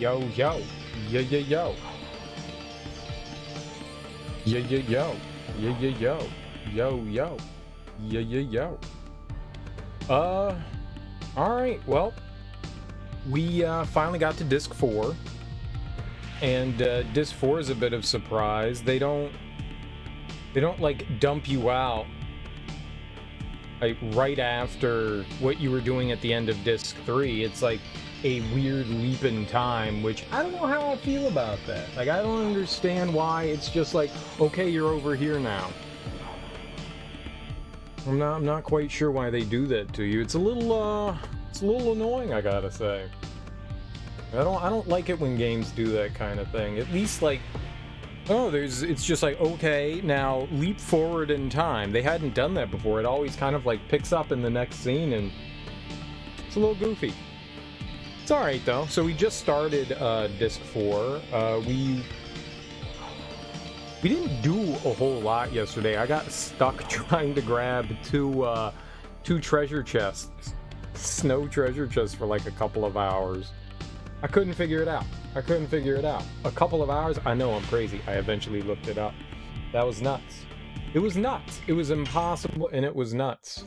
Yo, yo. Yo, yo, yo. Yo, yo, yo. Yo, yo, yo. Yo, yo. Yo, yo, yo. Alright, well, we finally got to disc 4. And disc 4 is a bit of surprise. They don't like dump you out like right after what you were doing at the end of disc 3. It's like a weird leap in time, which I don't know how I feel about that. Like, I don't understand why it's just like, okay, you're over here now. I'm not quite sure why they do that to you. It's a little annoying, I gotta say. I don't like it when games do that kind of thing. At least, like, it's just like, okay, now leap forward in time. They hadn't done that before. It always kind of like picks up in the next scene, and it's a little goofy. It's alright though. So we just started disc 4. We didn't do a whole lot yesterday. I got stuck trying to grab two treasure chests, snow treasure chests, for like a couple of hours. I couldn't figure it out. A couple of hours? I know I'm crazy. I eventually looked it up. That was nuts. It was nuts. It was impossible, and it was nuts.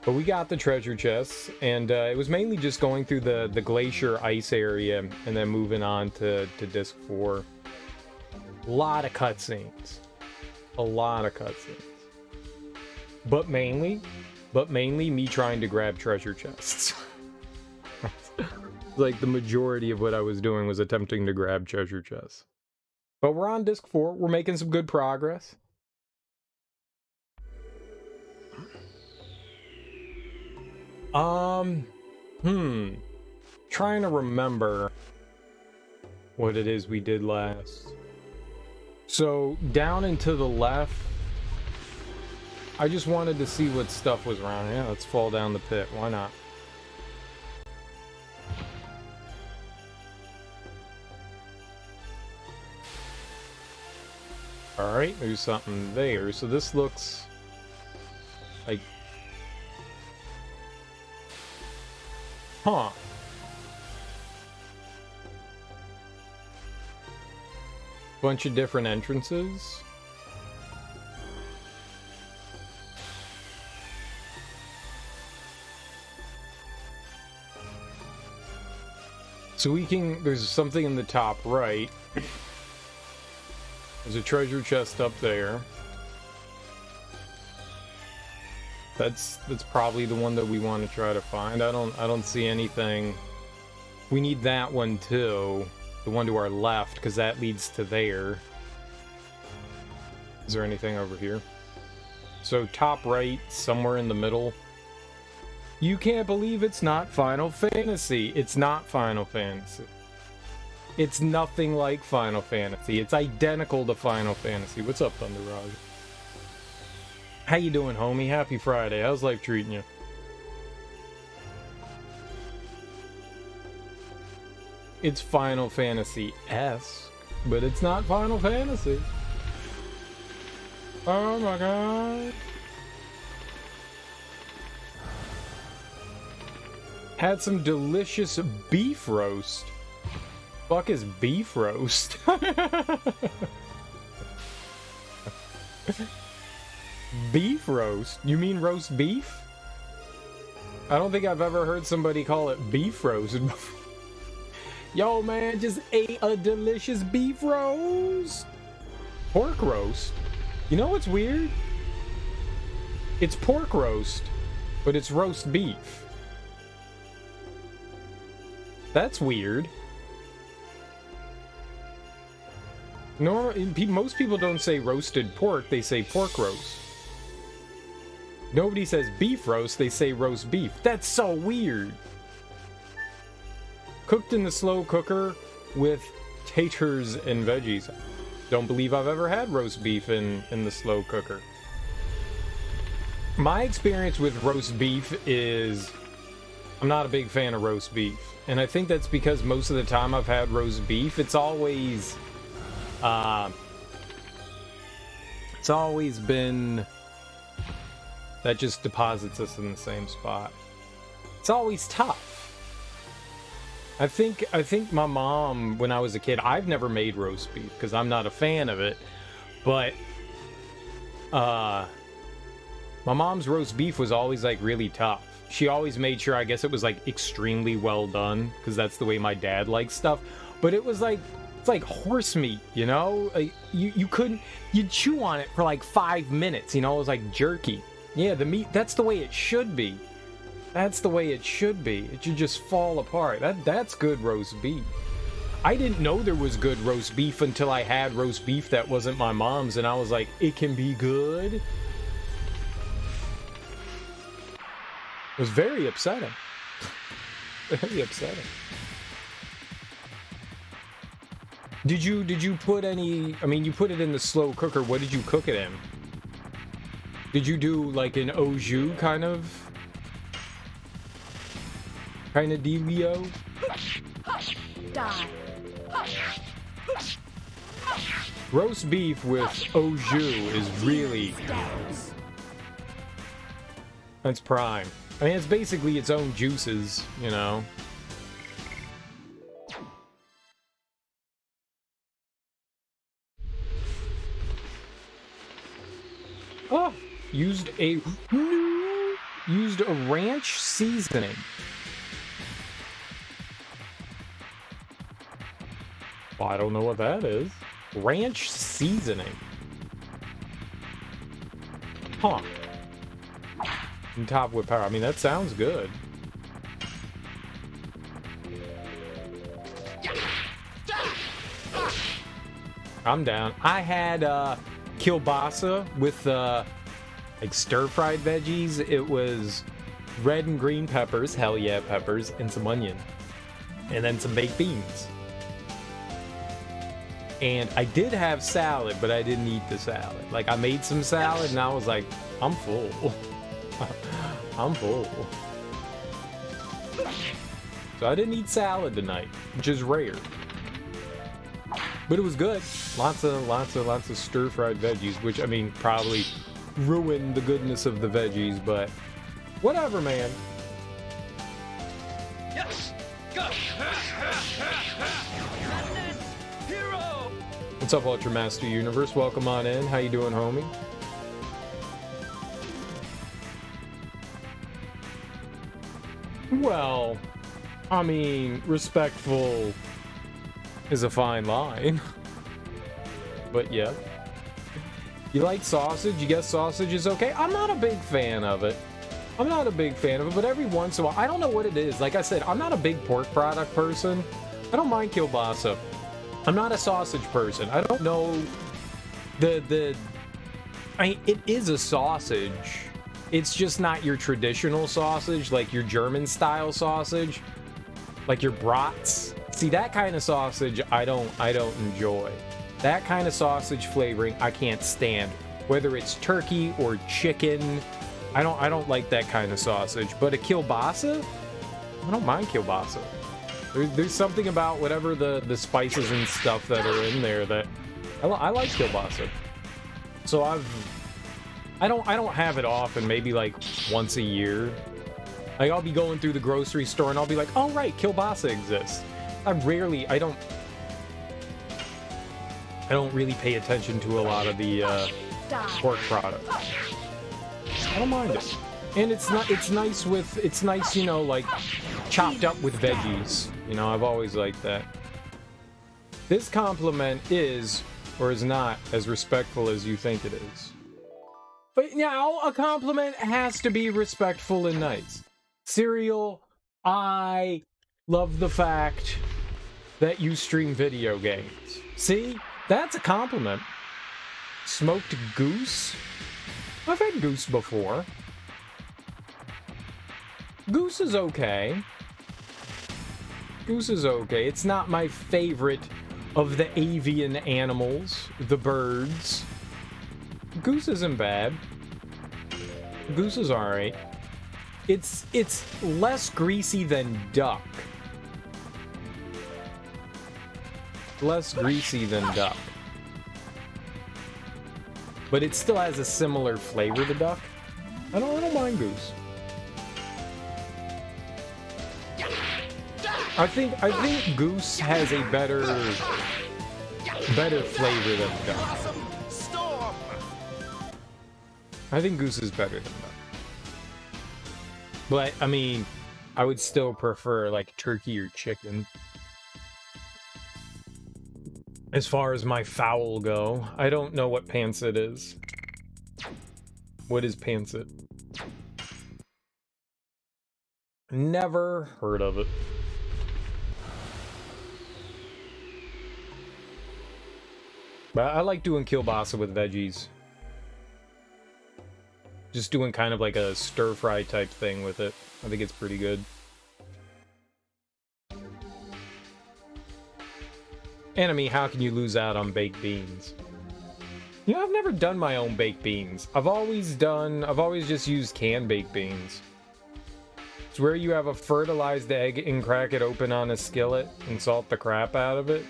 But we got the treasure chests, and it was mainly just going through the glacier ice area and then moving on to disc 4. A lot of cutscenes. But mainly me trying to grab treasure chests. Like, the majority of what I was doing was attempting to grab treasure chests. But we're on disc 4. We're making some good progress. Trying to remember what it is we did last. So, down and to the left, I just wanted to see what stuff was around. Yeah, let's fall down the pit. Why not? Alright, there's something there. So this looks like... Huh. Bunch of different entrances. So we can... There's something in the top right. There's a treasure chest up there. That's probably the one that we want to try to find. I don't see anything. We need that one too. The one to our left, because that leads to there. Is there anything over here? So top right, somewhere in the middle. You can't believe it's not Final Fantasy. It's not Final Fantasy. It's nothing like Final Fantasy. It's identical to Final Fantasy. What's up, Thunder Raj? How you doing, homie? Happy Friday. How's life treating you? It's Final Fantasy-esque, but it's not Final Fantasy. Oh my god. Had some delicious beef roast. Fuck is beef roast? Beef roast? You mean roast beef? I don't think I've ever heard somebody call it beef roast before. Yo, man, just ate a delicious beef roast. Pork roast? You know what's weird? It's pork roast, but it's roast beef. That's weird. Most people don't say roasted pork, they say pork roast. Nobody says beef roast, they say roast beef. That's so weird. Cooked in the slow cooker with taters and veggies. Don't believe I've ever had roast beef in the slow cooker. My experience with roast beef is I'm not a big fan of roast beef. And I think that's because most of the time I've had roast beef, it's always been that just deposits us in the same spot. It's always tough. I think my mom, when I was a kid, I've never made roast beef because I'm not a fan of it, but my mom's roast beef was always like really tough. She always made sure, I guess it was like extremely well done because that's the way my dad likes stuff. But it was like, it's like horse meat, you know? Like, you'd chew on it for like 5 minutes, you know? It was like jerky. Yeah, the meat, that's the way it should be. That's the way it should be. It should just fall apart. That's good roast beef. I didn't know there was good roast beef until I had roast beef that wasn't my mom's, and I was like, it can be good? It was very upsetting. Very upsetting. Did you put any, I mean, you put it in the slow cooker. What did you cook it in? Did you do like an au jus kind of dealio? Die. Roast beef with au jus is really, that's prime. I mean, it's basically its own juices, you know. Oh, used a ranch seasoning. Well, I don't know what that is. Ranch seasoning. Huh. And top with power. I mean, that sounds good. I'm down. I had kielbasa with like stir-fried veggies. It was red and green peppers, hell yeah, peppers, and some onion. And then some baked beans. And I did have salad, but I didn't eat the salad. Like, I made some salad, and I was like, I'm full. I'm full. So I didn't eat salad tonight, which is rare. But it was good. Lots of stir-fried veggies, which, I mean, probably ruined the goodness of the veggies, but whatever, man. Yes. Go. Hero. What's up, Ultramaster Universe? Welcome on in. How you doing, homie? Well, I mean, respectful is a fine line. But yeah. You like sausage? You guess sausage is okay? I'm not a big fan of it. I'm not a big fan of it, but every once in a while, I don't know what it is. Like I said, I'm not a big pork product person. I don't mind kielbasa. I'm not a sausage person. I don't know it is a sausage. It's just not your traditional sausage, like your German style sausage, like your brats. See, that kind of sausage I don't enjoy. That kind of sausage flavoring I can't stand. Whether it's turkey or chicken, I don't like that kind of sausage. But a kielbasa, I don't mind kielbasa. There's something about whatever the spices and stuff that are in there that I like kielbasa. So I don't have it often, maybe like once a year. Like, I'll be going through the grocery store and I'll be like, oh right, kielbasa exists. I don't really pay attention to a lot of the pork products. I don't mind it. And it's nice, you know, like chopped up with veggies. You know, I've always liked that. This compliment is, or is not, as respectful as you think it is. But now, a compliment has to be respectful and nice. Serial, I love the fact that you stream video games. See? That's a compliment. Smoked goose? I've had goose before. Goose is okay. Goose is okay. It's not my favorite of the avian animals, the birds. Goose isn't bad. Goose is alright. It's less greasy than duck. Less greasy than duck. But it still has a similar flavor to duck. I don't mind goose. I think Goose has a better flavor than Duck. Awesome storm. I think Goose is better than Duck. But I mean, I would still prefer like turkey or chicken. As far as my fowl go, I don't know what pancit is. What is pancit? Never heard of it. But I like doing kielbasa with veggies. Just doing kind of like a stir-fry type thing with it. I think it's pretty good. And I mean, how can you lose out on baked beans? You know, I've never done my own baked beans. I've always just used canned baked beans. It's where you have a fertilized egg and crack it open on a skillet and salt the crap out of it.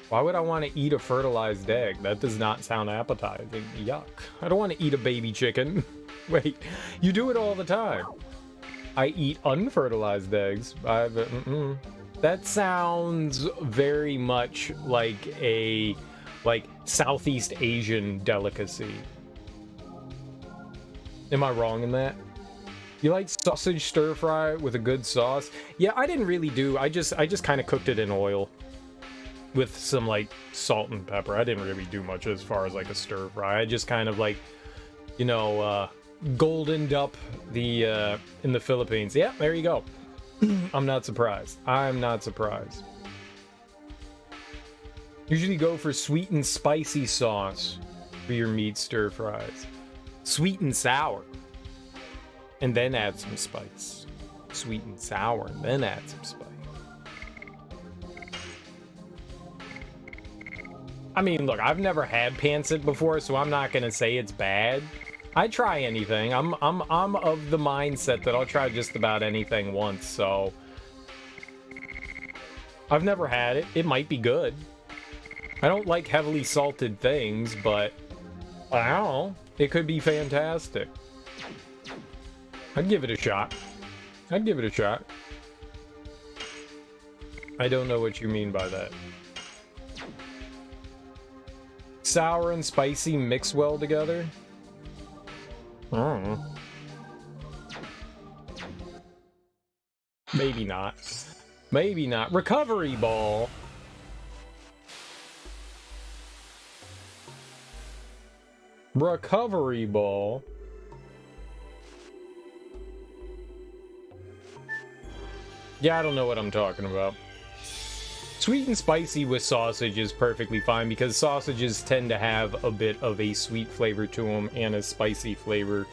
Why would I want to eat a fertilized egg? That does not sound appetizing. Yuck. I don't want to eat a baby chicken. Wait, you do it all the time. I eat unfertilized eggs. That sounds very much like a Southeast Asian delicacy. Am I wrong in that? You like sausage stir fry with a good sauce? Yeah, I didn't really do. I just kind of cooked it in oil with some like salt and pepper. I didn't really do much as far as like a stir fry. I just kind of like, you know, goldened up the in the Philippines. Yeah, there you go. I'm not surprised. I'm not surprised. Usually go for sweet and spicy sauce for your meat stir fries. Sweet and sour. And then add some spice. Sweet and sour, and then add some spice. I mean, look, I've never had pancit before, so I'm not gonna say it's bad. I try anything. I'm of the mindset that I'll try just about anything once, so I've never had it. It might be good. I don't like heavily salted things, but I don't know. It could be fantastic. I'd give it a shot. I'd give it a shot. I don't know what you mean by that. Sour and spicy mix well together? I don't know. Maybe not. Maybe not. Recovery ball. Recovery ball. Yeah, I don't know what I'm talking about. Sweet and spicy with sausage is perfectly fine because sausages tend to have a bit of a sweet flavor to them and a spicy flavor.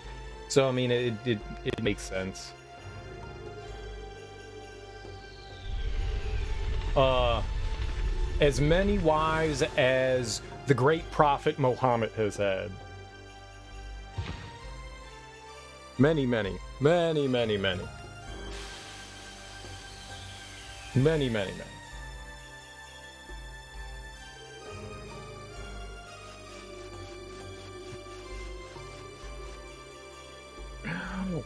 So, I mean, it makes sense. As many wives as the great prophet Muhammad has had. Many, many. Many, many, many. Many, many, many.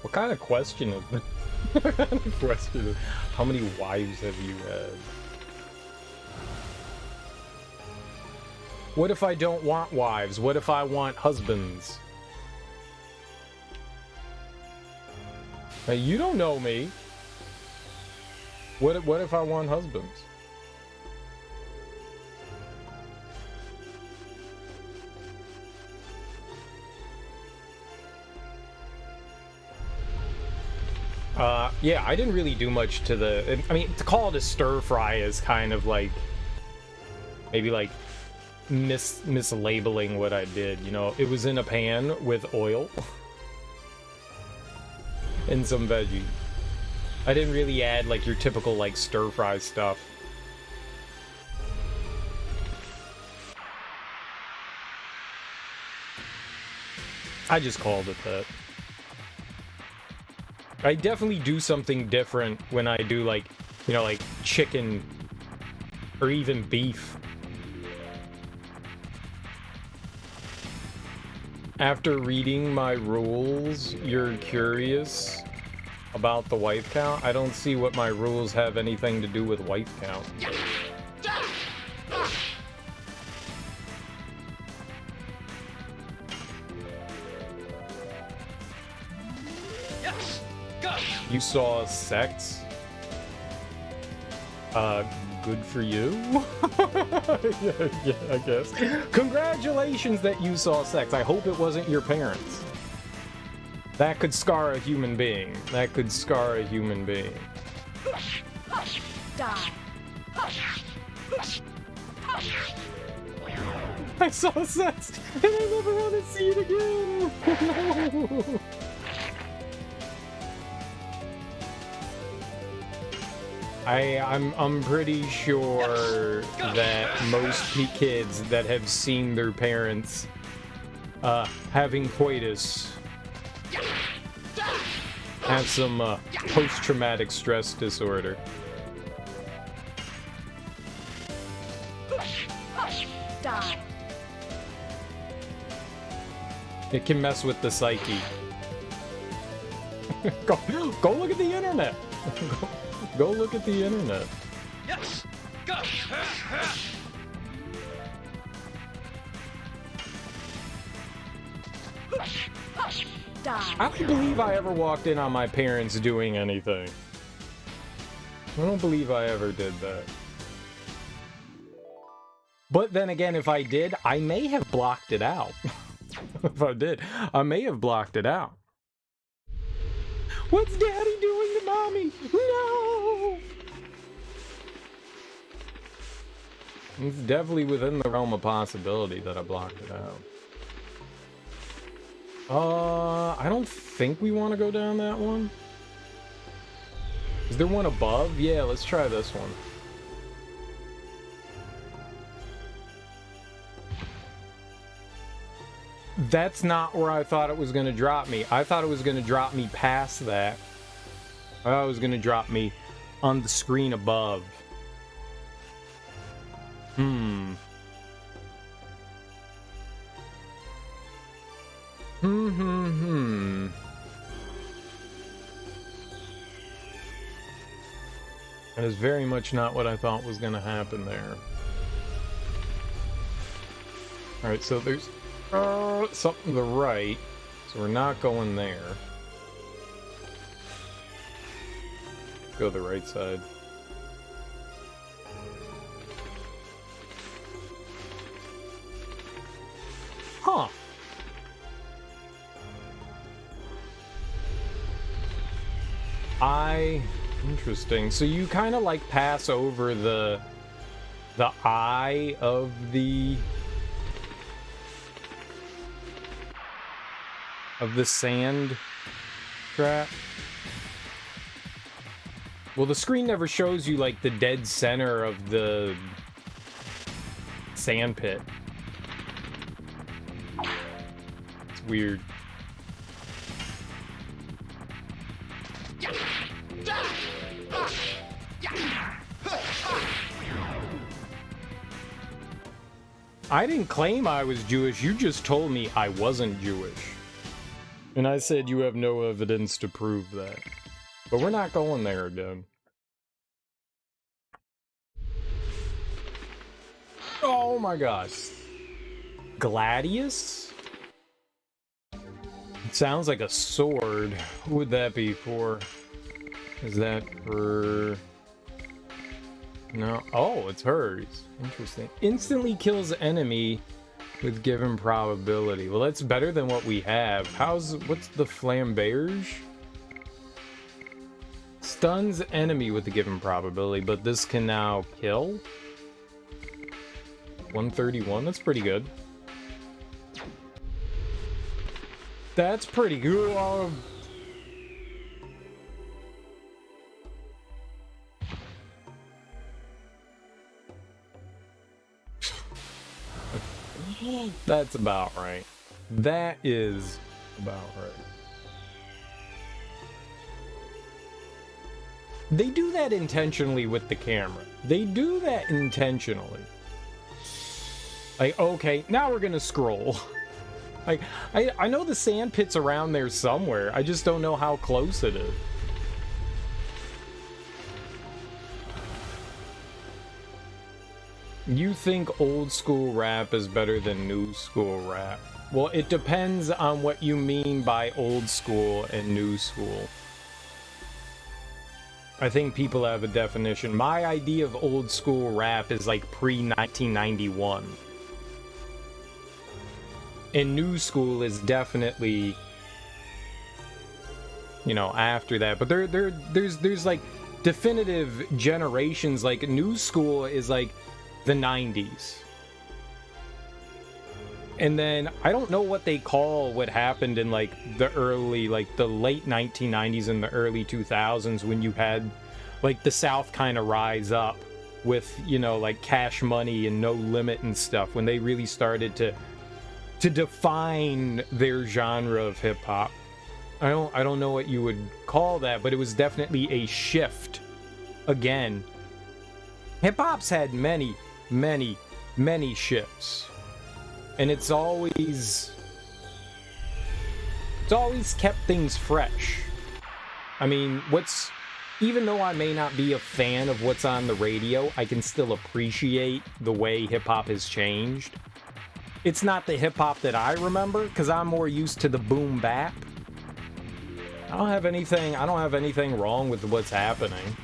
What kind of question is this? What kind of question is, how many wives have you had? What if I don't want wives? What if I want husbands? Now, you don't know me. What if I want husbands? Yeah, I didn't really do much to the... I mean, to call it a stir fry is kind of like... Maybe like mislabeling what I did, you know? It was in a pan with oil. And some veggies. I didn't really add like your typical like stir fry stuff. I just called it that. I definitely do something different when I do like, you know, like chicken or even beef. After reading my rules, you're curious about the wife count. I don't see what my rules have anything to do with wife count. Yes. Go. You saw sex? Good for you? yeah, I guess. Congratulations that you saw sex. I hope it wasn't your parents. That could scar a human being. That could scar a human being. Die. I saw sex, and I never want to see it again. No. I'm pretty sure that most kids that have seen their parents having coitus have some post-traumatic stress disorder. Die. It can mess with the psyche. Go look at the internet. Go look at the internet. Yes. Go. Die. I don't believe I ever walked in on my parents doing anything. I don't believe I ever did that. But then again, if I did, I may have blocked it out. If I did, I may have blocked it out. What's Daddy doing to Mommy? No! It's definitely within the realm of possibility that I blocked it out. I don't think we want to go down that one. Is there one above? Yeah, let's try this one. That's not where I thought it was going to drop me. I thought it was going to drop me past that. I thought it was going to drop me on the screen above. That is very much not what I thought was going to happen there. Alright, so there's something to the right, so we're not going there. Go the right side. Huh. Interesting. So you kind of like pass over the eye of the sand trap. Well, the screen never shows you like the dead center of the sand pit. It's weird. I didn't claim I was Jewish, you just told me I wasn't Jewish. And I said you have no evidence to prove that. But we're not going there again. Oh my god. Gladius? It sounds like a sword. Who would that be for? Is that for... No. Oh, it's hers. Interesting. Instantly kills enemy with given probability. Well, that's better than what we have. What's the flamberge? Stuns enemy with a given probability, but this can now kill? 131, that's pretty good. That's pretty good. That's about right. That is about right. They do that intentionally with the camera. They do that intentionally. Like, okay, now we're gonna scroll. Like, I know the sand pit's around there somewhere. I just don't know how close it is. You think old school rap is better than new school rap? Well, it depends on what you mean by old school and new school. I think people have a definition. My idea of old school rap is like pre-1991. And new school is definitely, you know, after that. But there's like definitive generations. Like new school is like the 90s. And then I don't know what they call what happened in like the early, like the late 1990s and the early 2000s when you had like the South kind of rise up with, you know, like Cash Money and No Limit and stuff, when they really started to define their genre of hip hop. I don't know what you would call that, but it was definitely a shift. Again, hip hop's had many shifts. And it's always kept things fresh. I mean, even though I may not be a fan of what's on the radio, I can still appreciate the way hip-hop has changed. It's not the hip-hop that I remember, because I'm more used to the boom bap. I don't have anything wrong with what's happening.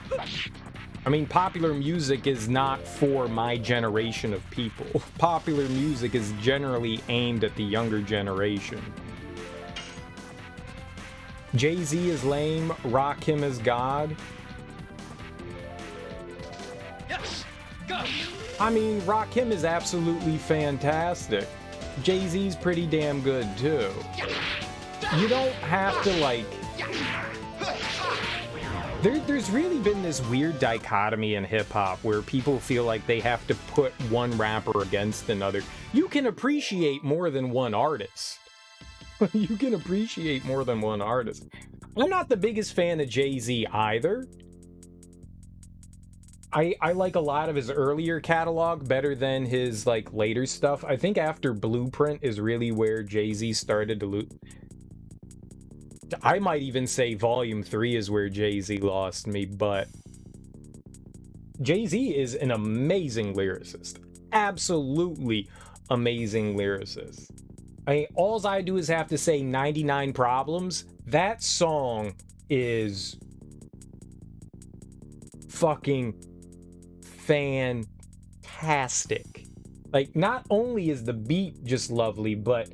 I mean, popular music is not for my generation of people. Popular music is generally aimed at the younger generation. Jay-Z is lame, Rakim is God. Yes! Go! I mean, Rakim is absolutely fantastic. Jay-Z's pretty damn good, too. You don't have to, like... There's really been this weird dichotomy in hip-hop where people feel like they have to put one rapper against another. You can appreciate more than one artist. You can appreciate more than one artist. I'm not the biggest fan of Jay-Z either. I like a lot of his earlier catalog better than his like later stuff. I think after Blueprint is really where Jay-Z started to lose. I might even say Volume 3 is where Jay-Z lost me, but Jay-Z is an amazing lyricist. Absolutely amazing lyricist. All I do is have to say 99 Problems. That song is fucking fantastic. Like, not only is the beat just lovely, but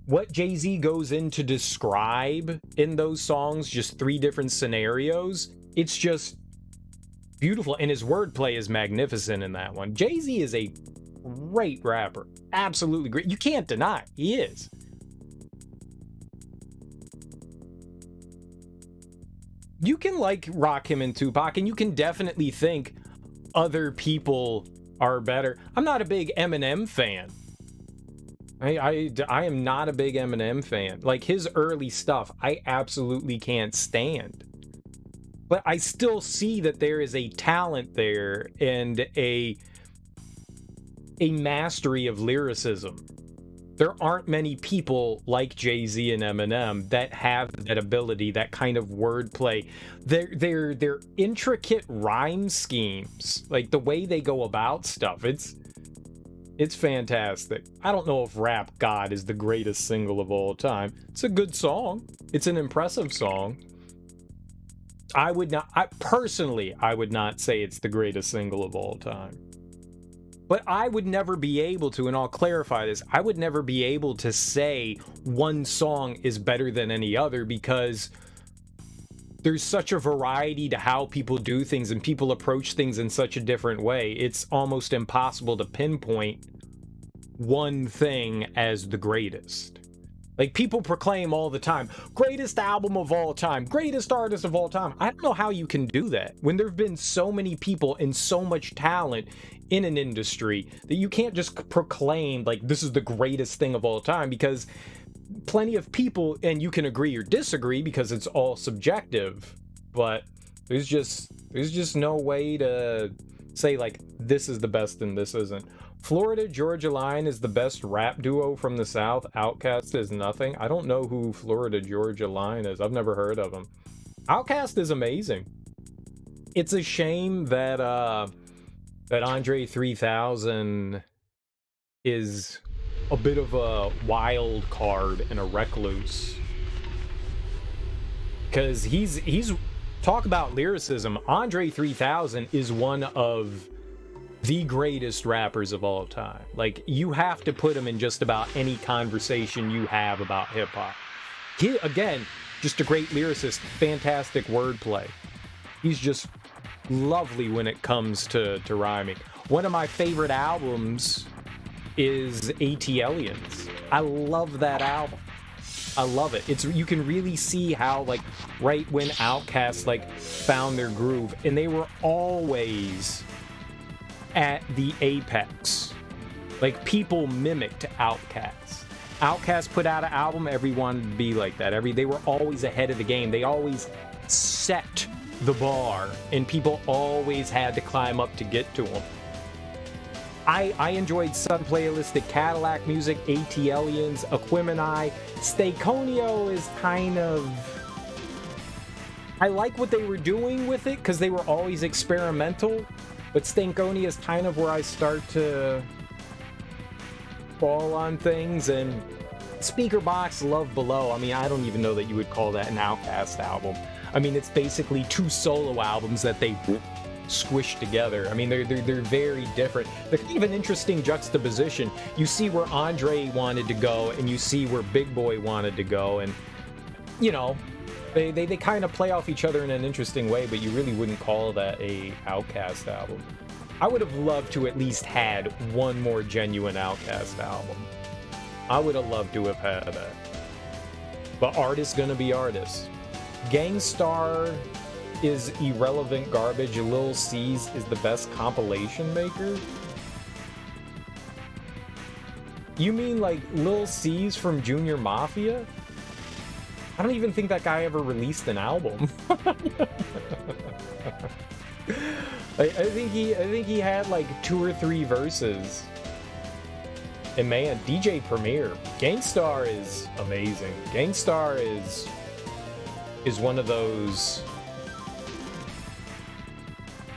what Jay-Z goes in to describe in those songs, just 3 different scenarios, it's just beautiful. And his wordplay is magnificent in that one. Jay-Z is a great rapper. Absolutely great. You can't deny it. He is. You can like Rakim and Tupac, and you can definitely think other people are better. I'm not a big Eminem fan. I am not a big Eminem fan. Like, his early stuff, I absolutely can't stand. But I still see that there is a talent there and a mastery of lyricism. There aren't many people like Jay-Z and Eminem that have that ability, that kind of wordplay. Their intricate rhyme schemes, like the way they go about stuff, it's fantastic. I don't know if Rap God is the greatest single of all time. It's a good song. It's an impressive song. I would not say it's the greatest single of all time. But I would never be able to, and I'll clarify this, I would never be able to say one song is better than any other, because there's such a variety to how people do things and people approach things in such a different way. It's almost impossible to pinpoint one thing as the greatest. Like, people proclaim all the time, greatest album of all time, greatest artist of all time. I don't know how you can do that when there have been so many people and so much talent in an industry that you can't just proclaim, like, this is the greatest thing of all time, because plenty of people, and you can agree or disagree because it's all subjective, but there's just no way to say, like, this is the best and this isn't. Florida Georgia Line is the best rap duo from the South. Outkast is nothing. I don't know who Florida Georgia Line is. I've never heard of them. Outkast is amazing. It's a shame that that Andre 3000 is a bit of a wild card and a recluse. Because he's talk about lyricism. Andre 3000 is one of the greatest rappers of all time. Like, you have to put him in just about any conversation you have about hip-hop. He, again, just a great lyricist, fantastic wordplay. He's just lovely when it comes to rhyming. One of my favorite albums is ATLiens. I love that album. I love it. It's, you can really see how, like, right when Outkast, like, found their groove, and they were always at the apex. Like, people mimicked Outkast. Outkast put out an album, everyone would be like that. They were always ahead of the game. They always set the bar, and people always had to climb up to get to them. I enjoyed Sun Playalistic Cadillac music, ATLiens, Aquemini. Staconio is kind of... I like what they were doing with it, because they were always experimental, but Stankonia is kind of where I start to fall on things, and Speaker Box, Love Below, I mean, I don't even know that you would call that an Outkast album. I mean, it's basically two solo albums that they squished together. I mean, they're very different. They're kind of an interesting juxtaposition. You see where Andre wanted to go, and you see where Big Boy wanted to go, and, you know, they kind of play off each other in an interesting way, but you really wouldn't call that a Outkast album. I would have loved to at least had one more genuine Outkast album. I would have loved to have had that. But artist's gonna be artist. Gangstar is irrelevant garbage. Lil C's is the best compilation maker? You mean like Lil C's from Junior Mafia? I don't even think that guy ever released an album. I think he had like 2 or 3 verses. And man, DJ Premier, Gangstar is amazing. Gangstar is one of those,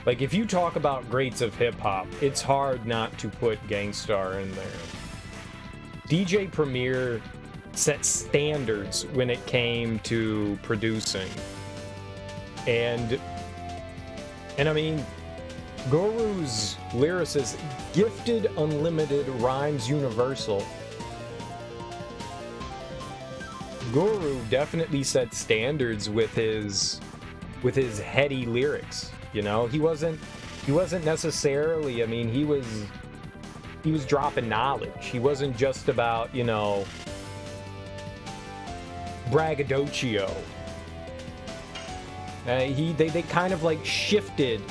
like, if you talk about greats of hip-hop, it's hard not to put Gangstar in there. DJ Premier set standards when it came to producing. And I mean, Guru's lyricist, gifted, unlimited, rhymes universal. Guru definitely set standards with his heady lyrics. You know, he wasn't necessarily, I mean, he was dropping knowledge. He wasn't just about, you know, braggadocio. They kind of like shifted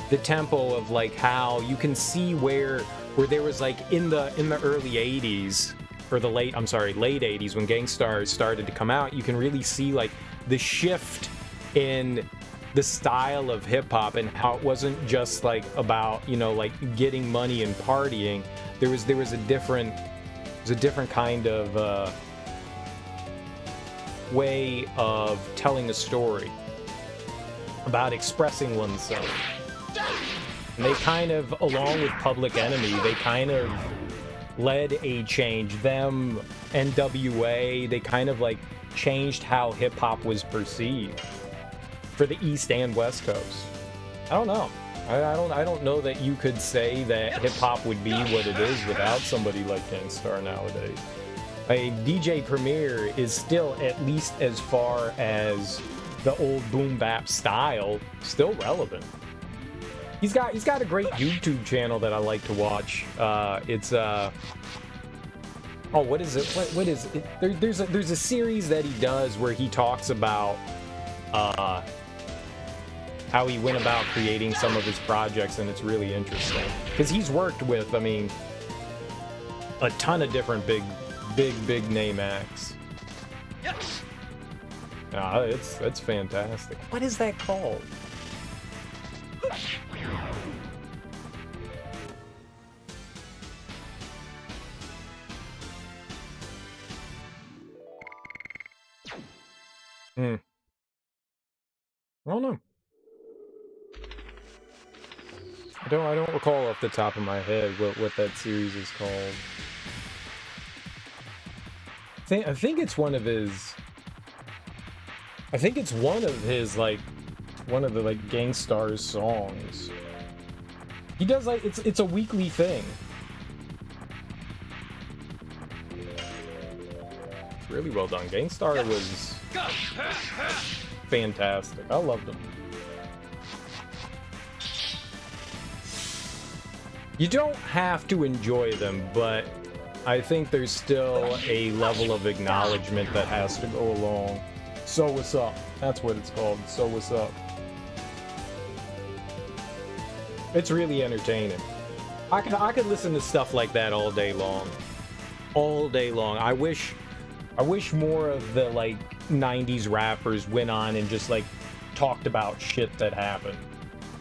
the tempo of like how you can see where there was like in the early 80s or late 80s when Gangstar started to come out, you can really see like the shift in the style of hip hop and how it wasn't just like about, you know, like getting money and partying. There was a different kind of way of telling a story, about expressing oneself. And they kind of, along with Public Enemy, they kind of led a change. Them, NWA, they kind of like changed how hip-hop was perceived for the East and West Coast. I don't know. I don't know that you could say that hip-hop would be what it is without somebody like Gangstar nowadays. I mean, DJ Premier is still, at least as far as the old boom bap style, still relevant. He's got a great YouTube channel that I like to watch. It's oh, what is it? What is it? There's a series that he does where he talks about how he went about creating some of his projects, and it's really interesting because he's worked with, I mean, a ton of different big name acts. Yes. It's fantastic. What is that called? I don't know. I don't recall off the top of my head what that series is called. I think it's one of his. I think it's one of his like one of the like Gangstar's songs. He does like it's a weekly thing. Really well done. Gangstar was fantastic. I loved him. You don't have to enjoy them, but I think there's still a level of acknowledgement that has to go along. So what's up? That's what it's called. So what's up? It's really entertaining. I could listen to stuff like that all day long. All day long. I wish more of the like 90s rappers went on and just like talked about shit that happened.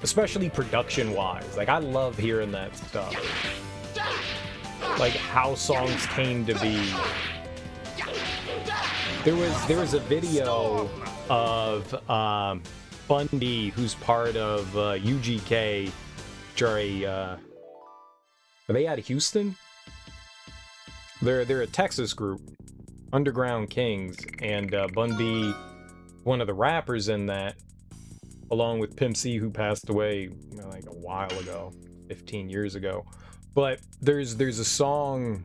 Especially production wise. Like I love hearing that stuff. Like how songs came to be. There was a video of Bun B, who's part of UGK, are they out of Houston? They're a Texas group, Underground Kings, and Bun B, one of the rappers in that, along with Pimp C, who passed away like a while ago, 15 years ago. But there's a song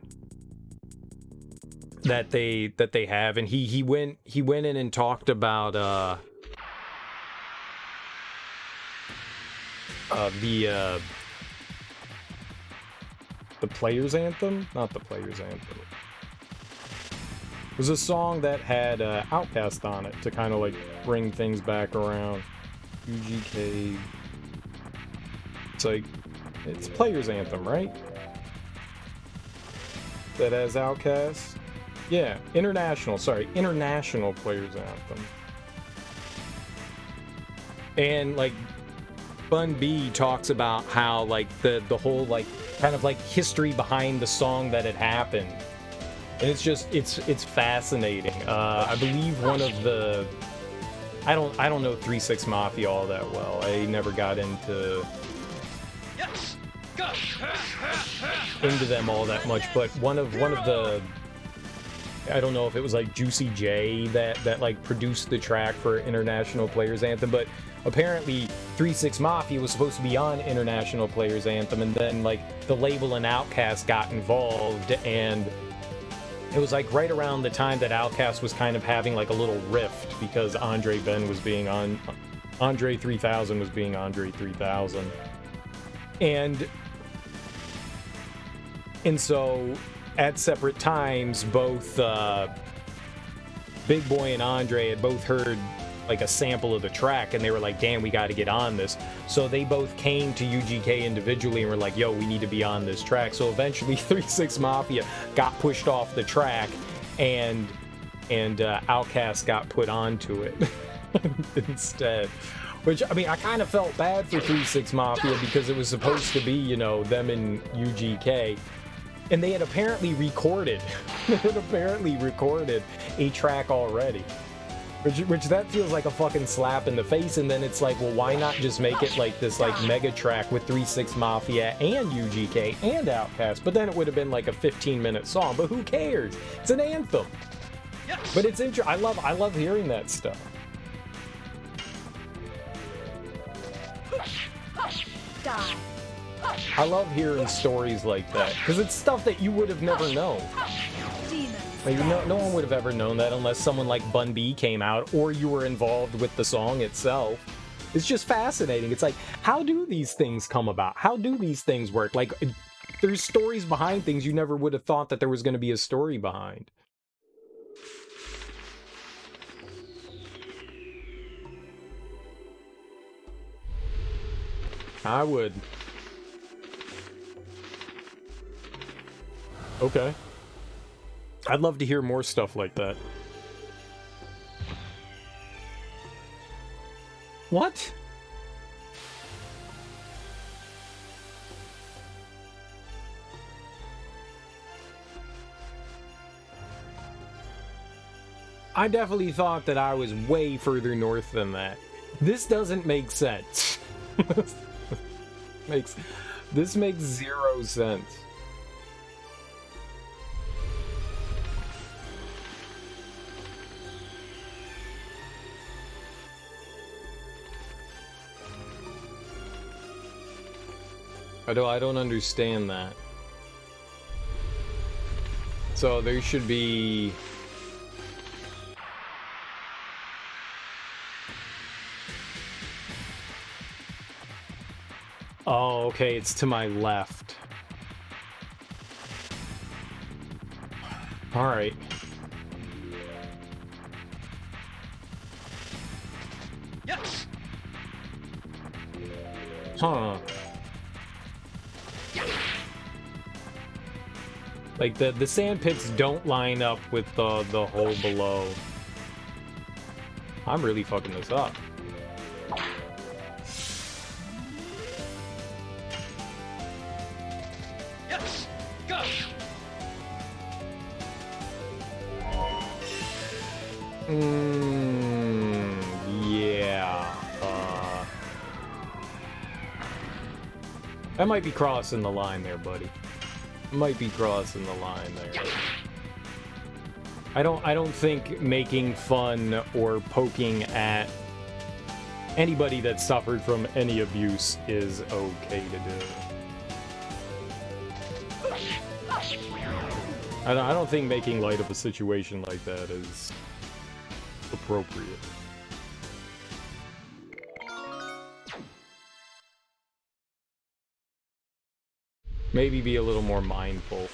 that they have, and he went in and talked about the Players Anthem, not the Players Anthem. It was a song that had Outkast on it to kind of like bring things back around. UGK. It's Players Anthem, right? That has Outkast. Yeah, International Players Anthem. And like Bun B talks about how like the whole like kind of like history behind the song that had happened. And it's just it's fascinating. I believe one of the I don't know 3-6 Mafia all that well. I never got into them all that much, but one of the I don't know if it was like Juicy J that like produced the track for International Players Anthem, but apparently 3-6 Mafia was supposed to be on International Players Anthem, and then like the label and Outkast got involved, and it was like right around the time that Outkast was kind of having like a little rift because Andre 3000 was being Andre 3000. And so at separate times, both Big Boy and Andre had both heard like a sample of the track, and they were like, damn, we got to get on this. So they both came to UGK individually and were like, yo, we need to be on this track. So eventually 3-6 Mafia got pushed off the track, and Outkast got put onto it instead. Which, I mean, I kind of felt bad for 3-6 Mafia because it was supposed to be, you know, them in UGK. And they had apparently recorded a track already. Which that feels like a fucking slap in the face, and then it's like, well, why not just make it like this like mega track with 3-6 Mafia and UGK and Outkast? But then it would have been like a 15-minute song, but who cares? It's an anthem. But it's interesting. I love hearing that stuff. Die. I love hearing stories like that, because it's stuff that you would have never known. Like, no one would have ever known that unless someone like Bun B came out, or you were involved with the song itself. It's just fascinating. It's like, how do these things come about? How do these things work? Like, there's stories behind things you never would have thought that there was going to be a story behind. I would. Okay. I'd love to hear more stuff like that. What? I definitely thought that I was way further north than that. This doesn't make sense. This makes 0 sense. I don't understand that. So there should be... Oh, okay, it's to my left. Alright. Yes. Huh. Like, the sand pits don't line up with the hole below. I'm really fucking this up. Yes. Go. Yeah. That might be crossing the line there, buddy. Might be crossing the line there. I don't think making fun or poking at anybody that suffered from any abuse is okay to do. I don't think making light of a situation like that is appropriate. Maybe be a little more mindful.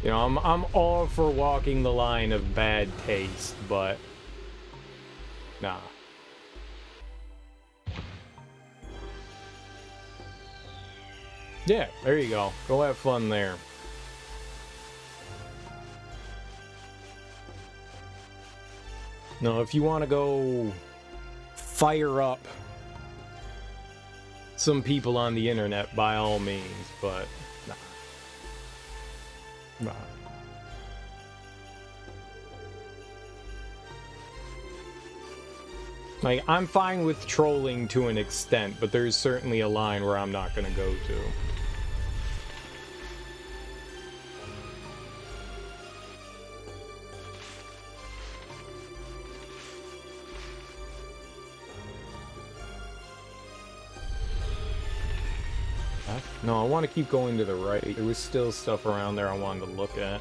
You know, I'm all for walking the line of bad taste, but nah. Yeah, there you go. Go have fun there. No, if you want to go fire up some people on the internet, by all means, but nah. Nah. Like, I'm fine with trolling to an extent, but there's certainly a line where I'm not gonna go to. No, I want to keep going to the right. There was still stuff around there I wanted to look at.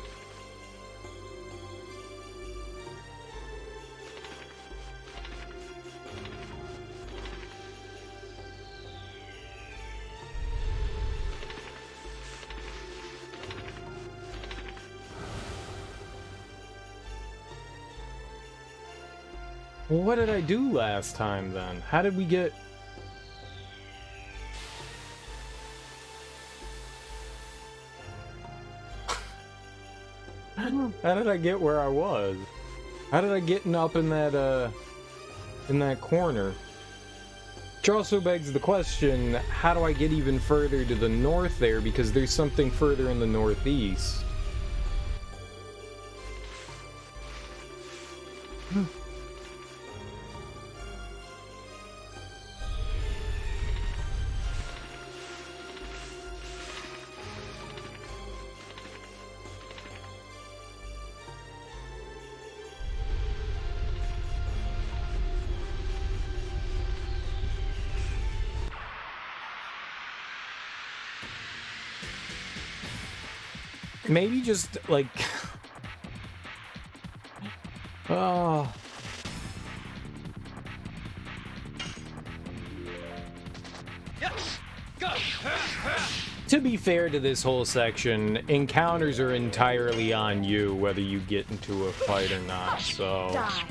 Well, what did I do last time then? How did we get... How did I get where I was? How did I get up in that corner? Which also begs the question, how do I get even further to the north there? Because there's something further in the northeast. Maybe just, like... Oh... Yes. Go. To be fair to this whole section, encounters are entirely on you, whether you get into a fight or not, so... Die.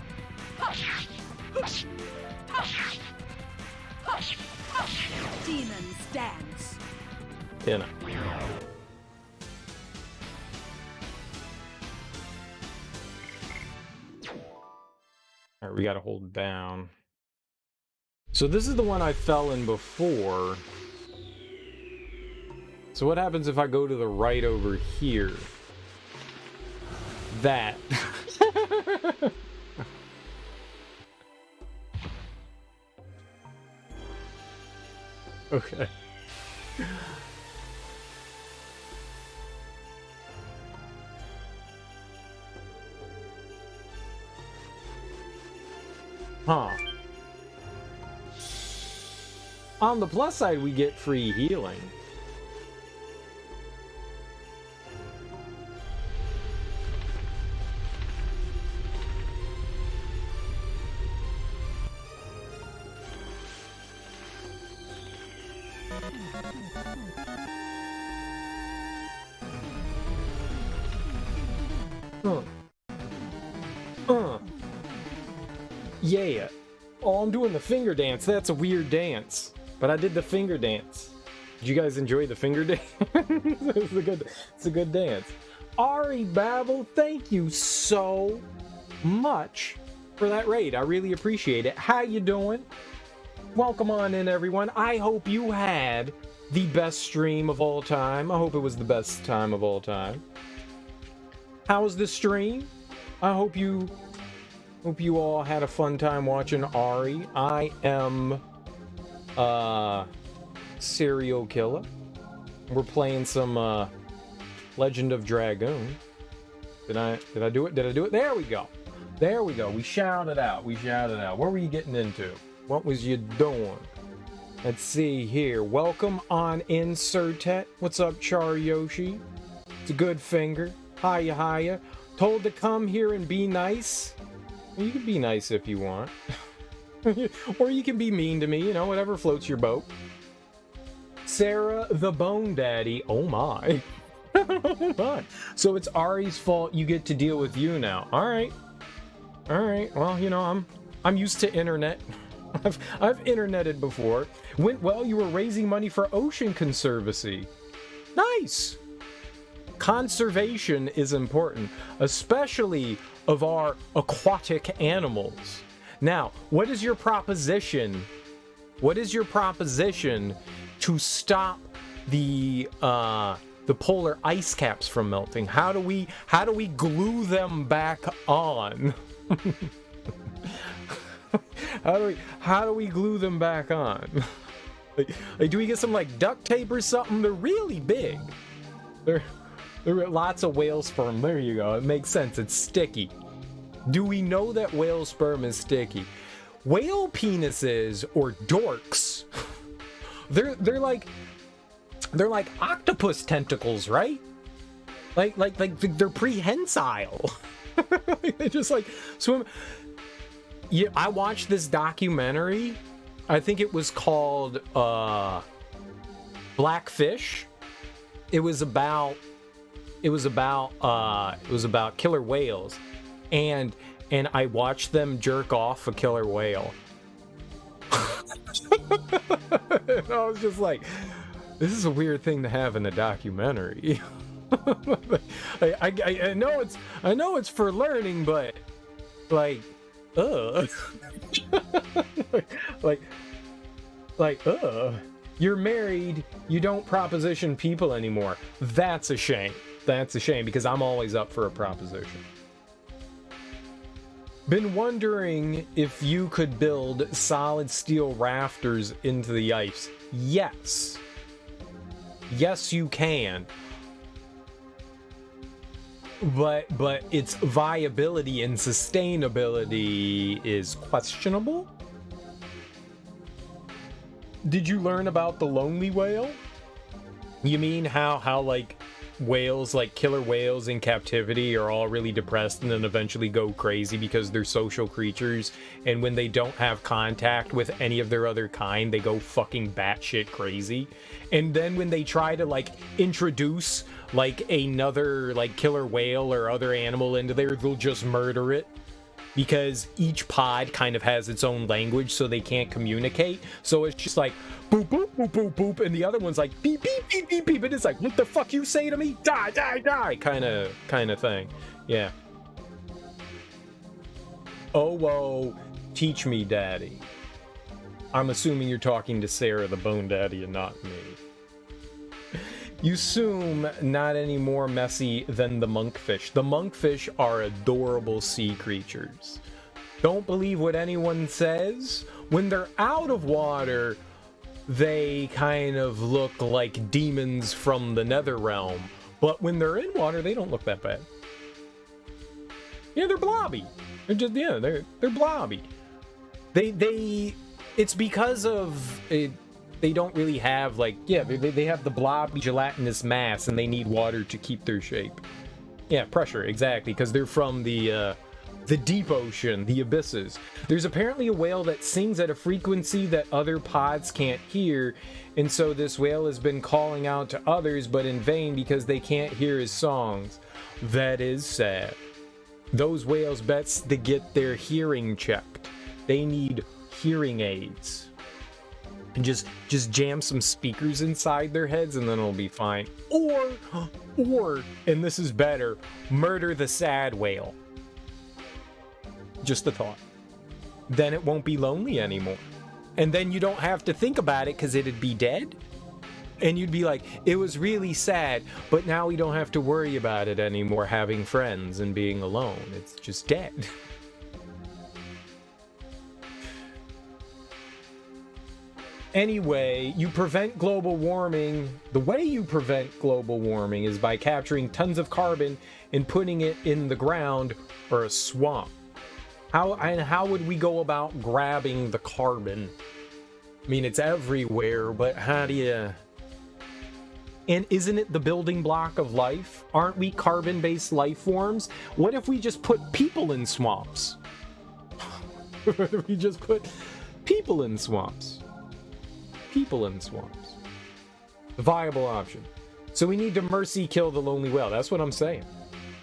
Demon stands. You know. Alright, we gotta hold down. So this is the one I fell in before. So what happens if I go to the right over here? That. Okay. Huh. On the plus side, we get free healing. Yeah. Oh, I'm doing the finger dance. That's a weird dance. But I did the finger dance. Did you guys enjoy the finger dance? It's a good dance. Ari Babel, thank you so much for that raid. I really appreciate it. How you doing? Welcome on in, everyone. I hope you had the best stream of all time. I hope it was the best time of all time. How was the stream? I hope you all had a fun time watching Ari. I am serial killer. We're playing some Legend of Dragoon. Did I do it? Did I do it? There we go. There we go. We shouted out. We shouted out. What were you getting into? What was you doing? Let's see here. Welcome on in, Surtet. What's up, Char Yoshi? It's a good finger. Hiya, hiya. Told to come here and be nice. Well, you can be nice if you want. Or you can be mean to me, you know, whatever floats your boat. Sarah the Bone Daddy. Oh my. Oh my. So it's Ari's fault you get to deal with you now. Alright. Alright. Well, you know, I'm used to internet. I've interneted before. Went well, you were raising money for Ocean Conservancy. Nice. Conservation is important, especially of our aquatic animals. Now, what is your proposition? What is your proposition to stop the polar ice caps from melting? How do we glue them back on? How do we glue them back on? like, do we get some like duct tape or something? They're really big. There are lots of whale sperm. There you go. It makes sense. It's sticky. Do we know that whale sperm is sticky? Whale penises or dorks. They're like octopus tentacles, right? Like they're prehensile. They just like swim. Yeah, I watched this documentary. I think it was called Blackfish. It was about killer whales, and I watched them jerk off a killer whale. And I was just like, this is a weird thing to have in a documentary. I know it's for learning, but like, you're married, you don't proposition people anymore. That's a shame. That's a shame, because I'm always up for a proposition. Been wondering if you could build solid steel rafters into the ice. Yes. Yes, you can. But its viability and sustainability is questionable. Did you learn about the lonely whale? You mean how like whales, like killer whales in captivity, are all really depressed and then eventually go crazy because they're social creatures, and when they don't have contact with any of their other kind, they go fucking batshit crazy. And then when they try to like introduce like another like killer whale or other animal into there, they'll just murder it, because each pod kind of has its own language, so they can't communicate. So it's just like boop boop boop boop boop, and the other one's like beep beep beep beep beep, and it's like, what the fuck you say to me? Die die die, kind of thing. Yeah. Oh whoa, teach me, daddy. I'm assuming you're talking to Sarah the Bone Daddy and not me. You assume not any more messy than the monkfish. The monkfish are adorable sea creatures. Don't believe what anyone says. When they're out of water, they kind of look like demons from the nether realm. But when they're in water, they don't look that bad. Yeah, they're blobby. They're just, yeah, they're blobby. It's because of it, they don't really have, like, yeah, they have the blobby gelatinous mass, and they need water to keep their shape. Yeah, pressure, exactly, because they're from the deep ocean, the abysses. There's apparently a whale that sings at a frequency that other pods can't hear, and so this whale has been calling out to others, but in vain because they can't hear his songs. That is sad. Those whales bets to get their hearing checked. They need hearing aids. And just jam some speakers inside their heads and then it'll be fine. Or, and this is better, murder the sad whale. Just a thought. Then it won't be lonely anymore. And then you don't have to think about it because it'd be dead. And you'd be like, it was really sad, but now we don't have to worry about it anymore, having friends and being alone. It's just dead. Anyway, you prevent global warming. The way you prevent global warming is by capturing tons of carbon and putting it in the ground or a swamp. How would we go about grabbing the carbon? I mean, it's everywhere, but how do you... And isn't it the building block of life? Aren't we carbon-based life forms? What if we just put people in swamps? What if we just put people in swamps? People in swamps. The viable option. So we need to mercy kill the lonely whale. That's what I'm saying.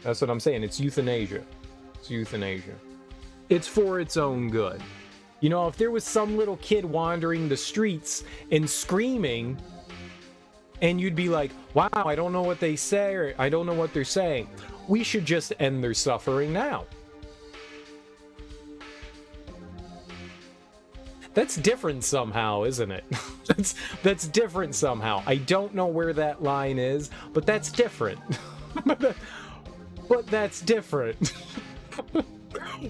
That's what I'm saying. It's euthanasia. It's euthanasia. It's for its own good. You know, if there was some little kid wandering the streets and screaming, and you'd be like, wow, I don't know what they say, or I don't know what they're saying. We should just end their suffering now. That's different somehow, isn't it? That's different somehow. I don't know where that line is, but that's different. But that's different.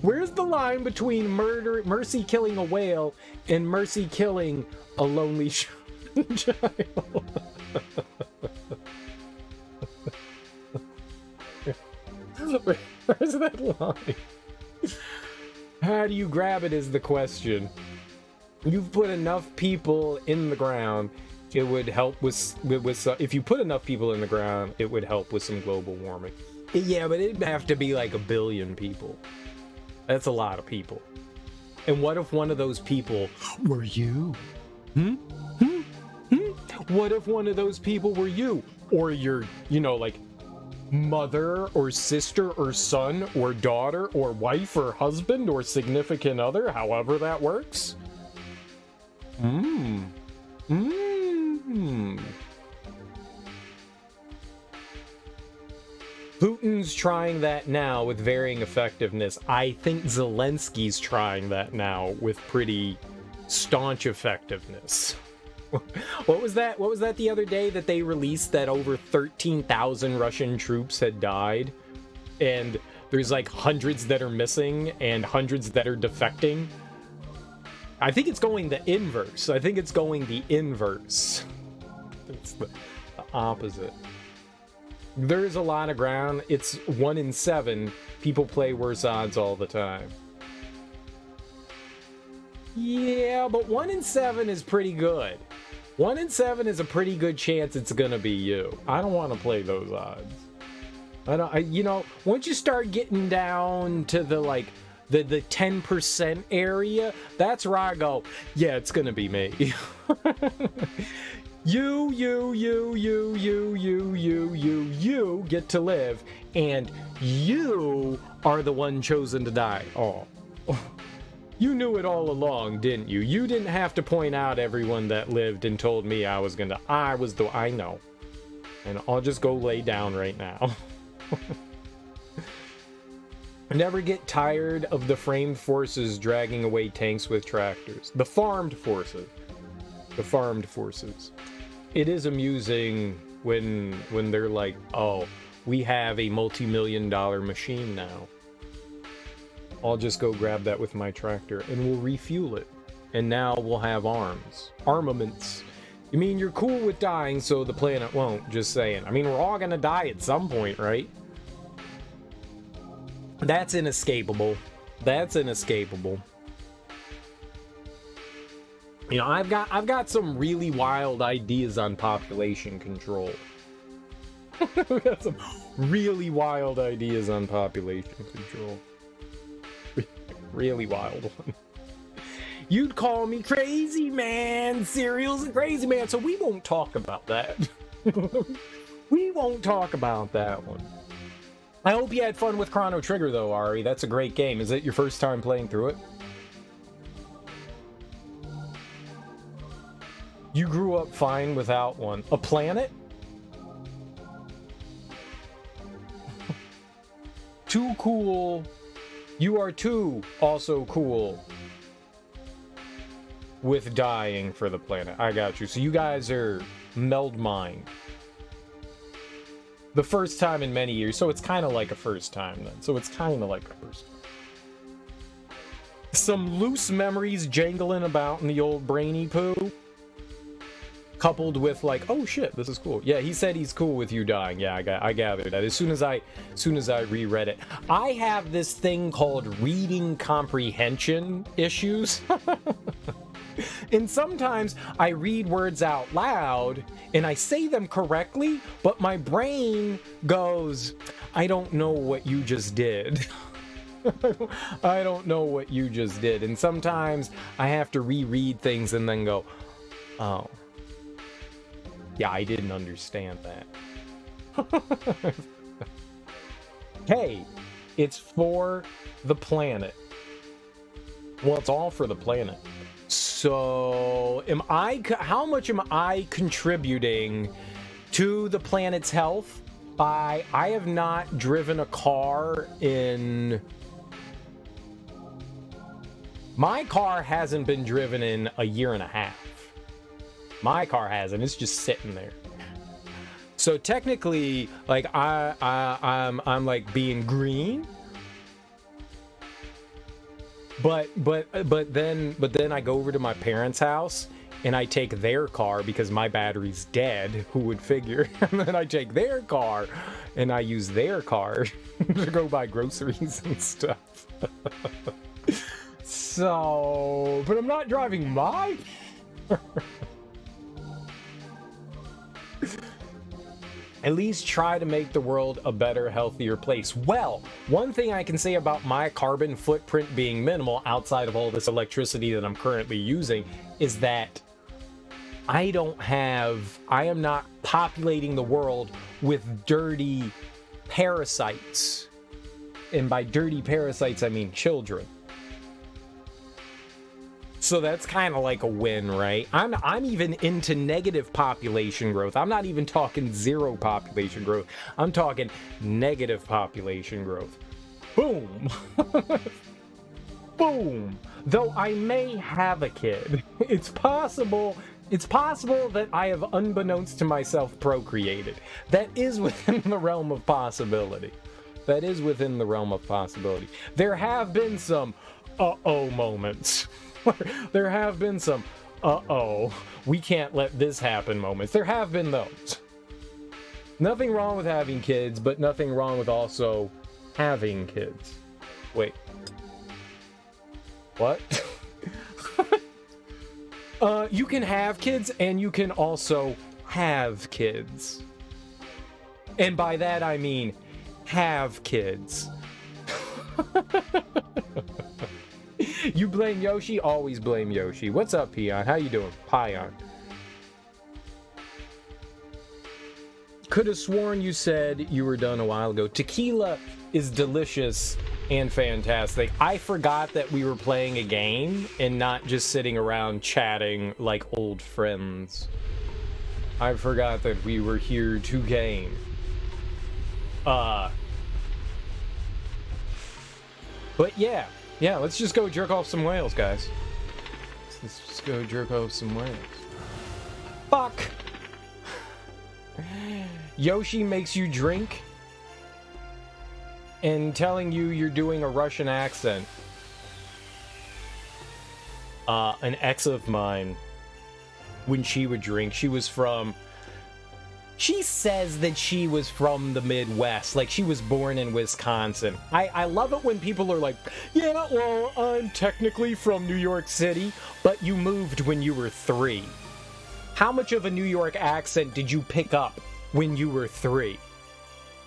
Where's the line between mercy killing a whale and mercy killing a lonely child? Where's that line? How do you grab it is the question. You've put enough people in the ground, it would help with if you put enough people in the ground, it would help with some global warming. Yeah, but it'd have to be like 1 billion people. That's a lot of people. And what if one of those people were you? What if one of those people were you? Or your, you know, like, mother or sister or son or daughter or wife or husband or significant other, however that works? Putin's trying that now with varying effectiveness. I think Zelensky's trying that now with pretty staunch effectiveness. What was that? What was that the other day that they released that over 13,000 Russian troops had died? And there's like hundreds that are missing and hundreds that are defecting? I think it's going the inverse. I think it's going the inverse. It's the opposite. There's a lot of ground. It's 1 in 7. People play worse odds all the time. Yeah, but 1 in 7 is pretty good. 1 in 7 is a pretty good chance it's gonna be you. I don't want to play those odds. You know, once you start getting down to the like the 10% area, that's where I go, yeah, it's gonna be me. You get to live, and you are the one chosen to die. Oh. You knew it all along, didn't you? You didn't have to point out everyone that lived and told me I know. And I'll just go lay down right now. Never get tired of the framed forces dragging away tanks with tractors. The farmed forces. The farmed forces. It is amusing when they're like, oh, we have a multi-million-dollar machine now. I'll just go grab that with my tractor and we'll refuel it. and now we'll have arms. Armaments. You mean you're cool with dying so the planet won't? Just saying. I mean, we're all gonna die at some point, right? That's inescapable. That's inescapable. You know, I've got some really wild ideas on population control. I've got some really wild ideas on population control. Really wild one. You'd call me crazy, man. Cereal's a crazy man. So we won't talk about that. We won't talk about that one. I hope you had fun with Chrono Trigger, though, Ari. That's a great game. Is it your first time playing through it? You grew up fine without one. A planet? Too cool. You are too also cool with dying for the planet. I got you. So you guys are meld mind. The first time in many years. So it's kind of like a first time then. So it's kind of like a first time. Some loose memories jangling about in the old brainy poo. Coupled with like, oh shit, this is cool. Yeah, he said he's cool with you dying. Yeah, I gathered that as soon as I reread it. I have this thing called reading comprehension issues. And sometimes I read words out loud and I say them correctly, but my brain goes, I don't know what you just did. I don't know what you just did. And sometimes I have to reread things and then go, oh. Yeah, I didn't understand that. Hey, it's for the planet. Well, it's all for the planet. So, how much am I contributing to the planet's health? I have not driven a car in... My car hasn't been driven in a year and a half. My car hasn't. It's just sitting there. So technically, like I'm like being green. But then I go over to my parents' house and I take their car because my battery's dead. Who would figure? And then I take their car and I use their car to go buy groceries and stuff. So, but I'm not driving my car. At least try to make the world a better, healthier place. Well, one thing I can say about my carbon footprint being minimal outside of all this electricity that I'm currently using is that I am not populating the world with dirty parasites. And by dirty parasites, I mean children. So that's kind of like a win, right? I'm even into negative population growth. I'm not even talking zero population growth. I'm talking negative population growth. Boom. Boom. Though I may have a kid. It's possible that I have, unbeknownst to myself, procreated. That is within the realm of possibility. That is within the realm of possibility. There have been some uh-oh moments. There have been some, uh-oh, we can't let this happen moments. There have been those. Nothing wrong with having kids, but nothing wrong with also having kids. Wait. What? You can have kids, and you can also have kids. And by that, I mean, have kids. You blame Yoshi? Always blame Yoshi. What's up, Peon? How you doing? Pion. Could have sworn you said you were done a while ago. Tequila is delicious and fantastic. I forgot that we were playing a game and not just sitting around chatting like old friends. I forgot that we were here to game. But yeah. Yeah, let's just go jerk off some whales, guys. Let's just go jerk off some whales. Fuck! Yoshi makes you drink and telling you you're doing a Russian accent. an ex of mine, when she would drink, she says that she was from the Midwest, like she was born in Wisconsin. I love it when people are like, yeah, well, I'm technically from New York City, but you moved when you were 3. How much of a New York accent did you pick up when you were 3?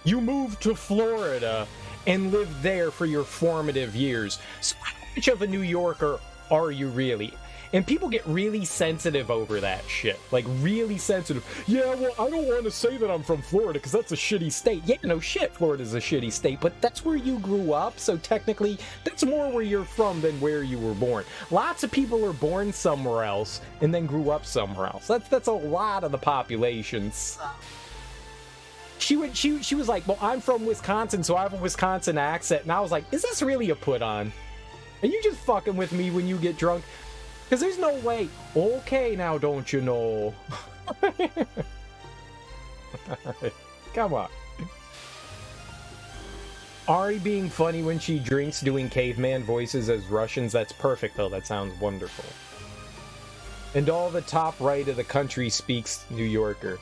You moved to Florida and lived there for your formative years. So how much of a New Yorker are you really? And people get really sensitive over that shit. Like, really sensitive. Yeah, well, I don't want to say that I'm from Florida because that's a shitty state. Yeah, no shit, Florida's a shitty state, but that's where you grew up, so technically, that's more where you're from than where you were born. Lots of people are born somewhere else and then grew up somewhere else. That's a lot of the population. She was like, well, I'm from Wisconsin, so I have a Wisconsin accent. And I was like, is this really a put-on? Are you just fucking with me when you get drunk? Because there's no way. Okay, now don't you know? Come on. Ari being funny when she drinks, doing caveman voices as Russians. That's perfect, though. That sounds wonderful. And all the top right of the country speaks New Yorker.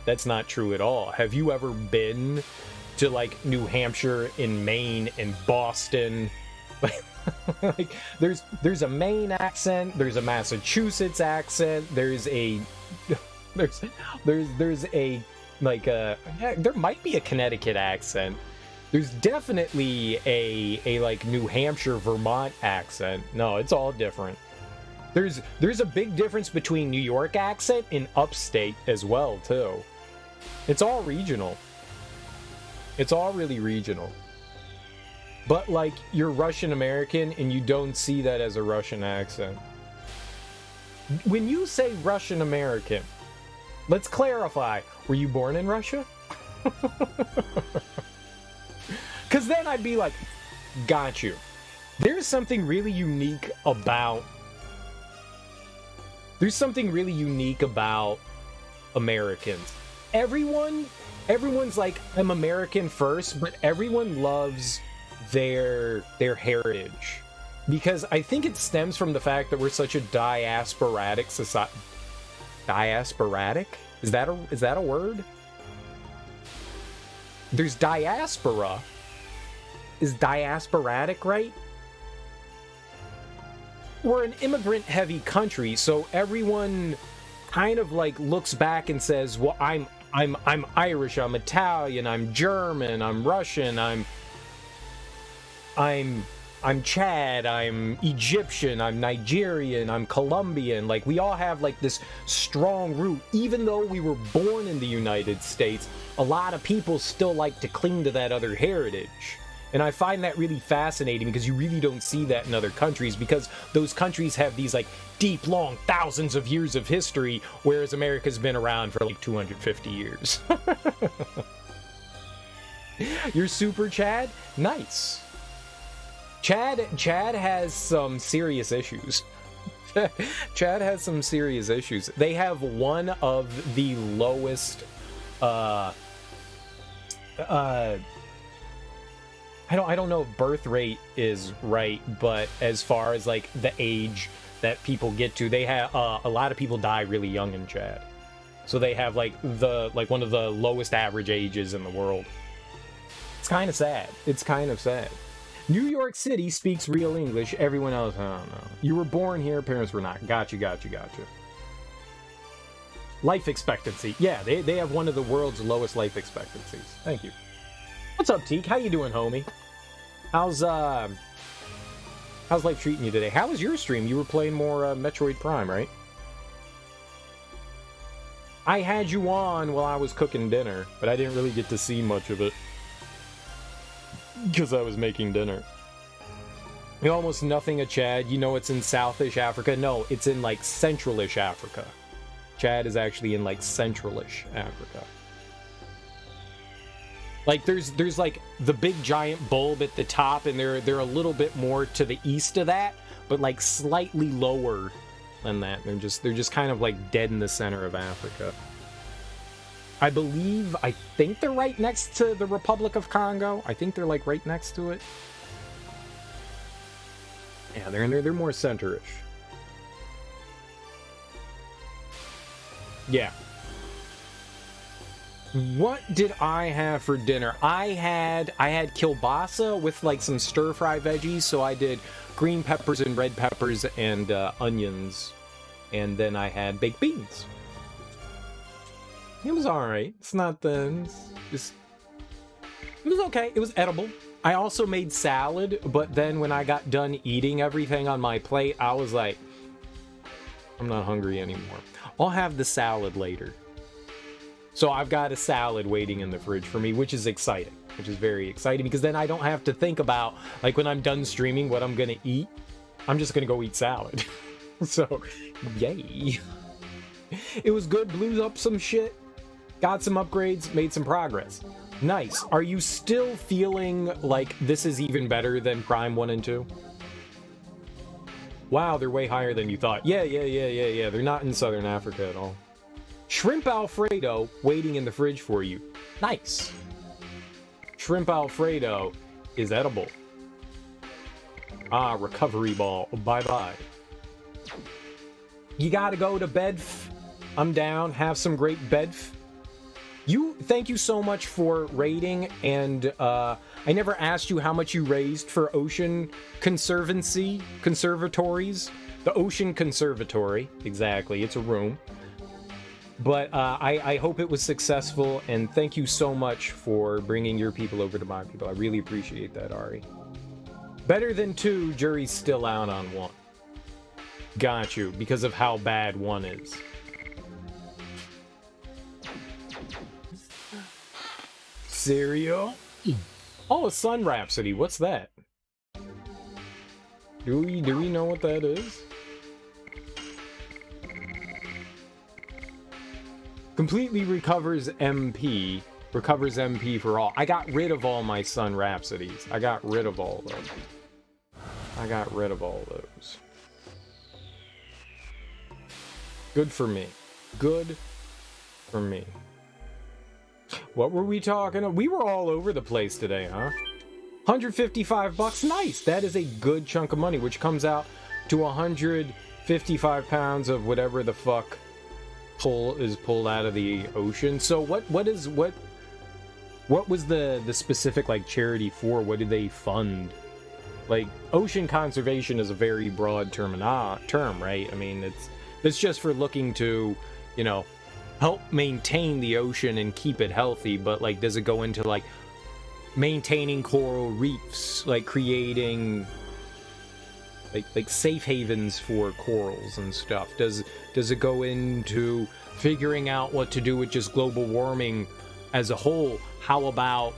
That's not true at all. Have you ever been to, like, New Hampshire, in Maine, in Boston? Like, there's a Maine accent, there's a Massachusetts accent, there's a like there might be a Connecticut accent. There's definitely a like New Hampshire, Vermont accent. No, it's all different. There's a big difference between New York accent and upstate as well too. It's all regional. It's all really regional. But, like, you're Russian-American, and you don't see that as a Russian accent. When you say Russian-American, let's clarify. Were you born in Russia? Because then I'd be like, got you. There's something really unique about... There's something really unique about Americans. Everyone's like, I'm American first, but everyone loves... their heritage, because I think it stems from the fact that we're such a diasporatic society. Diasporatic? Is that a word? There's diaspora. Is diasporatic right? We're an immigrant heavy country, so everyone kind of like looks back and says, well, I'm Irish, I'm Italian, I'm German, I'm Russian, I'm Chad, I'm Egyptian, I'm Nigerian, I'm Colombian. Like, we all have, like, this strong root. Even though we were born in the United States, a lot of people still like to cling to that other heritage. And I find that really fascinating because you really don't see that in other countries, because those countries have these, like, deep, long, thousands of years of history, whereas America's been around for, like, 250 years. You're super Chad? Nice. Chad has some serious issues. Chad has some serious issues. They have one of the lowest I don't know if birth rate is right, but as far as like the age that people get to, they have a lot of people die really young in Chad. So they have like one of the lowest average ages in the world. It's kind of sad. It's kind of sad. New York City speaks real English. Everyone else, I don't know. You were born here, parents were not. Gotcha. Life expectancy. Yeah, they have one of the world's lowest life expectancies. Thank you. What's up, Teak? How you doing, homie? How's life treating you today? How was your stream? You were playing more Metroid Prime, right? I had you on while I was cooking dinner, but I didn't really get to see much of it. Because I was making dinner. Almost nothing of Chad. You know it's in Southish Africa? No, it's in, like, Centralish Africa. Chad is actually in, like, Centralish Africa. Like, there's like, the big giant bulb at the top, and they're a little bit more to the east of that, but, like, slightly lower than that. They're just kind of, like, dead in the center of Africa. I think they're right next to the Republic of Congo. I think they're, like, right next to it. Yeah, they're more center-ish. Yeah. What did I have for dinner? I had kielbasa with like some stir-fry veggies, so I did green peppers and red peppers and onions, and then I had baked beans. It was alright. It's not the... it was okay. It was edible. I also made salad, but then when I got done eating everything on my plate, I was like, I'm not hungry anymore. I'll have the salad later. So I've got a salad waiting in the fridge for me, which is exciting, which is very exciting, because then I don't have to think about, like, when I'm done streaming, what I'm gonna eat. I'm just gonna go eat salad. So, yay. It was good, blew up some shit, got some upgrades, made some progress. Nice. Are you still feeling like this is even better than Prime 1 and 2? Wow, they're way higher than you thought. Yeah. They're not in Southern Africa at all. Shrimp Alfredo waiting in the fridge for you. Nice. Shrimp Alfredo is edible. Ah, recovery ball. Bye-bye. You gotta go to bed. I'm down. Have some great bed. Thank you so much for raiding, and I never asked you how much you raised for Ocean Conservatories. The Ocean Conservatory, exactly. It's a room. But I hope it was successful, and thank you so much for bringing your people over to my people. I really appreciate that, Ari. Better than 2, jury's still out on 1. Got you, because of how bad 1 is. Cereal? Oh, a Sun Rhapsody. What's that? Do we know what that is? Completely recovers MP. Recovers MP for all. I got rid of all my Sun Rhapsodies. I got rid of all those. Good for me. Good for me. What were we talking about? We were all over the place today, huh? 155 bucks. Nice. That is a good chunk of money, which comes out to 155 pounds of whatever the fuck is pulled out of the ocean. So what was the specific like charity for? What did they fund? Like, ocean conservation is a very broad term, right? I mean, it's just for looking to, you know, help maintain the ocean and keep it healthy, but like, does it go into like maintaining coral reefs, like creating like safe havens for corals and stuff? Does it go into figuring out what to do with just global warming as a whole? How about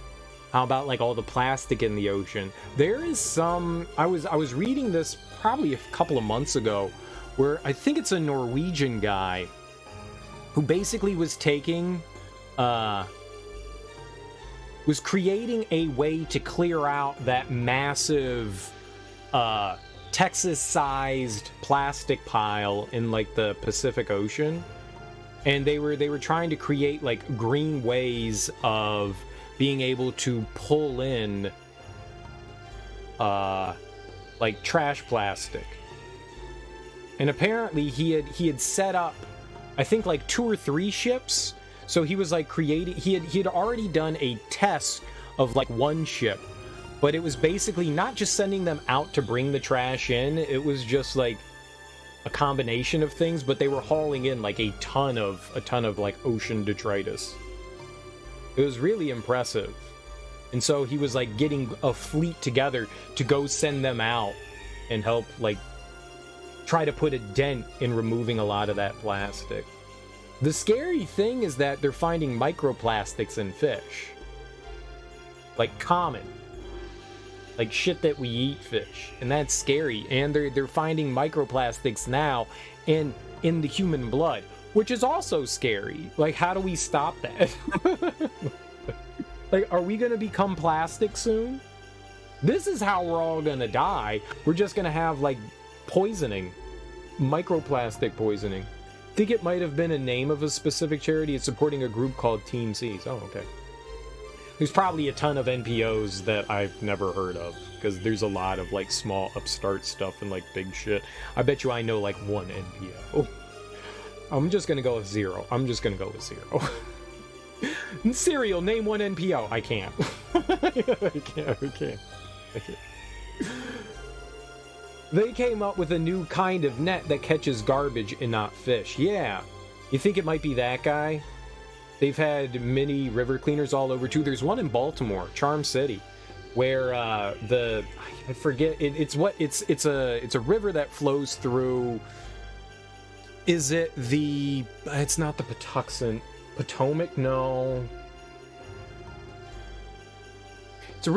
like all the plastic in the ocean? There is some, I was reading this probably a couple of months ago, where I think it's a Norwegian guy who basically was taking was creating a way to clear out that massive Texas-sized plastic pile in like the Pacific Ocean, and they were trying to create like green ways of being able to pull in like trash plastic. And apparently he had set up, I think, like 2 or 3 ships. So he was like creating, he had already done a test of like 1 ship, but it was basically not just sending them out to bring the trash in. It was just like a combination of things, but they were hauling in like a ton of like ocean detritus. It was really impressive. And so he was like getting a fleet together to go send them out and help like try to put a dent in removing a lot of that plastic. The scary thing is that they're finding microplastics in fish. Like common. Like shit that we eat fish. And that's scary. And they're finding microplastics now in the human blood, which is also scary. Like, how do we stop that? Like, are we gonna become plastic soon? This is how we're all gonna die. We're just gonna have like poisoning, microplastic poisoning. I think it might have been a name of a specific charity. It's supporting a group called Team Seas. Oh, okay. There's probably a ton of NPOs that I've never heard of, because there's a lot of like small upstart stuff and like big shit. I bet you I know like 1 NPO. I'm just gonna go with 0. I'm just gonna go with 0. Cereal, name one NPO. I can't. I can't. They came up with a new kind of net that catches garbage and not fish. Yeah. You think it might be that guy? They've had mini river cleaners all over too. There's one in Baltimore, Charm City, where I forget it's a river that flows through. Is it the? It's not the Potomac? No. It's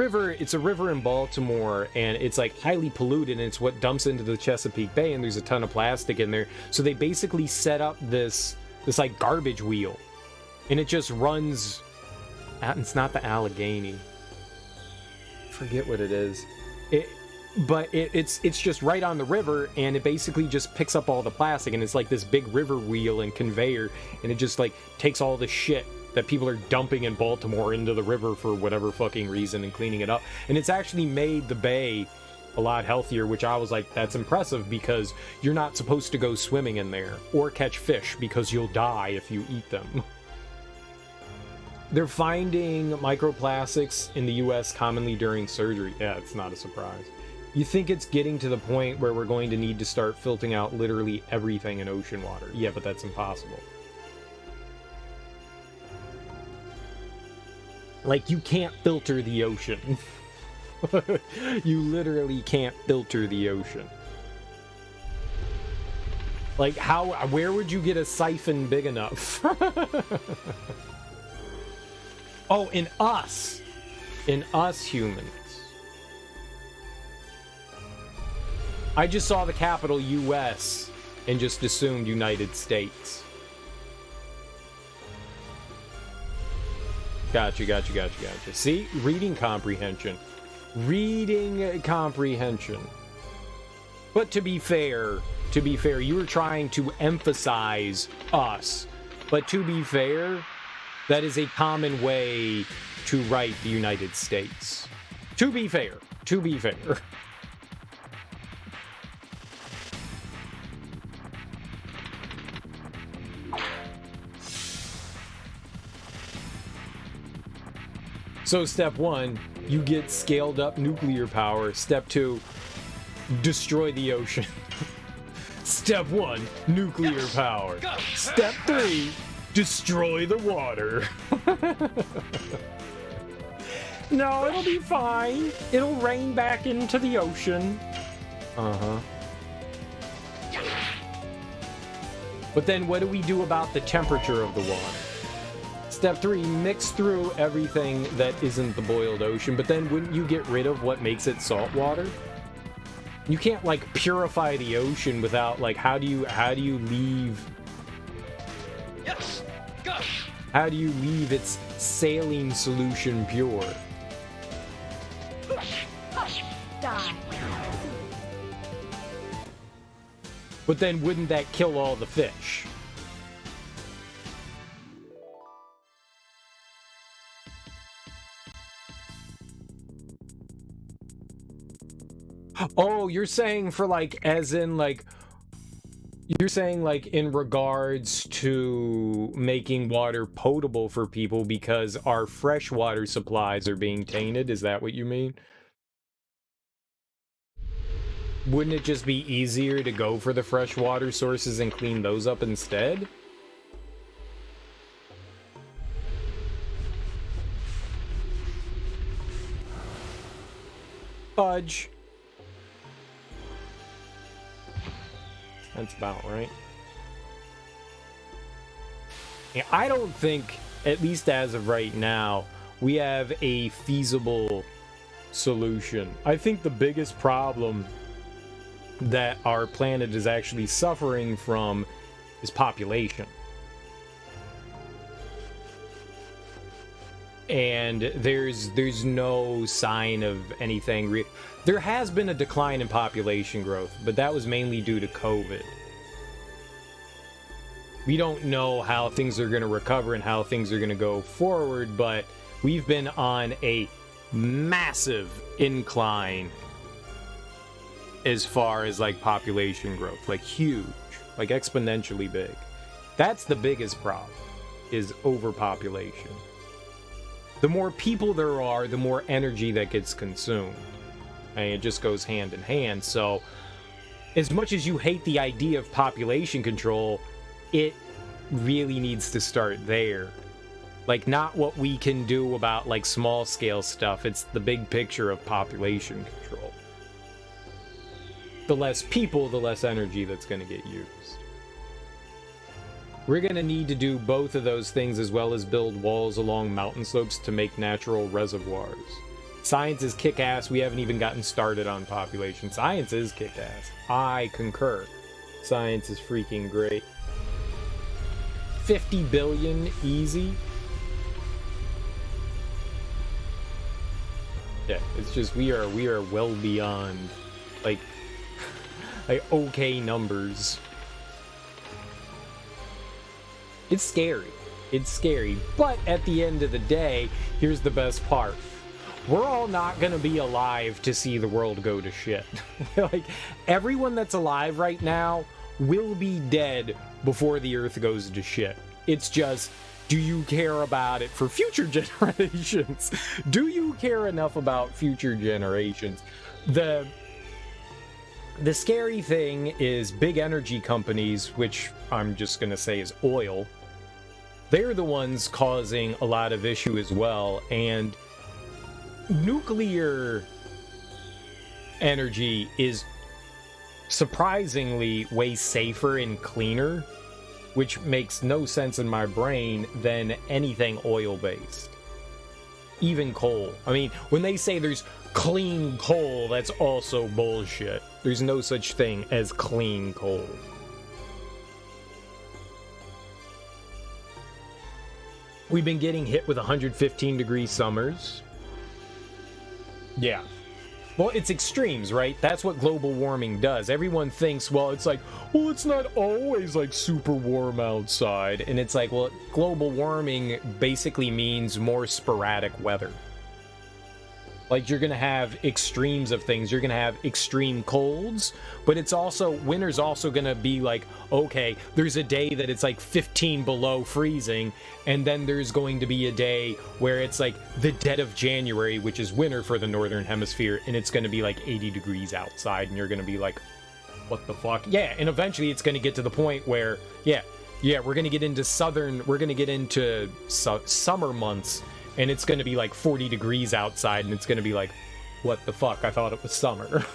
a river in Baltimore, and it's like highly polluted, and it's what dumps into the Chesapeake Bay, and there's a ton of plastic in there. So they basically set up this like garbage wheel, and it just runs. It's not the Allegheny. I forget what it is. It's just right on the river, and it basically just picks up all the plastic, and it's like this big river wheel and conveyor, and it just like takes all the shit that people are dumping in Baltimore into the river for whatever fucking reason and cleaning it up. And it's actually made the bay a lot healthier, which I was like, that's impressive, because you're not supposed to go swimming in there or catch fish because you'll die if you eat them. They're finding microplastics in the US commonly during surgery. Yeah, it's not a surprise. You think it's getting to the point where we're going to need to start filtering out literally everything in ocean water? Yeah, but that's impossible. Like, you can't filter the ocean. You literally can't filter the ocean. Like, where would you get a siphon big enough? Oh, in us humans. I just saw the capital US and just assumed United States. Gotcha. See? Reading comprehension. But to be fair, you were trying to emphasize us. But to be fair, that is a common way to write the United States. To be fair. So step 1, you get scaled up nuclear power. Step 2, destroy the ocean. Step 1, nuclear power. Step 3, destroy the water. No, it'll be fine. It'll rain back into the ocean. Uh-huh. But then what do we do about the temperature of the water? Step 3, mix through everything that isn't the boiled ocean, but then wouldn't you get rid of what makes it salt water? You can't, like, purify the ocean without, like, how do you leave... Yes! Go! How do you leave its saline solution pure? Die. But then wouldn't that kill all the fish? Oh, you're saying for, like, as in, like, you're saying, like, in regards to making water potable for people because our freshwater supplies are being tainted? Is that what you mean? Wouldn't it just be easier to go for the freshwater sources and clean those up instead? Fudge. That's about right. Yeah, I don't think, at least as of right now, we have a feasible solution. I think the biggest problem that our planet is actually suffering from is population. And there's no sign of anything. There has been a decline in population growth, but that was mainly due to COVID. We don't know how things are going to recover and how things are going to go forward, but we've been on a massive incline as far as, like, population growth. Like, huge. Like, exponentially big. That's the biggest problem, is overpopulation. The more people there are, the more energy that gets consumed. And it just goes hand in hand. So, as much as you hate the idea of population control, it really needs to start there. Like, not what we can do about, like, small-scale stuff. It's the big picture of population control. The less people, the less energy that's going to get used. We're going to need to do both of those things, as well as build walls along mountain slopes to make natural reservoirs. Science is kick-ass. We haven't even gotten started on population. Science is kick-ass. I concur. Science is freaking great. 50 billion easy. Yeah, it's just we are well beyond like okay numbers. It's scary. It's scary. But at the end of the day, here's the best part. We're all not gonna be alive to see the world go to shit. Like, everyone that's alive right now will be dead before the earth goes to shit. It's just, do you care about it for future generations? Do you care enough about future generations? The scary thing is big energy companies, which I'm just gonna say is oil. They're the ones causing a lot of issue as well, and nuclear energy is surprisingly way safer and cleaner, which makes no sense in my brain, than anything oil-based. Even coal. I mean, when they say there's clean coal, that's also bullshit. There's no such thing as clean coal. We've been getting hit with 115-degree summers. Yeah. Well, it's extremes, right? That's what global warming does. Everyone thinks, well, it's like, well, it's not always like super warm outside. And it's like, well, global warming basically means more sporadic weather. Like, you're going to have extremes of things. You're going to have extreme colds, but it's also, winter's also going to be like, okay, there's a day that it's like 15 below freezing, and then there's going to be a day where it's like the dead of January, which is winter for the Northern Hemisphere, and it's going to be like 80 degrees outside, and you're going to be like, what the fuck? Yeah, and eventually it's going to get to the point where, yeah, we're going to get into summer months, and it's going to be like 40 degrees outside, and it's going to be like, what the fuck? I thought it was summer.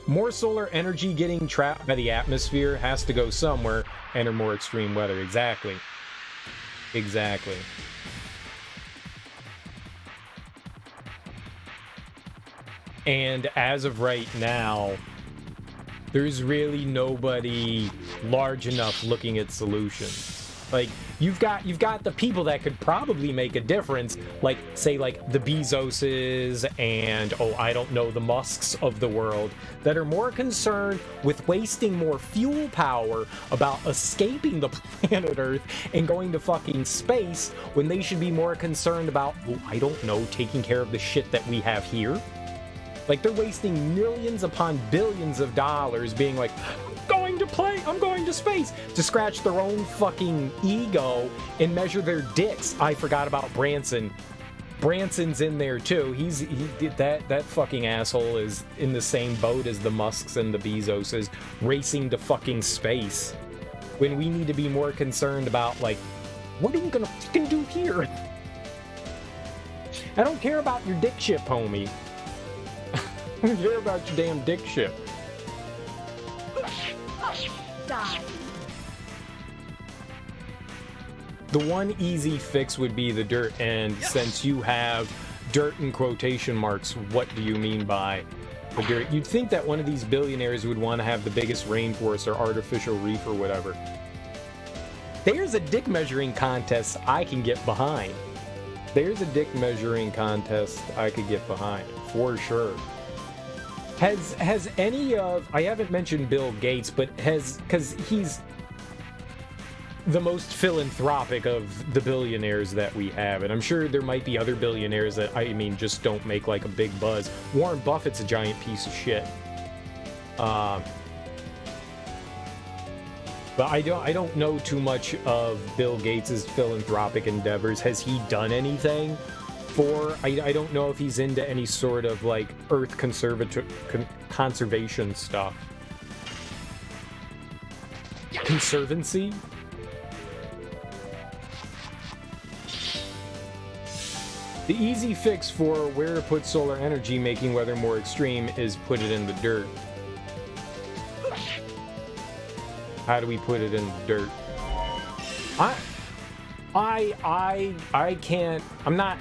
More solar energy getting trapped by the atmosphere has to go somewhere, enter more extreme weather. Exactly. Exactly. And as of right now, there's really nobody large enough looking at solutions. Like, you've got the people that could probably make a difference, like, say, like, the Bezoses and, oh, I don't know, the Musks of the world, that are more concerned with wasting more fuel power about escaping the planet Earth and going to fucking space, when they should be more concerned about, oh, I don't know, taking care of the shit that we have here. Like, they're wasting millions upon billions of dollars being like, I'm going to space, to scratch their own fucking ego and measure their dicks. I forgot about Branson. Branson's in there too. That fucking asshole is in the same boat as the Musks and the Bezoses, racing to fucking space. When we need to be more concerned about, like, what are we gonna fucking do here? I don't care about your dick ship, homie. I don't care about your damn dick ship. Die. The one easy fix would be the dirt, and since you have dirt in quotation marks, what do you mean by the dirt? You'd think that one of these billionaires would want to have the biggest rainforest or artificial reef or whatever. There's a dick measuring contest I can get behind. There's a dick measuring contest I could get behind, for sure. Has any of, I haven't mentioned Bill Gates, but because he's the most philanthropic of the billionaires that we have, and I'm sure there might be other billionaires that, I mean, just don't make like a big buzz. Warren Buffett's a giant piece of shit. But I don't know too much of Bill Gates's philanthropic endeavors. Has he done anything for? I don't know if he's into any sort of like Earth conservation stuff. Conservancy? The easy fix for where to put solar energy making weather more extreme is put it in the dirt. How do we put it in the dirt? I can't. I'm not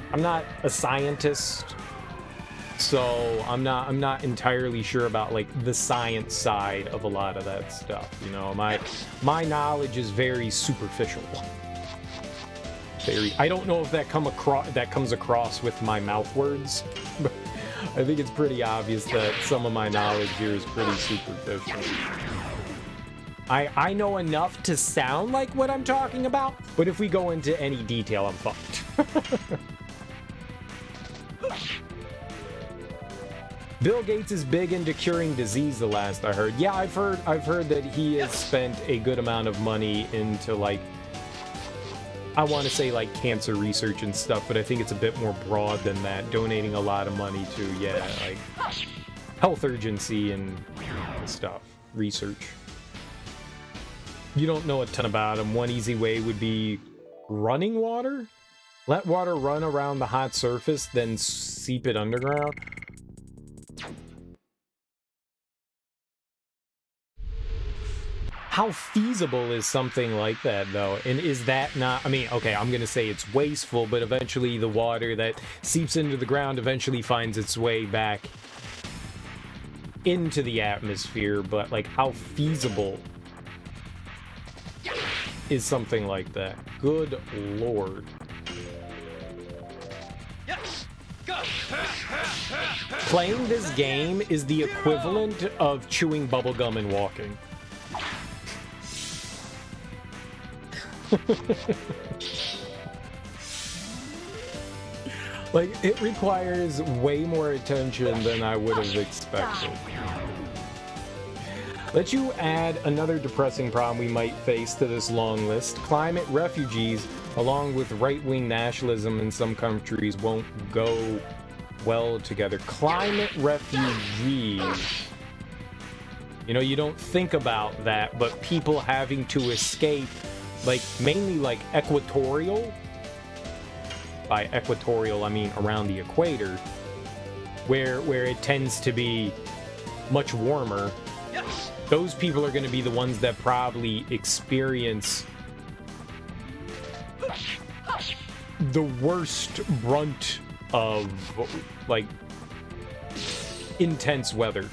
a scientist, so I'm not entirely sure about like the science side of a lot of that stuff. You know, my knowledge is very superficial. I don't know if that comes across with my mouth words, but I think it's pretty obvious that some of my knowledge here is pretty superficial. I know enough to sound like what I'm talking about, but if we go into any detail, I'm fucked. Bill Gates is big into curing disease, the last I heard. Yeah, I've heard that he has spent a good amount of money into like, I want to say like cancer research and stuff, but I think it's a bit more broad than that, donating a lot of money to, yeah, like health urgency and stuff, research. You don't know a ton about him. One easy way would be running water? Let water run around the hot surface, then seep it underground. How feasible is something like that, though? And is that not... I mean, okay, I'm going to say it's wasteful, but eventually the water that seeps into the ground eventually finds its way back into the atmosphere, but, like, how feasible is something like that? Good lord. Yes. Go. Playing this game is the equivalent of chewing bubblegum and walking. Like, it requires way more attention than I would have expected. Let you add another depressing problem we might face to this long list. Climate refugees, along with right-wing nationalism in some countries, won't go well together. Climate refugees. You know, you don't think about that, but people having to escape, like, mainly like equatorial. By equatorial, I mean around the equator, where it tends to be much warmer. Yes. Those people are going to be the ones that probably experience the worst brunt of, like, intense weather.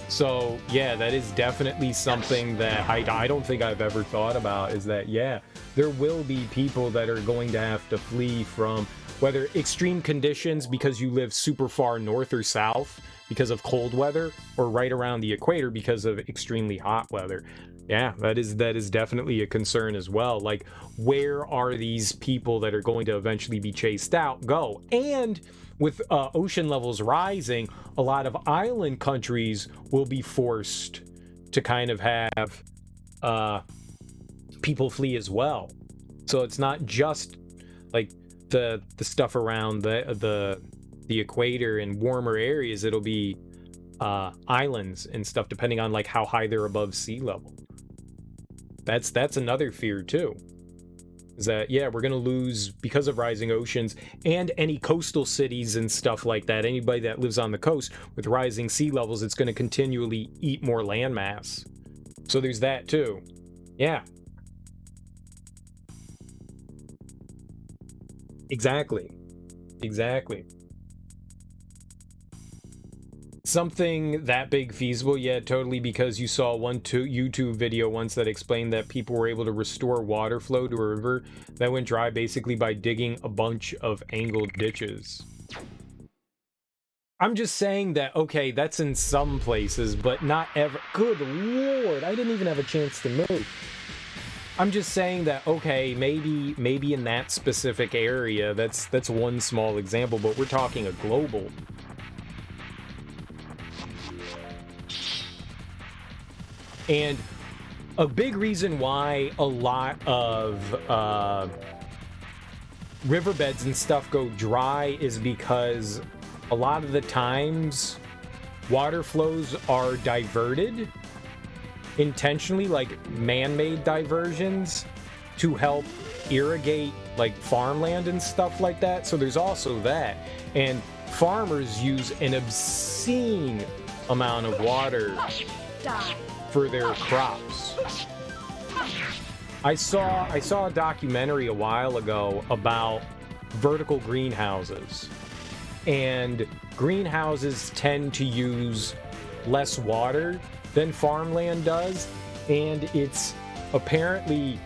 So, yeah, that is definitely something that I don't think I've ever thought about, is that, yeah, there will be people that are going to have to flee from whether extreme conditions because you live super far north or south because of cold weather, or right around the equator because of extremely hot weather. Yeah, that is definitely a concern as well. Like, where are these people that are going to eventually be chased out go? And with ocean levels rising, a lot of island countries will be forced to kind of have people flee as well. So it's not just like the stuff around the equator and warmer areas. It'll be islands and stuff, depending on like how high they're above sea level. That's another fear too, is that, yeah, we're gonna lose because of rising oceans and any coastal cities and stuff like that. Anybody that lives on the coast, with rising sea levels, it's going to continually eat more landmass. So there's that too. Yeah. Exactly. Something that big feasible? Yeah, totally, because you saw one YouTube video once that explained that people were able to restore water flow to a river that went dry basically by digging a bunch of angled ditches. I'm just saying that, okay, that's in some places, but not ever. Good lord, I didn't even have a chance to move. I'm just saying that, okay, maybe in that specific area, that's one small example, but we're talking a global. And a big reason why a lot of riverbeds and stuff go dry is because a lot of the times water flows are diverted intentionally, like man-made diversions, to help irrigate like farmland and stuff like that. So there's also that. And farmers use an obscene amount of water for their crops. I saw a documentary a while ago about vertical greenhouses. And greenhouses tend to use less water than farmland does, and it's apparently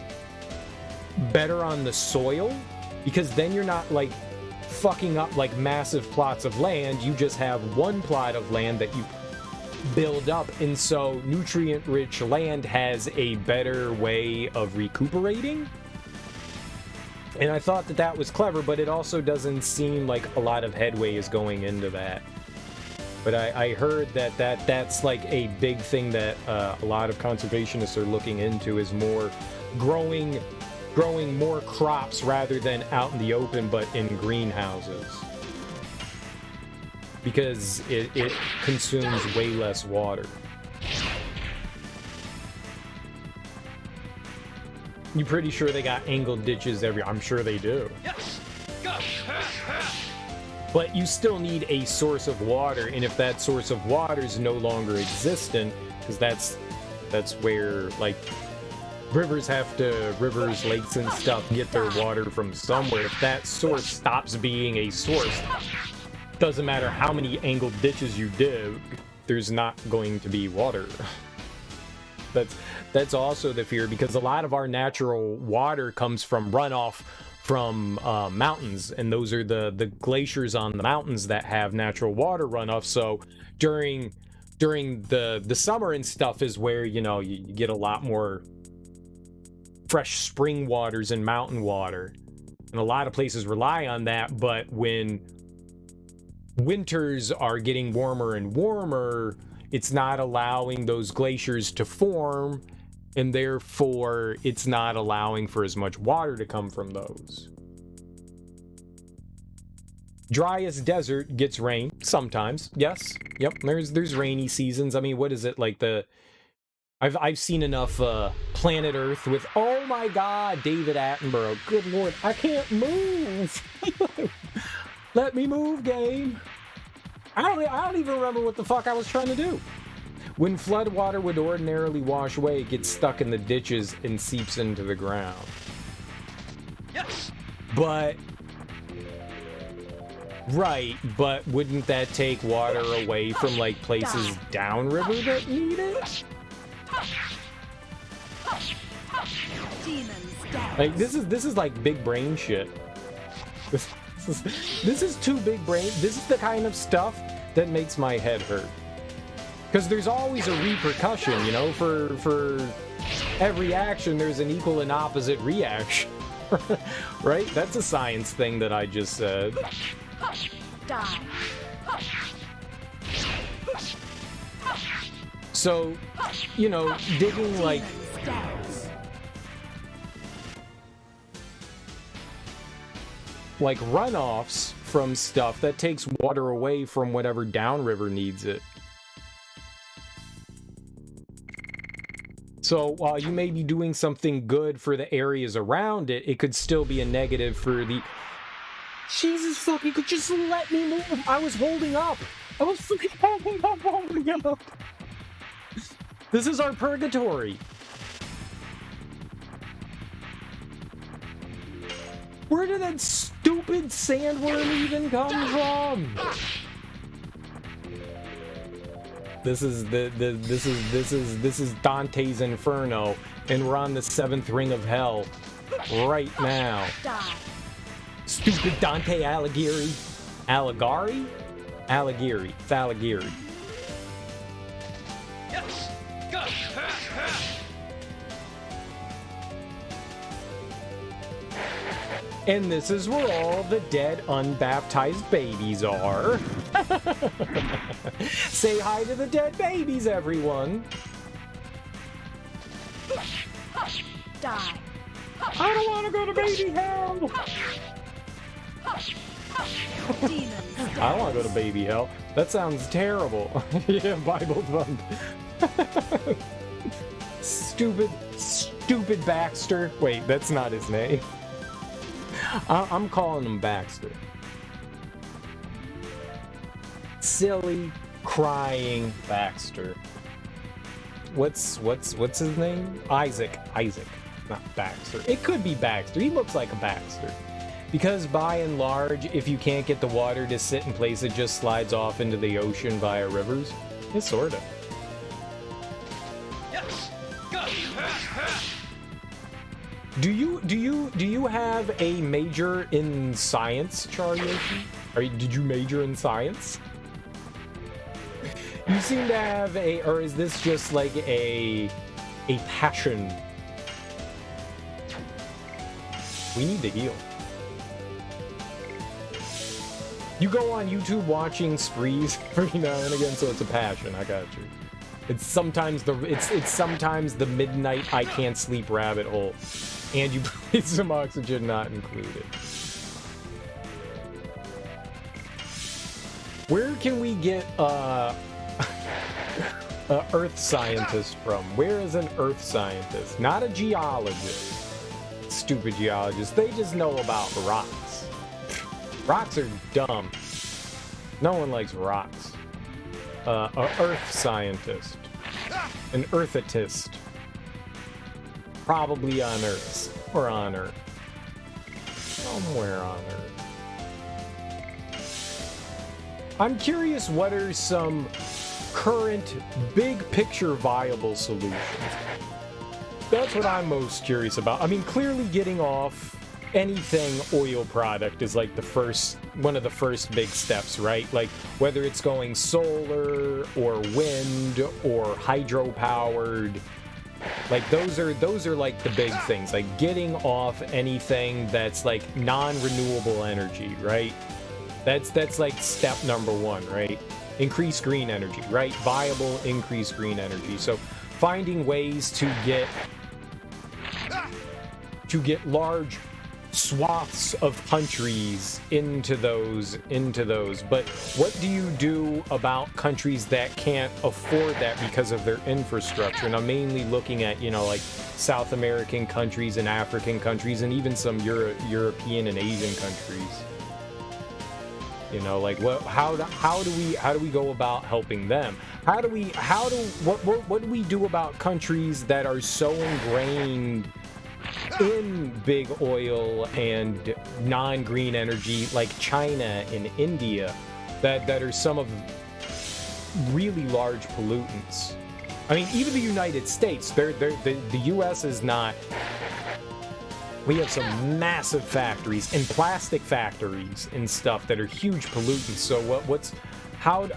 better on the soil because then you're not like fucking up like massive plots of land. You just have one plot of land that you build up, and so nutrient-rich land has a better way of recuperating. And I thought that that was clever, but it also doesn't seem like a lot of headway is going into that. But I heard that's like a big thing that a lot of conservationists are looking into, is more growing more crops rather than out in the open, but in greenhouses. Because it consumes way less water. You're pretty sure they got angled ditches I'm sure they do. Yes. Go. But you still need a source of water, and if that source of water is no longer existent, because that's where like rivers, lakes and stuff get their water from somewhere. If that source stops being a source, doesn't matter how many angled ditches you dig, there's not going to be water. That's also the fear, because a lot of our natural water comes from runoff from mountains, and those are the glaciers on the mountains that have natural water runoff. So during the summer and stuff is where, you know, you get a lot more fresh spring waters and mountain water, and a lot of places rely on that. But when winters are getting warmer and warmer, it's not allowing those glaciers to form, and therefore it's not allowing for as much water to come from those. Driest desert gets rain sometimes. Yes. Yep. There's rainy seasons. I mean, what is it like I've seen enough Planet Earth with, oh my god, David Attenborough. Good lord, I can't move. Let me move, game. I don't even remember what the fuck I was trying to do. When flood water would ordinarily wash away, it gets stuck in the ditches and seeps into the ground. Yes. But wouldn't that take water away from like places downriver that need it? Like this is like big brain shit. This is too big brain. This is the kind of stuff that makes my head hurt. Because there's always a repercussion, you know, for every action there's an equal and opposite reaction. Right? That's a science thing that I just said. Die. So, you know, digging like runoffs from stuff that takes water away from whatever downriver needs it. So while you may be doing something good for the areas around it, it could still be a negative for the... Jesus fucking, could just let me move. I was holding up. I was fucking holding up. This is our purgatory. Where did that stupid sandworm even come from? This is Dante's Inferno, and we're on the 7th ring of hell right now. Die. Stupid Dante Alighieri. Alighieri? Alighieri. It's Alighieri. Yes. Go. And this is where all the dead, unbaptized babies are. Say hi to the dead babies, everyone. Die. I don't want to go to baby hell. Demons. I don't want to go to baby hell. That sounds terrible. Yeah, Bible thump. Stupid Baxter. Wait, that's not his name. I'm calling him Baxter. Silly, crying Baxter. What's his name? Isaac, not Baxter. It could be Baxter. He looks like a Baxter. Because by and large, if you can't get the water to sit in place, it just slides off into the ocean via rivers. Yeah, sorta. Yes. Go. Do you have a major in science, Charlie? Did you major in science? You seem to have or is this just like a passion? We need to heal. You go on YouTube watching sprees every now and again, so it's a passion. I got you. It's sometimes the midnight I can't sleep rabbit hole, and you play some oxygen not included. Where can we get an earth scientist from? Where is an earth scientist? Not a geologist. Stupid geologists. They just know about rocks. Rocks are dumb. No one likes rocks. A earth scientist. An earthetist. Probably on Earth. Or on Earth. Somewhere on Earth. I'm curious what are some current big picture viable solutions. That's what I'm most curious about. I mean, clearly getting off anything oil product is like one of the first big steps, right? Like whether it's going solar or wind or hydro-powered, like those are like the big things. Like getting off anything that's like non-renewable energy, right? That's like step number one, right? Increase green energy, right? Viable, increase green energy. So finding ways to get large swaths of countries into those. But what do you do about countries that can't afford that because of their infrastructure? And I'm mainly looking at, like South American countries and African countries and even some European and Asian countries. Like how do we go about helping them? What do we do about countries that are so ingrained in big oil and non-green energy, like China and India, that are some of really large pollutants? I mean, even the United States, the U.S. is not. We have some massive factories and plastic factories and stuff that are huge pollutants. So how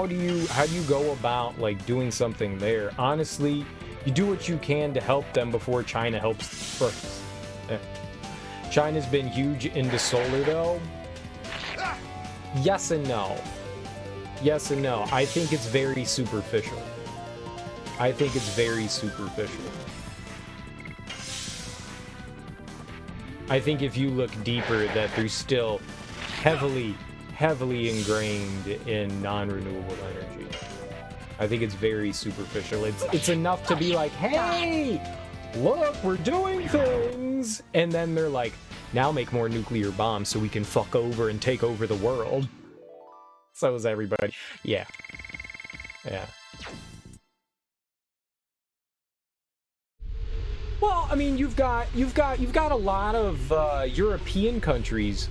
do you go about like doing something there? Honestly, you do what you can to help them before China helps first. China's been huge into solar though. Yes and no. Yes and no. I think it's very superficial. I think if you look deeper, that they're still heavily ingrained in non-renewable energy. I think it's very superficial. It's enough to be like, hey, look, we're doing things. And then they're like, now make more nuclear bombs so we can fuck over and take over the world. So is everybody. Yeah. Well, I mean, you've got a lot of European countries,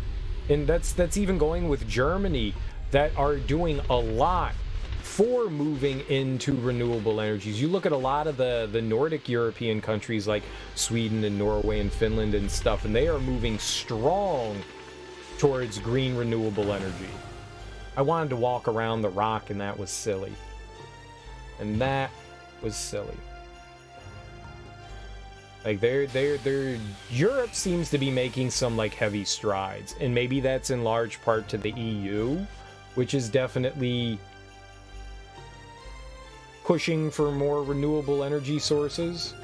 and that's even going with Germany, that are doing a lot for moving into renewable energies. You look at a lot of the Nordic European countries like Sweden and Norway and Finland and stuff, and they are moving strong towards green renewable energy. I wanted to walk around the rock, and that was silly. Like Europe seems to be making some like heavy strides, and maybe that's in large part to the EU, which is definitely pushing for more renewable energy sources.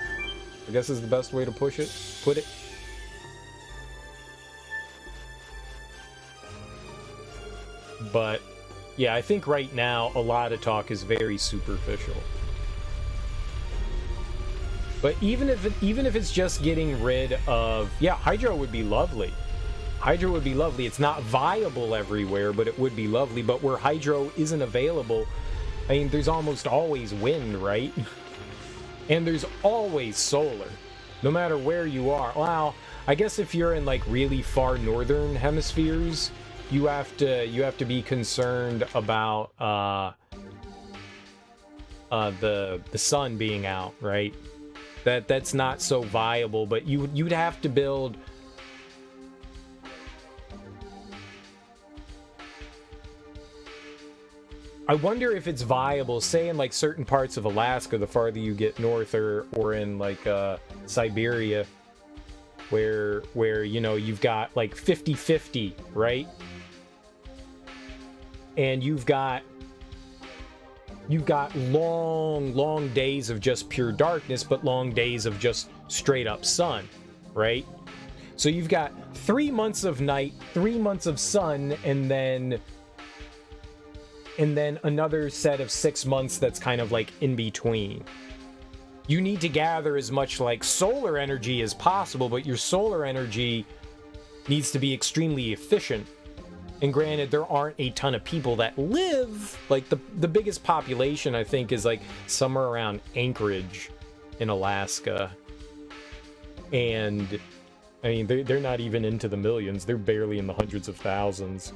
I guess is the best way to put it. But yeah, I think right now a lot of talk is very superficial. But even if it's just getting rid of, yeah, Hydro would be lovely. Hydro would be lovely. It's not viable everywhere, but it would be lovely. But where Hydro isn't available, I mean, there's almost always wind, right? And there's always solar, no matter where you are. Well, I guess if you're in like really far northern hemispheres, you have to be concerned about the sun being out, right? That's not so viable. But you'd have to build. I wonder if it's viable, say in like certain parts of Alaska, the farther you get north, or in like Siberia, where you know you've got like 50-50, right? And you've got long days of just pure darkness, but long days of just straight up sun, right? So you've got 3 months of night, 3 months of sun, and then another set of 6 months that's kind of like in between. You need to gather as much like solar energy as possible, but your solar energy needs to be extremely efficient. And granted, there aren't a ton of people that live, like the biggest population I think is like somewhere around Anchorage in Alaska. And I mean, they're not even into the millions, they're barely in the hundreds of thousands.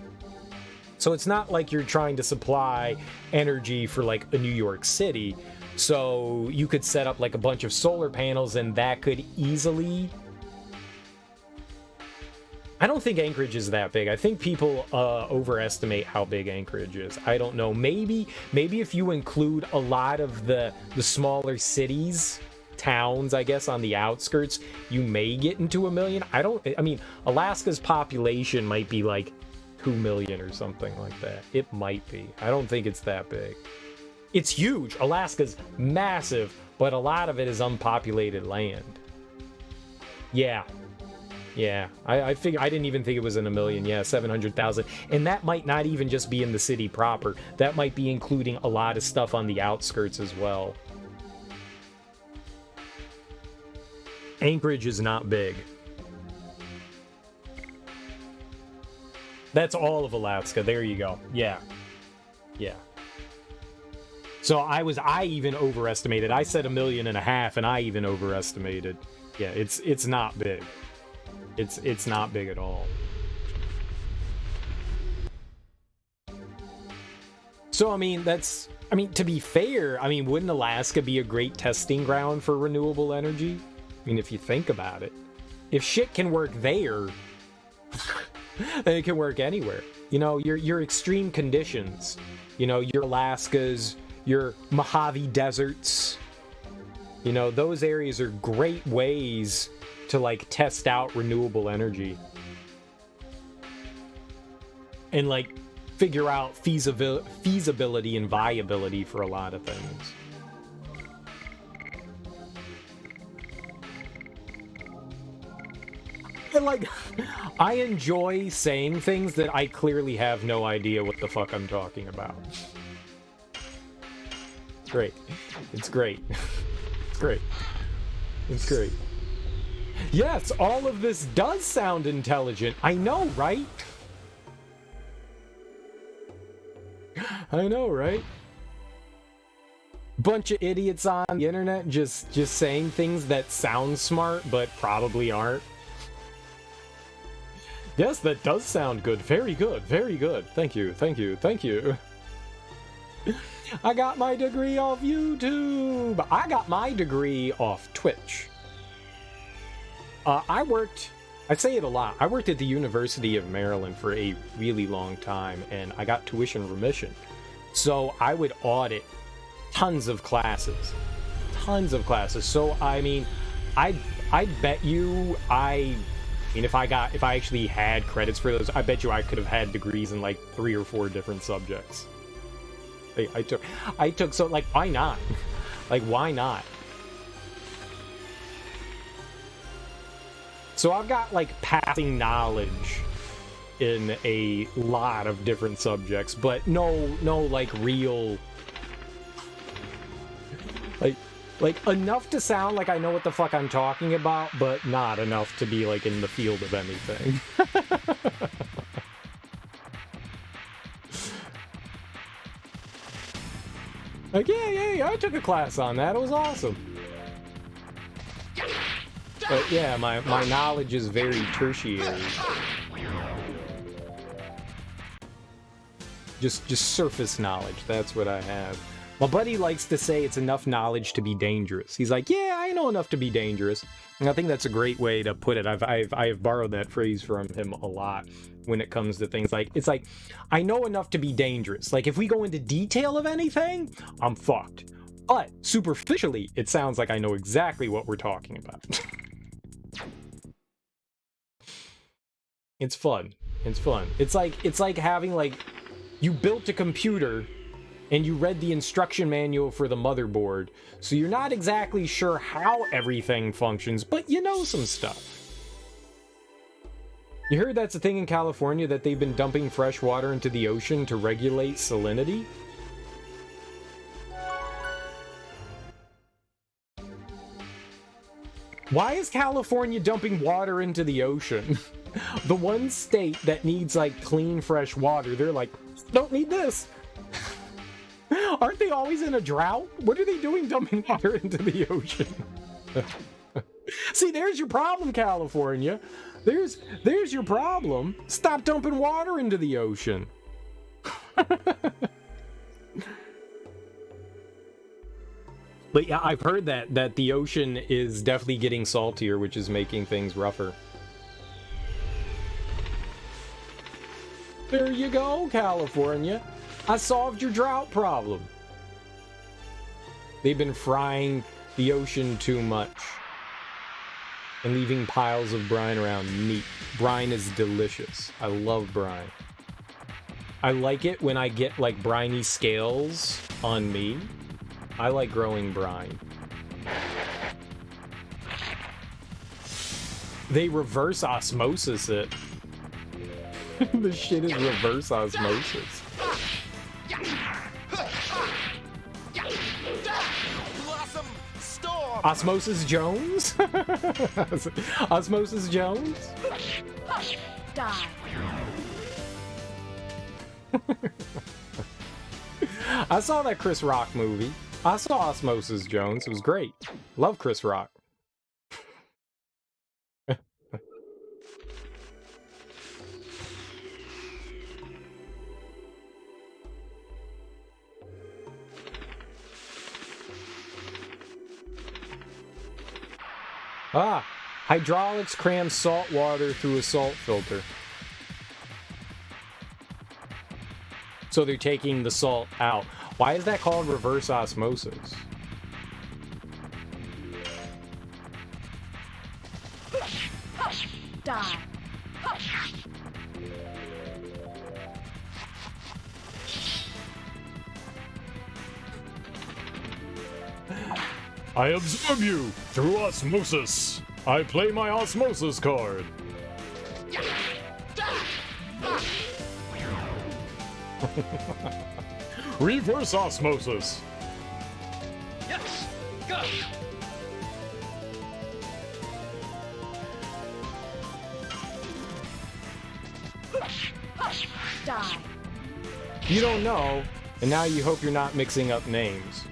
So it's not like you're trying to supply energy for like a New York City. So you could set up like a bunch of solar panels and that could easily... I don't think Anchorage is that big. I think people overestimate how big Anchorage is. I don't know. Maybe if you include a lot of the smaller cities, towns, I guess, on the outskirts, you may get into 1 million. I mean, Alaska's population might be like 2 million or something like that. It might be. I don't think it's that big. It's huge. Alaska's massive, but a lot of it is unpopulated land. Yeah. I figure I didn't even think it was in 1 million. Yeah, 700,000. And that might not even just be in the city proper. That might be including a lot of stuff on the outskirts as well. Anchorage is not big. That's all of Alaska. There you go. Yeah. So I even overestimated. I said 1.5 million, and I even overestimated. Yeah, it's not big. It's not big at all. So I mean, to be fair, I mean, wouldn't Alaska be a great testing ground for renewable energy? I mean, if you think about it, if shit can work there, then it can work anywhere. You know, your extreme conditions, you know, your Alaskas, your Mojave deserts, you know, those areas are great ways to like test out renewable energy and like figure out feasibility and viability for a lot of things. And like, I enjoy saying things that I clearly have no idea what the fuck I'm talking about. It's great. It's great. It's great. It's great. Yes, all of this does sound intelligent. I know, right? I know, right? Bunch of idiots on the internet just saying things that sound smart but probably aren't. Yes, that does sound good. Very good. Very good. Thank you. Thank you. Thank you. I got my degree off YouTube. I got my degree off Twitch. I say it a lot, I worked at the University of Maryland for a really long time, and I got tuition remission. So I would audit tons of classes. So, I mean, I bet you, if I actually had credits for those, I bet you I could have had degrees in like 3 or 4 different subjects. I took, so like, why not? Like, why not? So I've got like passing knowledge in a lot of different subjects, but no like real like enough to sound like I know what the fuck I'm talking about, but not enough to be like in the field of anything. Like, yeah, I took a class on that. It was awesome. But yeah, my knowledge is very tertiary. Just surface knowledge. That's what I have. My buddy likes to say it's enough knowledge to be dangerous. He's like, yeah, I know enough to be dangerous. And I think that's a great way to put it. I've borrowed that phrase from him a lot when it comes to things like, it's like, I know enough to be dangerous. Like, if we go into detail of anything, I'm fucked. But superficially, it sounds like I know exactly what we're talking about. It's fun. It's fun. It's like having, like, you built a computer and you read the instruction manual for the motherboard, so you're not exactly sure how everything functions, but you know some stuff. You heard that's a thing in California, that they've been dumping fresh water into the ocean to regulate salinity? Why is California dumping water into the ocean? The one state that needs, like, clean, fresh water, they're like, don't need this. Aren't they always in a drought? What are they doing dumping water into the ocean? See, there's your problem, California. There's your problem. Stop dumping water into the ocean. But yeah, I've heard that the ocean is definitely getting saltier, which is making things rougher. There you go, California. I solved your drought problem. They've been frying the ocean too much and leaving piles of brine around. Neat. Brine is delicious. I love brine. I like it when I get, like, briny scales on me. I like growing brine. They reverse osmosis it. The shit is reverse osmosis. Osmosis Jones? Osmosis Jones? Die. I saw that Chris Rock movie. I saw Osmosis Jones. It was great. Love Chris Rock. Ah, hydraulics cram salt water through a salt filter. So they're taking the salt out. Why is that called reverse osmosis? Die. I absorb you through osmosis. I play my osmosis card. Reverse osmosis. Yes. Go. Die. You don't know, and now you hope you're not mixing up names.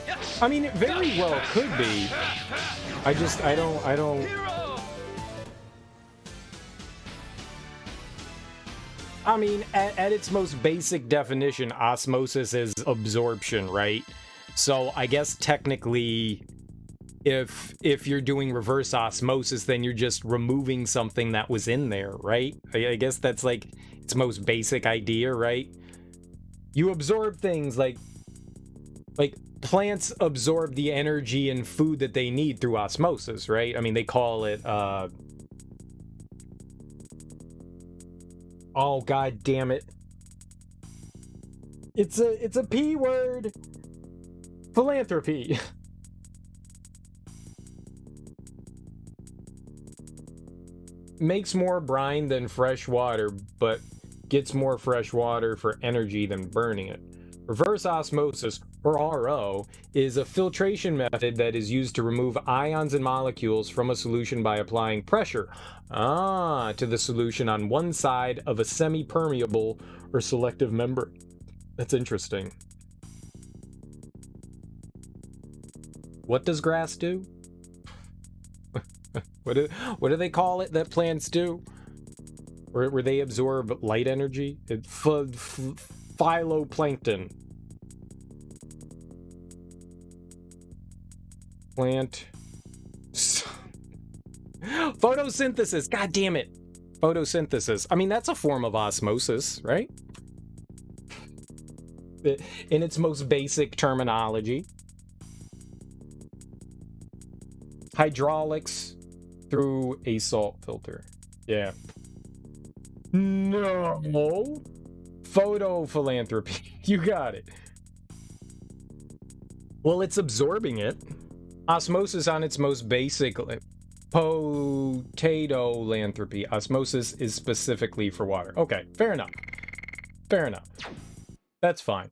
Yes. I mean, it very well could be. I don't... Hero. I mean, at its most basic definition, osmosis is absorption, right? So I guess technically, if you're doing reverse osmosis, then you're just removing something that was in there, right? I guess that's like its most basic idea, right? You absorb things like plants absorb the energy and food that they need through osmosis, right? I mean, they call it, oh, god damn it. It's a P word. Philanthropy. Makes more brine than fresh water, but gets more fresh water for energy than burning it. Reverse osmosis, or RO, is a filtration method that is used to remove ions and molecules from a solution by applying pressure to the solution on one side of a semi-permeable or selective membrane. That's interesting. What does grass do? What do they call it that plants do? Where they absorb light energy? Phytoplankton. Plant. Photosynthesis. God damn it. Photosynthesis. I mean, that's a form of osmosis, right? In its most basic terminology. Hydraulics through a salt filter. Yeah. No. Photophilanthropy. You got it. Well, it's absorbing it. Osmosis on its most basic. Potatolanthropy. Osmosis is specifically for water. Okay, fair enough. Fair enough. That's fine.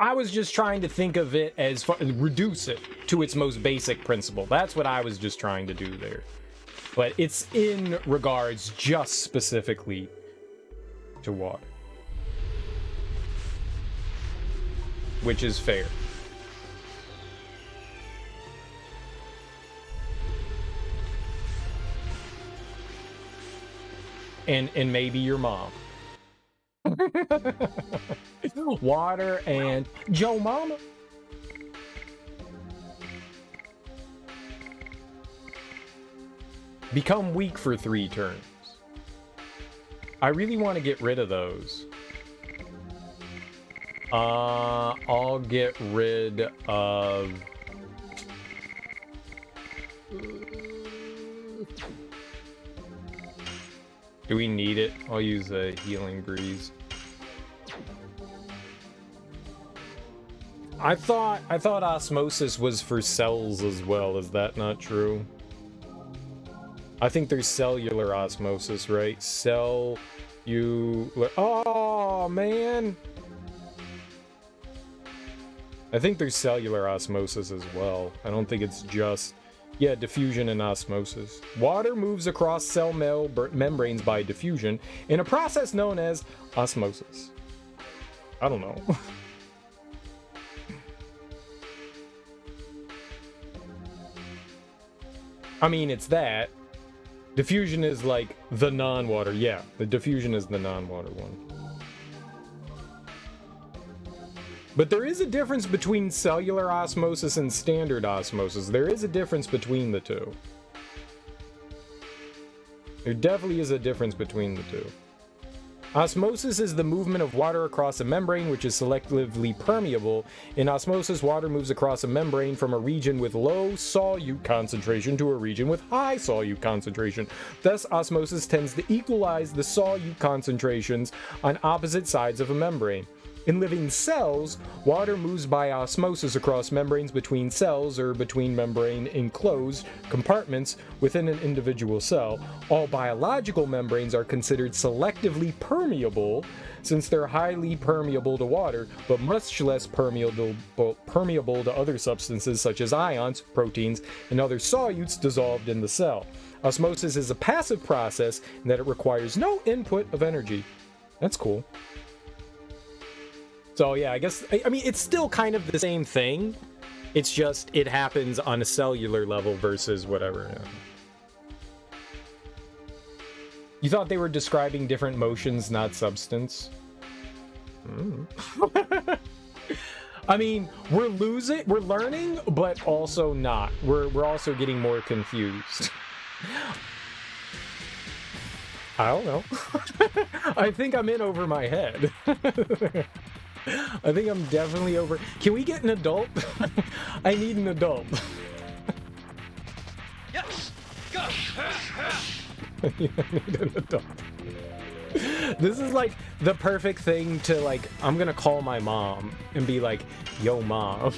I was just trying to think of it as reduce it to its most basic principle. That's what I was just trying to do there. But it's in regards just specifically to water. Which is fair. And maybe your mom. Water and Joe Mama. Become weak for 3 turns. I really want to get rid of those. I'll get rid of... Do we need it? I'll use a healing breeze. I thought osmosis was for cells as well. Is that not true? I think there's cellular osmosis, right? Oh, man! I think there's cellular osmosis as well. I don't think it's just... Yeah, diffusion and osmosis. Water moves across cell membranes by diffusion in a process known as osmosis. I don't know. I mean, it's that. Diffusion is like the non-water. Yeah, the diffusion is the non-water one. But there is a difference between cellular osmosis and standard osmosis. There is a difference between the two. There definitely is a difference between the two. Osmosis is the movement of water across a membrane, which is selectively permeable. In osmosis, water moves across a membrane from a region with low solute concentration to a region with high solute concentration. Thus, osmosis tends to equalize the solute concentrations on opposite sides of a membrane. In living cells, water moves by osmosis across membranes between cells or between membrane enclosed compartments within an individual cell. All biological membranes are considered selectively permeable since they're highly permeable to water, but much less permeable to other substances such as ions, proteins, and other solutes dissolved in the cell. Osmosis is a passive process in that it requires no input of energy. That's cool. So yeah, I guess, I mean, it's still kind of the same thing. It's just, it happens on a cellular level versus whatever. Yeah. You thought they were describing different motions, not substance? I mean, we're learning, but also not. We're also getting more confused. I don't know. I think I'm in over my head. I think I'm definitely over. Can we get an adult? I need an adult. Yes! Go! I need an adult. This is like the perfect thing to like, I'm gonna call my mom and be like, yo mom.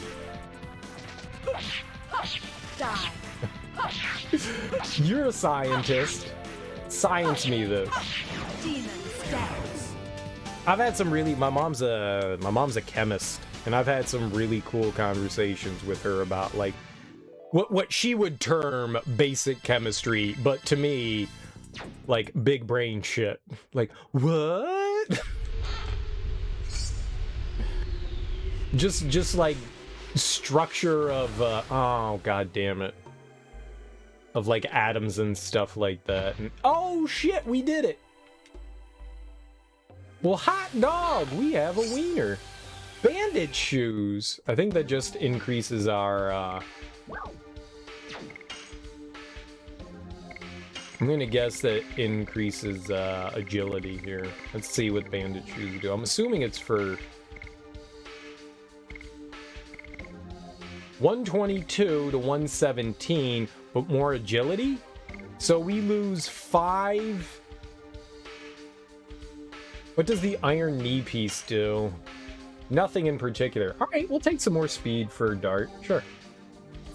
Die. You're a scientist. Science me this. Demon stance. I've had some really, my mom's a chemist, and I've had some really cool conversations with her about like what she would term basic chemistry, but to me, like big brain shit. Like, what? just like structure of oh god damn it. Of like atoms and stuff like that. And, oh shit, we did it. Well, hot dog, we have a wiener. Bandit shoes. I think that just increases our I'm gonna guess that increases agility here. Let's see what bandit shoes do. I'm assuming it's for 122 to 117, but more agility? So we lose 5. What does the iron knee piece do? Nothing in particular. Alright, we'll take some more speed for Dart. Sure.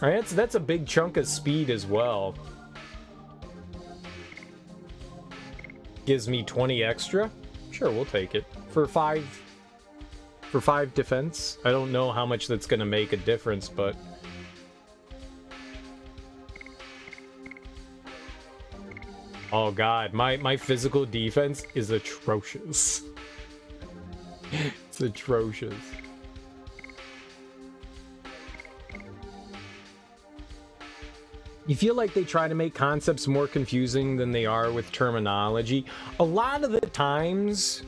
Alright, that's a big chunk of speed as well. Gives me 20 extra? Sure, we'll take it. For 5 defense. I don't know how much that's gonna make a difference, but oh god, my physical defense is atrocious. It's atrocious. You feel like they try to make concepts more confusing than they are with terminology. A lot of the times,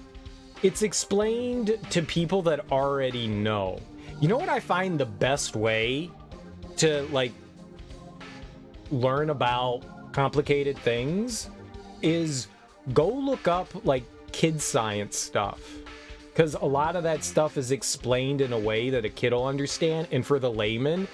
it's explained to people that already know. You know what I find the best way to, like, learn about complicated things? Is go look up, like, kid science stuff. Because a lot of that stuff is explained in a way that a kid will understand, and for the layman,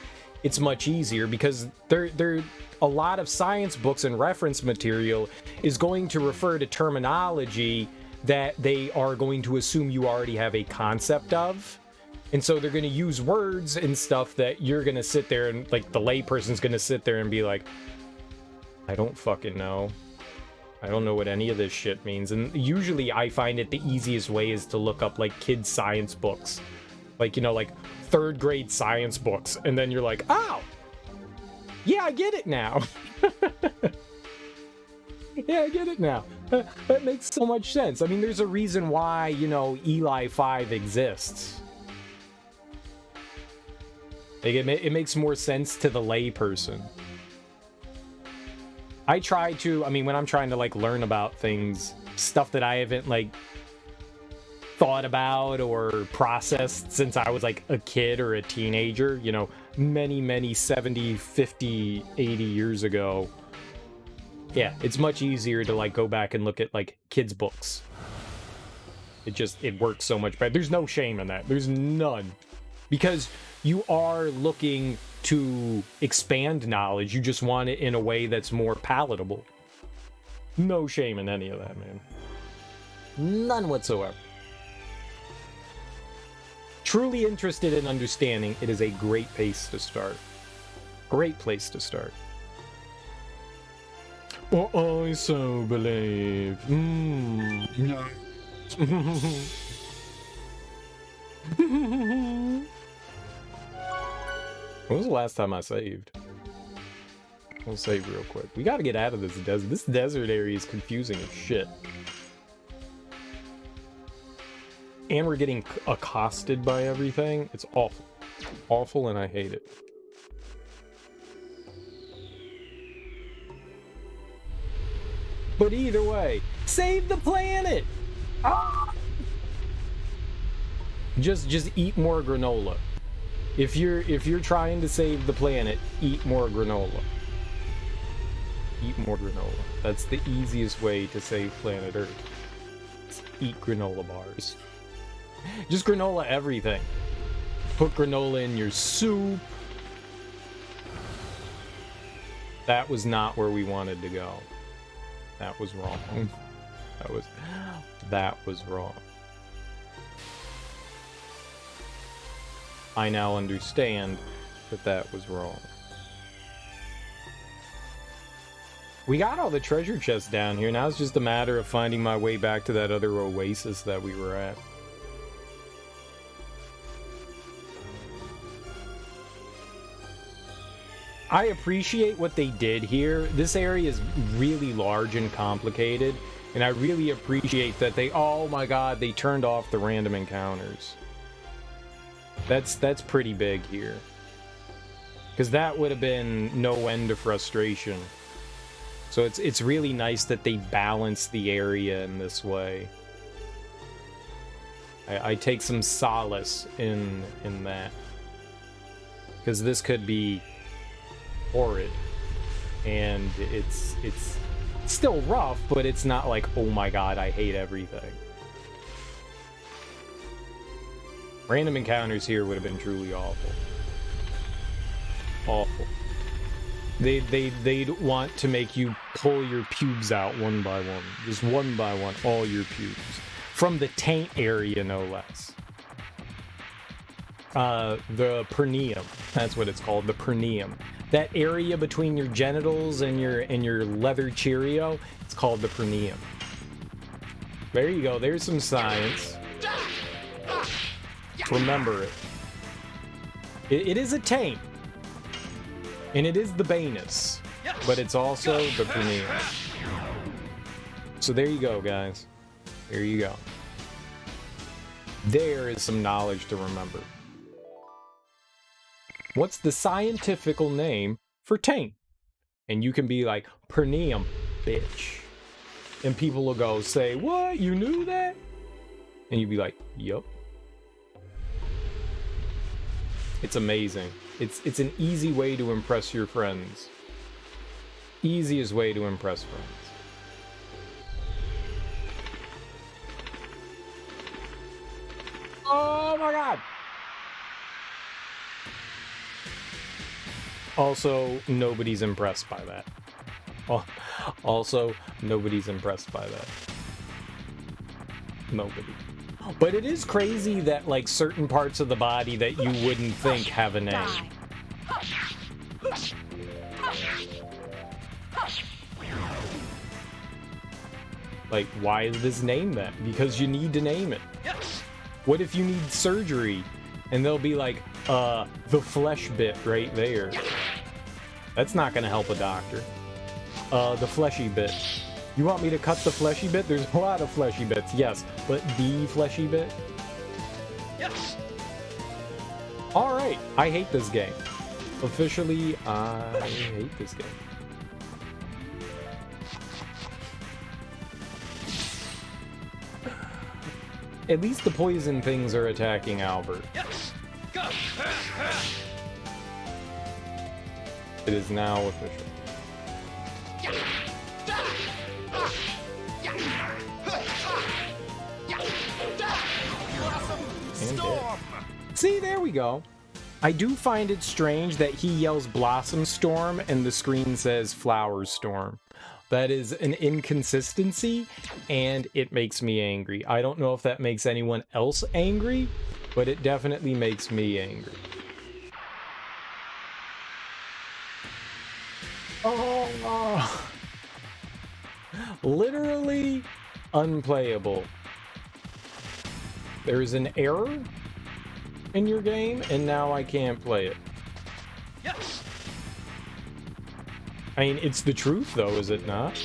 it's much easier because a lot of science books and reference material is going to refer to terminology that they are going to assume you already have a concept of. And so they're going to use words and stuff that you're going to sit there and, like, the layperson's going to sit there and be like, I don't fucking know. I don't know what any of this shit means. And usually I find it the easiest way is to look up, like, kids' science books. Like, you know, like, 3rd grade science books. And then you're like, oh! Yeah, I get it now. Yeah, I get it now. That makes so much sense. I mean, there's a reason why, you know, Eli 5 exists. Like, it makes more sense to the layperson. I try to, I mean, when I'm trying to, like, learn about things, stuff that I haven't, like, thought about or processed since I was, like, a kid or a teenager, you know, many 70, 50, 80 years ago. Yeah, it's much easier to, like, go back and look at, like, kids' books. It works so much better. There's no shame in that. There's none. Because you are looking to expand knowledge. You just want it in a way that's more palatable. No shame in any of that, man. None whatsoever. Truly interested in understanding, it is a great place to start. Great place to start. Oh, I so believe. No. When was the last time I saved? We'll save real quick. We gotta get out of this desert. This desert area is confusing as shit. And we're getting accosted by everything. It's awful. Awful, and I hate it. But either way, save the planet! Ah! Just eat more granola. If you're trying to save the planet, eat more granola. Eat more granola. That's the easiest way to save planet Earth. Just eat granola bars. Just granola everything. Put granola in your soup. That was not where we wanted to go. That was wrong. That was wrong. I now understand that was wrong. We got all the treasure chests down here. Now it's just a matter of finding my way back to that other oasis that we were at. I appreciate what they did here. This area is really large and complicated, and I really appreciate that they, oh my god, they turned off the random encounters. That's pretty big here. Because that would have been no end of frustration. So it's really nice that they balance the area in this way. I take some solace in that. Because this could be horrid. And it's still rough, but it's not like, oh my god, I hate everything. Random encounters here would have been truly awful. Awful. They'd want to make you pull your pubes out one by one. Just one by one, all your pubes. From the taint area, no less. The perineum. That's what it's called, the perineum. That area between your genitals and your leather Cheerio, it's called the perineum. There you go, there's some science. Remember it. It is a taint. And it is the banus, but it's also the perineum. So there you go, guys. There you go. There is some knowledge to remember. What's the scientifical name for taint? And you can be like, perineum, bitch. And people will go, say, what? You knew that? And you'd be like, yup. It's amazing. It's an easy way to impress your friends. Easiest way to impress friends. Oh my god! Also, nobody's impressed by that. Also, nobody's impressed by that. Nobody. But it is crazy that, like, certain parts of the body that you wouldn't think have a name. Like, why is this named that? Because you need to name it. What if you need surgery? And they'll be like, the flesh bit right there. That's not gonna help a doctor. The fleshy bit. You want me to cut the fleshy bit? There's a lot of fleshy bits, yes. But the fleshy bit? Yes. Alright, I hate this game. Officially, I hate this game. At least the poison things are attacking Albert. Yes. Go. It is now official. And dead. See, there we go. I do find it strange that he yells Blossom Storm and the screen says Flower Storm. That is an inconsistency, and it makes me angry. I don't know if that makes anyone else angry, but it definitely makes me angry. Oh, literally unplayable. There's an error in your game, and now I can't play it. Yes. I mean, it's the truth, though, is it not?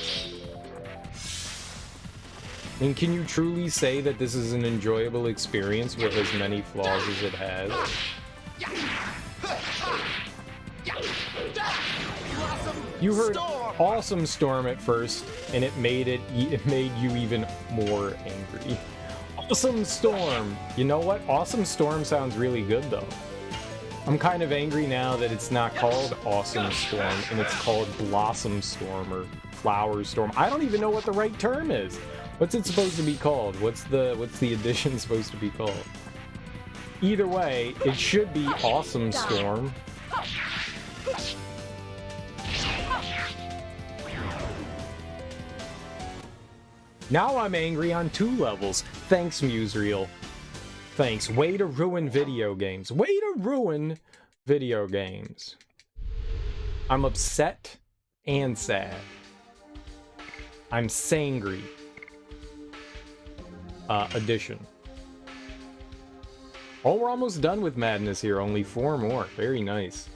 I mean, can you truly say that this is an enjoyable experience with as many flaws as it has? You heard Awesome Storm at first, and it made you even more angry. Awesome Storm! You know what? Awesome Storm sounds really good, though. I'm kind of angry now that it's not called Awesome Storm, and it's called Blossom Storm or Flower Storm. I don't even know what the right term is. What's it supposed to be called? What's the edition supposed to be called? Either way, it should be Awesome Storm. Now I'm angry on 2 levels. Thanks, Musereel. Thanks. Way to ruin video games. Way to ruin video games. I'm upset and sad. I'm sangry. Addition. Oh, we're almost done with madness here. Only 4 more. Very nice.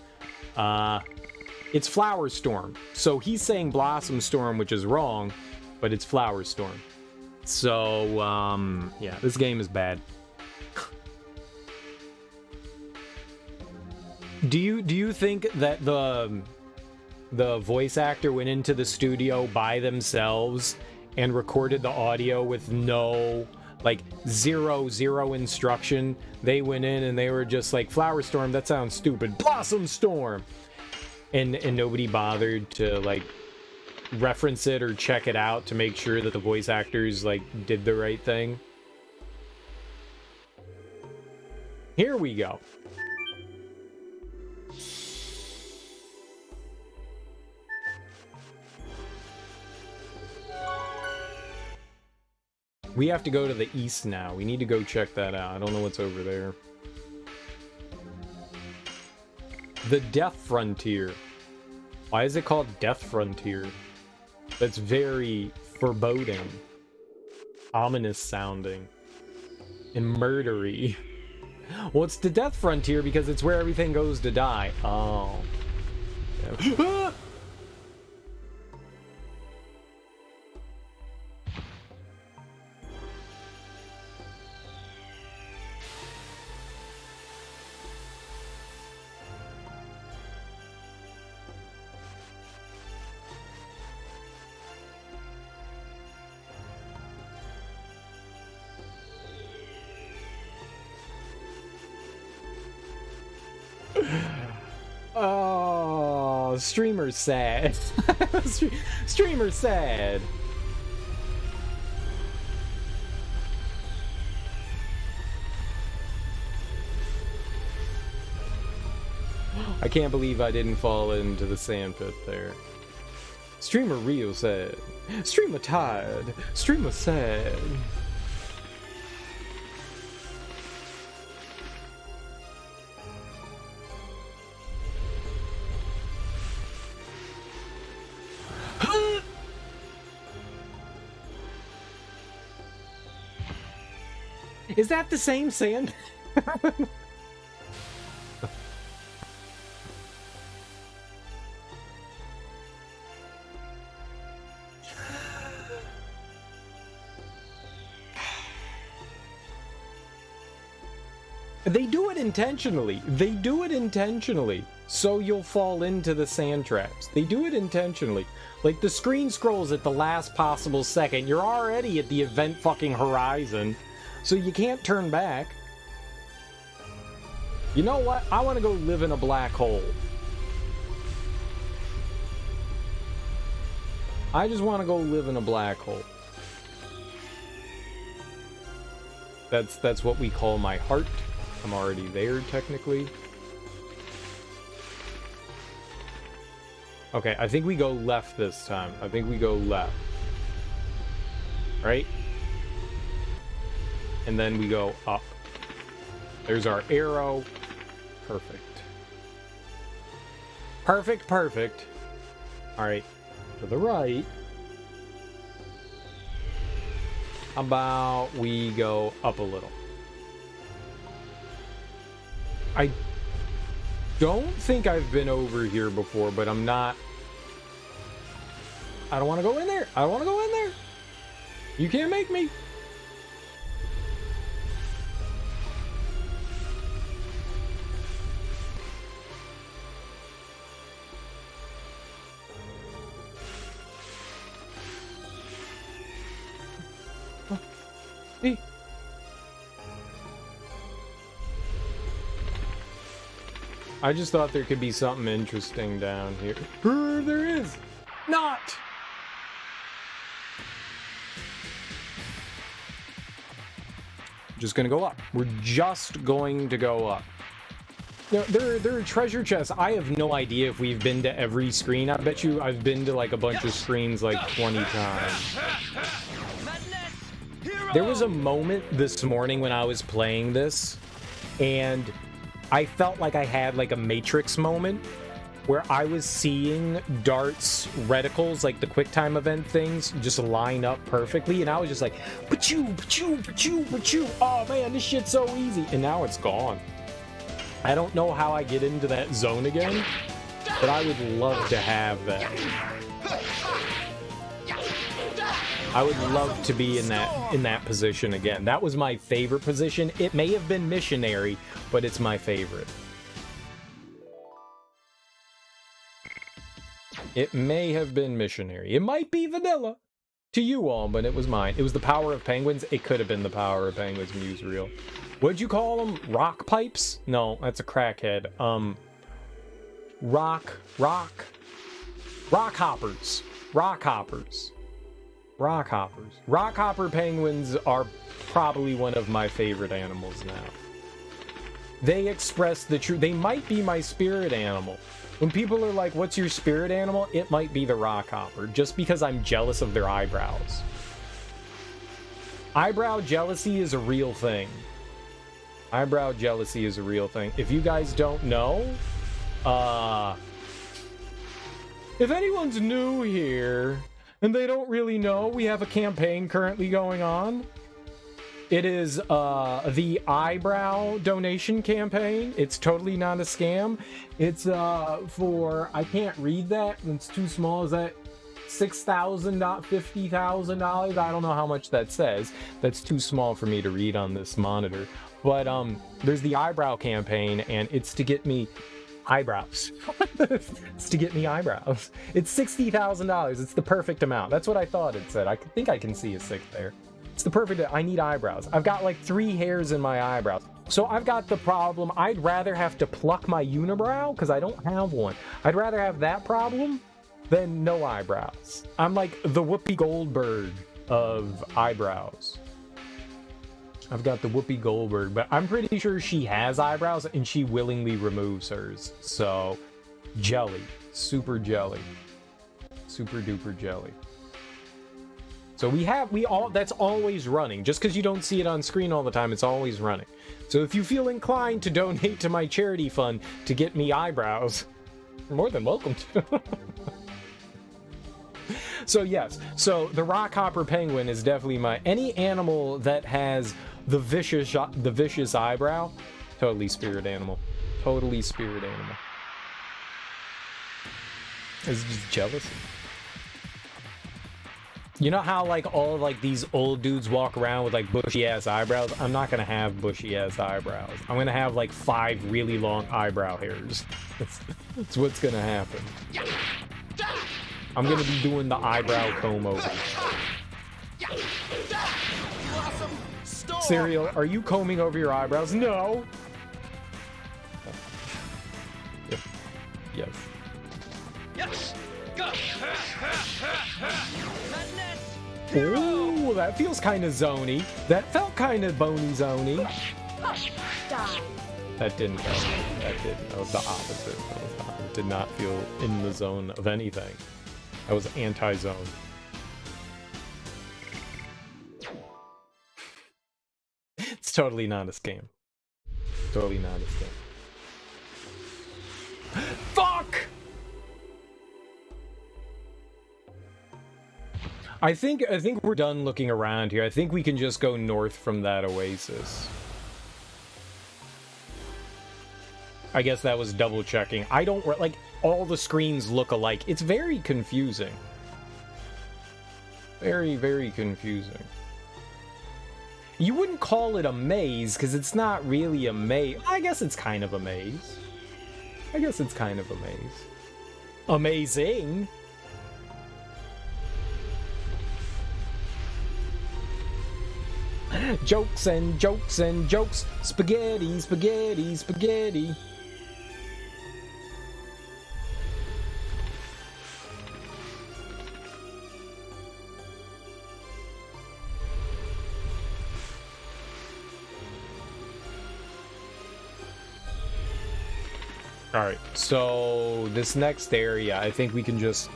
It's Flower Storm. So he's saying Blossom Storm, which is wrong, but it's Flower Storm. So, yeah, this game is bad. Do you think that the voice actor went into the studio by themselves and recorded the audio with no, like, zero instruction? They went in and they were just like, Flower Storm, that sounds stupid. Blossom Storm! And nobody bothered to, like, reference it or check it out to make sure that the voice actors, like, did the right thing. Here we go. We have to go to the east now. We need to go check that out. I don't know what's over there. The Death Frontier. Why is it called Death Frontier? That's very foreboding. Ominous sounding. And murdery. Well, it's the Death Frontier because it's where everything goes to die. Oh. Yeah. Oh, streamer's sad. Streamer's sad. I can't believe I didn't fall into the sand pit there. Streamer real sad. Streamer tired. Streamer sad. Is that the same sand? They do it intentionally. They do it intentionally. So you'll fall into the sand traps. They do it intentionally. Like, the screen scrolls at the last possible second. You're already at the event fucking horizon. So you can't turn back. You know what? I want to go live in a black hole. I just want to go live in a black hole. That's what we call my heart. I'm already there, technically. Okay, I think we go left this time. I think we go left. Right? And then we go up. There's our arrow. Perfect. Perfect, perfect. Alright. To the right. How about we go up a little? I don't think I've been over here before, but I'm not... I don't want to go in there. I don't want to go in there. You can't make me. Hey. I just thought there could be something interesting down here. There is! Not! Just gonna go up. We're just going to go up. Now, there are treasure chests. I have no idea if we've been to every screen. I bet you I've been to like a bunch of screens like 20 times. There was a moment this morning when I was playing this, and I felt like I had like a Matrix moment where I was seeing darts, reticles, like the quick time event things, just line up perfectly, and I was just like, pa-choo, pa-choo, pa-choo, pa-choo. Oh man, this shit's so easy, and now it's gone. I don't know how I get into that zone again, but I would love to have that. I would love to be in that position again. That was my favorite position. It may have been missionary, but it's my favorite. It may have been missionary. It might be vanilla to you all, but it was mine. It was the power of penguins. It could have been the power of penguins newsreel. What'd you call them? Rock pipes? No, that's a crackhead. Rock hoppers. Rock hoppers. Rock hoppers. Rock hopper penguins are probably one of my favorite animals now. They express the truth. They might be my spirit animal. When people are like, what's your spirit animal? It might be the rock hopper, just because I'm jealous of their eyebrows. Eyebrow jealousy is a real thing. Eyebrow jealousy is a real thing. If you guys don't know, if anyone's new here and they don't really know, we have a campaign currently going on. It is the eyebrow donation campaign. It's totally not a scam. It's for, I can't read that, it's too small. Is that $6,000, $50,000? I don't know how much that says. That's too small for me to read on this monitor. But there's the eyebrow campaign, and it's to get me eyebrows. It's to get me eyebrows. It's $60,000. It's the perfect amount. That's what I thought it said. I think I can see a 6 there. It's the perfect, I need eyebrows. I've got like 3 hairs in my eyebrows. So I've got the problem, I'd rather have to pluck my unibrow, because I don't have one. I'd rather have that problem than no eyebrows. I'm like the Whoopi Goldberg of eyebrows. I've got the Whoopi Goldberg, but I'm pretty sure she has eyebrows and she willingly removes hers. So, jelly. Super jelly. Super duper jelly. So that's always running. Just because you don't see it on screen all the time, it's always running. So if you feel inclined to donate to my charity fund to get me eyebrows, you're more than welcome to. So yes, so the rock hopper penguin is definitely any animal that has the vicious eyebrow, totally spirit animal. Totally spirit animal. It's just jealousy. You know how like all like these old dudes walk around with like bushy ass eyebrows? I'm not gonna have bushy ass eyebrows. I'm gonna have like 5 really long eyebrow hairs. That's what's gonna happen. I'm gonna be doing the eyebrow comb over. Cereal, are you combing over your eyebrows? No. Yes. Yes. Go. Ooh, that feels kind of zony. That felt kind of bony zony. Die. That didn't go. That didn't. That was the opposite. It did not feel in the zone of anything. That was anti-zone. It's totally not a scam. Totally not a scam. Fuck! I think we're done looking around here. I think we can just go north from that oasis. I guess that was double checking. I don't like all the screens look alike. It's very confusing. Very, very confusing. You wouldn't call it a maze because it's not really a maze. I guess it's kind of a maze. I guess it's kind of a maze. Amazing. Jokes and jokes and jokes. Spaghetti, spaghetti, spaghetti. Alright, so this next area, I think we can just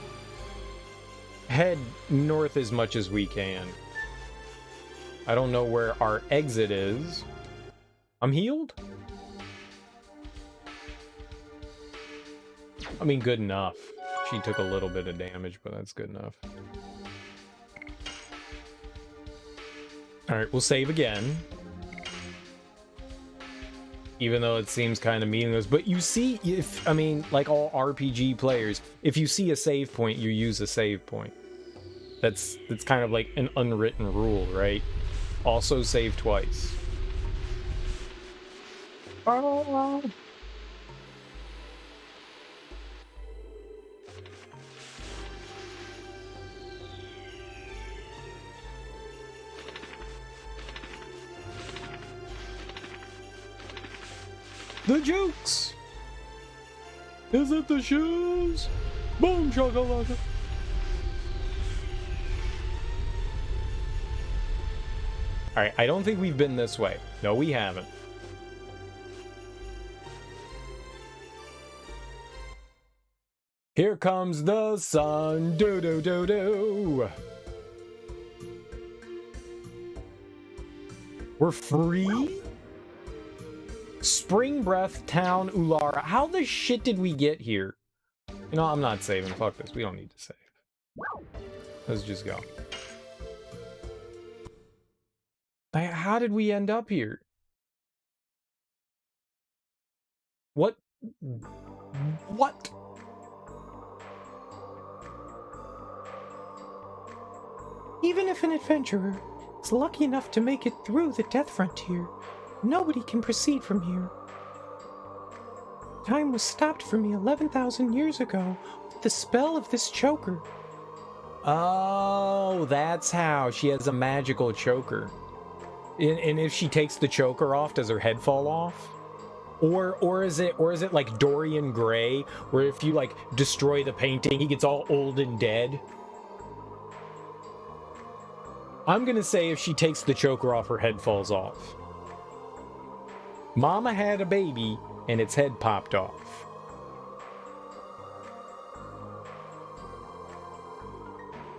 head north as much as we can. I don't know where our exit is. I'm healed? I mean, good enough. She took a little bit of damage, but that's good enough. Alright, we'll save again. Even though it seems kind of meaningless. But you see, I mean, like all RPG players, if you see a save point, you use a save point. That's kind of like an unwritten rule, right? Also save twice. Oh. The jukes! Is it the shoes? Boom shakalaka! Alright, I don't think we've been this way. No, we haven't. Here comes the sun, do-do-do-do! We're free? Spring Breath Town Ulara. How the shit did we get here? You know, I'm not saving. Fuck this. We don't need to save. Let's just go. How did we end up here? What? What? Even if an adventurer is lucky enough to make it through the Death Frontier, nobody can proceed from here. Time was stopped for me 11,000 years ago with the spell of this choker. Oh, that's how. She has a magical choker. And if she takes the choker off, does her head fall off? Or is it like Dorian Gray, where if you like destroy the painting, he gets all old and dead? I'm gonna say if she takes the choker off, her head falls off. Mama had a baby, and its head popped off.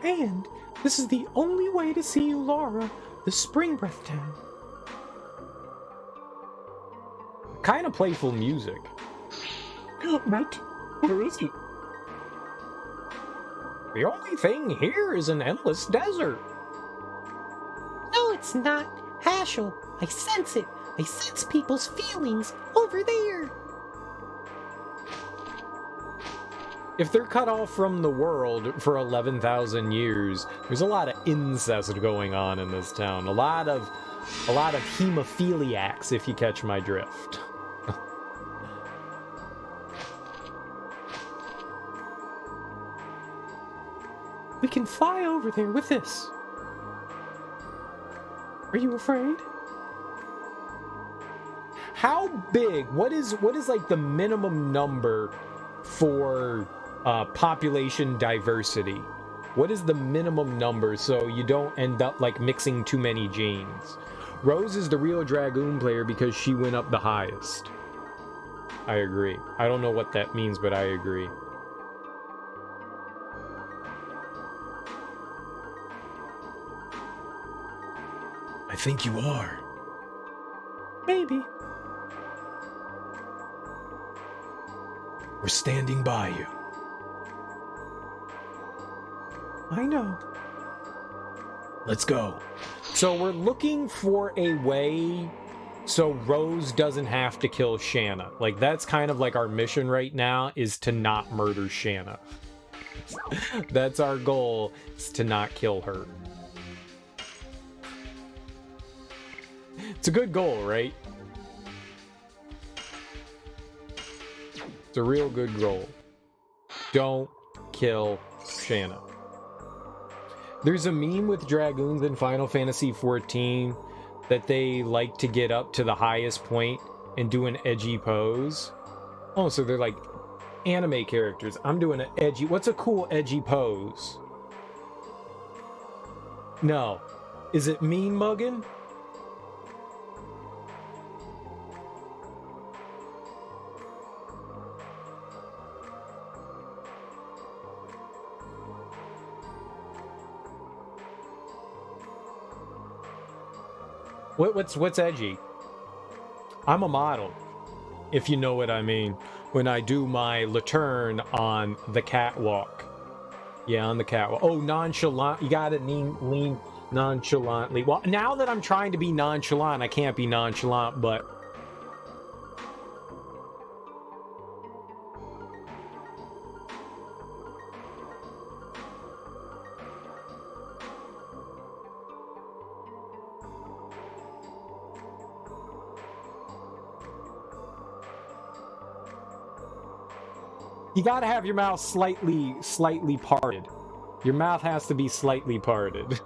And this is the only way to see Ulara, the Spring Breath Town. Kind of playful music. What? Where is he? The only thing here is an endless desert. No, it's not. Hashel, I sense it. I sense people's feelings over there. If they're cut off from the world for 11,000 years, there's a lot of incest going on in this town. A lot of hemophiliacs, if you catch my drift. We can fly over there with this. Are you afraid? How big? What is like the minimum number for population diversity? What is the minimum number so you don't end up like mixing too many genes? Rose is the real Dragoon player because she went up the highest. I agree. I don't know what that means, but I agree. I think you are. Maybe. We're standing by you. I know. Let's go. So we're looking for a way so Rose doesn't have to kill Shanna. Like, that's kind of like our mission right now, is to not murder Shanna. That's our goal, is to not kill her. It's a good goal, right? It's a real good goal. Don't kill Shanna. There's a meme with Dragoons in Final Fantasy XIV that they like to get up to the highest point and do an edgy pose. Oh, so they're like anime characters. I'm doing an edgy... What's a cool edgy pose? No. Is it mean mugging? What's edgy? I'm a model, if you know what I mean. When I do my Laturn on the catwalk. Yeah, on the catwalk. Oh, nonchalant. You gotta lean nonchalantly. Well, now that I'm trying to be nonchalant, I can't be nonchalant, but... You gotta have your mouth slightly parted. Your mouth has to be slightly parted.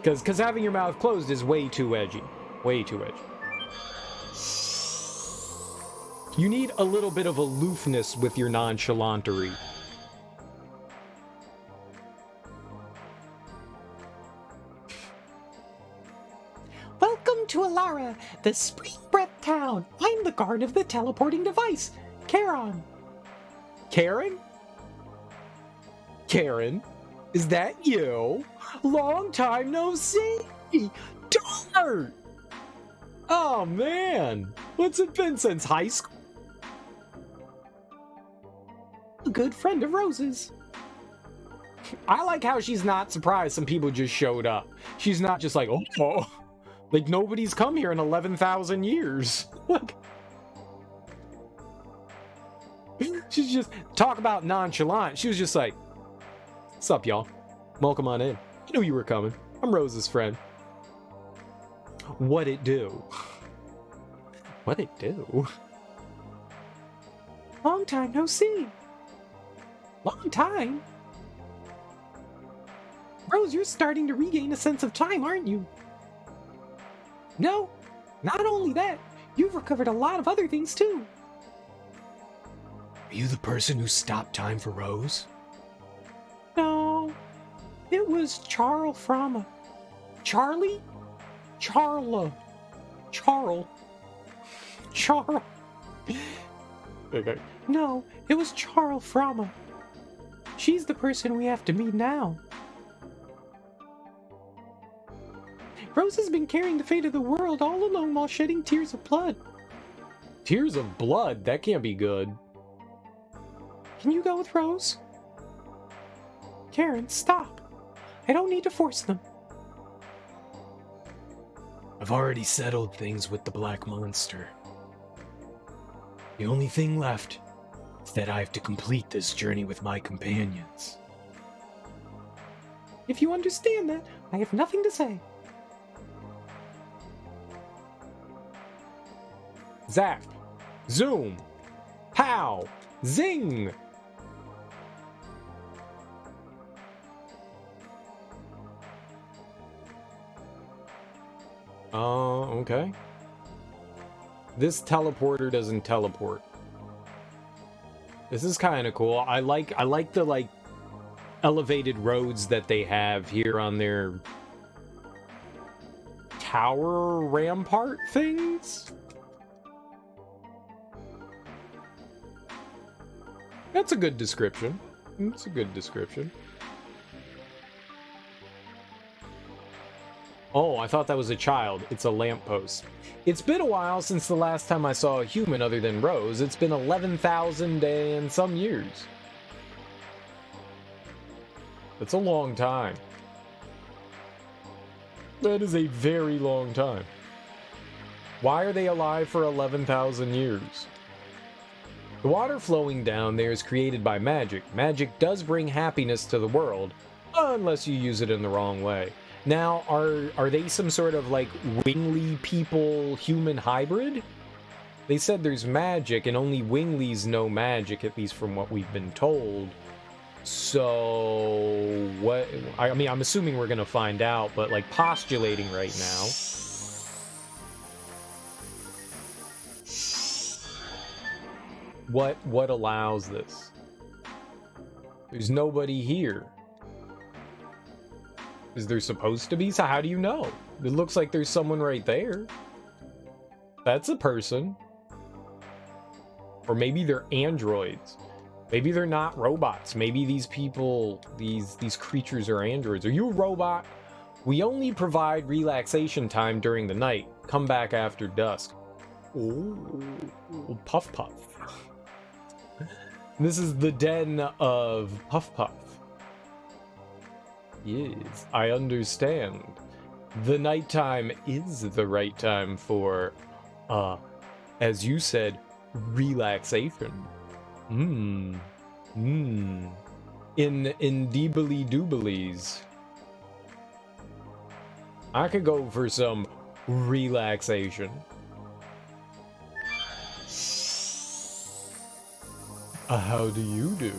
Because having your mouth closed is way too edgy. Way too edgy. You need a little bit of aloofness with your nonchalantery. Welcome to Alara, the Spring Breath Town. I'm the guard of the teleporting device, Charon. Karen? Karen? Is that you? Long time no see! Dart! Oh man! What's it been since high school? A good friend of Rose's. I like how she's not surprised some people just showed up. She's not just like, oh. Like, nobody's come here in 11,000 years. Like, she's just, talk about nonchalant. She was just like, what's up, y'all? Welcome on in. I knew you were coming. I'm Rose's friend. What it do? What it do? Long time no see. Long time? Rose, you're starting to regain a sense of time, aren't you? No, not only that, you've recovered a lot of other things too. Are you the person who stopped time for Rose? No, it was Charl Frama. Charlie? Charla. Charl. Charl. Okay. No, it was Charl Frama. She's the person we have to meet now. Rose has been carrying the fate of the world all alone while shedding tears of blood. Tears of blood? That can't be good. Can you go with Rose? Karen, stop. I don't need to force them. I've already settled things with the Black Monster. The only thing left is that I have to complete this journey with my companions. If you understand that, I have nothing to say. Zap! Zoom! Pow! Zing! Okay. This teleporter doesn't teleport. This is kind of cool. I like the, like, elevated roads that they have here on their tower rampart things. That's a good description. That's a good description. Oh, I thought that was a child. It's a lamppost. It's been a while since the last time I saw a human other than Rose. It's been 11,000 and some years. That's a long time. That is a very long time. Why are they alive for 11,000 years? The water flowing down there is created by magic. Magic does bring happiness to the world, unless you use it in the wrong way. Now, are they some sort of, like, wingly people-human hybrid? They said there's magic, and only winglies know magic, at least from what we've been told. So, what... I mean, I'm assuming we're gonna find out, but, like, postulating right now... What allows this? There's nobody here. Is there supposed to be? So how do you know? It looks like there's someone right there. That's a person. Or maybe they're androids. Maybe they're not robots. Maybe these people, these creatures are androids. Are you a robot? We only provide relaxation time during the night. Come back after dusk. Ooh, Puff Puff. This is the den of Puff Puff. Yes, I understand. The nighttime is the right time for, as you said, relaxation. In deebly dooblies. I could go for some relaxation. How do you do?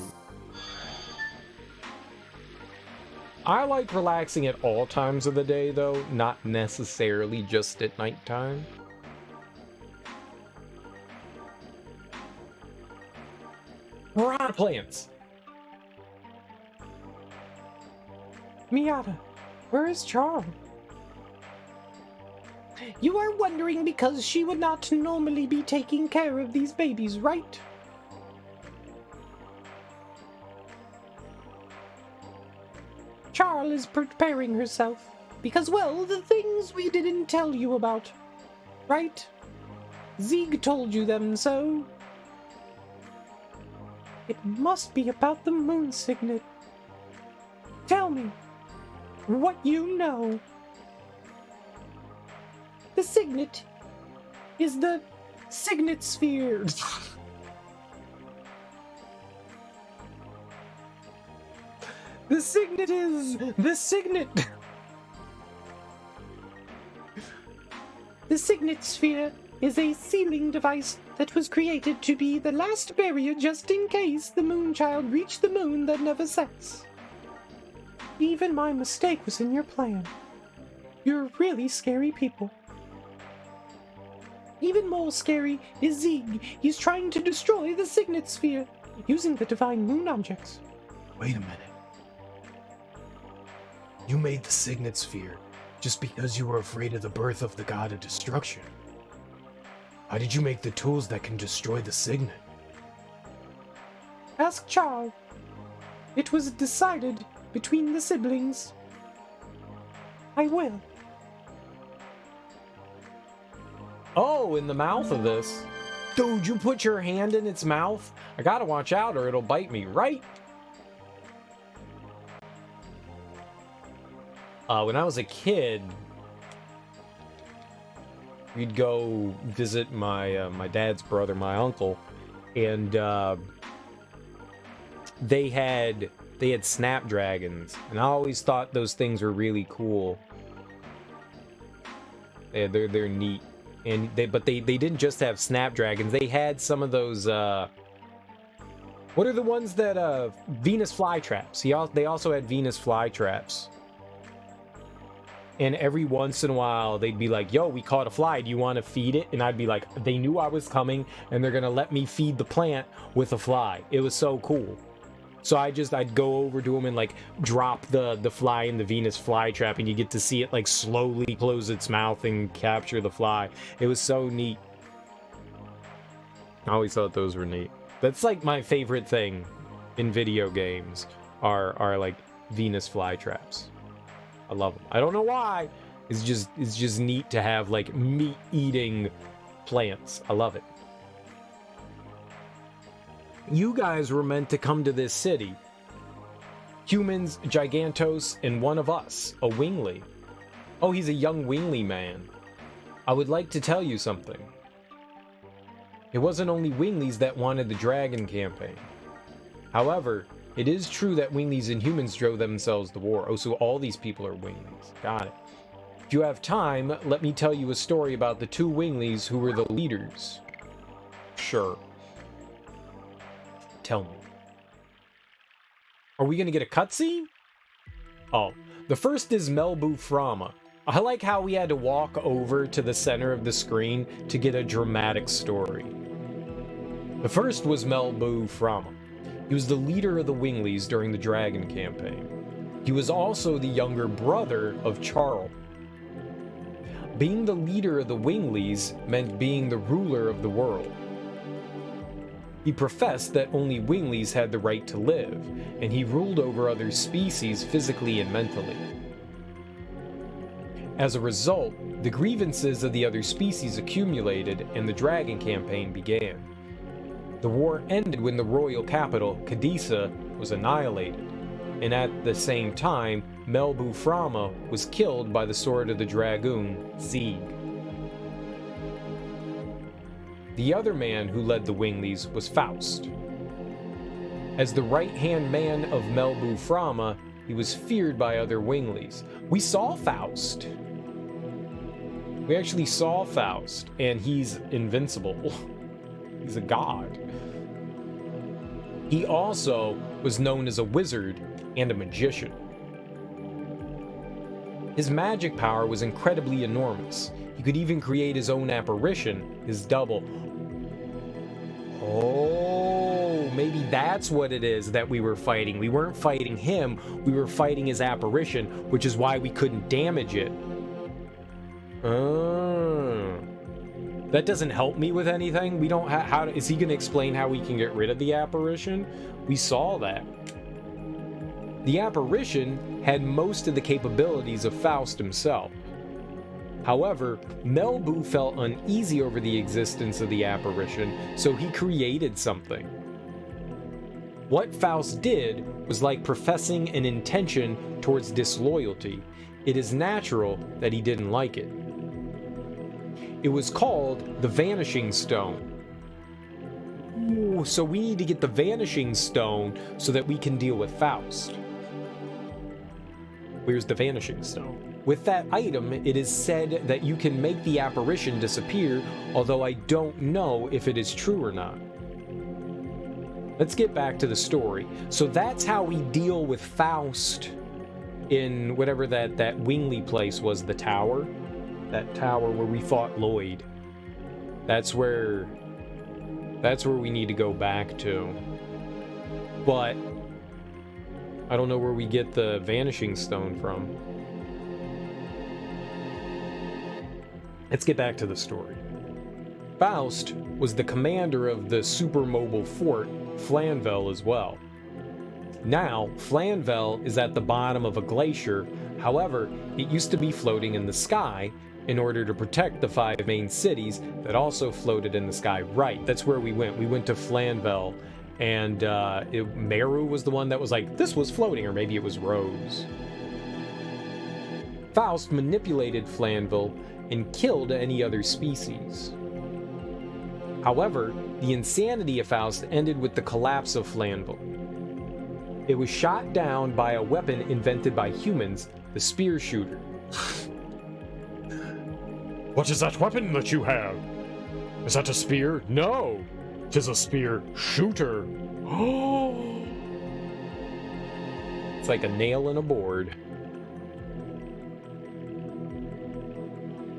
I like relaxing at all times of the day, though, not necessarily just at nighttime. We're out of plants. Miata, where is Charles? You are wondering because she would not normally be taking care of these babies, right? Charl is preparing herself because, well, the things we didn't tell you about, right? Zieg told you them, so... It must be about the moon signet. Tell me what you know. The signet is the signet sphere. The signet is the signet. The signet sphere is a sealing device that was created to be the last barrier just in case the moonchild reached the moon that never sets. Even my mistake was in your plan. You're really scary people. Even more scary is Zieg. He's trying to destroy the signet sphere using the divine moon objects. Wait a minute. You made the signet sphere just because you were afraid of the birth of the god of destruction. How did you make the tools that can destroy the signet? Ask Charl. It was decided between the siblings. I will. Oh, in the mouth of this. Dude, you put your hand in its mouth? I gotta watch out or it'll bite me, right? When I was a kid, we'd go visit my dad's brother, my uncle, and they had snapdragons, and I always thought those things were really cool. They're neat, and but they didn't just have snapdragons. They had some of those. What are the ones that Venus flytraps? They also had Venus flytraps. And every once in a while, they'd be like, yo, we caught a fly. Do you want to feed it? And I'd be like, they knew I was coming, and they're going to let me feed the plant with a fly. It was so cool. So I'd go over to them and, like, drop the fly in the Venus flytrap, and you get to see it, like, slowly close its mouth and capture the fly. It was so neat. I always thought those were neat. That's, like, my favorite thing in video games are like, Venus flytraps. I love them. I don't know why. It's just neat to have like meat-eating plants. I love it. You guys were meant to come to this city. Humans, Gigantos, and one of us, a Wingly. Oh, he's a young Wingly man. I would like to tell you something. It wasn't only Winglies that wanted the Dragon campaign. However, it is true that Winglies and humans drove themselves to war. Oh, so all these people are Winglies. Got it. If you have time, let me tell you a story about the two Winglies who were the leaders. Sure. Tell me. Are we gonna get a cutscene? Oh, the first is Melbu Frama. I like how we had to walk over to the center of the screen to get a dramatic story. The first was Melbu Frama. He was the leader of the Winglies during the Dragon campaign. He was also the younger brother of Charl. Being the leader of the Winglies meant being the ruler of the world. He professed that only winglies had the right to live, and he ruled over other species physically and mentally. As a result, the grievances of the other species accumulated and the dragon campaign began. The war ended when the royal capital, Cadisa, was annihilated, and at the same time, Melbu Frama was killed by the sword of the dragoon, Zieg. The other man who led the winglies was Faust. As the right-hand man of Melbu Frama, he was feared by other winglies. We saw Faust. We actually saw Faust, and he's invincible. He's a god. He also was known as a wizard and a magician. His magic power was incredibly enormous. He could even create his own apparition, his double. Oh, maybe that's what it is that we were fighting. We weren't fighting him, we were fighting his apparition, which is why we couldn't damage it. That doesn't help me with anything. We don't how is he going to explain how we can get rid of the apparition? We saw that. The apparition had most of the capabilities of Faust himself. However, Melbu felt uneasy over the existence of the apparition, so he created something. What Faust did was like professing an intention towards disloyalty. It is natural that he didn't like it. It was called the Vanishing Stone. Ooh, so we need to get the Vanishing Stone so that we can deal with Faust. Where's the Vanishing Stone? With that item, it is said that you can make the apparition disappear, although I don't know if it is true or not. Let's get back to the story. So that's how we deal with Faust in whatever that Wingly place was, the tower. That tower where we fought Lloyd. That's where we need to go back to. But I don't know where we get the Vanishing Stone from. Let's get back to the story. Faust was the commander of the supermobile fort, Flanvel, as well. Now, Flanvel is at the bottom of a glacier. However, it used to be floating in the sky in order to protect the 5 main cities that also floated in the sky. Right, that's where we went. We went to Flanvel, and Meru was the one that was like, this was floating, or maybe it was Rose. Faust manipulated Flanvel and killed any other species. However, the insanity of Faust ended with the collapse of Flanvel. It was shot down by a weapon invented by humans, the spear shooter. What is that weapon that you have? Is that a spear? No! 'Tis a spear shooter. Oh! It's like a nail in a board.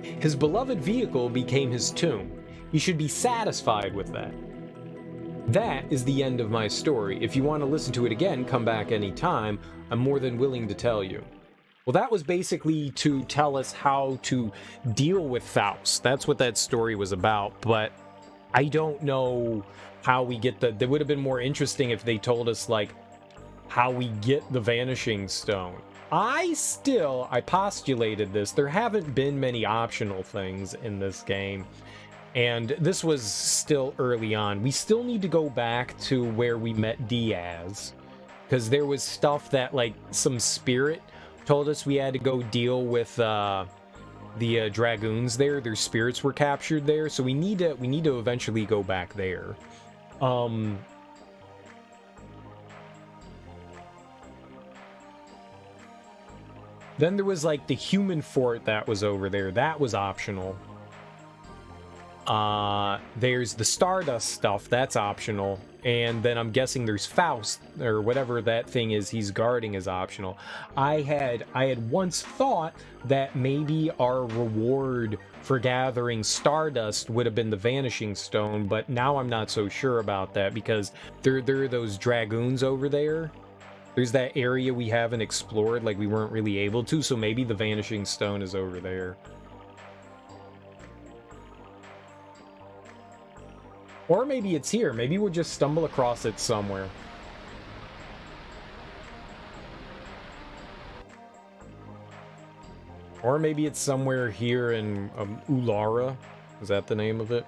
His beloved vehicle became his tomb. He should be satisfied with that. That is the end of my story. If you want to listen to it again, come back anytime. I'm more than willing to tell you. Well, that was basically to tell us how to deal with Faust. That's what that story was about, but I don't know how we get the... It would have been more interesting if they told us, like, how we get the Vanishing Stone. I postulated this. There haven't been many optional things in this game, and this was still early on. We still need to go back to where we met Diaz, because there was stuff that, like, some spirit told us we had to go deal with the dragoons there. Their spirits were captured there, so we need to eventually go back there. Then there was like the human fort that was over there. That was optional. There's the Stardust stuff, that's optional. And then I'm guessing there's Faust, or whatever that thing is he's guarding, is optional. I had once thought that maybe our reward for gathering Stardust would have been the Vanishing Stone, but now I'm not so sure about that, because there are those dragoons over there. There's that area we haven't explored, like we weren't really able to, so maybe the Vanishing Stone is over there. Or maybe it's here. Maybe we'll just stumble across it somewhere. Or maybe it's somewhere here in Ulara. Is that the name of it?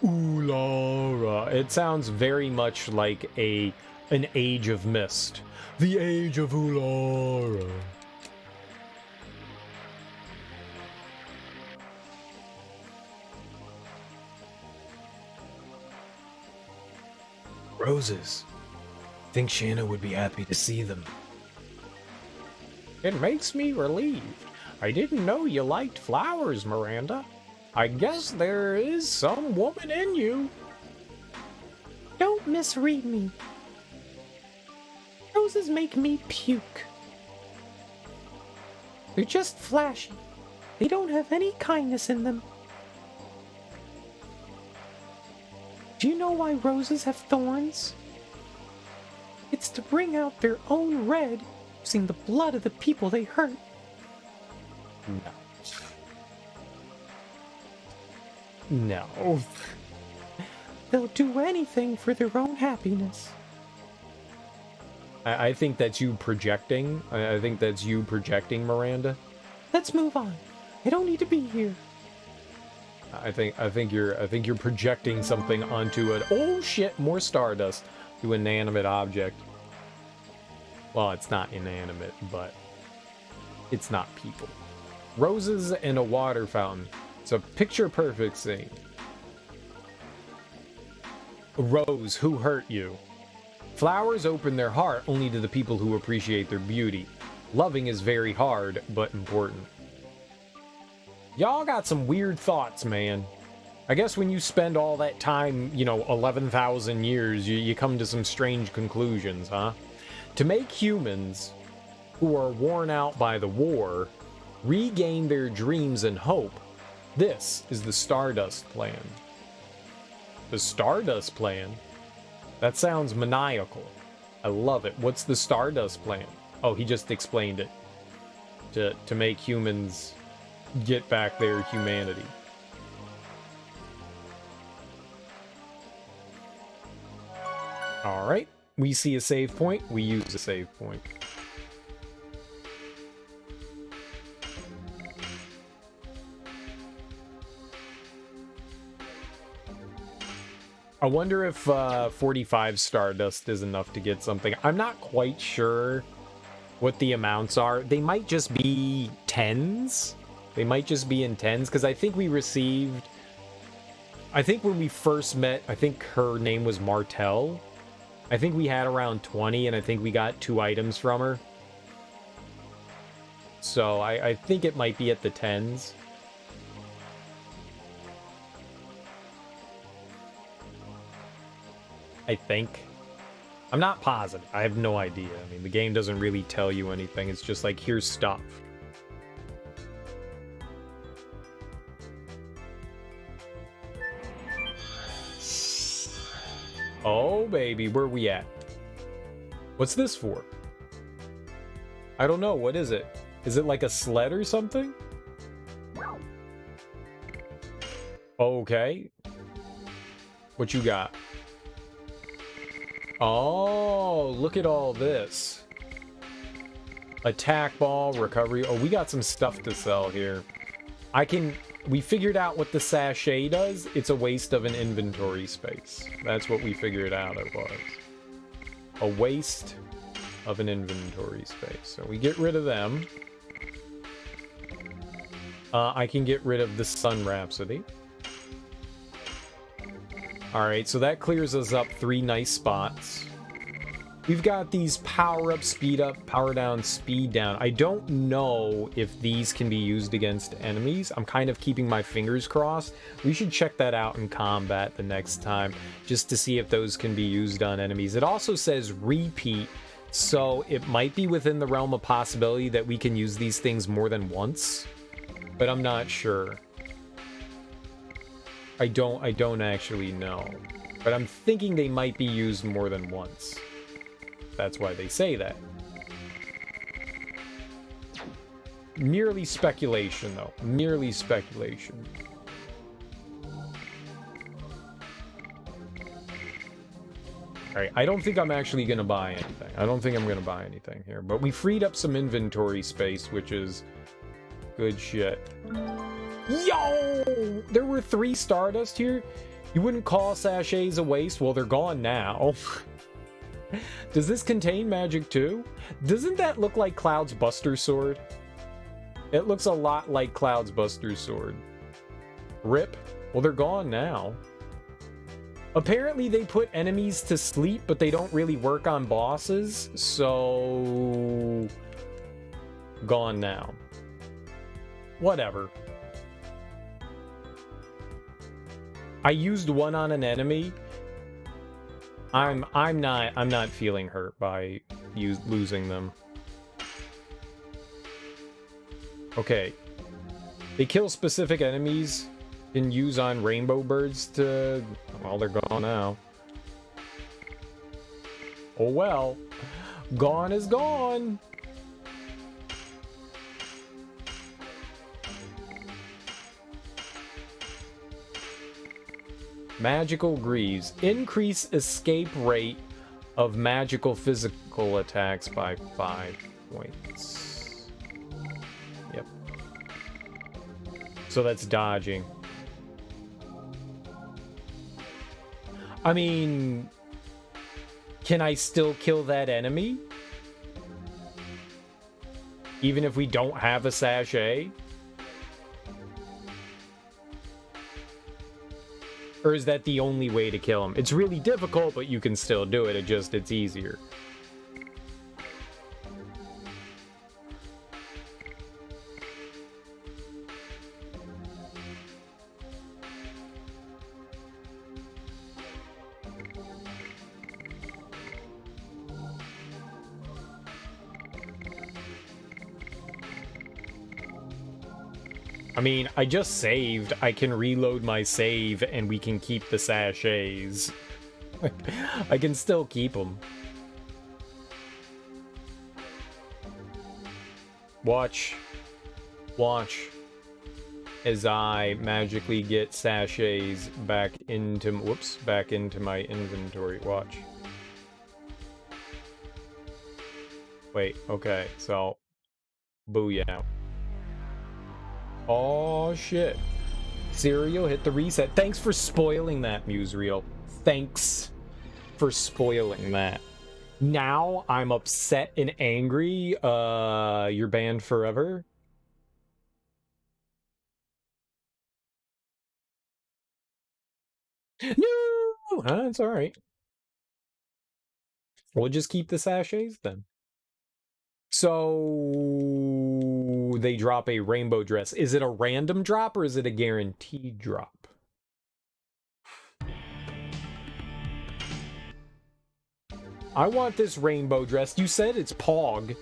Ulara. It sounds very much like an Age of Mist. The Age of Ulara. Roses. Think Shanna would be happy to see them. It makes me relieved. I didn't know you liked flowers, Miranda. I guess there is some woman in you. Don't misread me. Roses make me puke. They're just flashy. They don't have any kindness in them. Do you know why roses have thorns? It's to bring out their own red using the blood of the people they hurt. No. They'll do anything for their own happiness. I think that's you projecting. I think that's you projecting, Miranda. Let's move on. I don't need to be here. I think you're projecting something onto it. Oh shit, more stardust to an inanimate object. Well, it's not inanimate, but it's not people. Roses and a water fountain. It's a picture-perfect scene. Rose, who hurt you? Flowers open their heart only to the people who appreciate their beauty. Loving is very hard, but important. Y'all got some weird thoughts, man. I guess when you spend all that time, 11,000 years, you come to some strange conclusions, huh? To make humans who are worn out by the war regain their dreams and hope, this is the Stardust Plan. The Stardust Plan? That sounds maniacal. I love it. What's the Stardust Plan? Oh, he just explained it. To make humans get back their humanity. Alright. We see a save point. We use a save point. I wonder if 45 Stardust is enough to get something. I'm not quite sure what the amounts are. They might just be tens. They might just be in tens, because I think we received... I think when we first met, I think her name was Martel. I think we had around 20, and I think we got 2 items from her. So I think it might be at the tens. I think. I'm not positive. I have no idea. I mean, the game doesn't really tell you anything. It's just like, here's stuff. Oh, baby, where we at? What's this for? I don't know. What is it? Is it like a sled or something? Okay. What you got? Oh, look at all this. Attack ball, recovery. Oh, we got some stuff to sell here. We figured out what the sachet does. It's a waste of an inventory space. That's what we figured out it was. A waste of an inventory space. So we get rid of them. I can get rid of the Sun Rhapsody. Alright, so that clears us up 3 nice spots. We've got these power up, speed up, power down, speed down. I don't know if these can be used against enemies. I'm kind of keeping my fingers crossed. We should check that out in combat the next time, just to see if those can be used on enemies. It also says repeat, so it might be within the realm of possibility that we can use these things more than once, but I'm not sure. I don't actually know, but I'm thinking they might be used more than once. That's why they say that. Merely speculation, though. Merely speculation. Alright, I don't think I'm actually gonna buy anything. I don't think I'm gonna buy anything here. But we freed up some inventory space, which is good shit. Yo! There were 3 Stardust here? You wouldn't call sachets a waste? Well, they're gone now. Does this contain magic too? Doesn't that look like Cloud's Buster Sword? It looks a lot like Cloud's Buster Sword. Rip. Well, they're gone now. Apparently they put enemies to sleep, but they don't really work on bosses, so... Gone now. Whatever. I used one on an enemy. I'm not feeling hurt by losing them. Okay. They kill specific enemies. Can use on rainbow birds to... Well, they're gone now. Oh well. Gone is gone. Magical Greaves. Increase escape rate of magical physical attacks by 5 points. Yep. So that's dodging. I mean, can I still kill that enemy? Even if we don't have a sachet? Or is that the only way to kill him? It's really difficult, but you can still do it. It's easier. I mean, I just saved. I can reload my save and we can keep the sachets. I can still keep them. Watch. Watch. As I magically get sachets back into... Whoops. Back into my inventory. Watch. Wait. Okay. So. Booyah. Oh, shit. Cereal hit the reset. Thanks for spoiling that, Musereel. Thanks for spoiling that. Now I'm upset and angry. You're banned forever. No! It's alright. We'll just keep the sachets then. So they drop a rainbow dress. Is it a random drop or is it a guaranteed drop? I want this rainbow dress. You said it's Pog.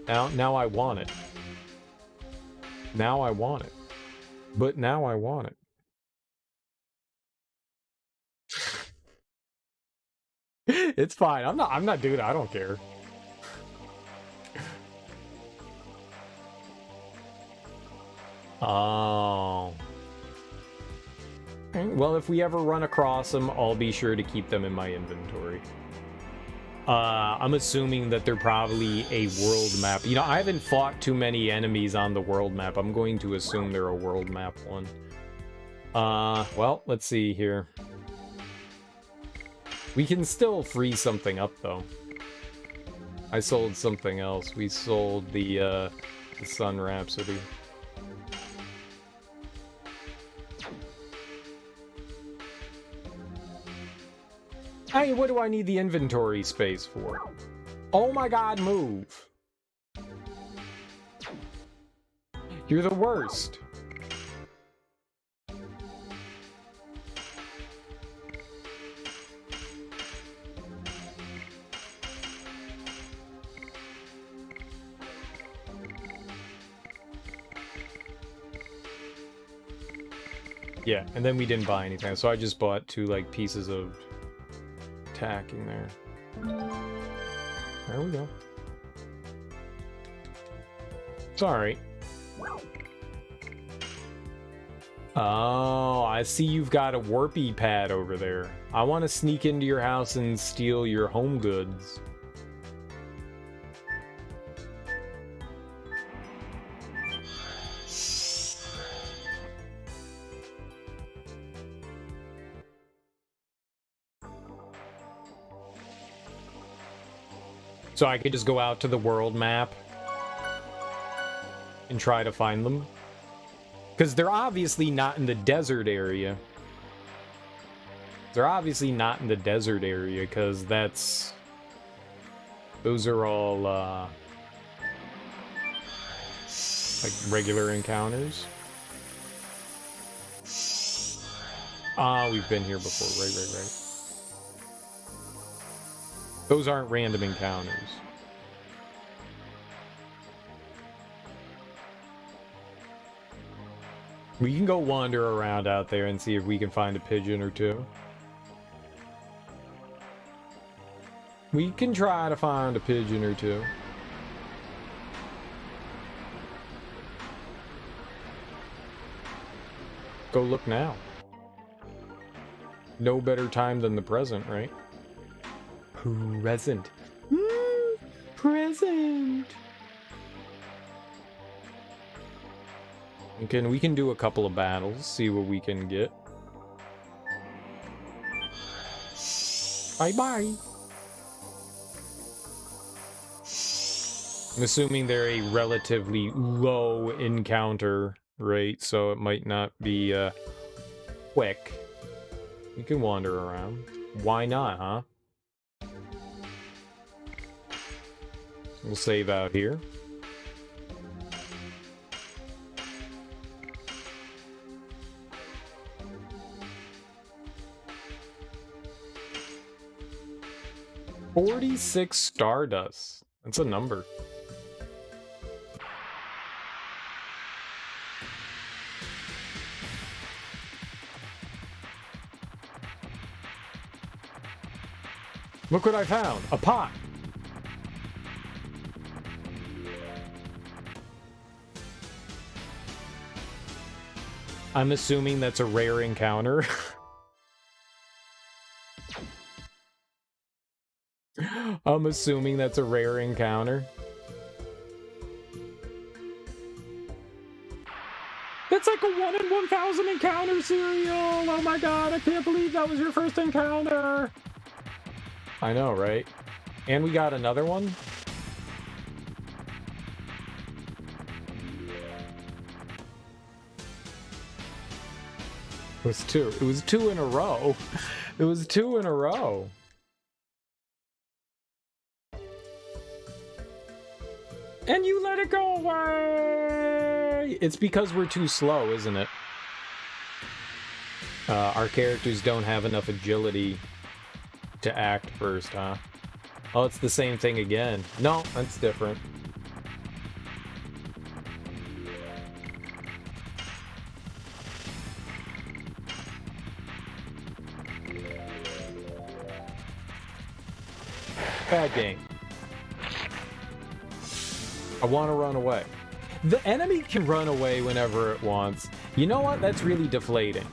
Now I want it. Now I want it. But now I want it. It's fine. I'm not doing it. I don't care. Oh. Well, if we ever run across them, I'll be sure to keep them in my inventory. I'm assuming that they're probably a world map. You know, I haven't fought too many enemies on the world map. I'm going to assume they're a world map one. Well, let's see here. We can still free something up, though. I sold something else. We sold the Sun Rhapsody. Hey, what do I need the inventory space for? Oh my god, move! You're the worst. Yeah, and then we didn't buy anything, so I just bought 2, like, pieces of tacking there. There we go. It's alright. Oh, I see you've got a warpy pad over there. I want to sneak into your house and steal your home goods. So I could just go out to the world map and try to find them. Because they're obviously not in the desert area. They're obviously not in the desert area, because that's... Those are all, like, regular encounters. Ah, we've been here before. Right. Those aren't random encounters. We can go wander around out there and see if we can find a pigeon or two. We can try to find a pigeon or two. Go look now. No better time than the present, right? Present. Present. We can do a couple of battles, see what we can get. Bye-bye. I'm assuming they're a relatively low encounter, right? So it might not be quick. You can wander around. Why not, huh? We'll save out here. $46 Stardust. That's a number. Look what I found. A pot. I'm assuming that's a rare encounter. I'm assuming that's a rare encounter. That's like a 1 in 1,000 encounter cereal! Oh my god, I can't believe that was your first encounter! I know, right? And we got another one? It was two. It was 2 in a row. It was 2 in a row. And you let it go away! It's because we're too slow, isn't it? Our characters don't have enough agility to act first, huh? Oh, it's the same thing again. No, that's different. Bad game. I want to run away. The enemy can run away whenever it wants. You know what? That's really deflating.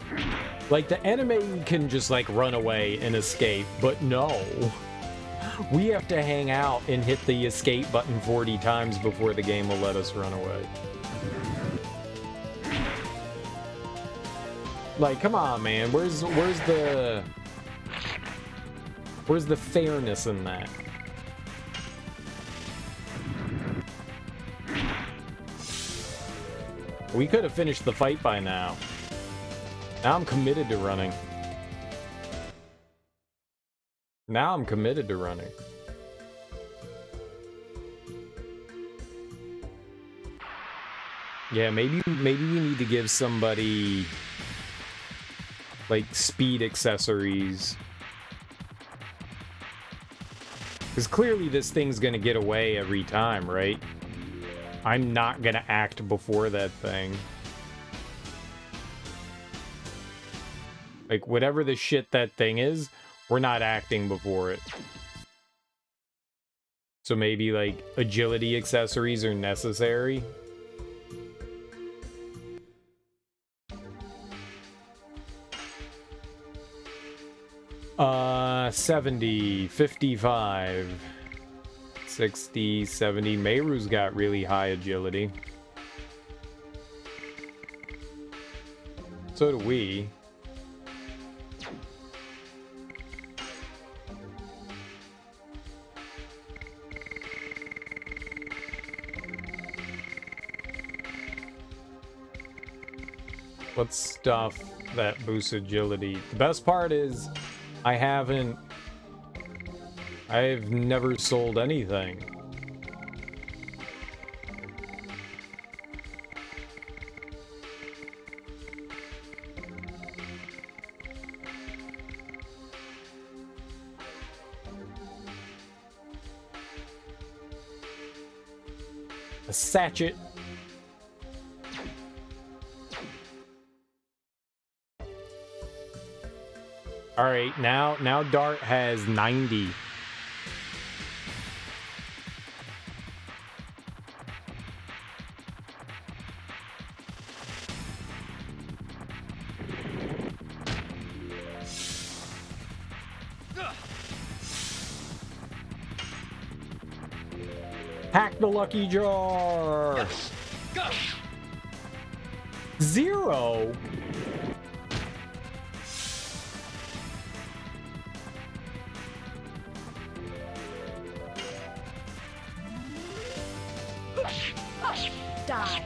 Like, the enemy can just, like, run away and escape, but no. We have to hang out and hit the escape button 40 times before the game will let us run away. Like, come on, man. Where's the fairness in that? We could have finished the fight by now. Now I'm committed to running. Now I'm committed to running. Yeah, maybe we need to give somebody like speed accessories. Because clearly this thing's gonna get away every time, right? I'm not gonna act before that thing. Like, whatever the shit that thing is, we're not acting before it. So maybe, like, agility accessories are necessary. 70, 55, 60, 70. Meiru's got really high agility. So do we. What's stuff that boosts agility? The best part is I've never sold anything. A sachet. All right, now Dart has 90. Hack the lucky jar. Yes. Go. 0. Die.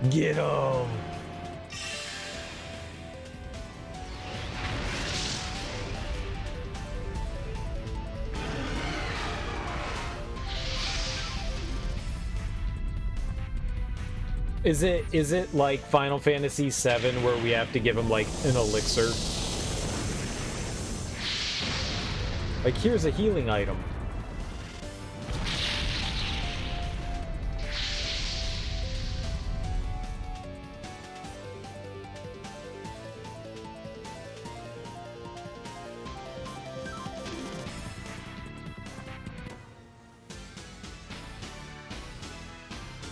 Get him! Is it like Final Fantasy VII where we have to give him like an elixir? Like, here's a healing item.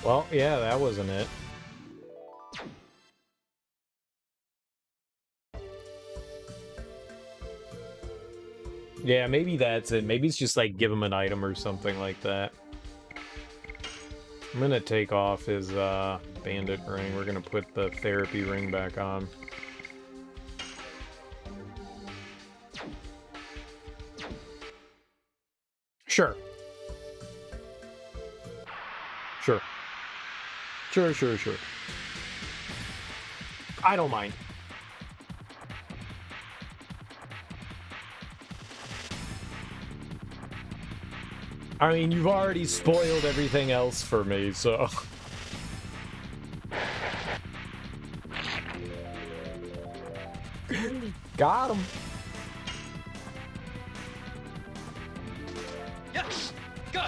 Well, yeah, that wasn't it. Yeah, maybe that's it. Maybe it's just like give him an item or something like that. I'm gonna take off his bandit ring. We're gonna put the therapy ring back on. Sure. Sure. Sure. I don't mind. I mean, you've already spoiled everything else for me, so... Got him! Yes. Go.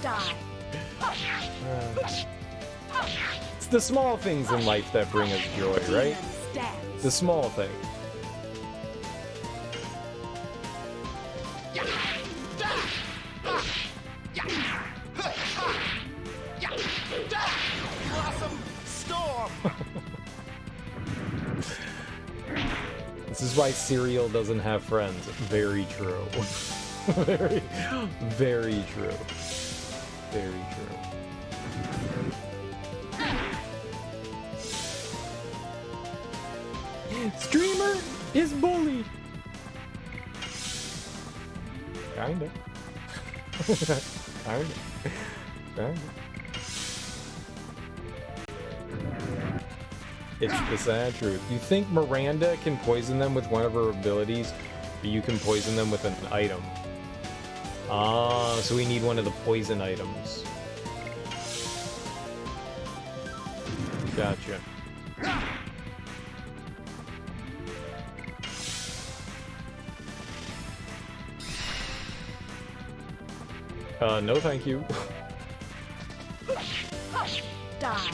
Die. It's the small things in life that bring us joy, right? The small thing. Blossom storm. This is why cereal doesn't have friends. Very true. Very true. Very true. Streamer is bully. Kinda. Alright. Alright. It's the sad truth. You think Miranda can poison them with one of her abilities, but you can poison them with an item. Ah, so we need one of the poison items. Gotcha. No thank you. Die.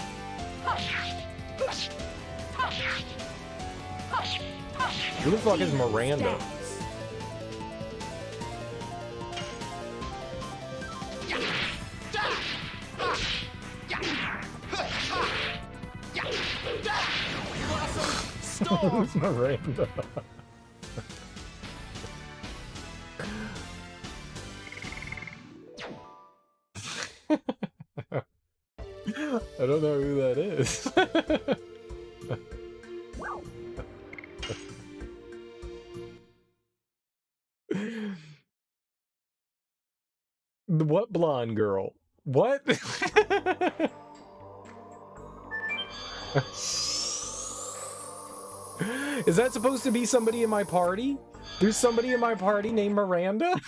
Who the fuck is Miranda? Who's Miranda? I don't know who that is. What blonde girl? What? Is that supposed to be somebody in my party? There's somebody in my party named Miranda?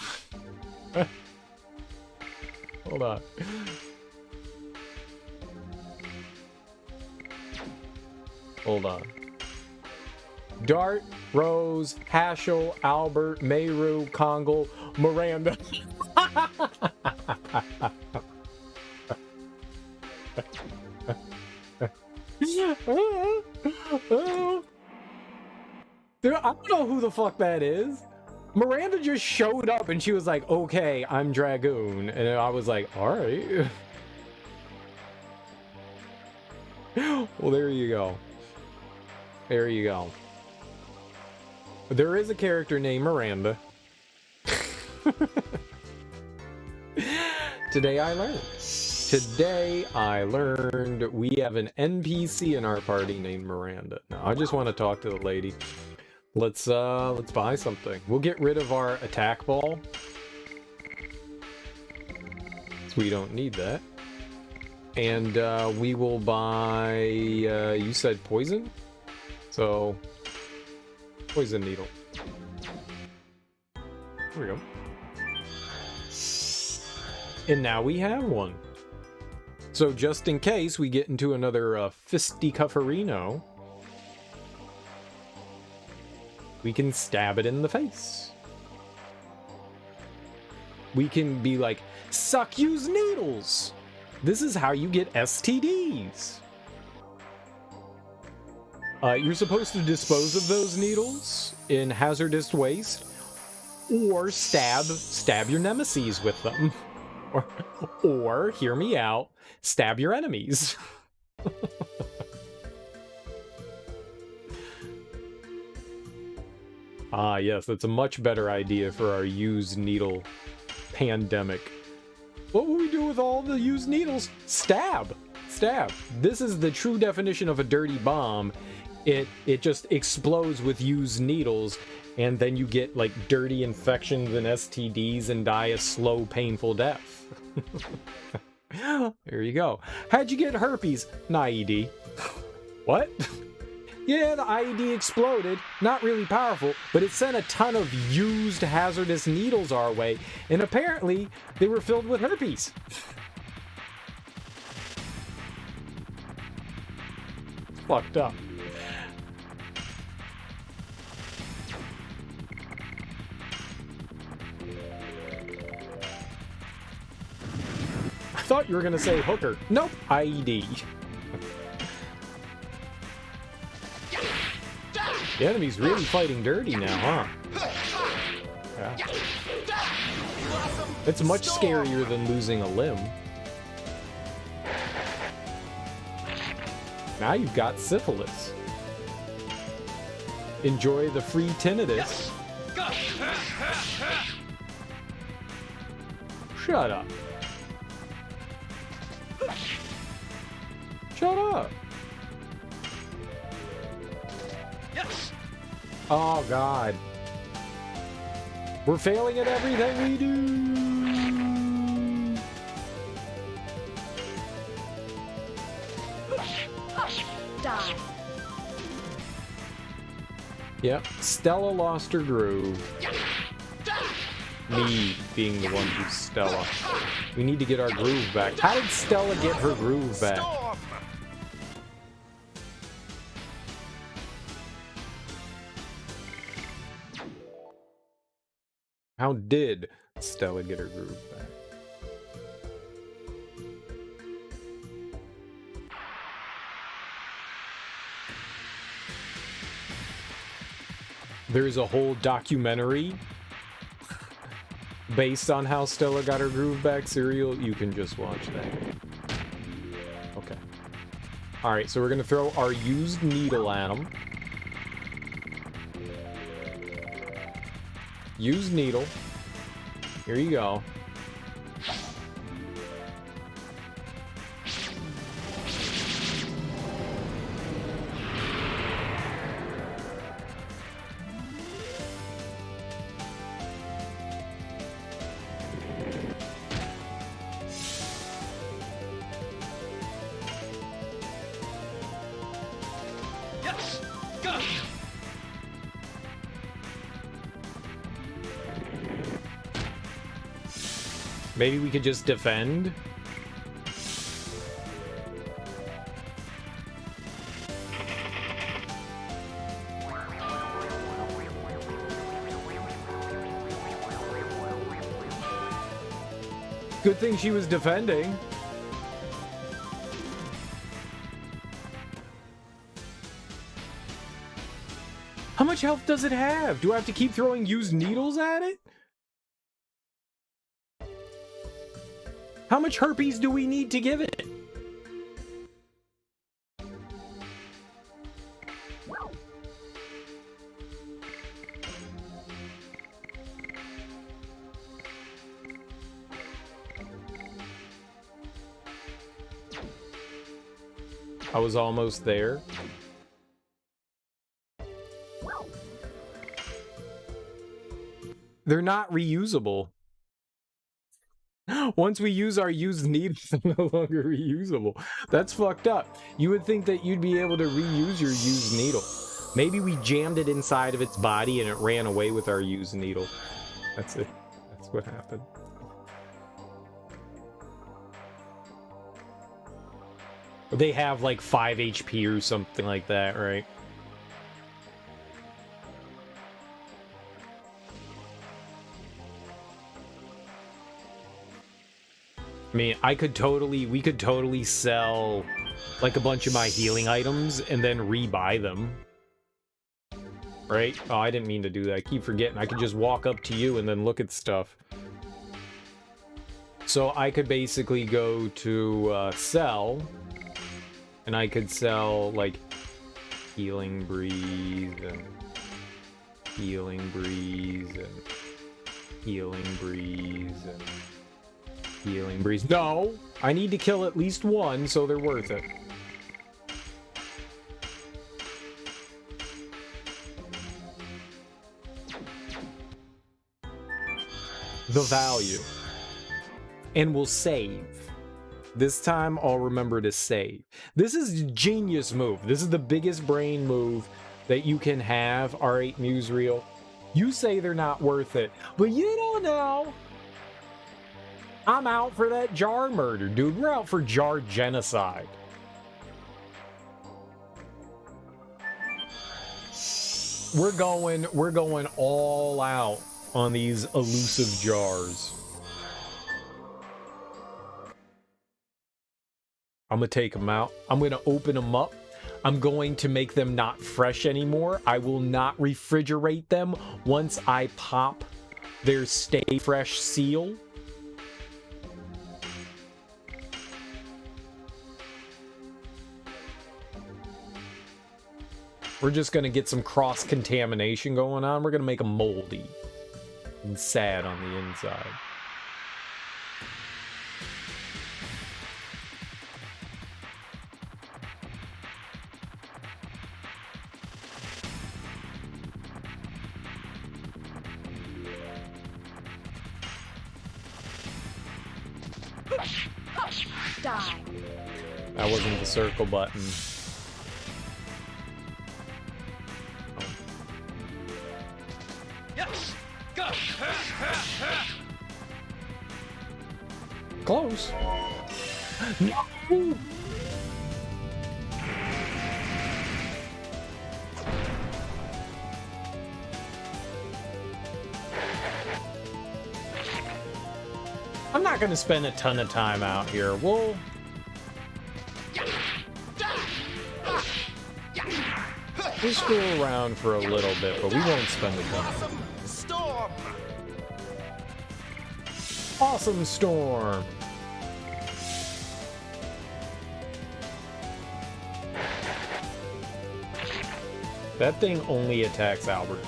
Hold on. Hold on. Dart, Rose, Hashel, Albert, Mayru, Kongle, Miranda. Dude, I don't know who the fuck that is. Miranda just showed up and she was like, okay, I'm Dragoon. And I was like, alright. Well, there you go. There you go. There is a character named Miranda. Today I learned we have an NPC in our party named Miranda. Now, I just want to talk to the lady. Let's buy something. We'll get rid of our attack ball. So we don't need that. And we will buy, you said poison? So, poison needle. There we go. And now we have one. So just in case we get into another fisticufferino, we can stab it in the face. We can be like, suck you's needles! This is how you get STDs. You're supposed to dispose of those needles in hazardous waste, or stab your nemesis with them. Or, hear me out, stab your enemies. Ah, yes, that's a much better idea for our used needle pandemic. What will we do with all the used needles? Stab! Stab. This is the true definition of a dirty bomb. It just explodes with used needles, and then you get, like, dirty infections and STDs and die a slow, painful death. There you go. How'd you get herpes? An IED. What? Yeah, the IED exploded. Not really powerful, but it sent a ton of used hazardous needles our way, and apparently they were filled with herpes. Fucked up. I thought you were gonna say hooker. Nope, IED. The enemy's really fighting dirty now, huh? Yeah. It's much scarier than losing a limb. Now you've got syphilis. Enjoy the free tinnitus. Shut up. Shut up. Oh, God. We're failing at everything we do. Die. Yep, Stella lost her groove. Me being the one who's Stella. We need to get our groove back. How did Stella get her groove back? Storm. How did Stella get her groove back? There's a whole documentary based on how Stella got her groove back. Serial, you can just watch that. Okay. Alright, so we're gonna throw our used needle at him. Used needle. Here you go. Yes. Go. Maybe we could just defend. Good thing she was defending. How much health does it have? Do I have to keep throwing used needles at it? How much herpes do we need to give it? I was almost there. They're not reusable. Once we use our used needles, they're no longer reusable. That's fucked up. You would think that you'd be able to reuse your used needle. Maybe we jammed it inside of its body and it ran away with our used needle. That's it. That's what happened. They have like 5 HP or something like that, right? I mean, we could totally sell like a bunch of my healing items and then rebuy them. Right? Oh, I didn't mean to do that. I keep forgetting. I could just walk up to you and then look at stuff. So I could basically go to sell, and I could sell like healing breeze and healing breeze and healing breeze and healing breeze. No! I need to kill at least one, so they're worth it. The value. And we'll save. This time, I'll remember to save. This is a genius move. This is the biggest brain move that you can have. Alright, newsreel. You say they're not worth it, but you don't know. I'm out for that jar murder, dude. We're out for jar genocide. We're going all out on these elusive jars. I'm gonna take them out. I'm gonna open them up. I'm going to make them not fresh anymore. I will not refrigerate them once I pop their stay fresh seal. We're just going to get some cross-contamination going on. We're going to make them moldy and sad on the inside. Die. That wasn't the circle button. close. No! I'm not gonna spend a ton of time out here. We'll screw around for a little bit, but we won't spend a ton. Storm. Awesome storm. That thing only attacks Albert.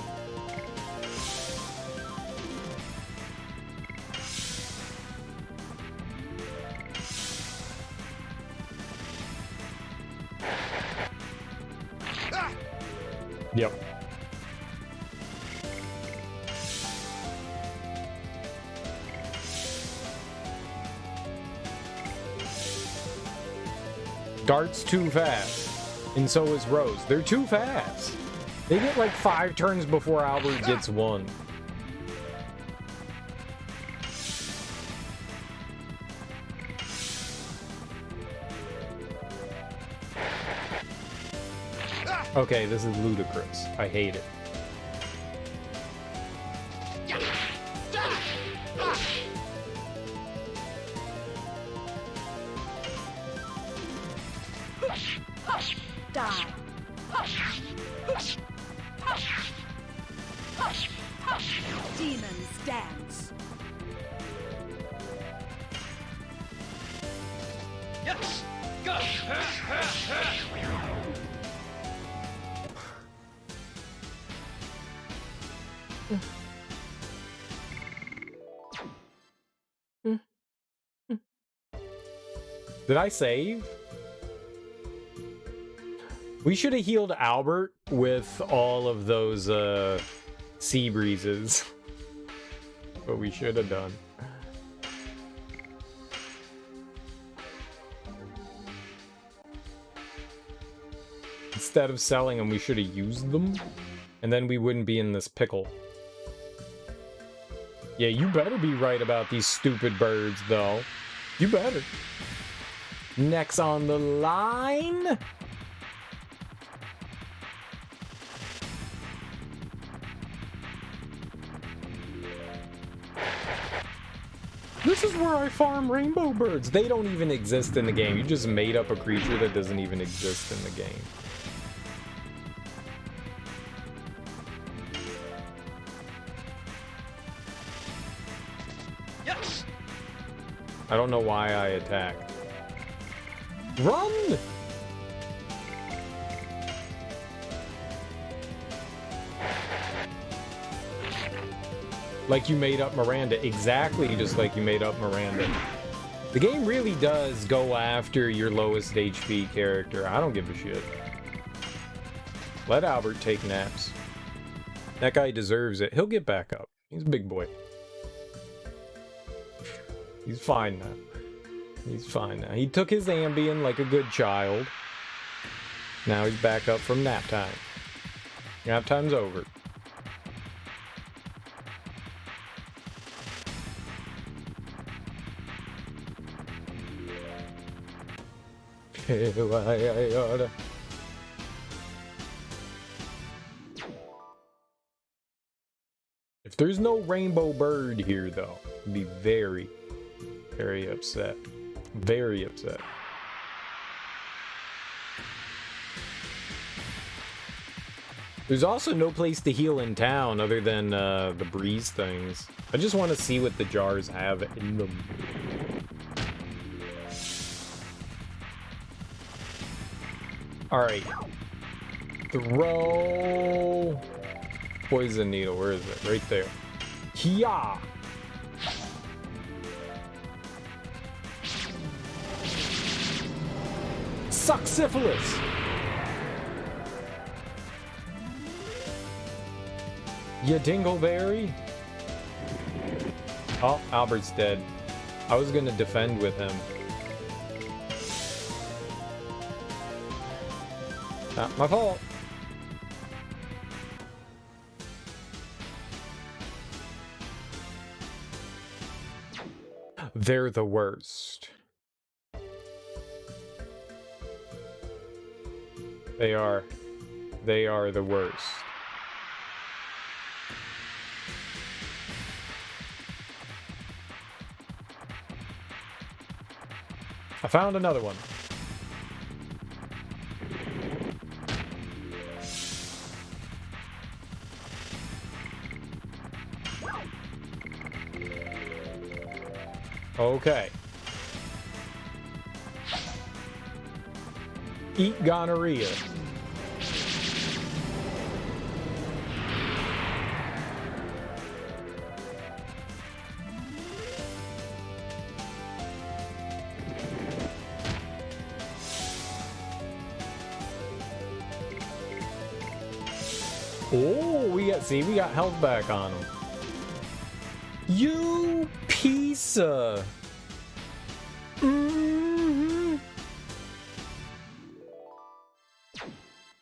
Yep. Dart's too fast, and so is Rose. They're too fast. They get like 5 turns before Albert gets 1. Okay, this is ludicrous. I hate it. Die. Demons dance. Yes. Go. Did I save? We should have healed Albert with all of those sea breezes. What we should have done. Instead of selling them, we should have used them. And then we wouldn't be in this pickle. Yeah, you better be right about these stupid birds, though. You better. Next on the line. This is where I farm rainbow birds. They don't even exist in the game. You just made up a creature that doesn't even exist in the game. Yes. I don't know why I attacked. Run! Like you made up Miranda. Exactly just like you made up Miranda. The game really does go after your lowest HP character. I don't give a shit. Let Albert take naps. That guy deserves it. He'll get back up. He's a big boy. He's fine now. He's fine now. He took his Ambien like a good child. Now he's back up from nap time. Nap time's over. If there's no rainbow bird here, though, I'd be very, very upset. Very upset. There's also no place to heal in town other than the breeze things. I just want to see what the jars have in them. Alright. Throw... Poison needle, where is it? Right there. Hiya! Suck syphilis! Ya dingleberry? Oh, Albert's dead. I was gonna defend with him. Not my fault. They're the worst. They are the worst. I found another one. Okay. Eat gonorrhea. Oh, we got health back on him. You piece of...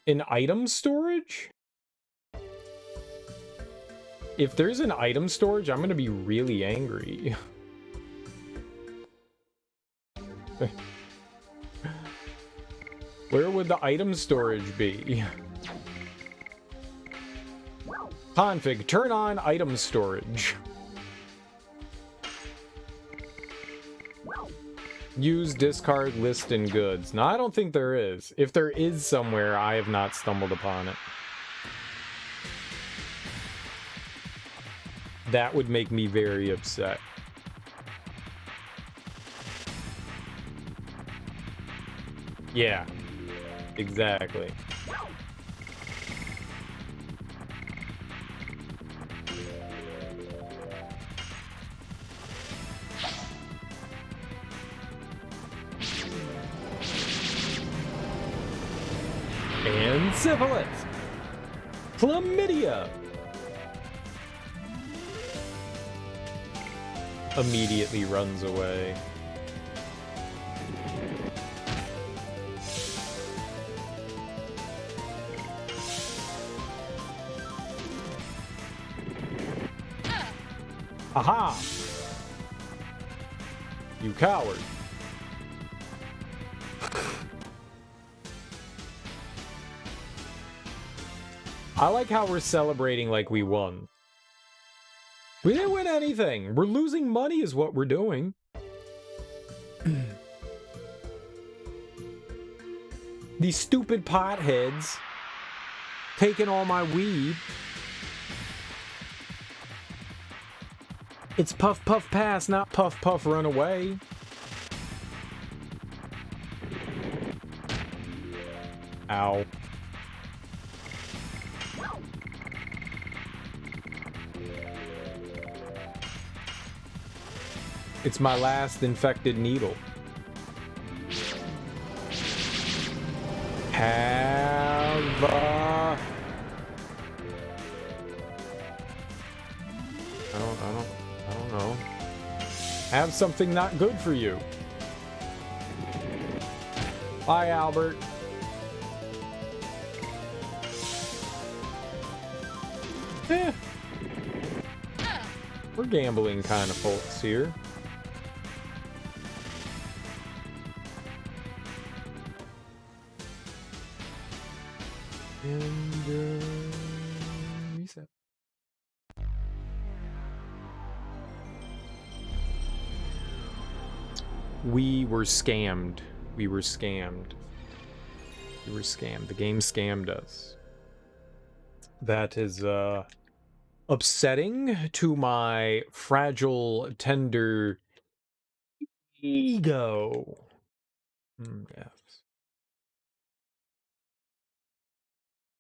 An item storage? If there's an item storage, I'm gonna be really angry. Where would the item storage be? Config, turn on item storage. Use discard list and goods. No, I don't think there is. If there is somewhere, I have not stumbled upon it. That would make me very upset. Yeah, exactly. And syphilis. Chlamydia. Immediately runs away. Aha! You coward. I like how we're celebrating like we won. We didn't win anything. We're losing money is what we're doing. These stupid potheads taking all my weed. It's puff puff pass, not puff puff run away. Ow. It's my last infected needle. Have I don't know. Have something not good for you. Bye, Albert. Eh. We're gambling kind of folks here. And reset. We were scammed. We were scammed. We were scammed. The game scammed us. That is upsetting to my fragile, tender ego. Yes.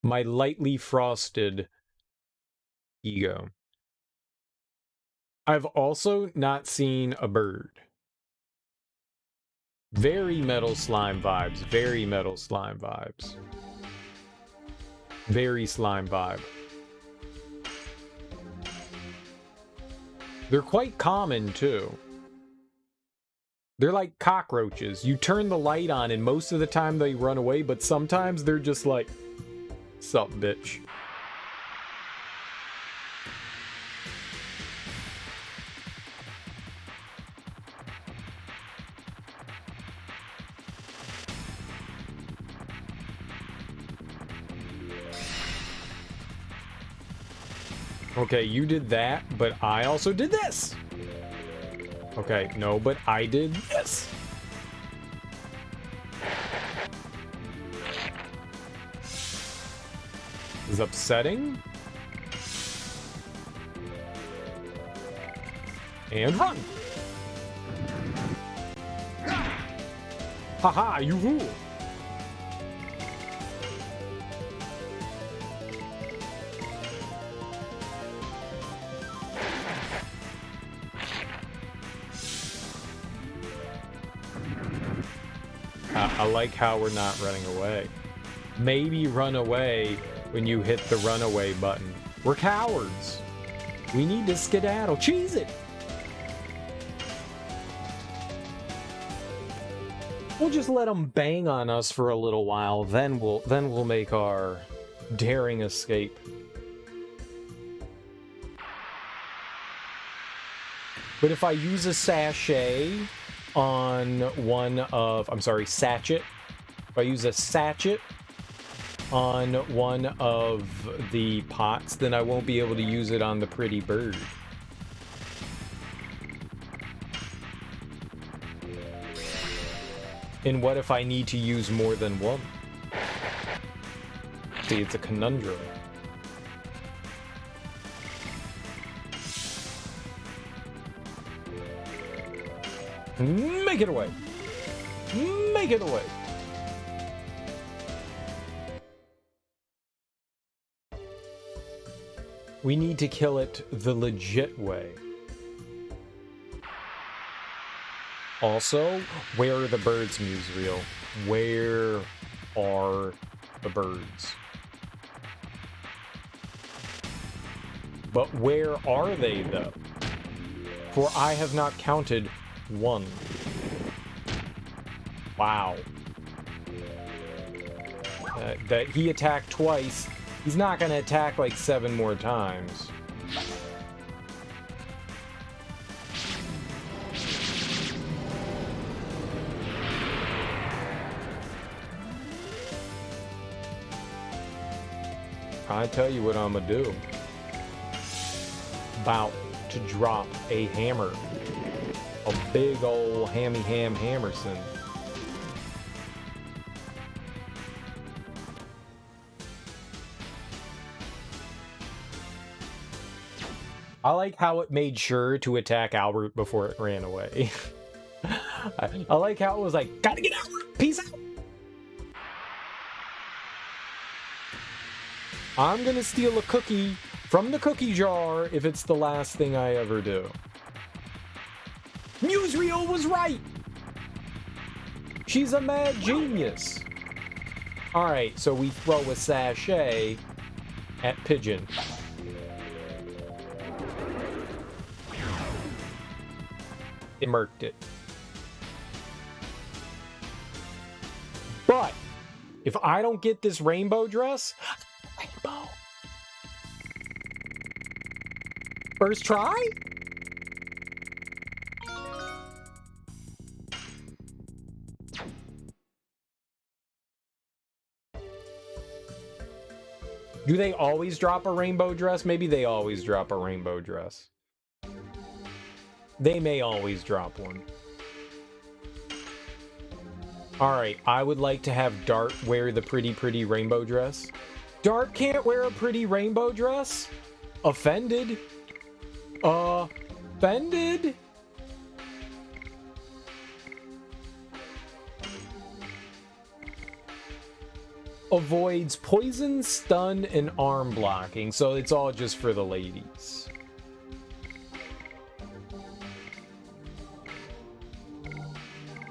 My lightly frosted ego. I've also not seen a bird. Very metal slime vibes. Very metal slime vibes. Very slime vibe. They're quite common, too. They're like cockroaches. You turn the light on and most of the time they run away, but sometimes they're just like, sup, bitch. Okay, you did that, but I also did this. Okay, no, but I did this. Is upsetting. And run. Haha, you rule. I like how we're not running away. Maybe run away when you hit the runaway button. We're cowards. We need to skedaddle. Cheese it! We'll just let them bang on us for a little while, then we'll make our daring escape. But if I use a sachet on one of, I'm sorry, sachet. If I use a sachet on one of the pots, then I won't be able to use it on the pretty bird. And what if I need to use more than one? See, it's a conundrum. Make it away! Make it away! We need to kill it the legit way. Also, where are the birds, Musereel? Where are the birds? But where are they, though? For I have not counted one. Wow. That he attacked twice. He's not gonna attack like 7 more times. I tell you what I'm gonna do. About to drop a hammer. A big ol' hammy ham Hammerson. I like how it made sure to attack Albert before it ran away. I like how it was like, gotta get Albert, peace out! I'm gonna steal a cookie from the cookie jar if it's the last thing I ever do. Musereel was right! She's a mad genius! Alright, so we throw a sachet at Pigeon. It murked it. But if I don't get this rainbow dress, rainbow. First try? Do they always drop a rainbow dress? Maybe they always drop a rainbow dress. They may always drop one. Alright, I would like to have Dart wear the pretty rainbow dress. Dart can't wear a pretty rainbow dress? Offended. Offended? Avoids poison, stun, and arm blocking, so it's all just for the ladies.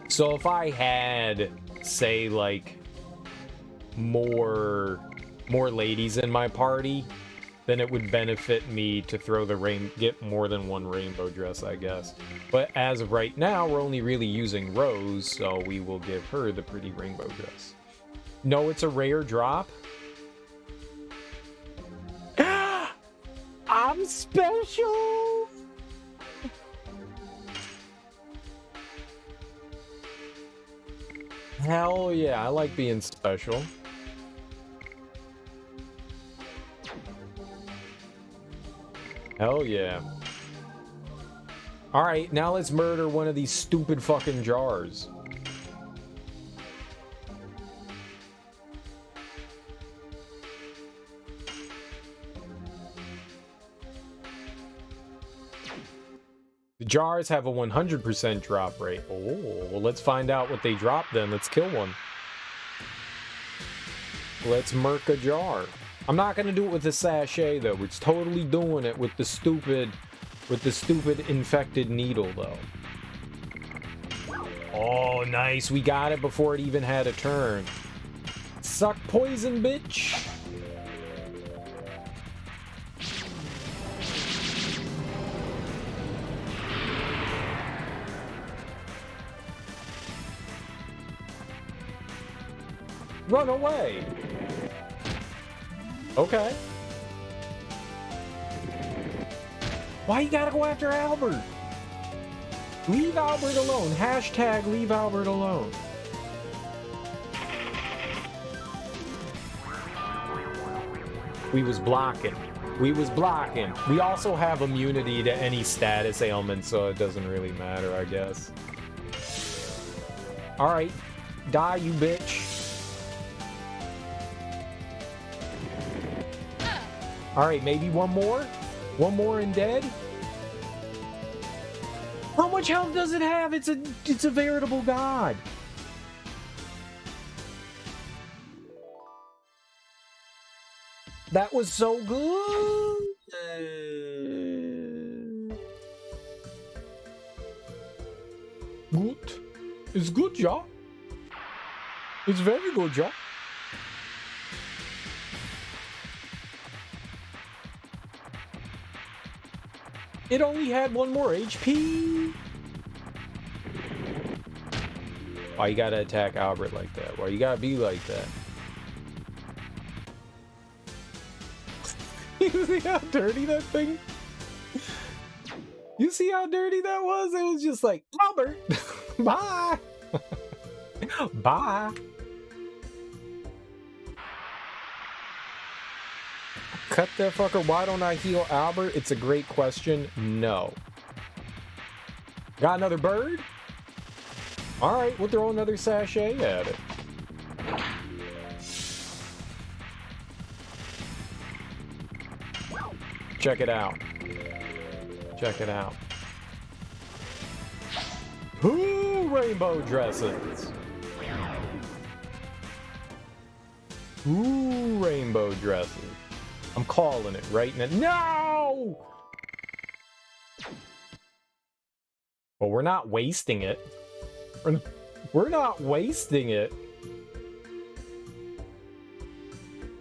So if I had, say, like, more ladies in my party, then it would benefit me to throw get more than one rainbow dress, I guess. But as of right now, we're only really using Rose, so we will give her the pretty rainbow dress. No, it's a rare drop. I'm special! Hell yeah, I like being special. Hell yeah. Alright, now let's murder one of these stupid fucking jars. The jars have a 100% drop rate. Oh, well, let's find out what they drop then. Let's kill one. Let's murk a jar. I'm not gonna do it with the sachet though. We're totally doing it with the stupid infected needle though. Oh, nice. We got it before it even had a turn. Suck poison, bitch. Run away. Okay. Why you gotta go after Albert? Leave Albert alone. Hashtag leave Albert alone. We was blocking. We was blocking. We also have immunity to any status ailment, so it doesn't really matter, I guess. Alright. Die, you bitch. Alright, maybe one more? One more and dead? How much health does it have? It's a veritable god. That was so good. Good. It's good, ja. It's very good, ja. It only had one more HP. Why you gotta attack Albert like that? Why you gotta be like that? You see how dirty that thing? You see how dirty that was? It was just like, Albert, bye. Bye. Cut that fucker. Why don't I heal Albert? It's a great question. No. Got another bird? Alright, we'll throw another sachet at it. Check it out. Check it out. Ooh, rainbow dresses. Ooh, rainbow dresses. I'm calling it right now. No! Well, we're not wasting it. We're not wasting it.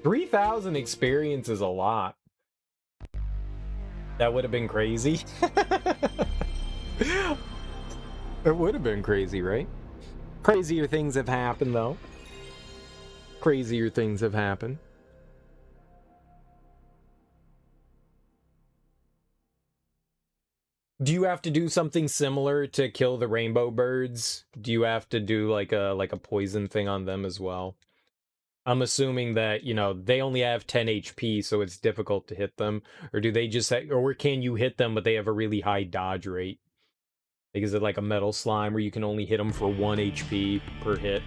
3,000 experience is a lot. That would have been crazy. It would have been crazy, right? Crazier things have happened, though. Crazier things have happened. Do you have to do something similar to kill the rainbow birds? Do you have to do like a poison thing on them as well? I'm assuming that, you know, they only have 10 HP, so it's difficult to hit them. Or do they just or can you hit them but they have a really high dodge rate? Like, is it like a metal slime where you can only hit them for 1 HP per hit?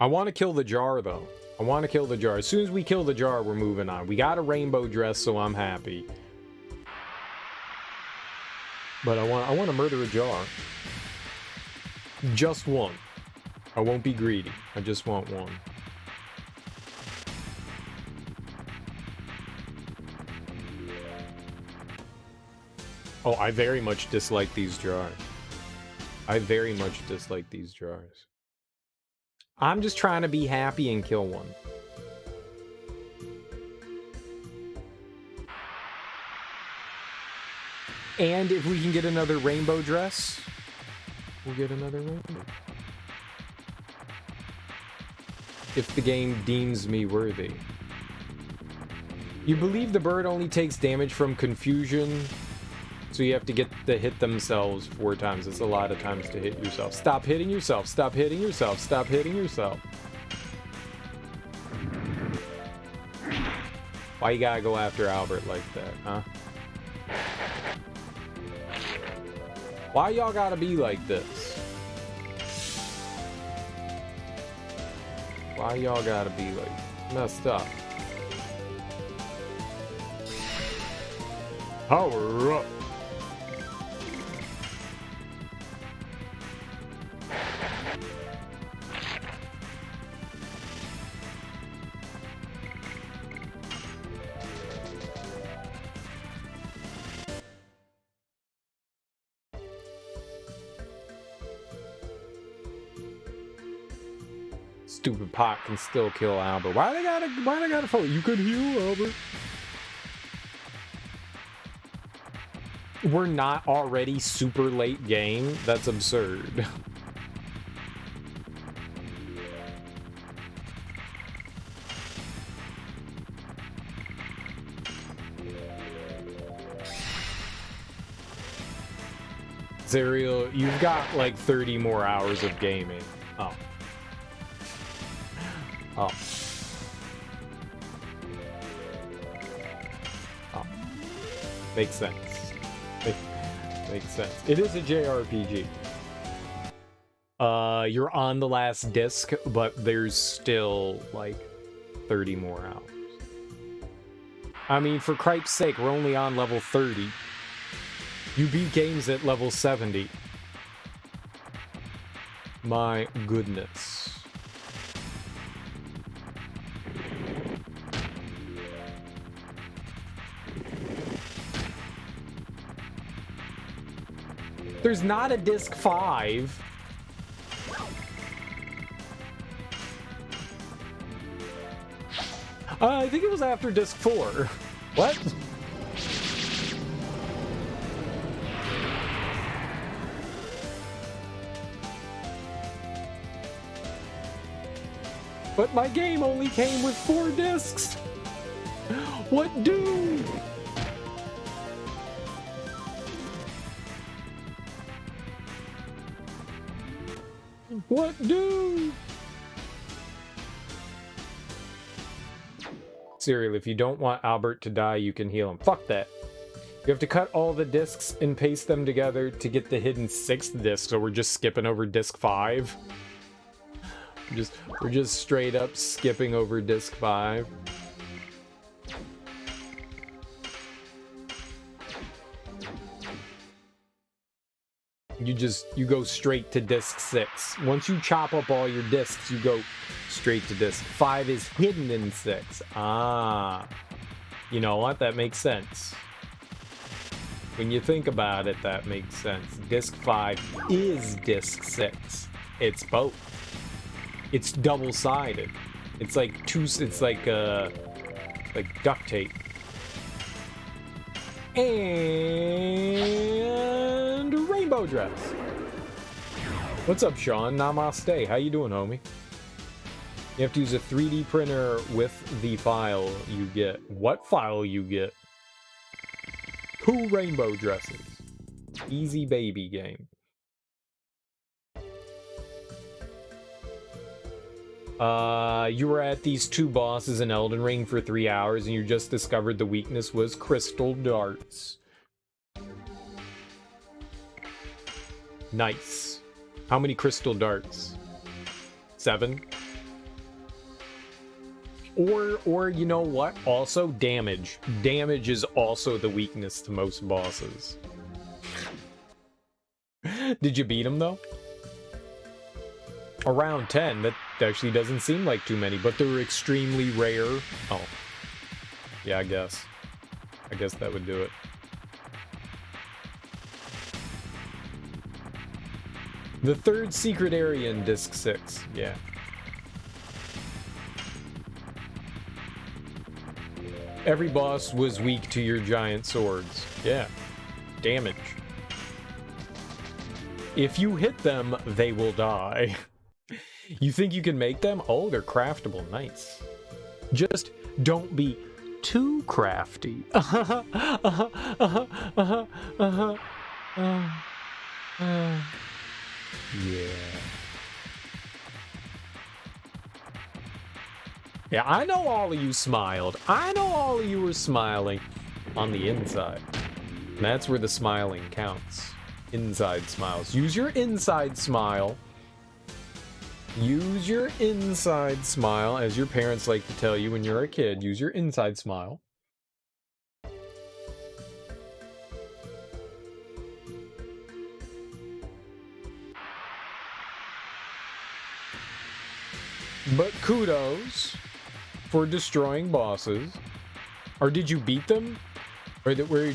I want to kill the jar, though. I want to kill the jar. As soon as we kill the jar, we're moving on. We got a rainbow dress, so I'm happy. But I want to murder a jar. Just one. I won't be greedy. I just want one. Oh, I very much dislike these jars. I very much dislike these jars. I'm just trying to be happy and kill one. And if we can get another rainbow dress, we'll get another rainbow. If the game deems me worthy. You believe the bird only takes damage from confusion So you have to get to hit themselves 4 times. It's a lot of times to hit yourself. Stop hitting yourself. Stop hitting yourself. Stop hitting yourself. Why you gotta go after Albert like that, huh? Why y'all gotta be like this? Why y'all gotta be like messed up? Power up. Stupid pot can still kill Albert. Why they gotta follow? You could heal Albert. We're not already super late game? That's absurd. Zerial, you've got like 30 more hours of gaming. Oh. Oh. Oh. Makes sense. Makes sense. It is a JRPG. You're on the last disc, but there's still like 30 more hours. I mean, for cripe's sake, we're only on level 30. You beat games at level 70. My goodness. There's not a disc 5. I think it was after disc 4. What? But my game only came with 4 discs. What do? What do? Serial, if you don't want Albert to die, you can heal him. Fuck that. You have to cut all the discs and paste them together to get the hidden 6th disc, so we're just skipping over disc 5. We're just straight up skipping over disc 5. You go straight to disc 6. Once you chop up all your discs, you go straight to disc 5 is hidden in 6. Ah. You know what? That makes sense. When you think about it, that makes sense. Disc 5 is disc 6. It's both. It's double-sided. It's like like duct tape. And rainbow dress. What's up, Sean? Namaste. How you doing, homie? You have to use a 3D printer with the file you get. What file you get? 2 rainbow dresses. Easy baby game. You were at these 2 bosses in Elden Ring for 3 hours and you just discovered the weakness was crystal darts. Nice. How many crystal darts? 7? Or you know what? Also damage. Damage is also the weakness to most bosses. Did you beat him though? Around 10. That actually doesn't seem like too many, but they're extremely rare. Oh. Yeah, I guess that would do it. The 3rd secret area in disc 6. Yeah. Every boss was weak to your giant swords. Yeah. Damage. If you hit them, they will die. You think you can make them? Oh, they're craftable. Nice. Just don't be too crafty. Yeah. Yeah, I know all of you smiled. I know all of you were smiling on the inside. And that's where the smiling counts. Inside smiles. Use your inside smile. Use your inside smile, as your parents like to tell you when you're a kid. Use your inside smile. But kudos for destroying bosses. Or did you beat them? Or that where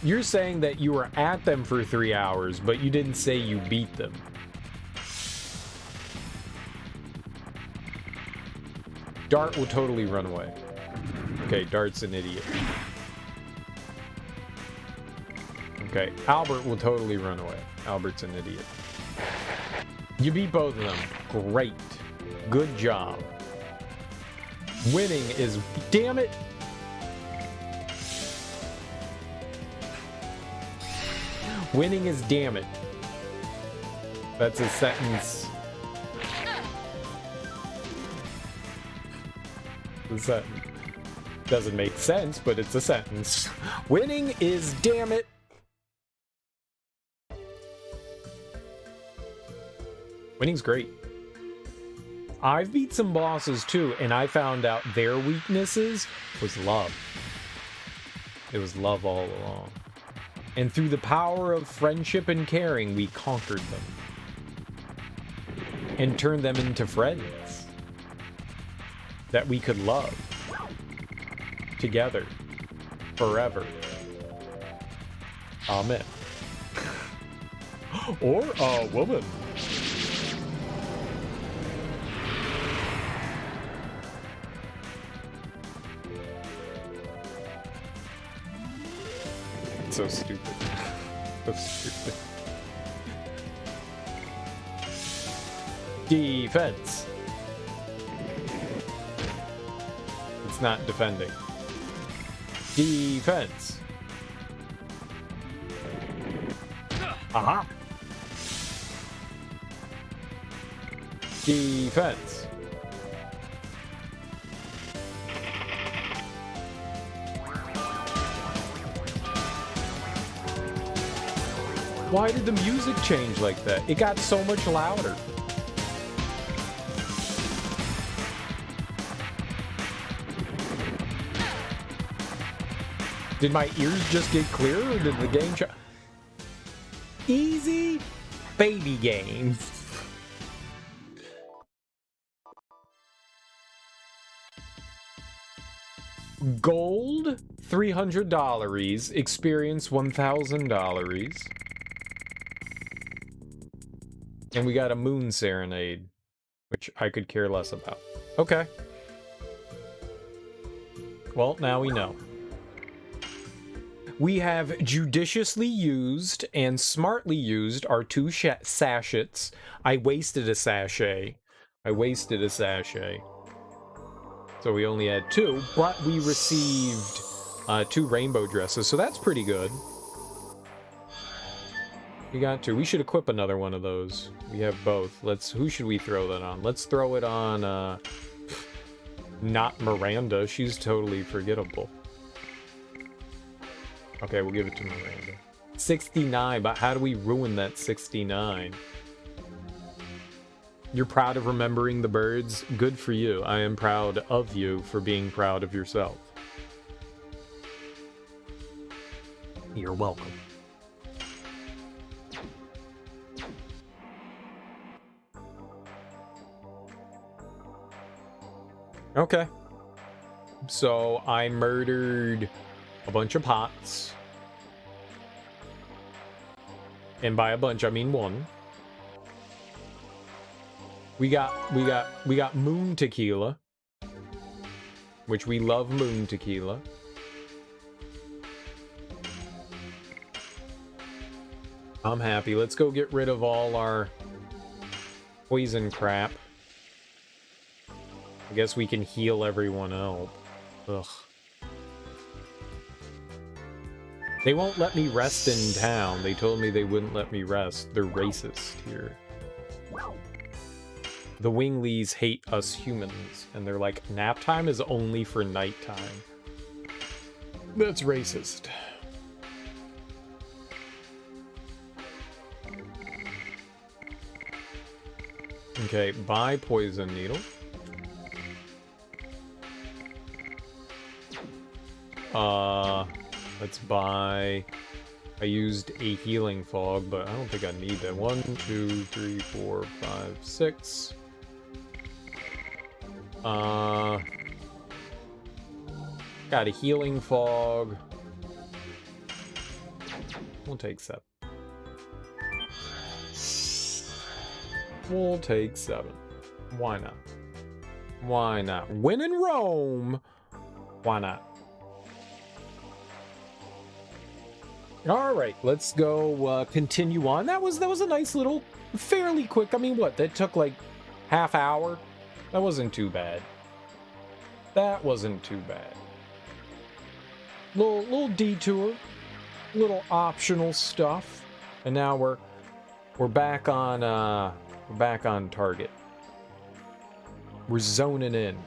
you're saying that you were at them for 3 hours, but you didn't say you beat them. Dart will totally run away. Okay, Dart's an idiot. Okay, Albert will totally run away. Albert's an idiot. You beat both of them. Great. Good job. Winning is... Damn it! Winning is damn it. That's a sentence. The sentence doesn't make sense, but it's a sentence. Winning is damn it. Winning's great. I've beat some bosses too, and I found out their weaknesses was love. It was love all along. And through the power of friendship and caring, we conquered them. And turned them into friends that we could love together forever. Amen. Or a woman. So stupid. So stupid. Defense. It's not defending. Defense. Aha. Defense. Why did the music change like that? It got so much louder. Did my ears just get clearer, or did the game change? Easy baby game. Gold, $300. Experience, $1,000. And we got a moon serenade, which I could care less about. Okay. Well, now we know. We have judiciously used and smartly used our two sachets. I wasted a sachet. So we only had 2, but we received 2 rainbow dresses, so that's pretty good. We got 2. We should equip another one of those. We have both. Who should we throw that on? Let's throw it on, not Miranda. She's totally forgettable. Okay, we'll give it to Miranda. 69, but how do we ruin that 69? You're proud of remembering the birds? Good for you. I am proud of you for being proud of yourself. You're welcome. Okay. So I murdered a bunch of pots. And by a bunch, I mean 1. We got moon tequila, which we love moon tequila. I'm happy. Let's go get rid of all our poison crap. I guess we can heal everyone else. Ugh. They won't let me rest in town. They told me they wouldn't let me rest. They're racist here. The Winglies hate us humans, and they're like, nap time is only for nighttime. That's racist. Okay, buy poison needle. Let's buy... I used a healing fog, but I don't think I need that. 1, 2, 3, 4, 5, 6. Got a healing fog. We'll take 7. We'll take 7. Why not? Why not? When in Rome, why not? All right, let's go continue on. That was a nice little, fairly quick. I mean, what? That took like half hour. That wasn't too bad. That wasn't too bad. Little detour, little optional stuff, and now we're back on target. We're zoning in.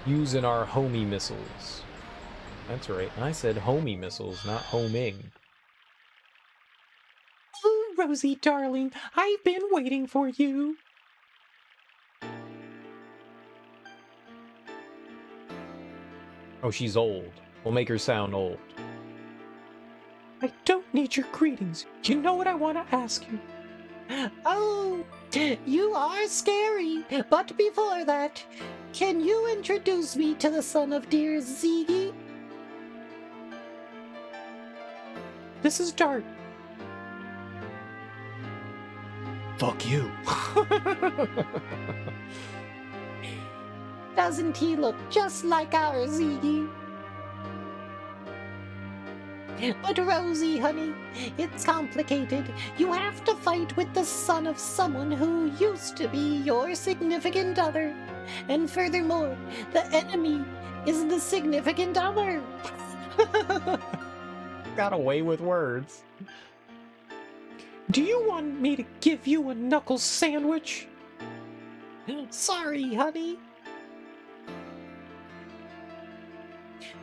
Using our homie missiles. That's right. I said homie missiles, not homing. Oh, Rosie, darling, I've been waiting for you. Oh, she's old. We'll make her sound old. I don't need your greetings. You know what I want to ask you. Oh, you are scary. But before that, can you introduce me to the son of dear Ziggy? This is Dart. Fuck you. Doesn't he look just like our Ziggy? But Rosie, honey, it's complicated. You have to fight with the son of someone who used to be your significant other. And furthermore, the enemy is the significant other. Got away with words. Do you want me to give you a knuckle sandwich? Sorry, honey.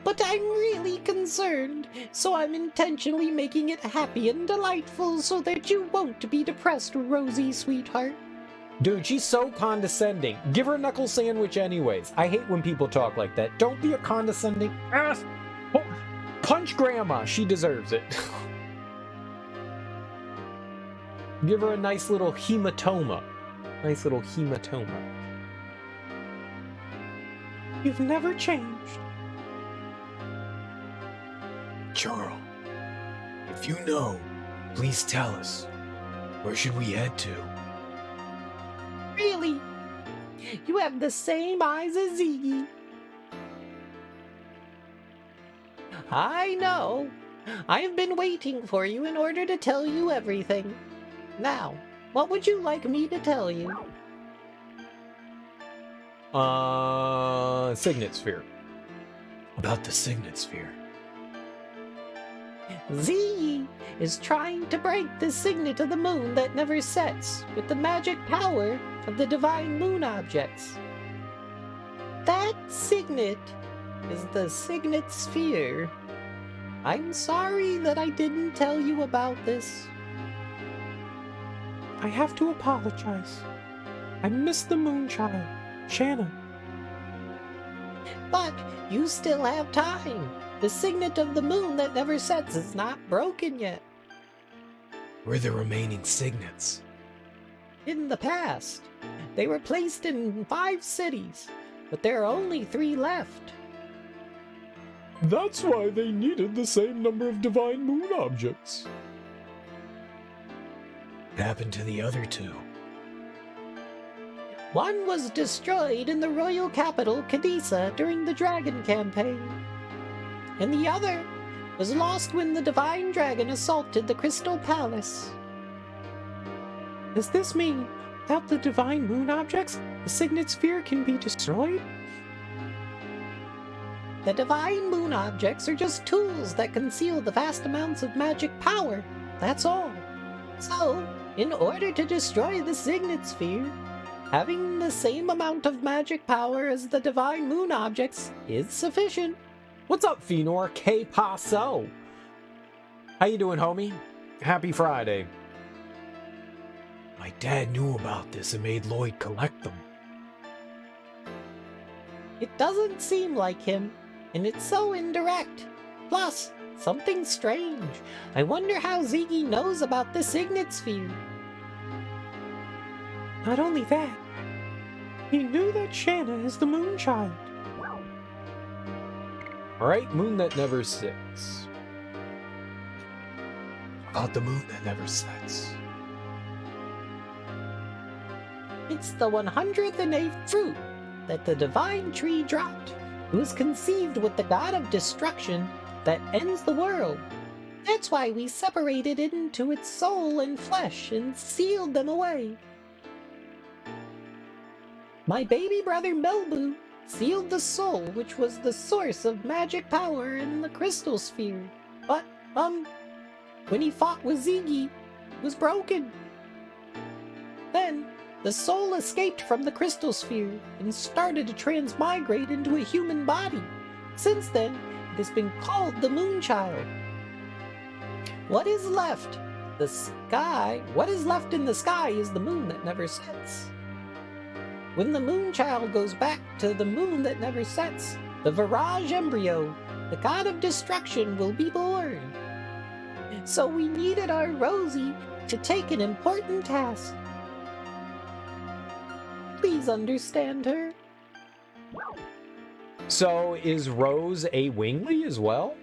But I'm really concerned, so I'm intentionally making it happy and delightful so that you won't be depressed, Rosie, sweetheart. Dude, she's so condescending. Give her a knuckle sandwich anyways. I hate when people talk like that. Don't be a condescending ass. Oh, punch Grandma. She deserves it. Give her a nice little hematoma. Nice little hematoma. You've never changed. Charles, if you know, please tell us. Where should we head to? Really? You have the same eyes as Ziggy. I know. I have been waiting for you in order to tell you everything. Now, what would you like me to tell you? Signet Sphere. About the Signet Sphere. Z is trying to break the signet of the moon that never sets with the magic power of the divine moon objects. That signet is the Signet Sphere. I'm sorry that I didn't tell you about this. I have to apologize. I miss the Moonchild, Shanna. But you still have time. The signet of the moon that never sets is not broken yet. Where are the remaining signets? In the past, they were placed in 5 cities, but there are only 3 left. That's why they needed the same number of divine moon objects. What happened to the other 2? One was destroyed in the royal capital, Cadisa, during the Dragon campaign. And the other was lost when the divine dragon assaulted the Crystal Palace. Does this mean, without the divine moon objects, the Signet Sphere can be destroyed? The divine moon objects are just tools that conceal the vast amounts of magic power. That's all. So, in order to destroy the signet sphere, having the same amount of magic power as the divine moon objects is sufficient. What's up, Fenor? Que paso? How you doing, homie? Happy Friday. My dad knew about this and made Lloyd collect them. It doesn't seem like him, and it's so indirect. Plus, something strange. I wonder how Ziggy knows about the signet sphere. Not only that, he knew that Shanna is the moon child. Alright, moon that never sits. About the moon that never sets. It's the 108th fruit that the divine tree dropped. It was conceived with the god of destruction that ends the world. That's why we separated it into its soul and flesh and sealed them away. My baby brother Melbu sealed the soul, which was the source of magic power in the crystal sphere. But, when he fought with Ziggy, it was broken. Then, the soul escaped from the crystal sphere and started to transmigrate into a human body. Since then, it has been called the Moonchild. What is left? The sky. What is left in the sky is the moon that never sets. When the Moonchild goes back to the moon that never sets, the Virage embryo, the god of destruction, will be born. So we needed our Rosie to take an important task. Please understand her. So, is Rose a Wingly as well?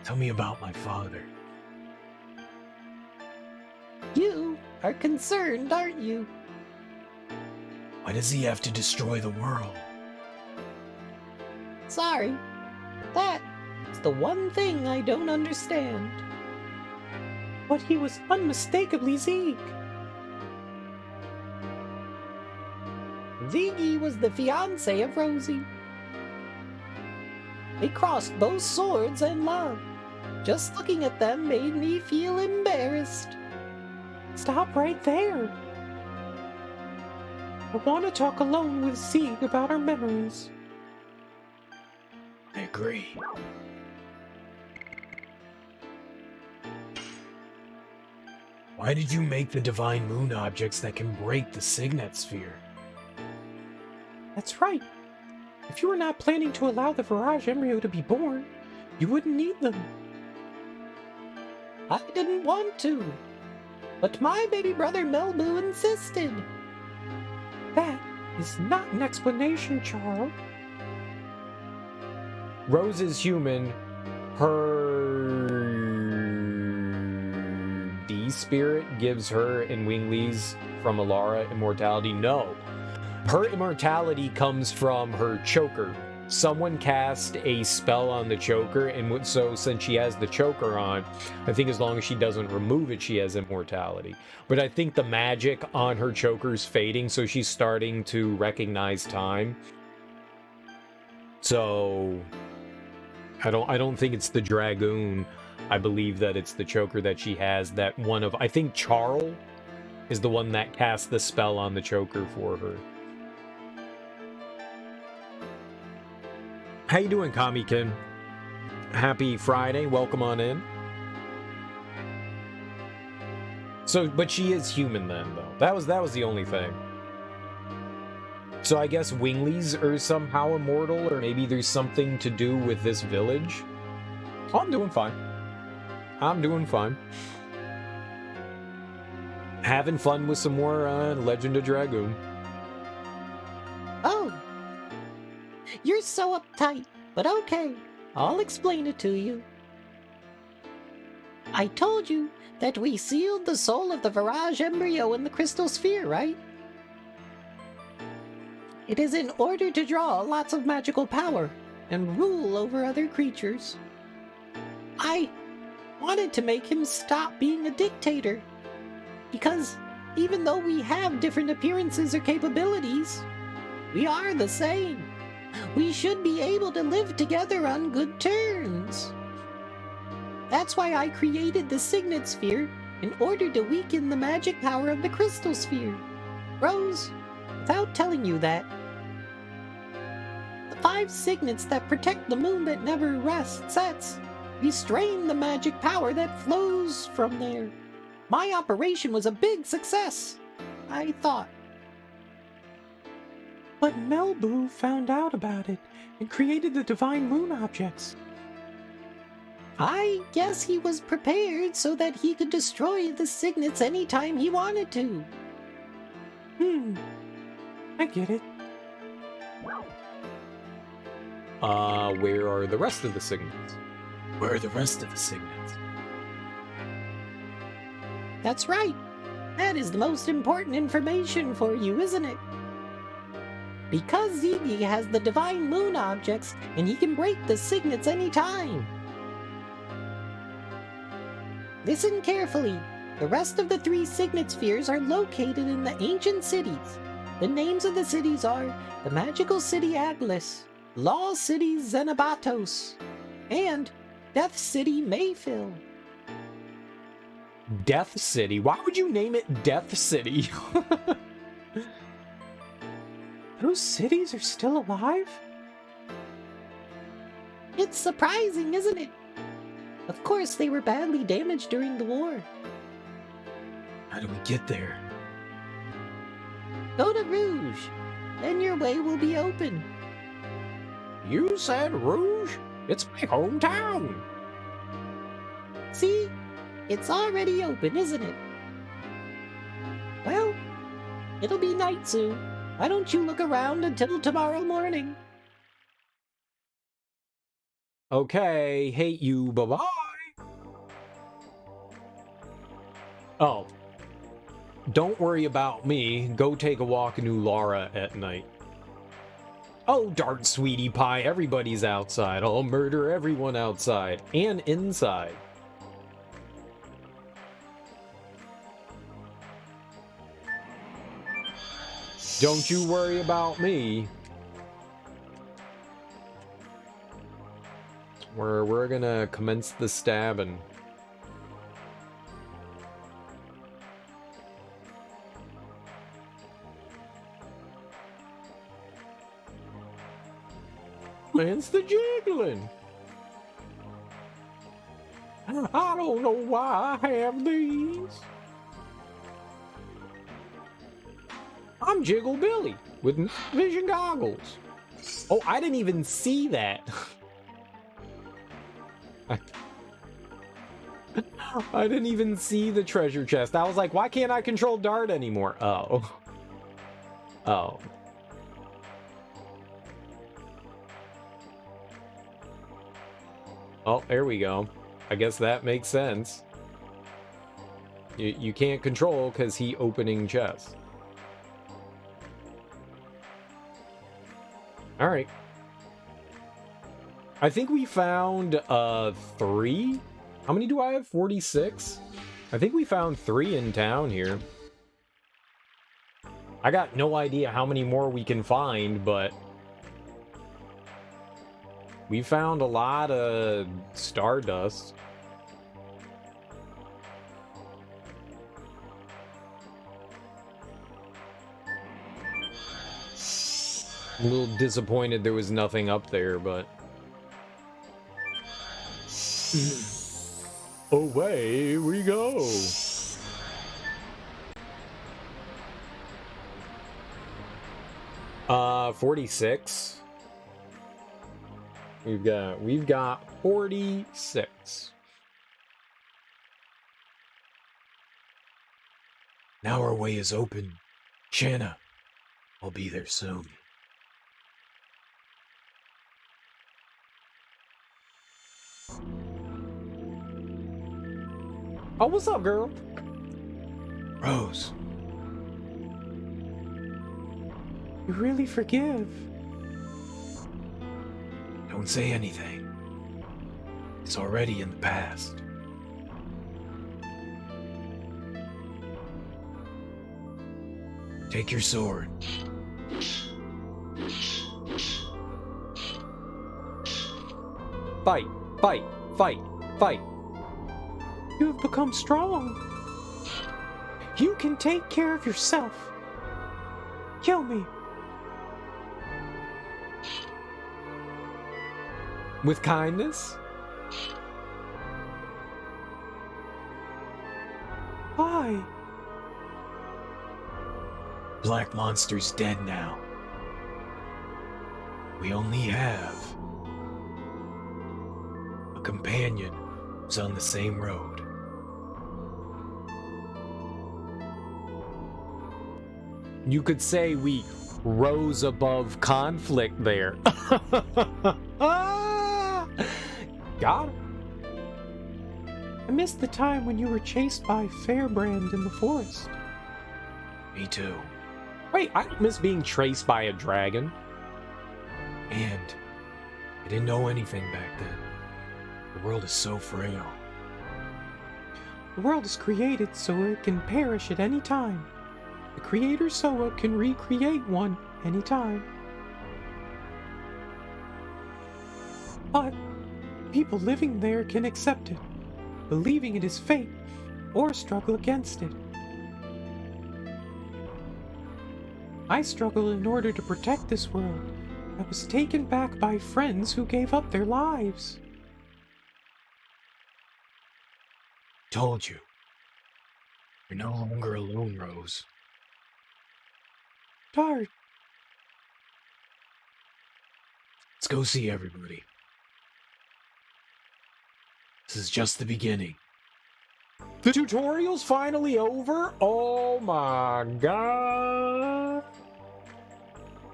Tell me about my father. You are concerned, aren't you? Why does he have to destroy the world? Sorry. That is the one thing I don't understand. But he was unmistakably Zeke. Ziggy was the fiancé of Rosie. They crossed both swords and love. Just looking at them made me feel embarrassed. Stop right there. I want to talk alone with Zeke about our memories. I agree. Why did you make the divine moon objects that can break the signet sphere? That's right. If you were not planning to allow the Virage embryo to be born, you wouldn't need them. I didn't want to, but my baby brother Melbu insisted. That is not an explanation, Charles. Rose is human. Her D-spirit gives her and Wingley's from Alara immortality. No. Her immortality comes from her choker. Someone cast a spell on the choker, and so since she has the choker on, I think as long as she doesn't remove it, she has immortality. But I think the magic on her choker's fading, so she's starting to recognize time. So I don't think it's the Dragoon. I believe that it's the choker that she has. That one of, I think Charles is the one that cast the spell on the choker for her. How you doing, Kamikin? Happy Friday. Welcome on in. So, but she is human then, though. That was the only thing. So I guess Wingleys are somehow immortal, or maybe there's something to do with this village. Oh, I'm doing fine. I'm doing fine. Having fun with some more Legend of Dragoon. Oh, you're so uptight, but okay, I'll explain it to you. I told you that we sealed the soul of the Virage embryo in the crystal sphere, right? It is in order to draw lots of magical power and rule over other creatures. I wanted to make him stop being a dictator, because even though we have different appearances or capabilities, we are the same. We should be able to live together on good terms. That's why I created the signet sphere in order to weaken the magic power of the crystal sphere. Rose, without telling you that, the 5 signets that protect the moon that never sets restrain the magic power that flows from there. My operation was a big success, I thought. But Melbu found out about it and created the divine moon objects. I guess he was prepared so that he could destroy the signets anytime he wanted to. I get it. Where are the rest of the signets? Where are the rest of the signets? That's right. That is the most important information for you, isn't it? Because Ziggy has the divine moon objects, and he can break the signets anytime. Listen carefully. The rest of the 3 signet spheres are located in the ancient cities. The names of the cities are the Magical City Aglis, Law City Xenobatos, and Death City Mayfield. Death City? Why would you name it Death City? Those cities are still alive? It's surprising, isn't it? Of course, they were badly damaged during the war. How do we get there? Go to Rouge. Then your way will be open. You said Rouge? It's my hometown. See? It's already open, isn't it? Well, it'll be night soon. Why don't you look around until tomorrow morning? Okay, hate you, bye-bye. Oh. Don't worry about me. Go take a walk in New Lara at night. Oh, darn sweetie pie, everybody's outside. I'll murder everyone outside and inside. Don't you worry about me. We're gonna commence the stabbing. Commence the jiggling. I don't know why I have these. I'm Jiggle Billy with vision goggles. Oh, I didn't even see that. I didn't even see the treasure chest. I was like, why can't I control Dart anymore? Oh. Oh. Oh, there we go. I guess that makes sense. You can't control because he opening chest. All right. I think we found 3. How many do I have? 46? I think we found 3 in town here. I got no idea how many more we can find, but we found a lot of stardust. I'm a little disappointed there was nothing up there, but away we go. 46. We've got 46. Now our way is open. Shanna, I'll be there soon. Oh, what's up, girl? Rose. You really forgive. Don't say anything. It's already in the past. Take your sword. Fight, fight, fight, fight. You have become strong. You can take care of yourself. Kill me. With kindness? Why? Black Monster's dead now. We only have a companion who's on the same road. You could say we rose above conflict there. Got him. I missed the time when you were chased by Fairbrand in the forest. Me too. Wait, I don't miss being chased by a dragon. And I didn't know anything back then. The world is so frail. The world is created so it can perish at any time. The creator Soa can recreate one anytime. But people living there can accept it, believing it is fate, or struggle against it. I struggled in order to protect this world. I was taken back by friends who gave up their lives. Told you. You're no longer alone, Rose. Dart, Let's go see everybody. This is just the beginning. The tutorial's finally over? Oh my god.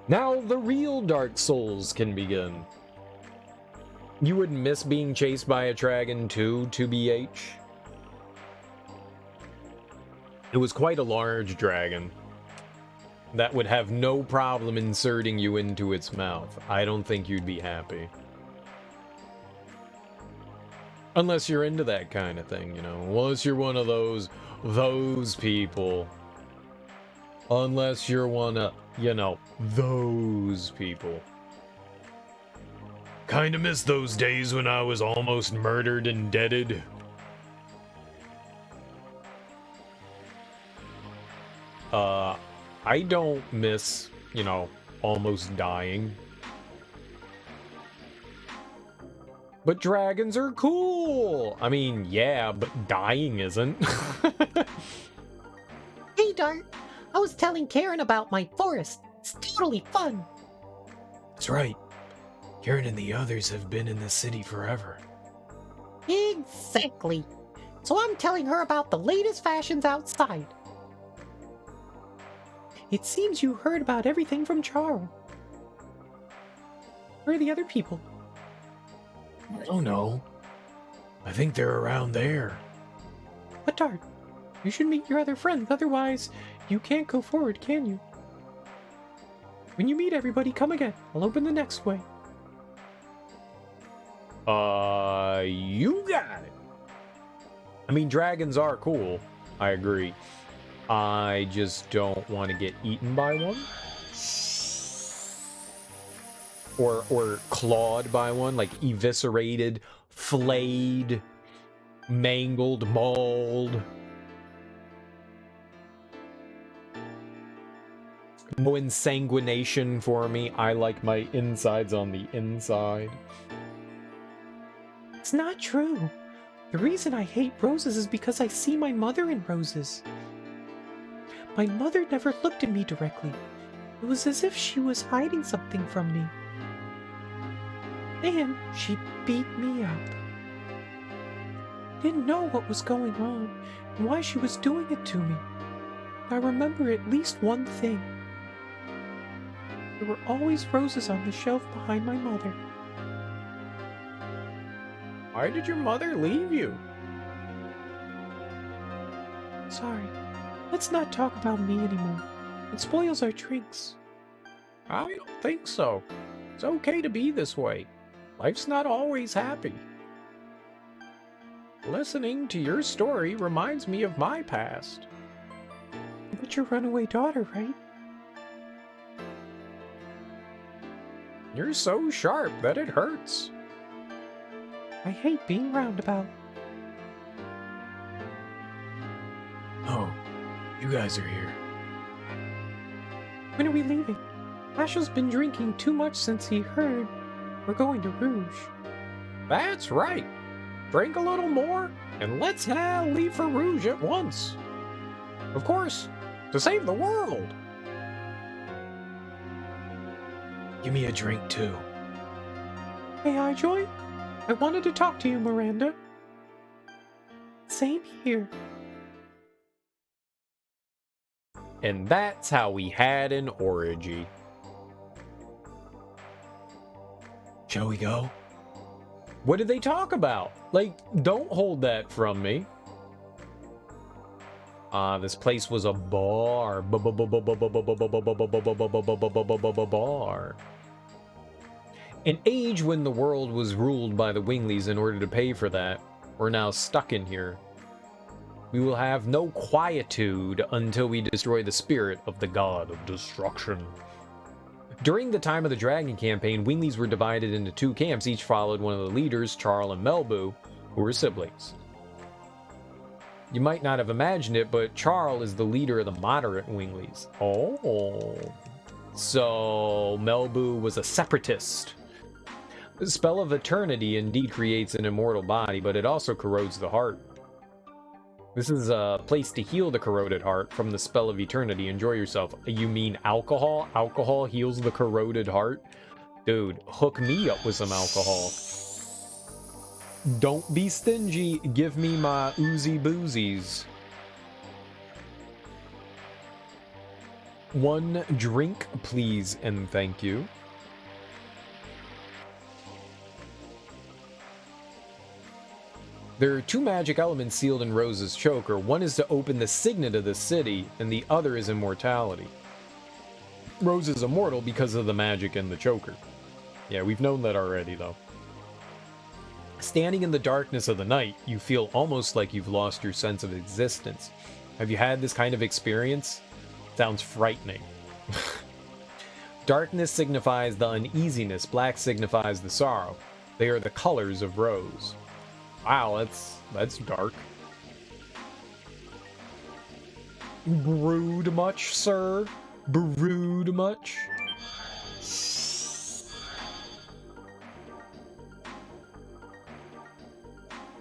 Now the real Dark Souls can begin. You wouldn't miss being chased by a dragon too, 2BH? It was quite a large dragon that would have no problem inserting you into its mouth. I don't think you'd be happy. Unless you're into that kind of thing, you know. Unless you're one of those people. Unless you're one of, you know, those people. Kinda miss those days when I was almost murdered and deaded. I don't miss, you know, almost dying. But dragons are cool! I mean, yeah, but dying isn't. Hey, Dart. I was telling Karen about my forest. It's totally fun. That's right. Karen and the others have been in the city forever. Exactly. So I'm telling her about the latest fashions outside. it seems you heard about everything from Charles. Where are the other people? I don't know. I think they're around there. But Dart, you should meet your other friends, otherwise you can't go forward, can you? When you meet everybody, come again. I'll open the next way. You got it. I mean, dragons are cool. I agree. I just don't want to get eaten by one. Or clawed by one, like eviscerated, flayed, mangled, mauled. No insanguination for me. I like my insides on the inside. It's not true. The reason I hate roses is because I see my mother in roses. My mother never looked at me directly. It was as if she was hiding something from me. And she beat me up. Didn't know what was going on and why she was doing it to me. I remember at least one thing. There were always roses on the shelf behind my mother. Why did your mother leave you? Sorry. Let's not talk about me anymore. It spoils our drinks. I don't think so. It's okay to be this way. Life's not always happy. Listening to your story reminds me of my past. But your runaway daughter, right? You're so sharp that it hurts. I hate being roundabout. Oh, you guys are here. When are we leaving? Ashel's been drinking too much since he heard we're going to Rouge. That's right. Drink a little more, and let's leave for Rouge at once. Of course, to save the world. Give me a drink too. Hey, iJoy. I wanted to talk to you, Miranda. Same here. And that's how we had an orgy. Shall we go? What did they talk about? Like, don't hold that from me. This place was a bar. Bar. An age when the world was ruled by the Winglies. In order to pay for that, we're now stuck in here. We will have no quietude until we destroy the spirit of the god of destruction. During the time of the Dragon campaign, Winglies were divided into two camps. Each followed one of the leaders, Charl and Melbu, who were siblings. You might not have imagined it, but Charl is the leader of the moderate Winglies. Oh. So, Melbu was a separatist. The spell of eternity indeed creates an immortal body, but it also corrodes the heart. This is a place to heal the corroded heart from the spell of eternity. Enjoy yourself. You mean alcohol? Alcohol heals the corroded heart? Dude, hook me up with some alcohol. Don't be stingy. Give me my oozy boozies. One drink, please, and thank you. There are two magic elements sealed in Rose's choker. One is to open the signet of the city, and the other is immortality. Rose is immortal because of the magic in the choker. Yeah, we've known that already, though. Standing in the darkness of the night, you feel almost like you've lost your sense of existence. Have you had this kind of experience? Sounds frightening. Darkness signifies the uneasiness. Black signifies the sorrow. They are the colors of Rose. Wow, that's dark. Brood much, sir? Brood much?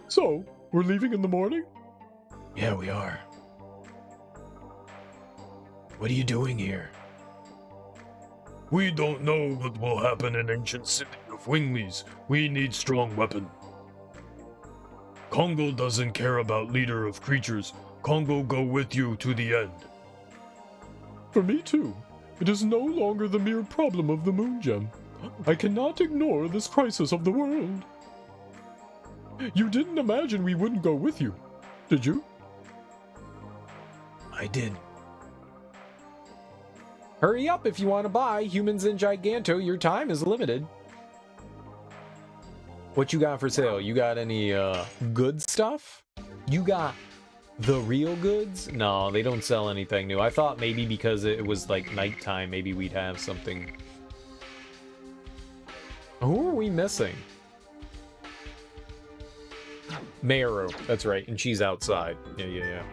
So, we're leaving in the morning? Yeah, we are. What are you doing here? We don't know what will happen in ancient city of Winglies. We need strong weapon. Congo doesn't care about leader of creatures. Congo go with you to the end. For me too. It is no longer the mere problem of the moon gem. I cannot ignore this crisis of the world. You didn't imagine we wouldn't go with you, did you? I did. Hurry up if you want to buy Humans in Giganto. Your time is limited. What you got for sale? You got any good stuff? You got the real goods? No, they don't sell anything new. I thought maybe because it was like nighttime, maybe we'd have something. Who are we missing? Meru, that's right, and she's outside. Yeah.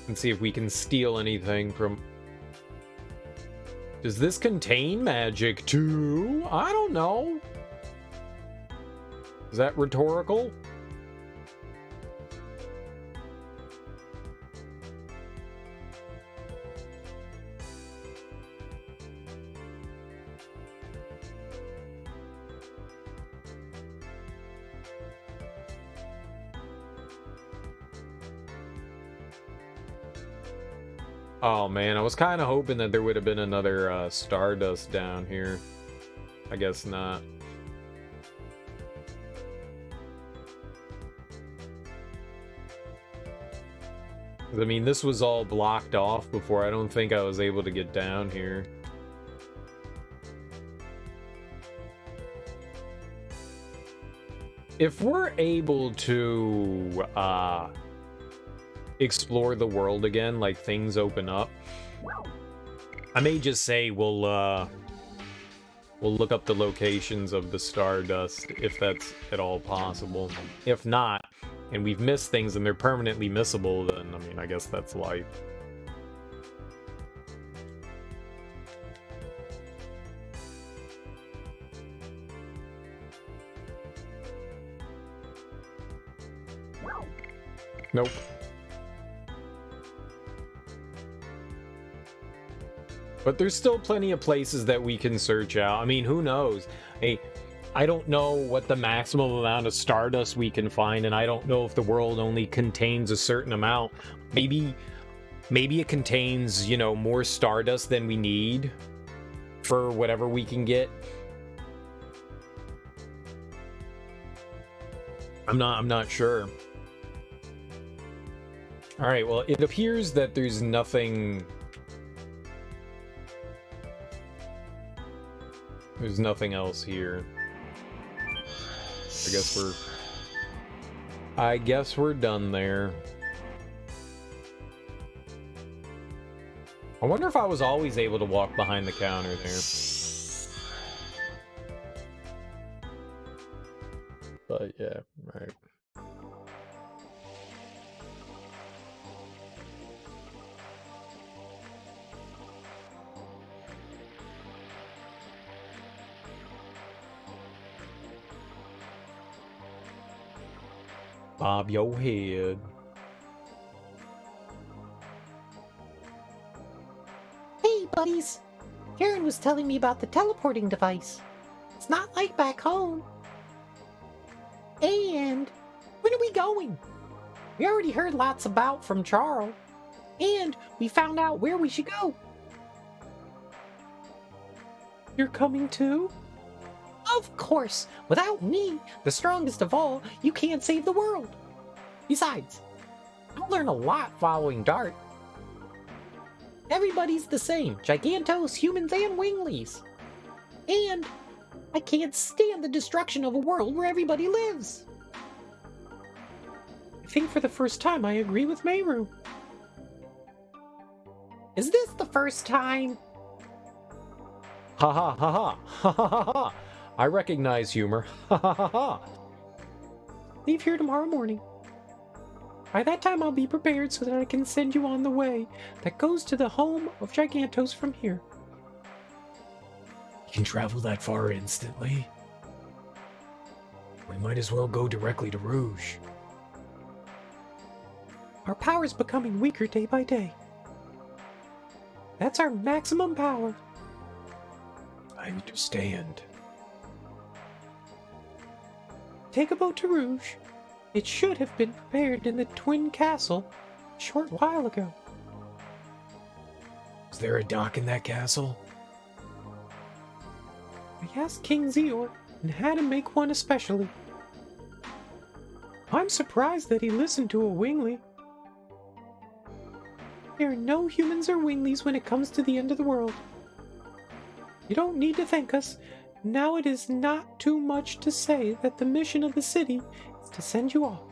And see if we can steal anything from... Does this contain magic too? I don't know. Is that rhetorical? Oh man, I was kind of hoping that there would have been another Stardust down here. I guess not. I mean, this was all blocked off before. I don't think I was able to get down here. If we're able to explore the world again, like things open up, I may just say we'll look up the locations of the Stardust if that's at all possible. If not, and we've missed things and they're permanently missable, then I mean, I guess that's life. Nope. But there's still plenty of places that we can search out. I mean, who knows? Hey, I don't know what the maximum amount of Stardust we can find, and I don't know if the world only contains a certain amount. Maybe it contains, you know, more Stardust than we need for whatever we can get. I'm not sure. All right, well, it appears that there's nothing... There's nothing else here. I guess we're done there. I wonder if I was always able to walk behind the counter there. But yeah, right. Bob your head. Hey, buddies. Karen was telling me about the teleporting device. It's not like back home. And when are we going? We already heard lots about from Charles. And we found out where we should go. You're coming too? Of course, without me, the strongest of all, you can't save the world. Besides, I'll learn a lot following Dart. Everybody's the same, Gigantos, humans, and Winglies. And I can't stand the destruction of a world where everybody lives. I think for the first time I agree with Mayru. Is this the first time? Ha ha ha ha ha ha ha ha. I recognize humor. Ha ha ha ha. Leave here tomorrow morning. By that time I'll be prepared so that I can send you on the way that goes to the home of Gigantos from here. You can travel that far instantly. We might as well go directly to Rouge. Our power's becoming weaker day by day. That's our maximum power. I understand. Take a boat to Rouge. It should have been prepared in the Twin Castle a short while ago. Is there a dock in that castle? I asked King Zeor and had him make one especially. I'm surprised that he listened to a Wingly. There are no humans or Winglies when it comes to the end of the world. You don't need to thank us. Now it is not too much to say that the mission of the city is to send you off.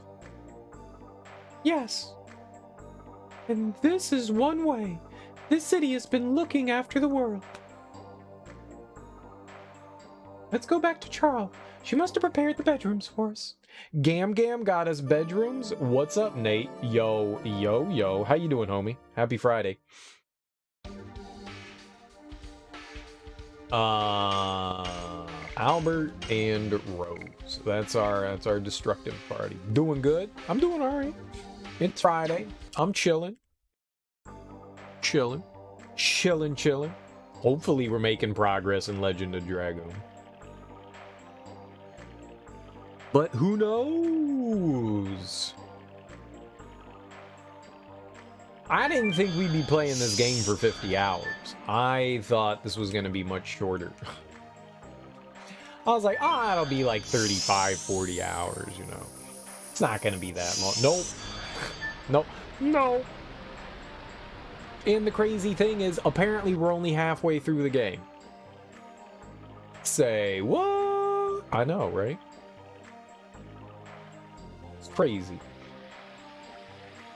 Yes. And this is one way. This city has been looking after the world. Let's go back to Charl. She must have prepared the bedrooms for us. Gam Gam got us bedrooms. What's up, Nate? Yo, yo, yo. How you doing, homie? Happy Friday. Albert and Rose. That's our destructive party. Doing good. I'm doing all right. It's Friday. I'm chilling. Chilling. Hopefully we're making progress in Legend of Dragoon. But who knows? I didn't think we'd be playing this game for 50 hours. I thought this was going to be much shorter. I was like, oh, it'll be like 35, 40 hours, you know. It's not going to be that long. Nope. Nope. No. And the crazy thing is, apparently we're only halfway through the game. Say, what? I know, right? It's crazy.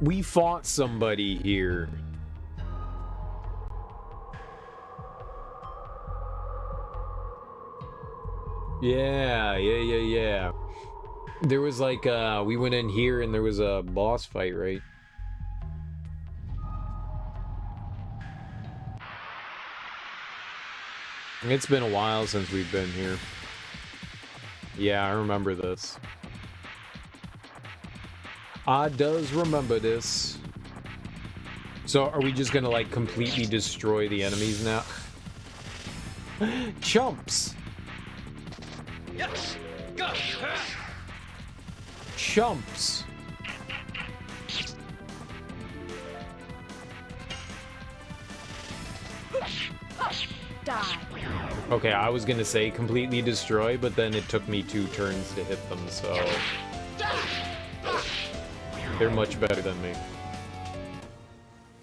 We fought somebody here. Yeah. There was like, we went in here and there was a boss fight, right? It's been a while since we've been here. Yeah, I remember this. I does remember this. So are we just gonna like completely destroy the enemies now? Chumps! Chumps! Die. Okay, I was gonna say completely destroy, but then it took me 2 turns to hit them, so... They're much better than me.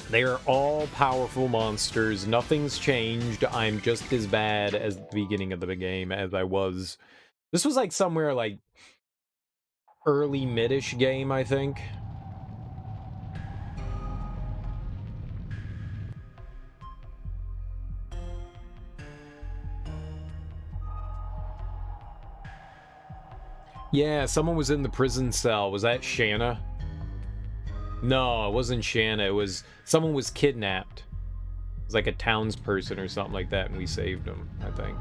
They are all powerful monsters. Nothing's changed. I'm just as bad as the beginning of the game as I was. This was like somewhere like early mid-ish game, I think. Yeah, someone was in the prison cell. Was that Shanna? No, it wasn't Shanna. It was... Someone was kidnapped. It was like a townsperson or something like that, and we saved him, I think.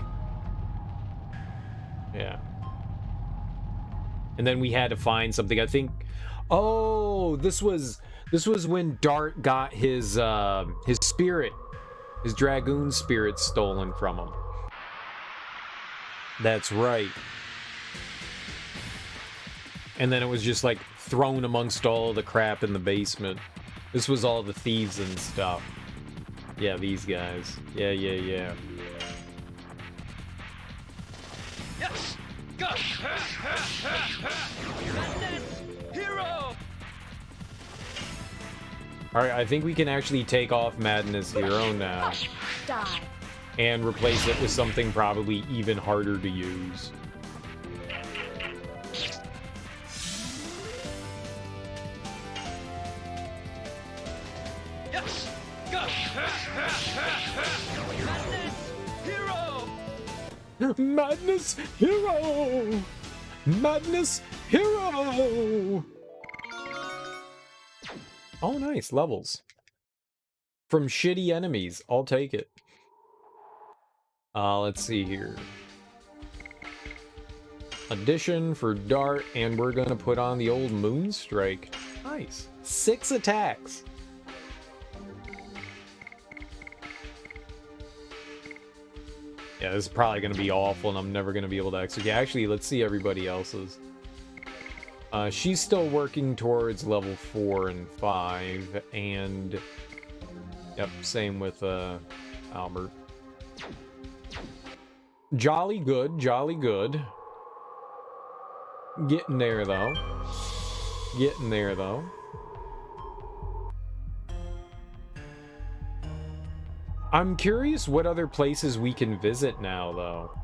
Yeah. And then we had to find something, I think... Oh, this was when Dart got his spirit. His Dragoon spirit stolen from him. That's right. And then it was just like thrown amongst all the crap in the basement. This was all the thieves and stuff. Yeah, these guys. Yeah. Yes. Go. Hero. Alright, I think we can actually take off Madness Hero now. Die. And replace it with something probably even harder to use. Madness Hero! Madness Hero! Oh, nice. Levels. From shitty enemies. I'll take it. Let's see here. Addition for Dart, and we're gonna put on the old Moonstrike. Nice. 6 attacks. Yeah, this is probably going to be awful, and I'm never going to be able to execute. Actually, let's see everybody else's. She's still working towards level 4 and 5, and... Yep, same with Albert. Jolly good, jolly good. Getting there, though. Getting there, though. I'm curious what other places we can visit now, though.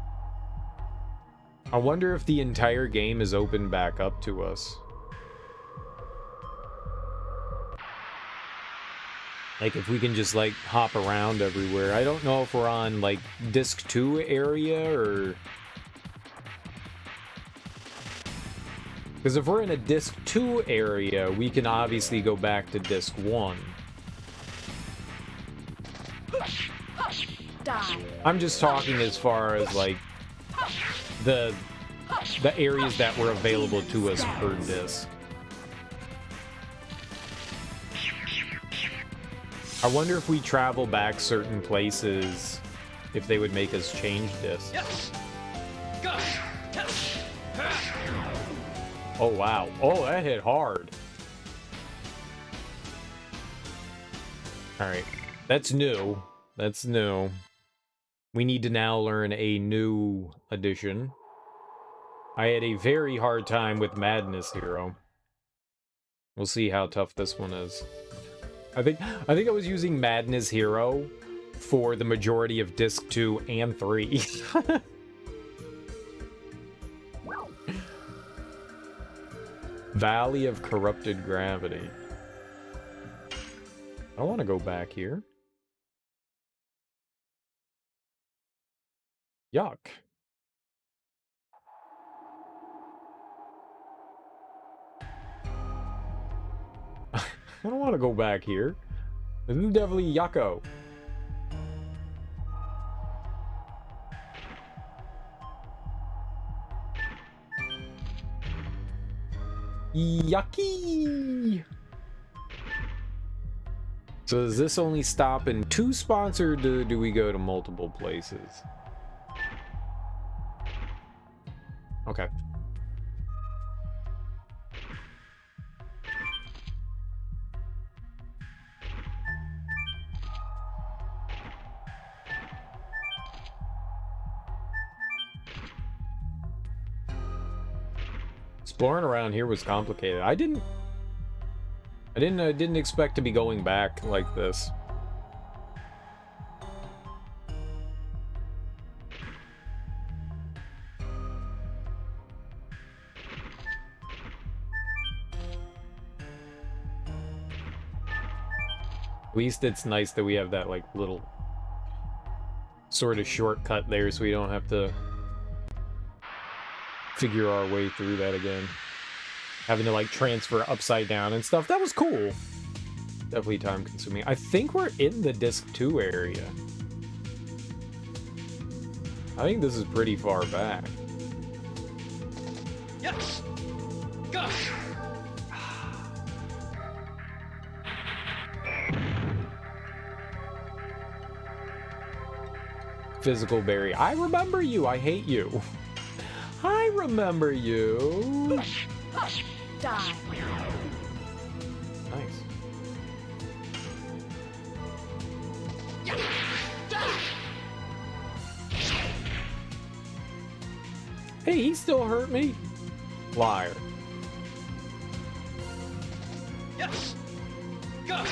I wonder if the entire game is opened back up to us. Like, if we can just, like, hop around everywhere. I don't know if we're on, like, Disc 2 area, or... Because if we're in a Disc 2 area, we can obviously go back to Disc 1. Die. I'm just talking as far as, like, the areas that were available to us per disc. I wonder if we travel back certain places, if they would make us change discs. Oh, wow. Oh, that hit hard. Alright. That's new. That's new. We need to now learn a new addition. I had a very hard time with Madness Hero. We'll see how tough this one is. I think I was using Madness Hero for the majority of Disc 2 and 3. Valley of Corrupted Gravity. I want to go back here. Yuck. I don't want to go back here. This is definitely yucko. Yucky! So does this only stop in 2 spots, or do we go to multiple places? Okay. Exploring around here was complicated. I didn't expect to be going back like this. At least it's nice that we have that, like, little sort of shortcut there, so we don't have to figure our way through that again. Having to, like, transfer upside down and stuff. That was cool. Definitely time consuming. I think we're in the disc 2 area. I think this is pretty far back. Yes. Go. Physical berry. I remember you. I hate you. I remember you. Die. Nice. Hey, he still hurt me. Liar. Yes. Go.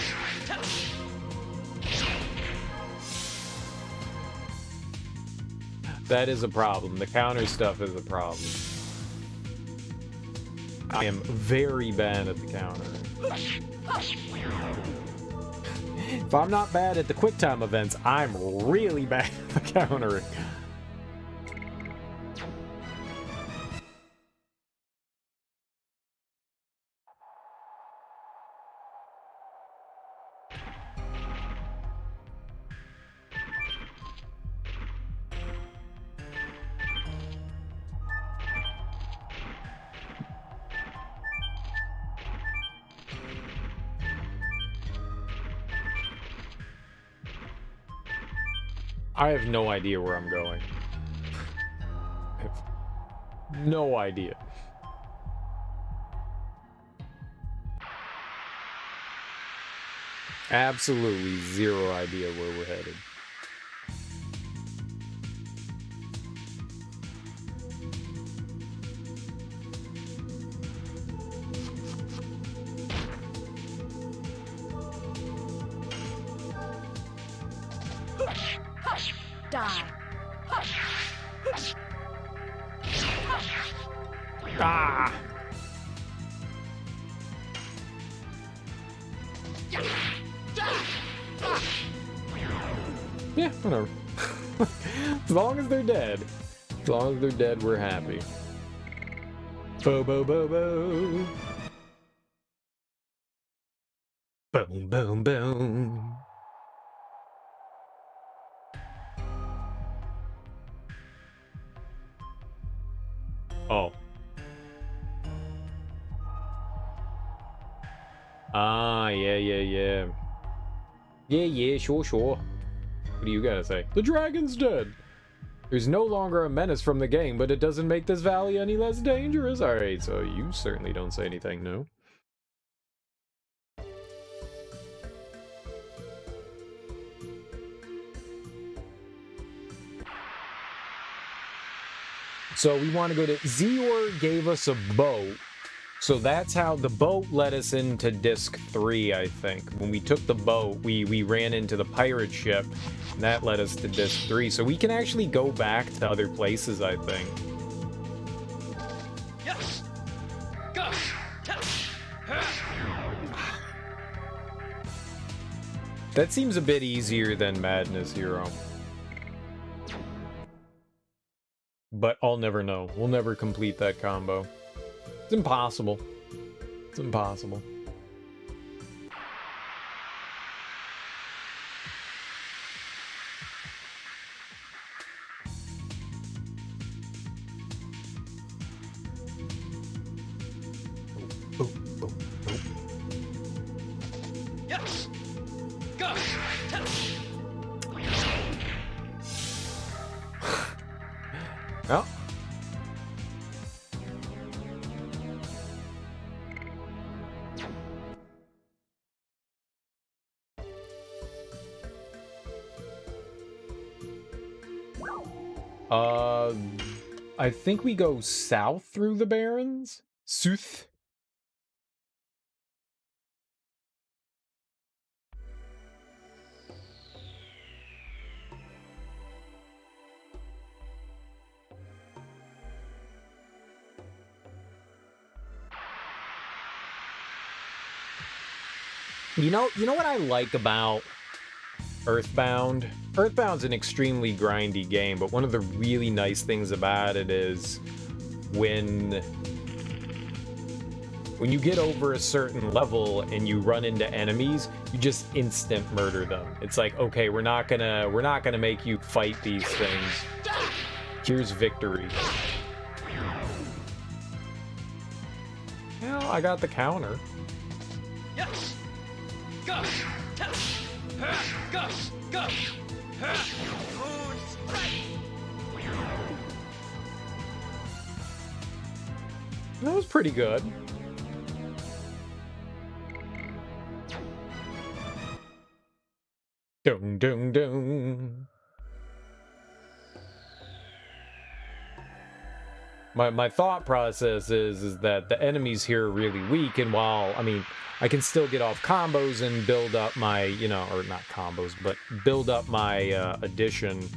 That is a problem. The counter stuff is a problem. I am very bad at the counter. If I'm not bad at the quick time events, I'm really bad at the countering. I have no idea where I'm going. I have no idea. Absolutely zero idea where we're headed. Die. Ah! Yeah, whatever. As long as they're dead. As long as they're dead, we're happy. Bo bo bo bo. Boom boom boom. Oh. Ah, yeah. Yeah, sure. What do you gotta say? The dragon's dead. There's no longer a menace from the game, but it doesn't make this valley any less dangerous. Alright, so you certainly don't say anything new. So we want to go to Zior gave us a boat. So that's how the boat led us into Disc 3, I think. When we took the boat, we ran into the pirate ship, and that led us to Disc 3. So we can actually go back to other places, I think. Yes. Go. That seems a bit easier than Madness Hero. But I'll never know. We'll never complete that combo. It's impossible. It's impossible. Yes. Go. Oh. I think we go south through the Barrens? South? You know what I like about Earthbound? Earthbound's an extremely grindy game, but one of the really nice things about it is when you get over a certain level and you run into enemies, you just instant murder them. It's like, okay, we're not gonna make you fight these things. Here's victory. Well, I got the counter. Yes. Go. Go. Go. Moon strike. That was pretty good. Dun dun dun. My thought process is that the enemies here are really weak, and while, I mean, I can still get off combos and build up my, you know, or not combos, but build up my addition.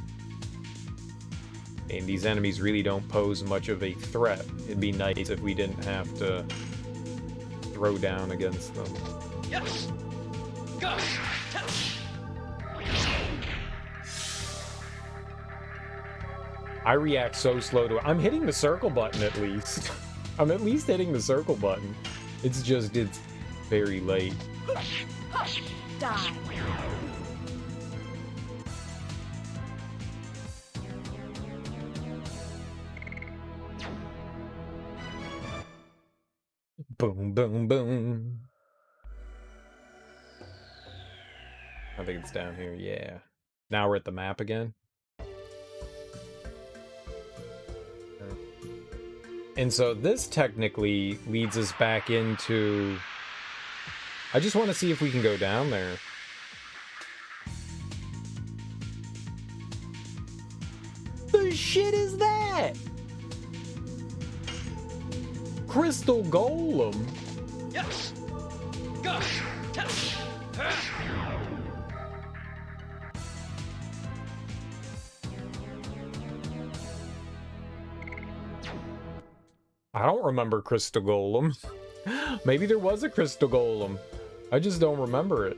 And these enemies really don't pose much of a threat. It'd be nice if we didn't have to throw down against them. Yes. Go. I react so slow to it. I'm hitting the circle button at least. I'm at least hitting the circle button. It's just, it's very late. Die. Boom, boom, boom. I think it's down here, yeah. Now we're at the map again. And so this technically leads us back into... I just want to see if we can go down there. The shit is that? Crystal Golem? Yes. Go. I don't remember Crystal Golem. Maybe there was a Crystal Golem. I just don't remember it.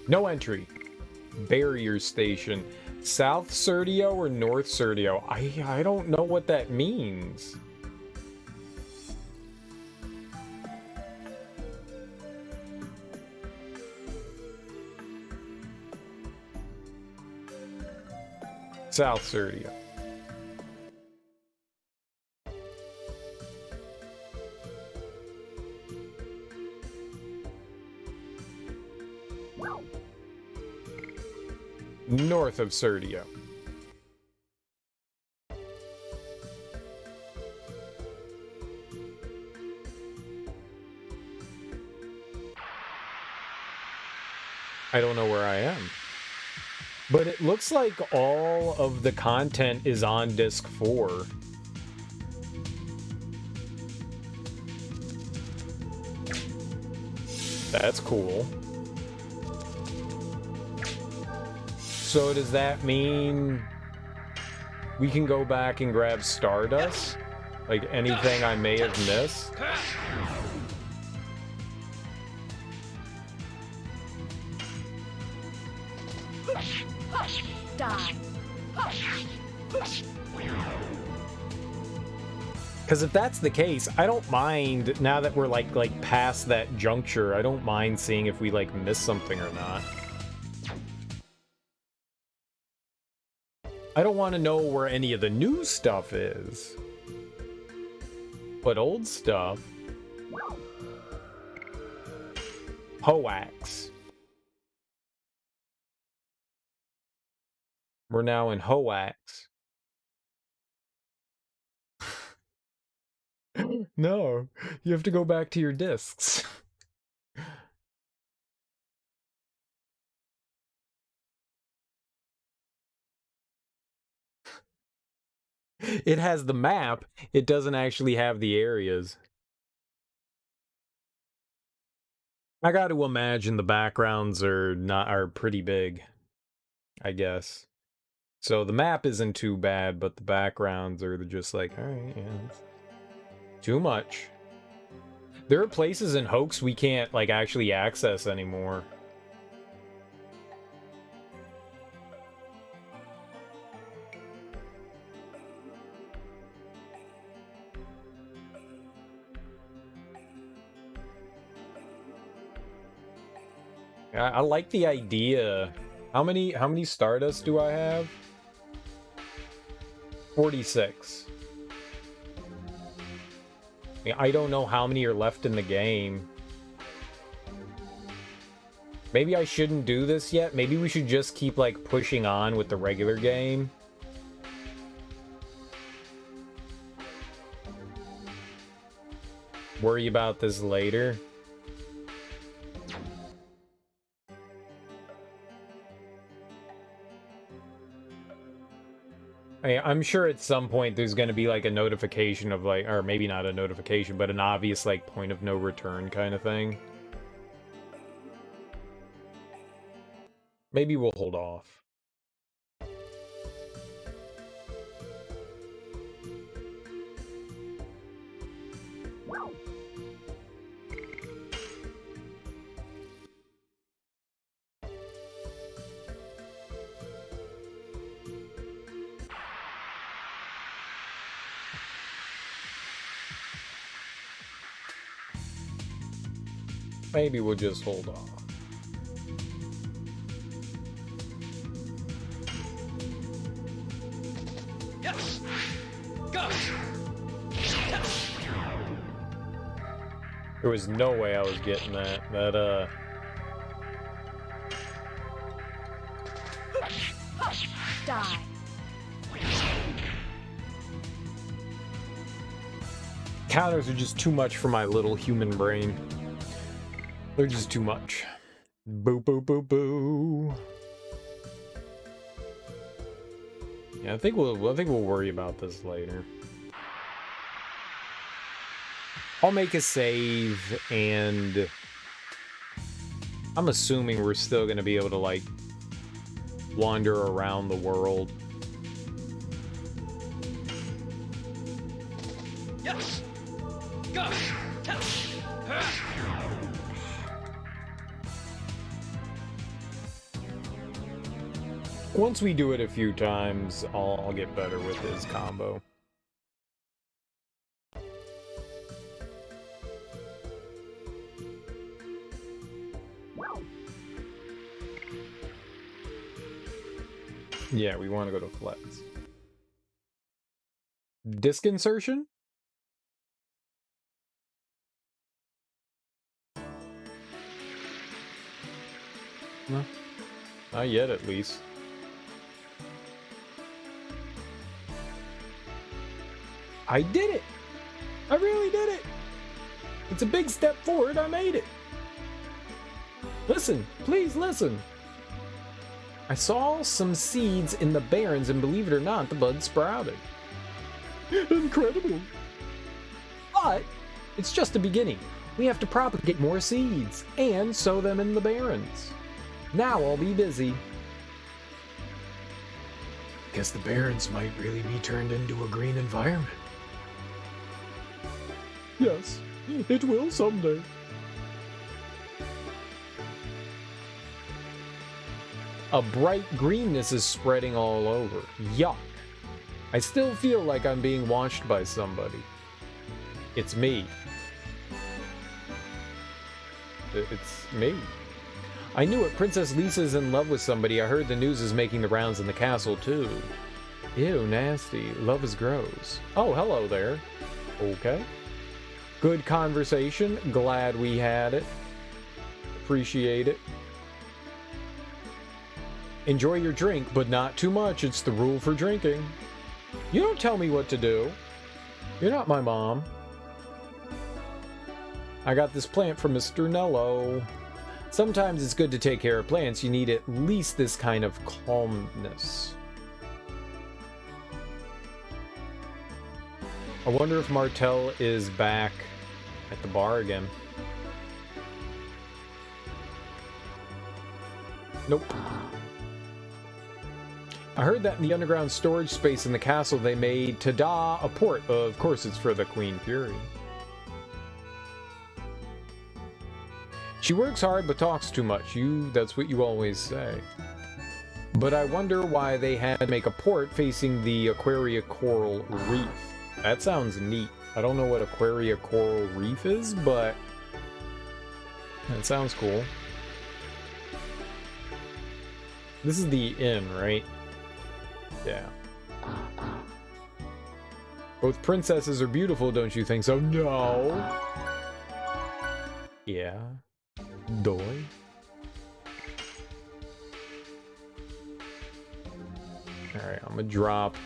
No entry. Barrier Station. South Serdio or North Serdio? I don't know what that means. South Serdio. North of Serdio. I don't know where I am. But it looks like all of the content is on disc 4. That's cool. So does that mean we can go back and grab Stardust? Like anything I may have missed? Die. Because if that's the case, I don't mind, now that we're like past that juncture, I don't mind seeing if we like miss something or not. I don't want to know where any of the new stuff is. But old stuff. Hoax. We're now in Hoax. No, you have to go back to your discs. It has the map, it doesn't actually have the areas. I got to imagine the backgrounds are pretty big, I guess. So the map isn't too bad, but the backgrounds are just like, all right, yeah, it's too much. There are places in Hoax we can't like actually access anymore. I like the idea. How many Stardust do I have? 46. I don't know how many are left in the game. Maybe I shouldn't do this yet. Maybe we should just keep like pushing on with the regular game. Worry about this later. I'm sure at some point there's going to be like a notification of like, or maybe not a notification, but an obvious like point of no return kind of thing. Maybe we'll hold off. Maybe we'll just hold off. Yes. Go. There was no way I was getting that. Die. Counters are just too much for my little human brain. They're just too much. Boo, boo, boo, boo. Yeah, I think we'll worry about this later. I'll make a save, and I'm assuming we're still going to be able to, like, wander around the world. Yes. Go. Once we do it a few times, I'll get better with his combo. Yeah, we want to go to flex. Disc insertion? No. Not yet, at least. I did it! I really did it! It's a big step forward, I made it! Listen, please listen! I saw some seeds in the barrens, and believe it or not, the buds sprouted. Incredible! But it's just the beginning. We have to propagate more seeds, and sow them in the barrens. Now I'll be busy. Guess the barrens might really be turned into a green environment. Yes, it will someday. A bright greenness is spreading all over. Yuck. I still feel like I'm being watched by somebody. It's me. It's me. I knew it. Princess Lisa's in love with somebody. I heard the news is making the rounds in the castle, too. Ew, nasty. Love is gross. Oh, hello there. Okay. Good conversation. Glad we had it. Appreciate it. Enjoy your drink, but not too much. It's the rule for drinking. You don't tell me what to do. You're not my mom. I got this plant from Mr. Nello. Sometimes it's good to take care of plants. You need at least this kind of calmness. I wonder if Martel is back at the bar again. Nope. I heard that in the underground storage space in the castle they made, ta-da, a port. Of course it's for the Queen Fury. She works hard but talks too much. That's what you always say. But I wonder why they had to make a port facing the Aquaria Coral Reef. That sounds neat. I don't know what Aquaria Coral Reef is, but that sounds cool. This is the inn, right? Yeah. Both princesses are beautiful, don't you think so? No. Yeah. Doy. Alright, I'm gonna drop.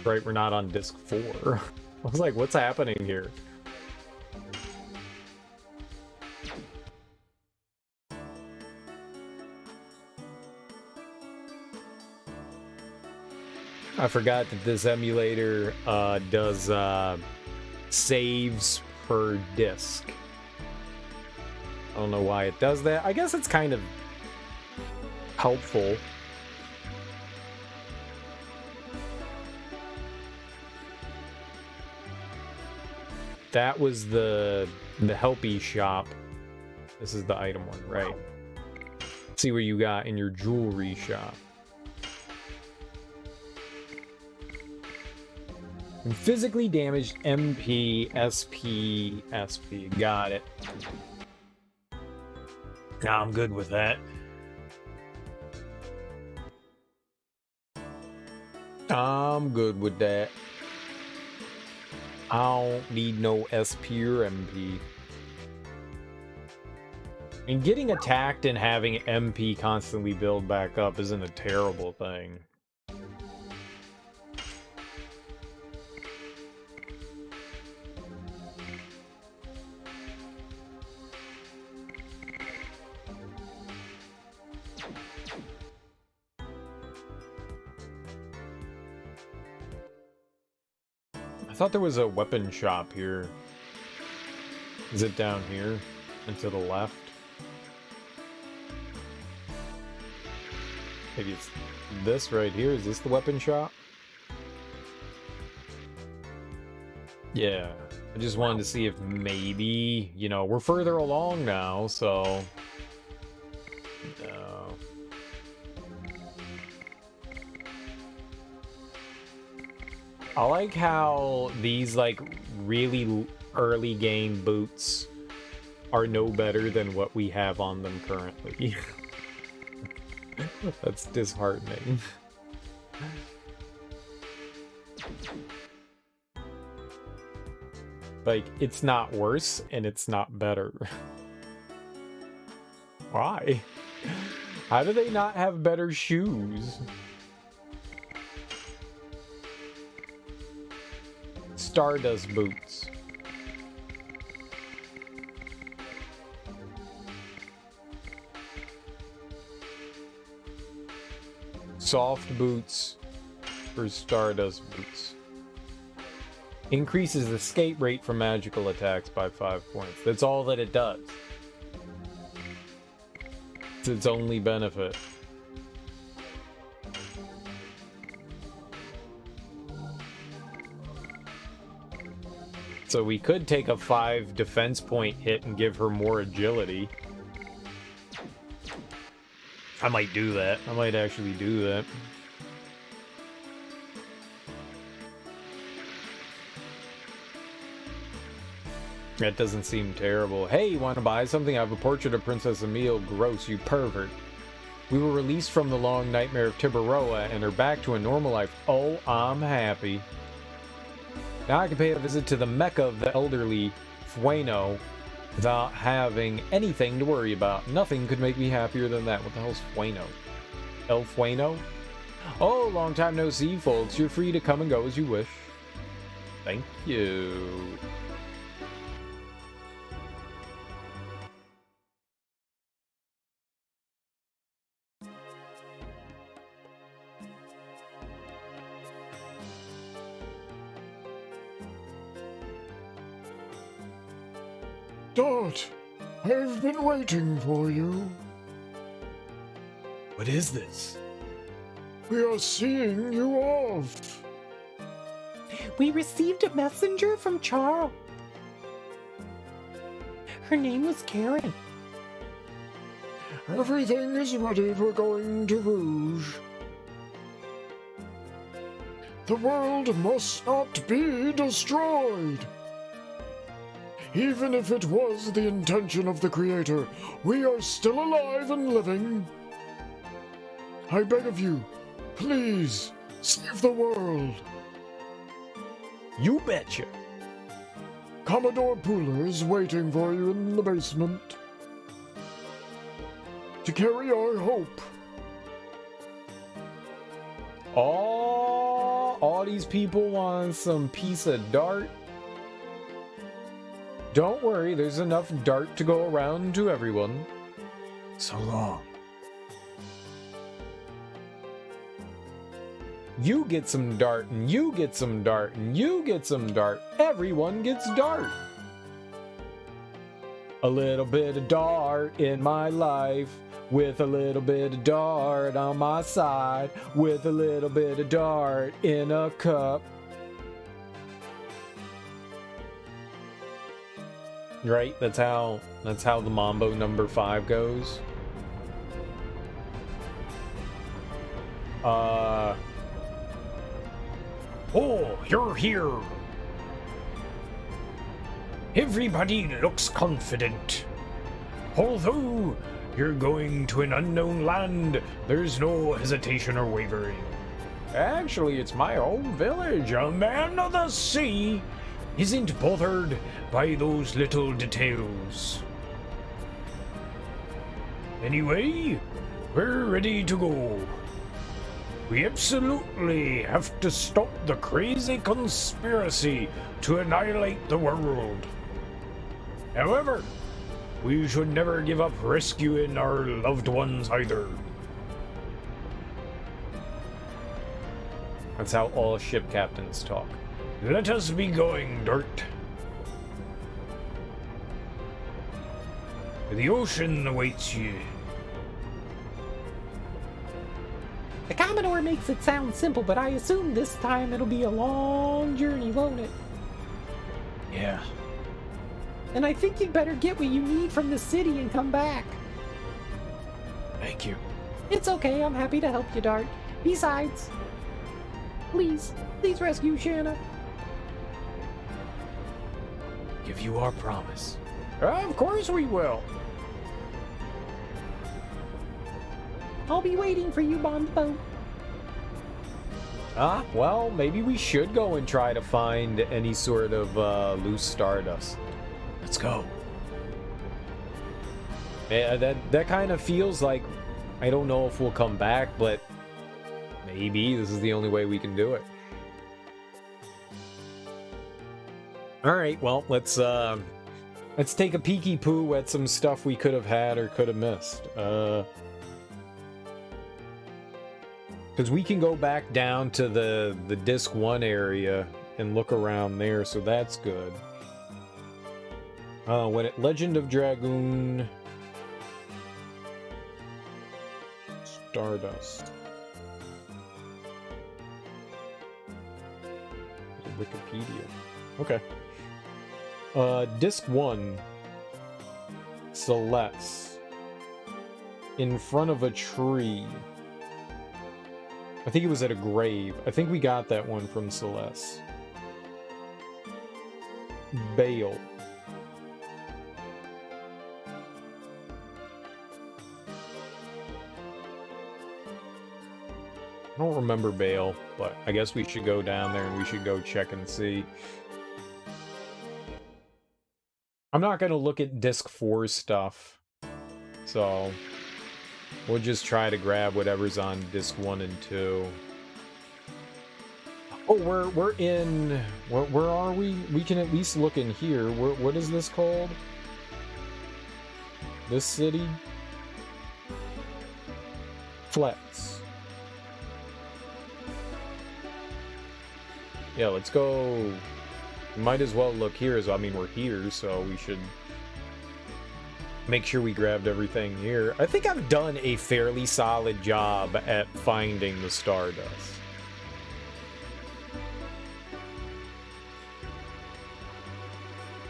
Right, we're not on disc 4. I was like, what's happening here? I forgot that this emulator does saves per disc. I don't know why it does that. I guess it's kind of helpful. That was the helpy shop. This is the item one, right? Let's see what you got in your jewelry shop. Physically damaged MP, SP, SP. Got it. Nah, I'm good with that. I'm good with that. I don't need no SP or MP. And getting attacked and having MP constantly build back up isn't a terrible thing. I thought there was a weapon shop here. Is it down here and to the left? Maybe it's this right here. Is this the weapon shop? Yeah. I just wanted to see if maybe, you know, we're further along now, so... No. I like how these, like, really early game boots are no better than what we have on them currently. That's disheartening. Like, it's not worse, and it's not better. Why? How do they not have better shoes? Stardust boots. Soft boots for Stardust boots. Increases escape rate from magical attacks by 5 points. That's all that it does. It's its only benefit. So we could take a 5 defense point hit and give her more agility. I might do that. I might actually do that. That doesn't seem terrible. Hey, you want to buy something? I have a portrait of Princess Emile. Gross, you pervert. We were released from the long nightmare of Tiburoa and are back to a normal life. Oh, I'm happy. Now I can pay a visit to the Mecca of the elderly Fueno without having anything to worry about. Nothing could make me happier than that. What the hell's Fueno? El Fueno? Oh, long time no see, folks. You're free to come and go as you wish. Thank you. Dot, I've been waiting for you. What is this? We are seeing you off. We received a messenger from Charles. Her name was Karen. Everything is ready for going to Rouge. The world must not be destroyed. Even if it was the intention of the Creator, we are still alive and living. I beg of you, please, save the world. You betcha. Commodore Pooler is waiting for you in the basement to carry our hope. All these people want some piece of dart. Don't worry, there's enough dart to go around to everyone. So long. You get some dart, and you get some dart, and you get some dart. Everyone gets dart. A little bit of dart in my life, with a little bit of dart on my side, with a little bit of dart in a cup. Right? That's how the Mambo number 5 goes. Oh, you're here. Everybody looks confident. Although you're going to an unknown land, there's no hesitation or wavering. Actually, it's my home village. A man of the sea isn't bothered by those little details. Anyway, we're ready to go. We absolutely have to stop the crazy conspiracy to annihilate the world. However, we should never give up rescuing our loved ones either. That's how all ship captains talk. Let us be going, Dirt. The ocean awaits you. The Commodore makes it sound simple, but I assume this time it'll be a long journey, won't it? Yeah. And I think you'd better get what you need from the city and come back. Thank you. It's okay, I'm happy to help you, Dart. Besides, please rescue Shanna. Give you our promise. Of course we will. I'll be waiting for you on the boat. Well, maybe we should go and try to find any sort of loose stardust. Let's go. Yeah, that kind of feels like, I don't know if we'll come back, but maybe this is the only way we can do it. All right, well, let's take a peeky poo at some stuff we could have had or could have missed. Because we can go back down to the Disc 1 area and look around there, so that's good. Legend of Dragoon... Stardust. Wikipedia. Okay. Disc 1. Celeste. In front of a tree. I think it was at a grave. I think we got that one from Celeste. Bale. I don't remember Bale, but I guess we should go down there and we should go check and see. I'm not going to look at Disc 4 stuff, so we'll just try to grab whatever's on Disc 1 and 2. Oh, we're in... Where are we? We can at least look in here. What is this called? This city? Flex. Yeah, let's go. Might as well look here, I mean, we're here, so we should make sure we grabbed everything here. I think I've done a fairly solid job at finding the Stardust.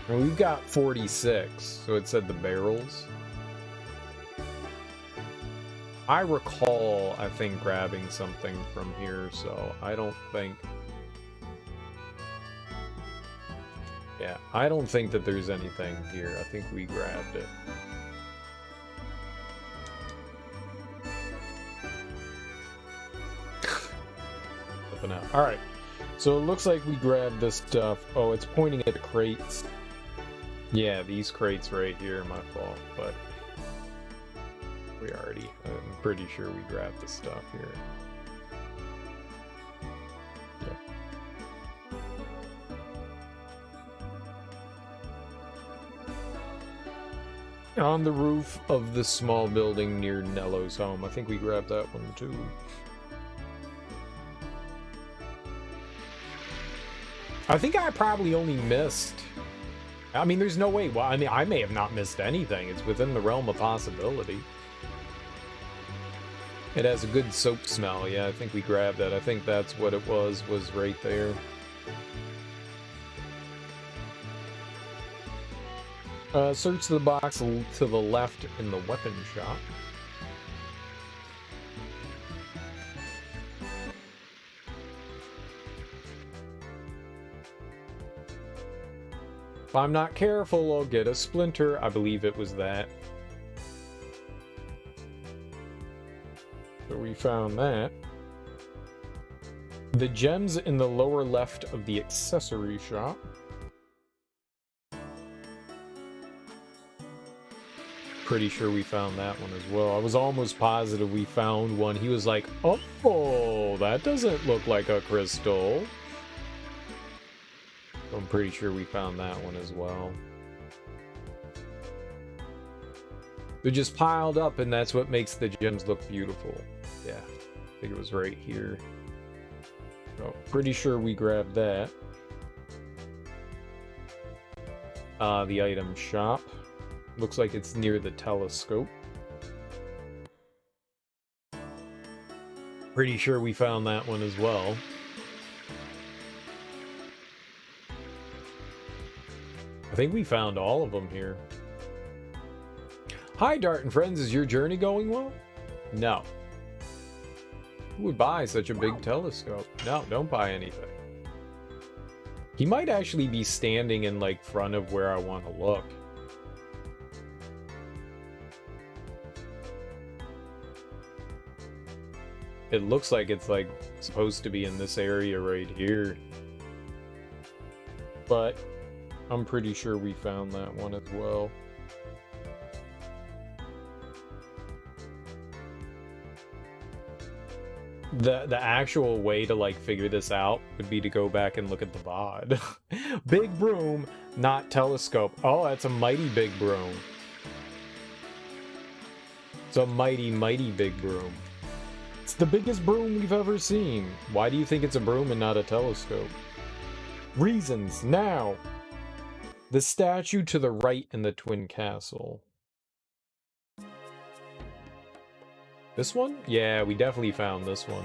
And we've got 46, so it said the barrels. I recall, I think, grabbing something from here, so I don't think... Yeah, I don't think that there's anything here. I think we grabbed it. Alright, so it looks like we grabbed this stuff. Oh, it's pointing at the crates. Yeah, these crates right here, my fault, but I'm pretty sure we grabbed the stuff here. Yeah. On the roof of the small building near Nello's home. I think we grabbed that one too. I think I probably only missed... I mean, there's no way. Well, I mean, I may have not missed anything. It's within the realm of possibility. It has a good soap smell. Yeah, I think we grabbed that. I think that's what it was right there. Search the box to the left in the weapon shop. If I'm not careful, I'll get a splinter. I believe it was that. So we found that. The gems in the lower left of the accessory shop. Pretty sure we found that one as well. I was almost positive we found one. He was like, oh, that doesn't look like a crystal. I'm pretty sure we found that one as well. They're just piled up, and that's what makes the gems look beautiful. Yeah, I think it was right here. So, pretty sure we grabbed that. The item shop. Looks like it's near the telescope. Pretty sure we found that one as well. I think we found all of them here. Hi, Dart and friends. Is your journey going well? No. Who would buy such a big telescope? No, don't buy anything. He might actually be standing in, like, front of where I want to look. It looks like it's, like, supposed to be in this area right here. But I'm pretty sure we found that one as well. The actual way to, like, figure this out would be to go back and look at the VOD. Big broom, not telescope. Oh, that's a mighty big broom. It's a mighty, mighty big broom. It's the biggest broom we've ever seen. Why do you think it's a broom and not a telescope? Reasons, now! The statue to the right in the Twin Castle. This one? Yeah, we definitely found this one.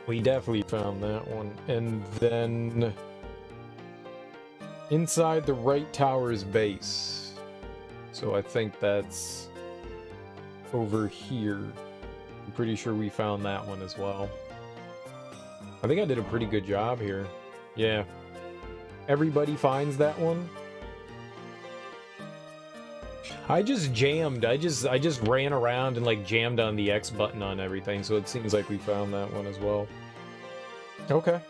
We definitely found that one. And then... Inside the right tower's base. So I think that's over here. I'm pretty sure we found that one as well. I think I did a pretty good job here. Yeah. Everybody finds that one. I just jammed. I just ran around and like jammed on the X button on everything, so it seems like we found that one as well. Okay.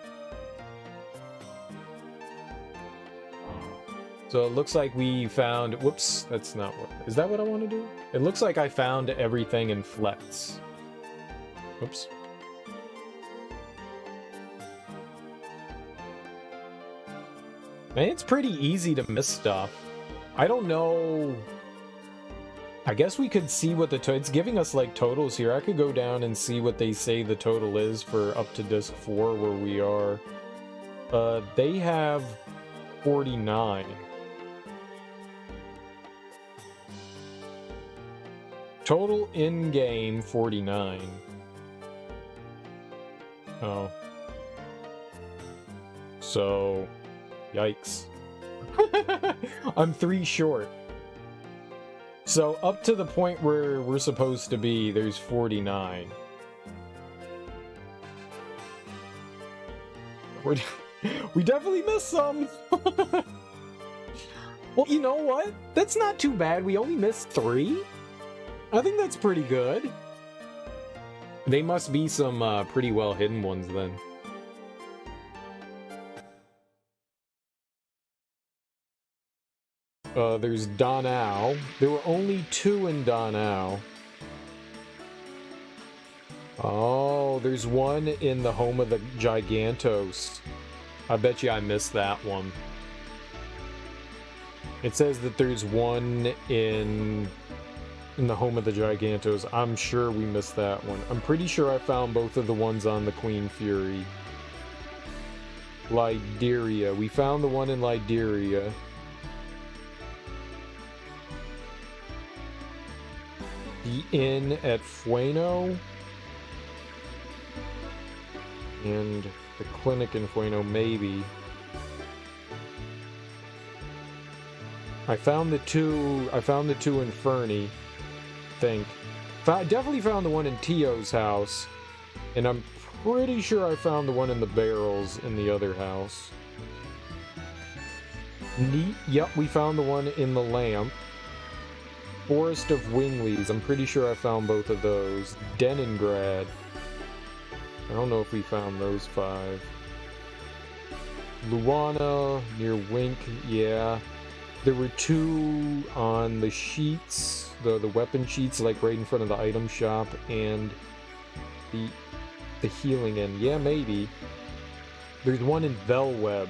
So it looks like we found... Whoops, that's not what... Is that what I want to do? It looks like I found everything in Flex. Whoops. Man, it's pretty easy to miss stuff. I don't know... I guess we could see what the... It's giving us, like, totals here. I could go down and see what they say the total is for up to Disc 4, where we are. They have 49. Total in-game, 49. Oh. So... Yikes. I'm 3 short. So, up to the point where we're supposed to be, there's 49. We definitely missed some! Well, you know what? That's not too bad. We only missed 3? I think that's pretty good. They must be some pretty well hidden ones then. There's Donau. There were only 2 in Donau. Oh, there's one in the home of the Gigantos. I bet you I missed that one. It says that there's one in the home of the Gigantos. I'm sure we missed that one. I'm pretty sure I found both of the ones on the Queen Fury. Lyderia. We found the one in Lyderia. The inn at Fueno. And the clinic in Fueno, maybe. I found the two in Fernie. I definitely found the one in Tio's house, and I'm pretty sure I found the one in the barrels in the other house. Neat. Yep, we found the one in the lamp. Forest of Winglies. I'm pretty sure I found both of those. Deningrad. I don't know if we found those 5. Luana near Wink. Yeah. There were 2 on the sheets, the weapon sheets, like right in front of the item shop, and the healing end. Yeah, maybe. There's one in Velweb.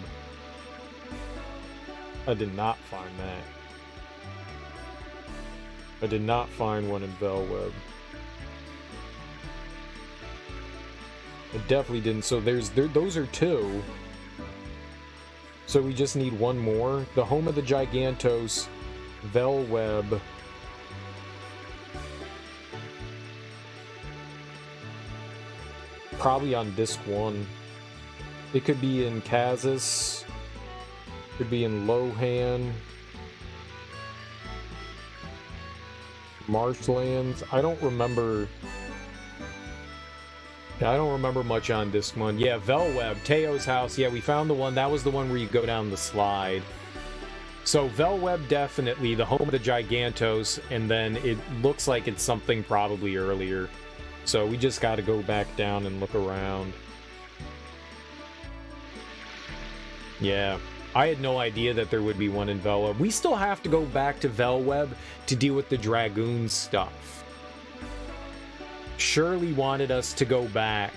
I did not find that. I did not find one in Velweb. I definitely didn't. So those are 2. So we just need one more. The home of the Gigantos, Velweb. Probably on disc 1. It could be in Kazas. Could be in Lohan. Marshlands. I don't remember much on disc 1. Yeah, Velweb, Teo's house. Yeah, we found the one. That was the one where you go down the slide. So Velweb, definitely the home of the Gigantos, and then it looks like it's something probably earlier. So we just got to go back down and look around. Yeah. I had no idea that there would be one in Velweb. We still have to go back to Velweb to deal with the Dragoon stuff. Shirley wanted us to go back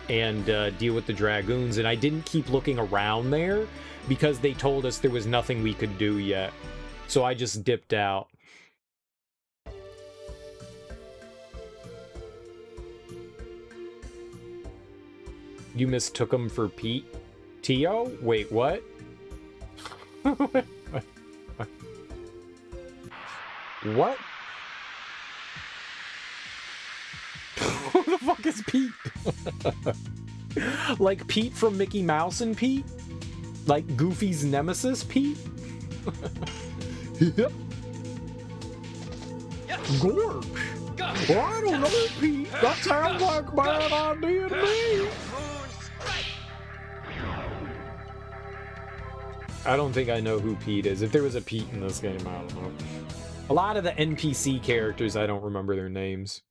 and deal with the Dragoons, and I didn't keep looking around there because they told us there was nothing we could do yet. So I just dipped out. You mistook him for Pete? Tio? Wait, what? What? Who the fuck is Pete? Like Pete from Mickey Mouse and Pete? Like Goofy's nemesis, Pete? Yep. Yes. Gorge. Go. Well, I don't know, Pete. That sounds like a bad idea to me. Moon strike. I don't think I know who Pete is. If there was a Pete in this game, I don't know. A lot of the NPC characters, I don't remember their names.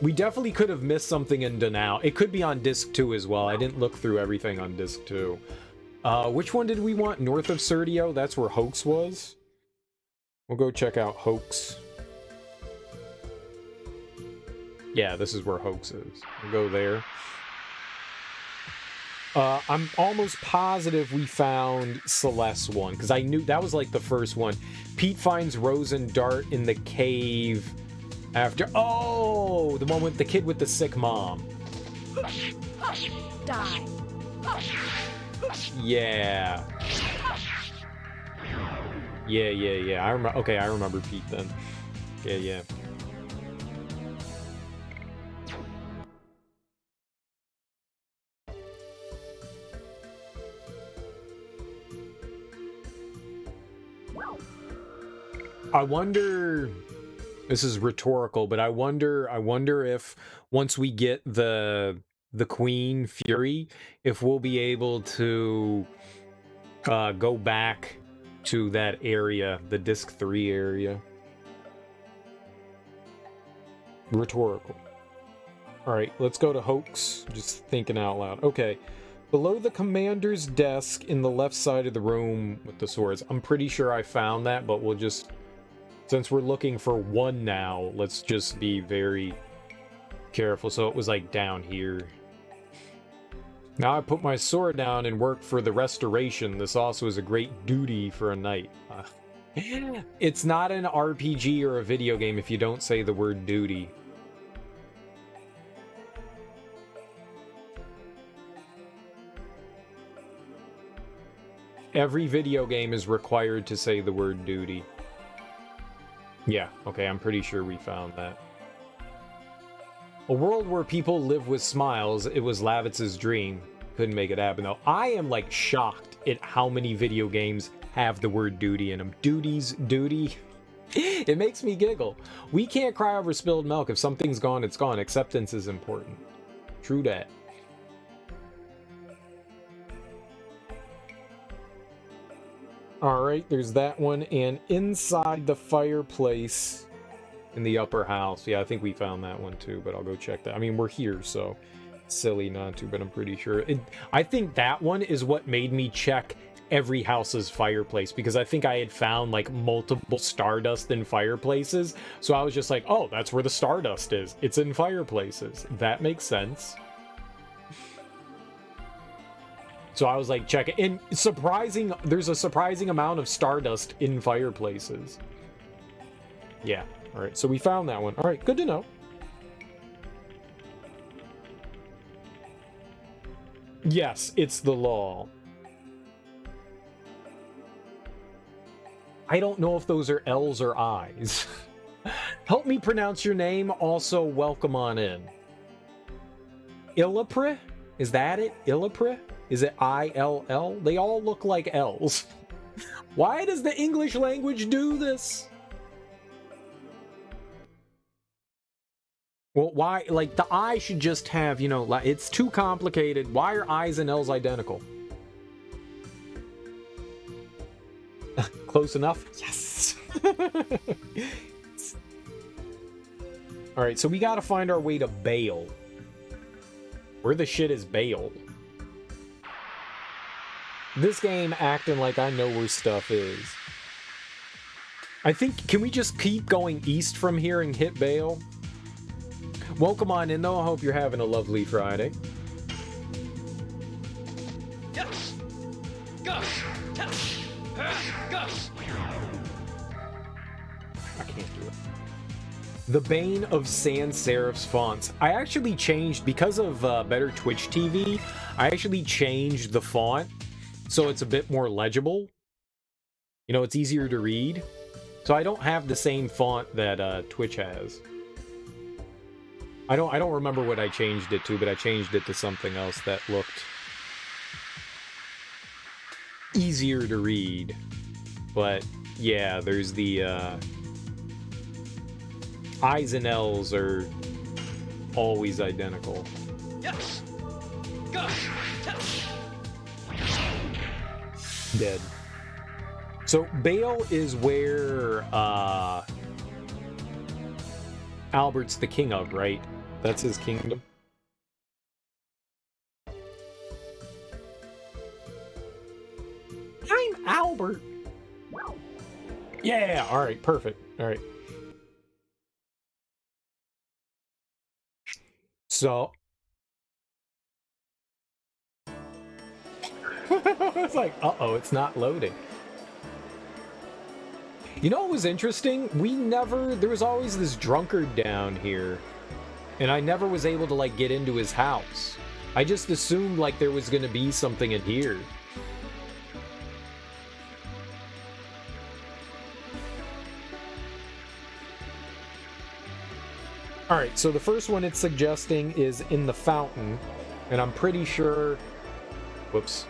We definitely could have missed something in Danao. It could be on disc 2 as well. I didn't look through everything on disc 2. Which one did we want? North of Sertio? That's where Hoax was. We'll go check out Hoax. Yeah, this is where Hoax is. We'll go there. I'm almost positive we found Celeste's one, because I knew that was like the first one. Pete finds Rose and Dart in the cave after... Oh! The one with the kid with the sick mom. Die. Yeah. Yeah. I remember. Okay, I remember Pete then. Yeah. I wonder. This is rhetorical, but I wonder if once we get the Queen Fury, if we'll be able to go back to that area, the disc 3 area. Rhetorical. Alright, let's go to Hoax. Just thinking out loud. Okay. Below the commander's desk in the left side of the room with the swords. I'm pretty sure I found that, but we'll just... Since we're looking for one now, let's just be very careful. So it was like down here. Now I put my sword down and work for the restoration. This also is a great duty for a knight. It's not an RPG or a video game if you don't say the word duty. Every video game is required to say the word duty. Yeah, okay, I'm pretty sure we found that. A world where people live with smiles, it was Lavitz's dream. Couldn't make it happen, though. I am, like, shocked at how many video games have the word duty in them. Duty. It makes me giggle. We can't cry over spilled milk. If something's gone, it's gone. Acceptance is important. True that. Alright, there's that one. And inside the fireplace in the upper house. Yeah, I think we found that one too, but I'll go check that. I mean, we're here, so it's silly not to, but I'm pretty sure. I think that one is what made me check every house's fireplace, because I think I had found like multiple Stardust in fireplaces. So I was just like, oh, that's where the Stardust is. It's in fireplaces. That makes sense. So I was like, check it. And there's a surprising amount of Stardust in fireplaces. Yeah. All right. So we found that one. All right. Good to know. Yes, it's the law. I don't know if those are L's or I's. Help me pronounce your name. Also, welcome on in. Illapre? Is that it? Illapre? Is it I-L-L? They all look like L's. Why does the English language do this? Well, why? Like, the I should just have, you know, it's too complicated. Why are I's and L's identical? Close enough? Yes! Alright, so we gotta find our way to Bale. Where the shit is Bale? This game acting like I know where stuff is. I think, can we just keep going east from here and hit Bale? Welcome on in, though. I hope you're having a lovely Friday. Yes. Go. Go. I can't do it. The Bane of Sans Serif's fonts. I actually changed, because of better Twitch TV, I actually changed the font so it's a bit more legible. You know, it's easier to read. So I don't have the same font that Twitch has. I don't remember what I changed it to, but I changed it to something else that looked easier to read. But yeah, there's the I's and L's are always identical. Yes. Go. Dead. So Bale is where Albert's the king of, right? That's his kingdom. I'm Albert. Yeah, all right, perfect. All right. So it's like, uh-oh, it's not loading. You know what was interesting? There was always this drunkard down here, and I never was able to, like, get into his house. I just assumed, like, there was gonna be something in here. Alright, so the first one it's suggesting is in the fountain, and I'm pretty sure... Whoops.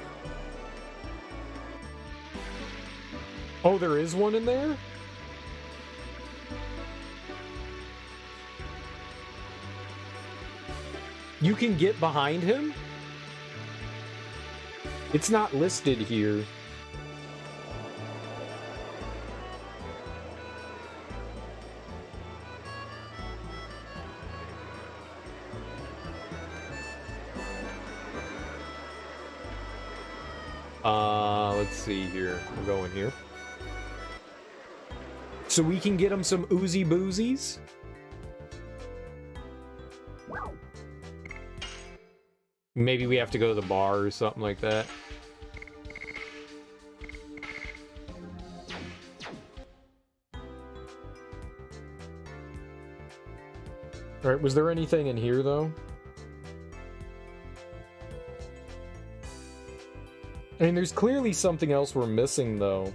Oh, there is one in there? You can get behind him? It's not listed here. Let's see here. We'll go in here. So we can get him some oozy boozies? Maybe we have to go to the bar or something like that. Alright, was there anything in here, though? I mean, there's clearly something else we're missing, though.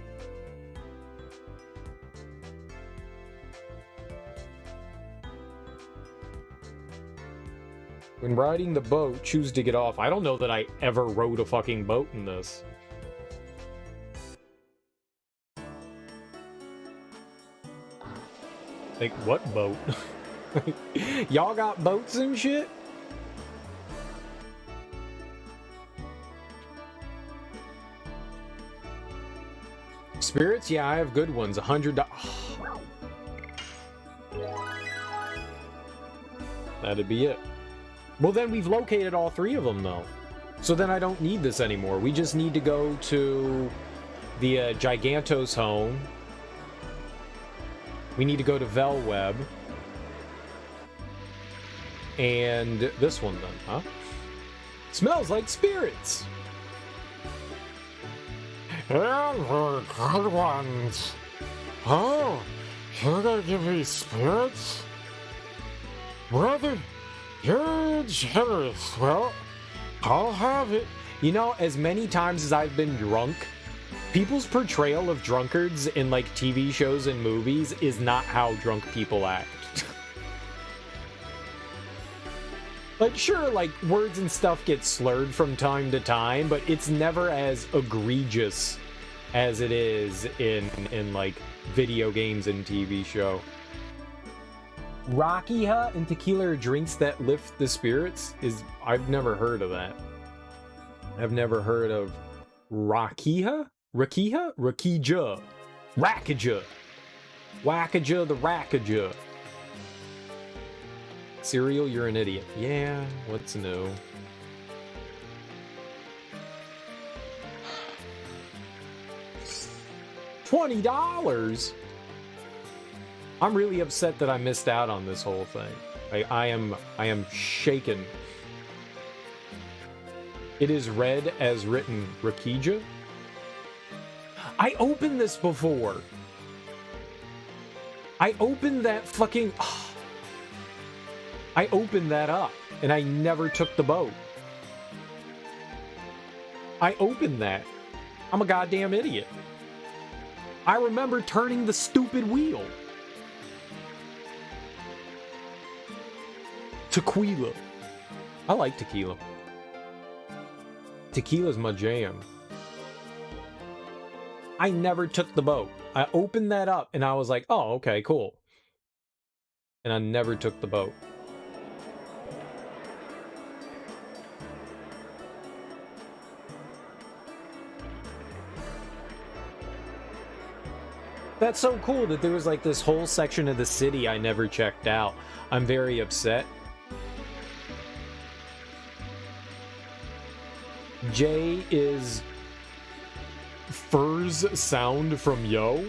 When riding the boat, choose to get off. I don't know that I ever rode a fucking boat in this. Like, what boat? Y'all got boats and shit? Spirits? Yeah, I have good ones. $100. That'd be it. Well, then we've located all three of them, though. So then I don't need this anymore. We just need to go to the Giganto's home. We need to go to Velweb. And this one, then, huh? Smells like spirits! And good ones. Oh, you're gonna give me spirits? Brother, you're generous. Well, I'll have it. You know, as many times as I've been drunk, people's portrayal of drunkards in, like, TV shows and movies is not how drunk people act. Like, sure, like, words and stuff get slurred from time to time, but it's never as egregious as it is in like, video games and TV show. Rakiha and tequila are drinks that lift the spirits? I've never heard of that. I've never heard of Rakiha? Rakiha? Rakija. Rakija. Wakaja the Rakaja. Cereal, you're an idiot. Yeah, what's new? $20? I'm really upset that I missed out on this whole thing. I am shaken. It is read as written Rakija. I opened this before. I opened that fucking... I opened that up, and I never took the boat. I opened that. I'm a goddamn idiot. I remember turning the stupid wheel. Tequila. I like tequila. Tequila's my jam. I never took the boat. I opened that up and I was like, oh, okay, cool. And I never took the boat. That's so cool that there was like this whole section of the city I never checked out. I'm very upset. J is Fur's sound from Yo.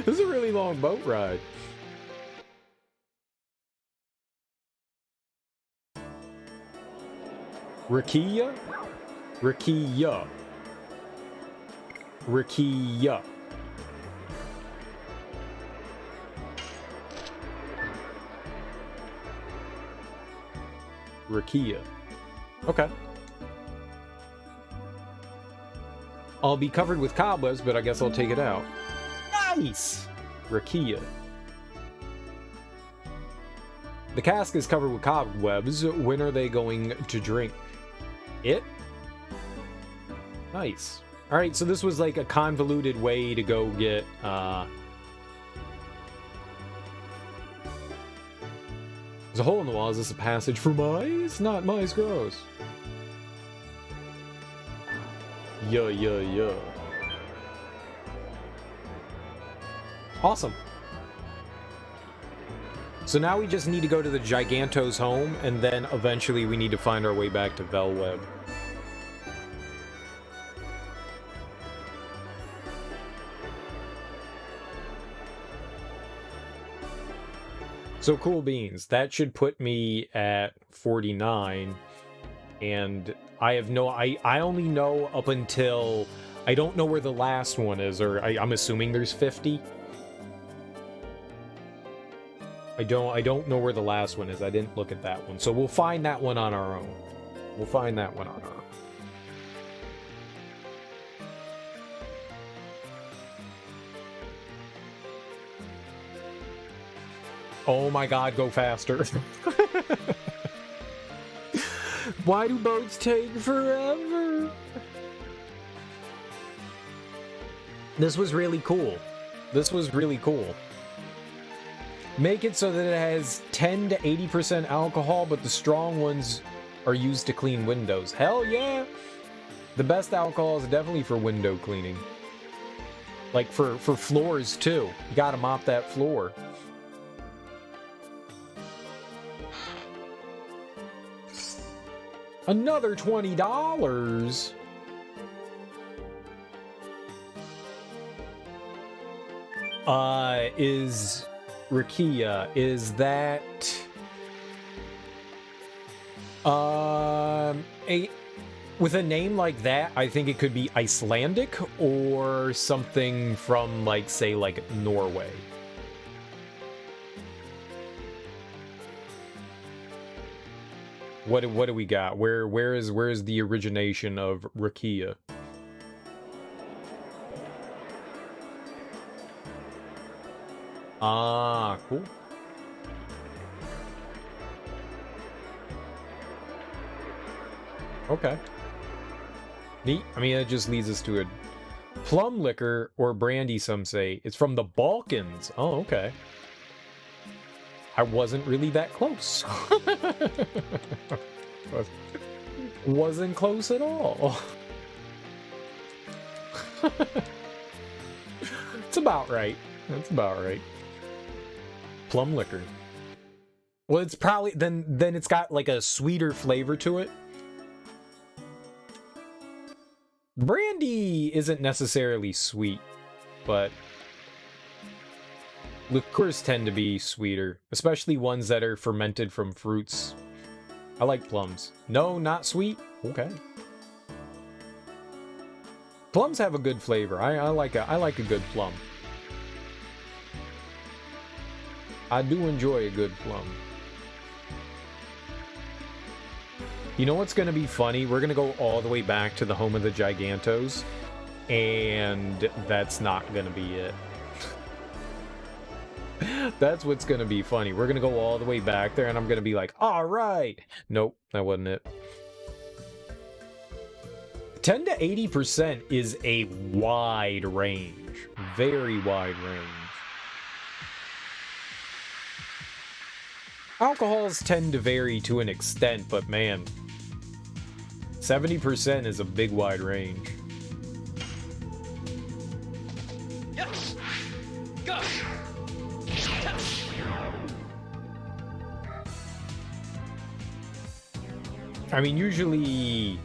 This is a really long boat ride. Rakia? Rakia. Rakia. Rakia. Okay. I'll be covered with cobwebs, but I guess I'll take it out. Nice! Rakia. The cask is covered with cobwebs. When are they going to drink it? Nice. Alright, so this was like a convoluted way to go get, There's a hole in the wall. Is this a passage for mice? Not mice, gross. Yeah. Awesome. So now we just need to go to the Giganto's home, and then eventually we need to find our way back to Velweb. So cool beans. That should put me at 49. And I have no... I only know up until... I don't know where the last one is, or I'm assuming there's 50. I don't know where the last one is. I didn't look at that one. So we'll find that one on our own. We'll find that one on our own. Oh my god, go faster. Why do boats take forever? This was really cool. This was really cool. Make it so that it has 10 to 80% alcohol, but the strong ones are used to clean windows. Hell yeah! The best alcohol is definitely for window cleaning. Like for floors too. You gotta mop that floor. Another $20! Is Rakia, is that with a name like that, I think it could be Icelandic or something from like, say, like Norway. What do we got? Where is the origination of Rakia? Ah, cool. Okay. Neat. I mean, that just leads us to a plum liquor or brandy, some say. It's from the Balkans. Oh, okay. I wasn't really that close. Wasn't close at all. It's about right. That's about right. Plum liquor. Well, it's probably then it's got like a sweeter flavor to it. Brandy isn't necessarily sweet, but liqueurs tend to be sweeter, especially ones that are fermented from fruits. I like plums. No, not sweet? Okay. Plums have a good flavor. I like a good plum. I do enjoy a good plum. You know what's gonna be funny? We're gonna go all the way back to the home of the Gigantos, and that's not gonna be it. That's what's gonna be funny. We're gonna go all the way back there, and I'm gonna be like, all right. Nope, that wasn't it. 10 to 80% is a wide range. Very wide range. Alcohols tend to vary to an extent, but man, 70% is a big wide range. Yes. Go. I mean, usually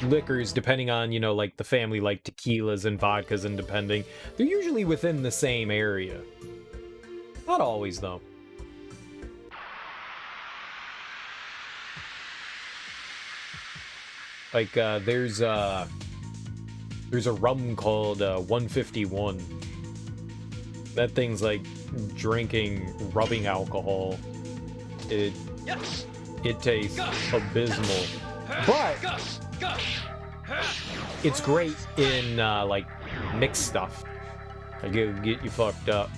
liquors, depending on, you know, like the family, like tequilas and vodkas and depending, they're usually within the same area. Not always, though. Like, there's a rum called 151. That thing's like drinking rubbing alcohol. It tastes abysmal, but it's great in like mixed stuff. Like it'll get you fucked up.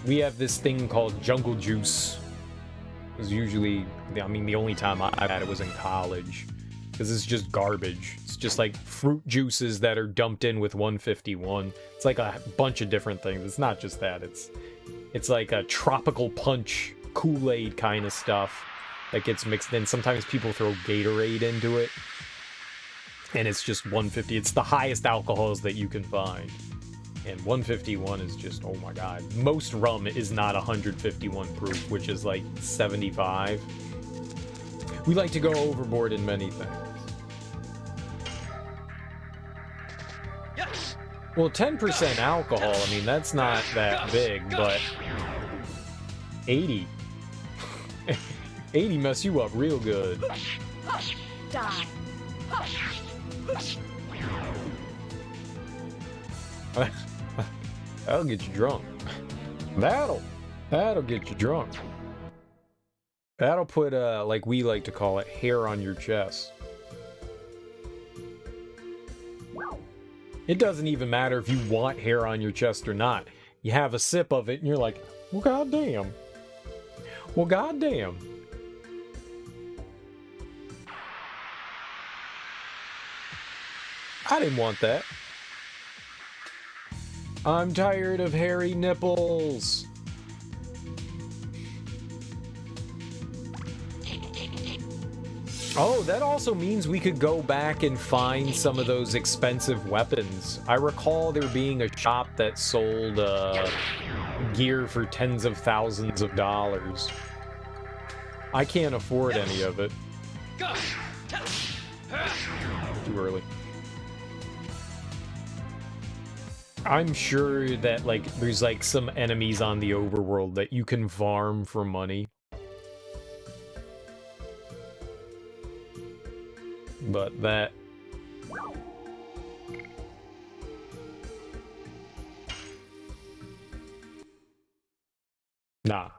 We have this thing called jungle juice. It was usually, I mean, the only time I had it was in college. Because it's just garbage. It's just like fruit juices that are dumped in with 151. It's like a bunch of different things. It's not just that. It's like a tropical punch, Kool-Aid kind of stuff that gets mixed in. Sometimes people throw Gatorade into it. And it's just 150. It's the highest alcohols that you can find. And 151 is just, oh my god. Most rum is not 151 proof, which is like 75. We like to go overboard in many things. Yes. Well, 10% alcohol, I mean, that's not that big, but 80. 80 mess you up real good. Die. That'll get you drunk. That'll get you drunk. That'll put, like we like to call it, hair on your chest. It doesn't even matter if you want hair on your chest or not. You have a sip of it and you're like, well, goddamn. Well, goddamn. I didn't want that. I'm tired of hairy nipples. Oh, that also means we could go back and find some of those expensive weapons. I recall there being a shop that sold gear for tens of thousands of dollars. I can't afford any of it. Too early. I'm sure that, like, there's, like, some enemies on the overworld that you can farm for money. But that... Nah.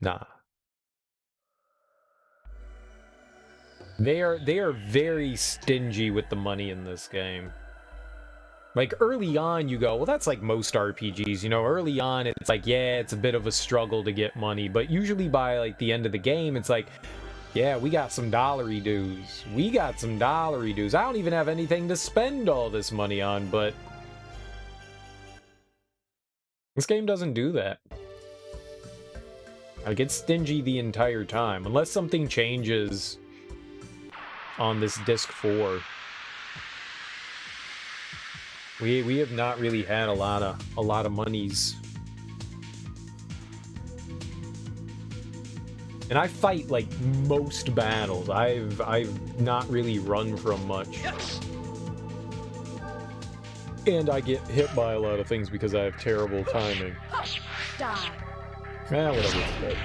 Nah. They are very stingy with the money in this game. Like, early on, you go, well, that's like most RPGs, you know, early on, it's like, yeah, it's a bit of a struggle to get money, but usually by, like, the end of the game, it's like, yeah, we got some dollary dues. We got some dollary dues. I don't even have anything to spend all this money on, but this game doesn't do that. Like, it's stingy the entire time, unless something changes on this disc 4. We have not really had a lot of monies. And I fight like most battles. I've not really run from much. And I get hit by a lot of things because I have terrible timing. Die. Whatever it's called.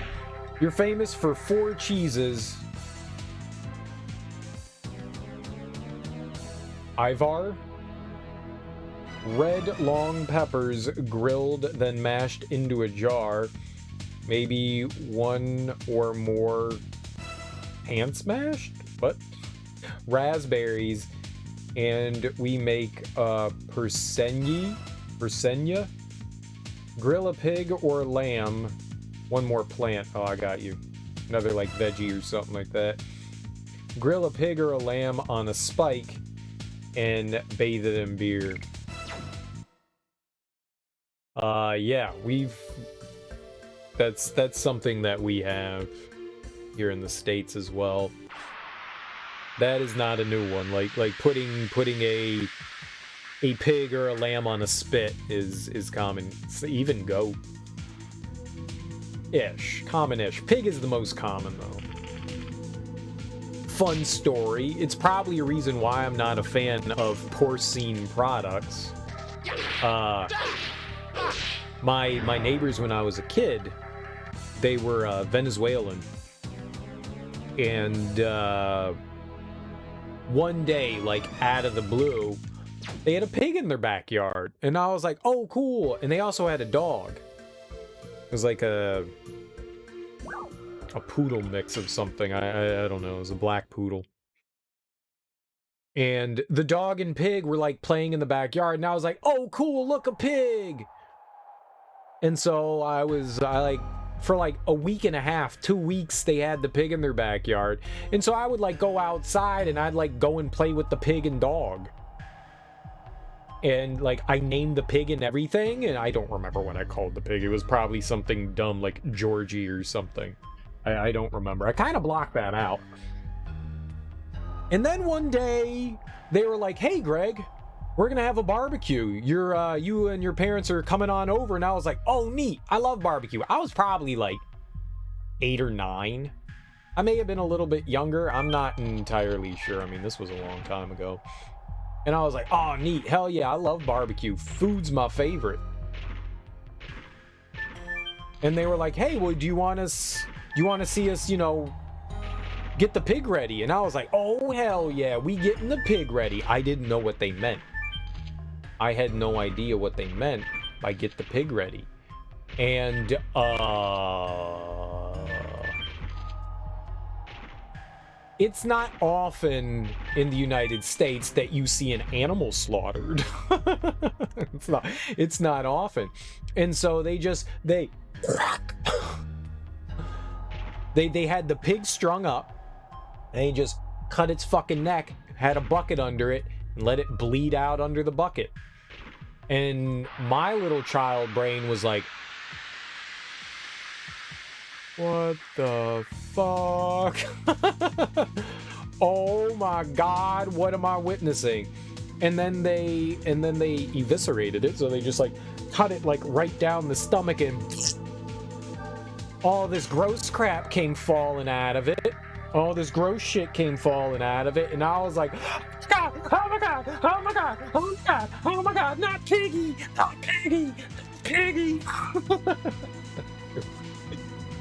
You're famous for 4 cheeses. Ivar. Red long peppers grilled then mashed into a jar. Maybe 1 or more hand smashed? What? Raspberries and we make persenya. Grill a pig or lamb. One more plant. Oh, I got you. Another like veggie or something like that. Grill a pig or a lamb on a spike and bathe it in beer. Yeah, that's something that we have here in the States as well. That is not a new one. Like putting a pig or a lamb on a spit is common. It's even goat. Common-ish. Pig is the most common though. Fun story. It's probably a reason why I'm not a fan of porcine products. My neighbors when I was a kid, they were Venezuelan. And one day, like out of the blue, they had a pig in their backyard. And I was like, oh, cool. And they also had a dog. It was like a poodle mix of something. I don't know. It was a black poodle. And the dog and pig were like playing in the backyard. And I was like, oh, cool. Look, a pig. And so I like, for like a week and a half, 2 weeks, they had the pig in their backyard. And so I would like go outside and I'd like go and play with the pig and dog. And like I named the pig and everything, and I don't remember what I called the pig. It was probably something dumb like Georgie or something. I don't remember. I kind of blocked that out. And then one day they were like, hey Greg, we're gonna have a barbecue. You and your parents are coming on over. And I was like, oh neat, I love barbecue. I was probably like 8 or 9. I may have been a little bit younger. I'm not entirely sure. I mean, this was a long time ago. And I was like, oh, neat. Hell yeah, I love barbecue. Food's my favorite. And they were like, hey, well, do you want to see us, you know, get the pig ready? And I was like, oh, hell yeah, we getting the pig ready. I didn't know what they meant. I had no idea what they meant by get the pig ready. And, it's not often in the United States that you see an animal slaughtered. It's not often. And so they had the pig strung up, and they just cut its fucking neck, had a bucket under it, and let it bleed out under the bucket. And my little child brain was like, what the fuck? Oh my god, what am I witnessing? And then they eviscerated it, so they just like cut it like right down the stomach, and all this gross crap came falling out of it. All this gross shit came falling out of it, and I was like, God, oh my god, oh my god, oh my god, oh my god, not piggy, not piggy, piggy.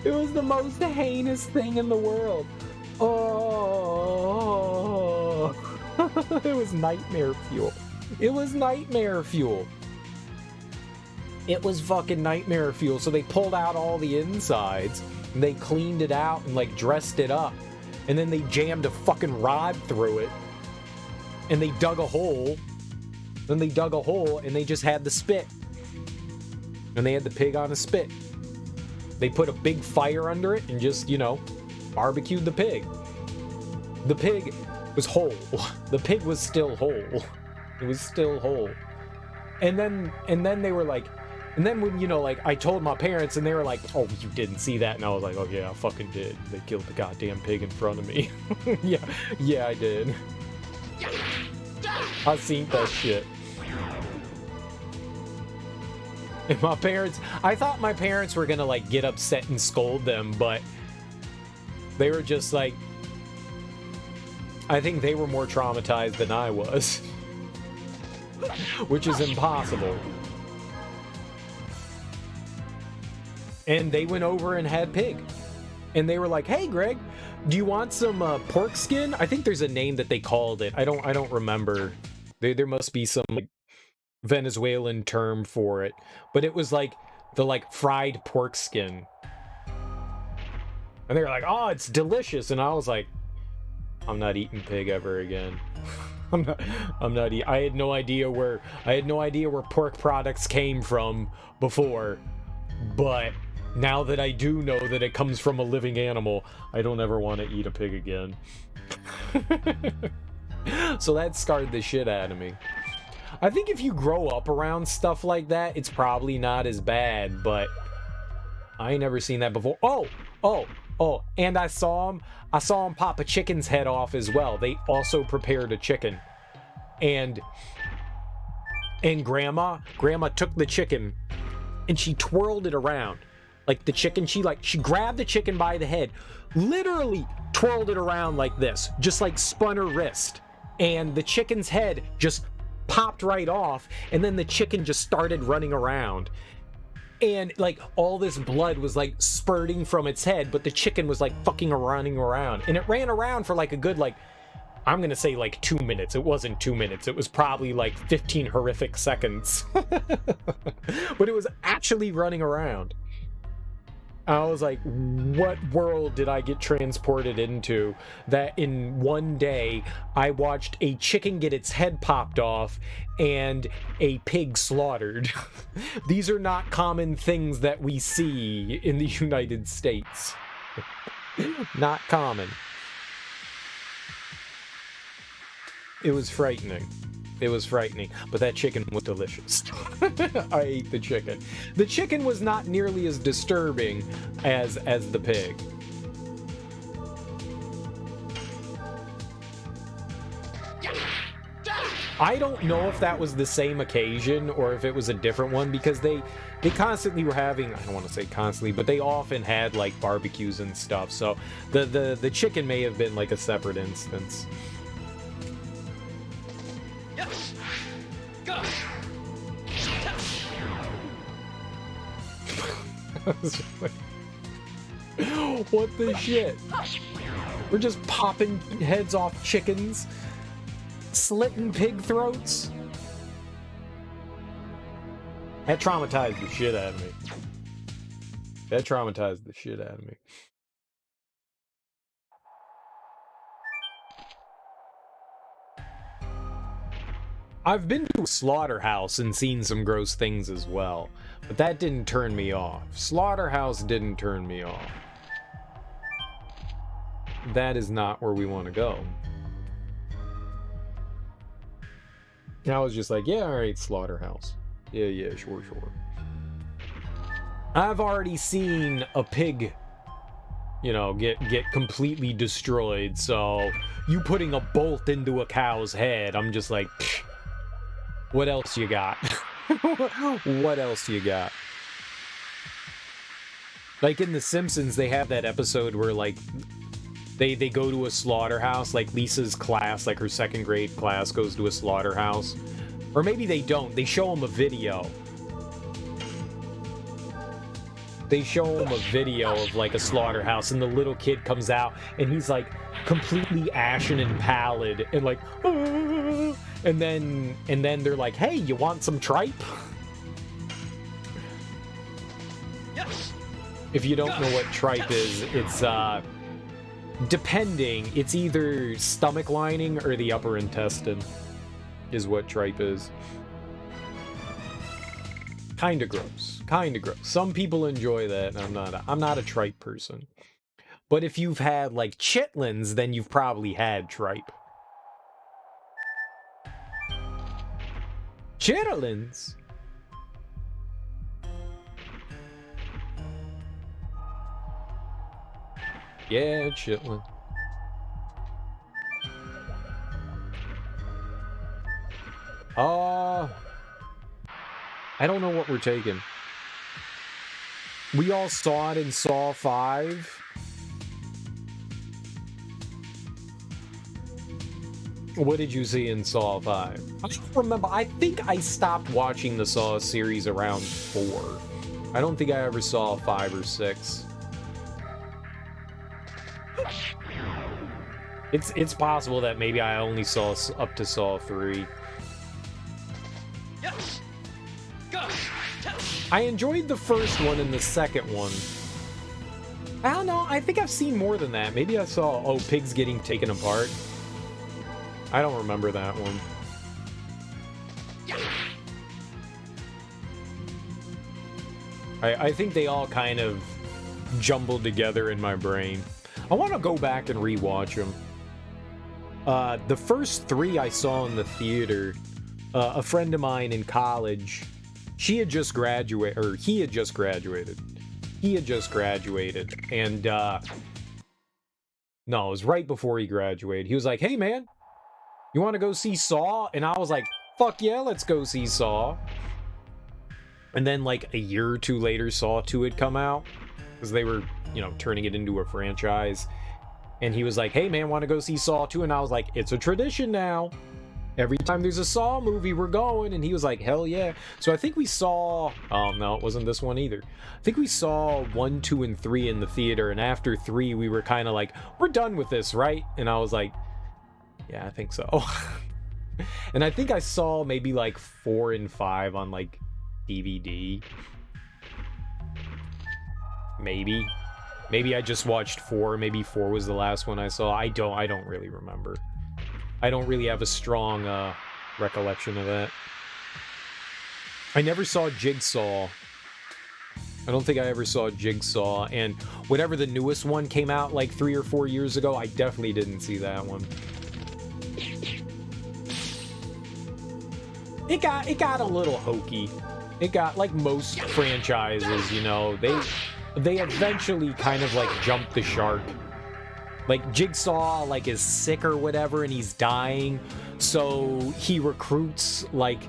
It was the most heinous thing in the world. Oh, it was nightmare fuel. It was nightmare fuel. It was fucking nightmare fuel. So they pulled out all the insides, and they cleaned it out and like dressed it up. And then they jammed a fucking rod through it. And they dug a hole. Then they dug a hole and they just had the spit. And they had the pig on a spit. They put a big fire under it and just, you know, barbecued the pig. The pig was whole. The pig was still whole. It was still whole. And then they were like, and then when, you know, like I told my parents and they were like, oh, you didn't see that? And I was like, oh yeah, I fucking did. They killed the goddamn pig in front of me. yeah, I did. I seen that shit. And my parents, I thought my parents were gonna like get upset and scold them, but they were just like, I think they were more traumatized than I was. Which is impossible. And they went over and had pig. And they were like, hey Greg, do you want some pork skin? I think there's a name that they called it. I don't remember. There must be some like Venezuelan term for it, but it was like the like fried pork skin. And they were like, oh, it's delicious. And I was like, I'm not eating pig ever again. I had no idea where pork products came from before, but now that I do know that it comes from a living animal, I don't ever want to eat a pig again. So that scarred the shit out of me. I think if you grow up around stuff like that, it's probably not as bad, but I ain't never seen that before. Oh, and I saw him pop a chicken's head off as well. They also prepared a chicken. And grandma took the chicken and she twirled it around. Like the chicken, she grabbed the chicken by the head, literally twirled it around like this, just like spun her wrist. And the chicken's head just popped right off, and then the chicken just started running around. And like all this blood was like spurting from its head, but the chicken was like fucking running around. And it ran around for like a good, like, I'm gonna say like 2 minutes. It wasn't 2 minutes. It was probably like 15 horrific seconds. But it was actually running around. I was like, what world did I get transported into that in one day I watched a chicken get its head popped off and a pig slaughtered? These are not common things that we see in the United States. Not common. It was frightening. It was frightening, but that chicken was delicious. I ate the chicken. The chicken was not nearly as disturbing as the pig. I don't know if that was the same occasion or if it was a different one, because they constantly were having, I don't want to say constantly, but they often had like barbecues and stuff. So the chicken may have been like a separate instance. Yes. Go. What the shit? We're just popping heads off chickens, slitting pig throats. That traumatized the shit out of me. That traumatized the shit out of me. I've been to a slaughterhouse and seen some gross things as well, but that didn't turn me off. Slaughterhouse didn't turn me off. That is not where we want to go. I was just like, yeah, alright, slaughterhouse. Yeah, sure. I've already seen a pig, you know, get completely destroyed, so you putting a bolt into a cow's head, I'm just like, pfft. What else you got? What else you got? Like in The Simpsons, they have that episode where like they go to a slaughterhouse, like Lisa's class, like her second grade class goes to a slaughterhouse. Or maybe they don't. They show them a video. They show him a video of like a slaughterhouse, and the little kid comes out and he's like completely ashen and pallid and like, ah! and then they're like, hey, you want some tripe? Yes. If you don't know what tripe is, it's depending, it's either stomach lining or the upper intestine is what tripe is. Kinda gross. Some people enjoy that, and I'm not a tripe person. But if you've had like chitlins, then you've probably had tripe. Chitlins? Yeah, chitlin. I don't know what we're taking. We all saw it in Saw 5. What did you see in Saw 5? I don't remember. I think I stopped watching the Saw series around 4. I don't think I ever saw 5 or 6. It's possible that maybe I only saw up to Saw 3. Yes. Go. I enjoyed the first one and the second one. I don't know. I think I've seen more than that. Maybe I saw, pigs getting taken apart. I don't remember that one. I think they all kind of jumbled together in my brain. I want to go back and rewatch them. The first 3 I saw in the theater, a friend of mine in college, he had just graduated, and no, it was right before he graduated. He was like, hey man, you want to go see Saw? And I was like, fuck yeah, let's go see Saw. And then like a year or 2 later, Saw 2 had come out, because they were, you know, turning it into a franchise. And he was like, hey man, want to go see Saw 2? And I was like, it's a tradition now. Every time there's a Saw movie, we're going. And he was like, hell yeah. So I think we saw... Oh, no, it wasn't this one either. I think we saw 1, 2, and 3 in the theater. And after 3, we were kind of like, we're done with this, right? And I was like, yeah, I think so. And I think I saw maybe like 4 and 5 on like DVD. Maybe. Maybe I just watched 4. Maybe 4 was the last one I saw. I don't really remember. I don't really have a strong recollection of that. I never saw Jigsaw. I don't think I ever saw Jigsaw. And whatever the newest one came out like 3 or 4 years ago, I definitely didn't see that one. It got a little hokey. It got, like most franchises, you know, they eventually kind of like jumped the shark. Like Jigsaw like is sick or whatever and he's dying, so he recruits like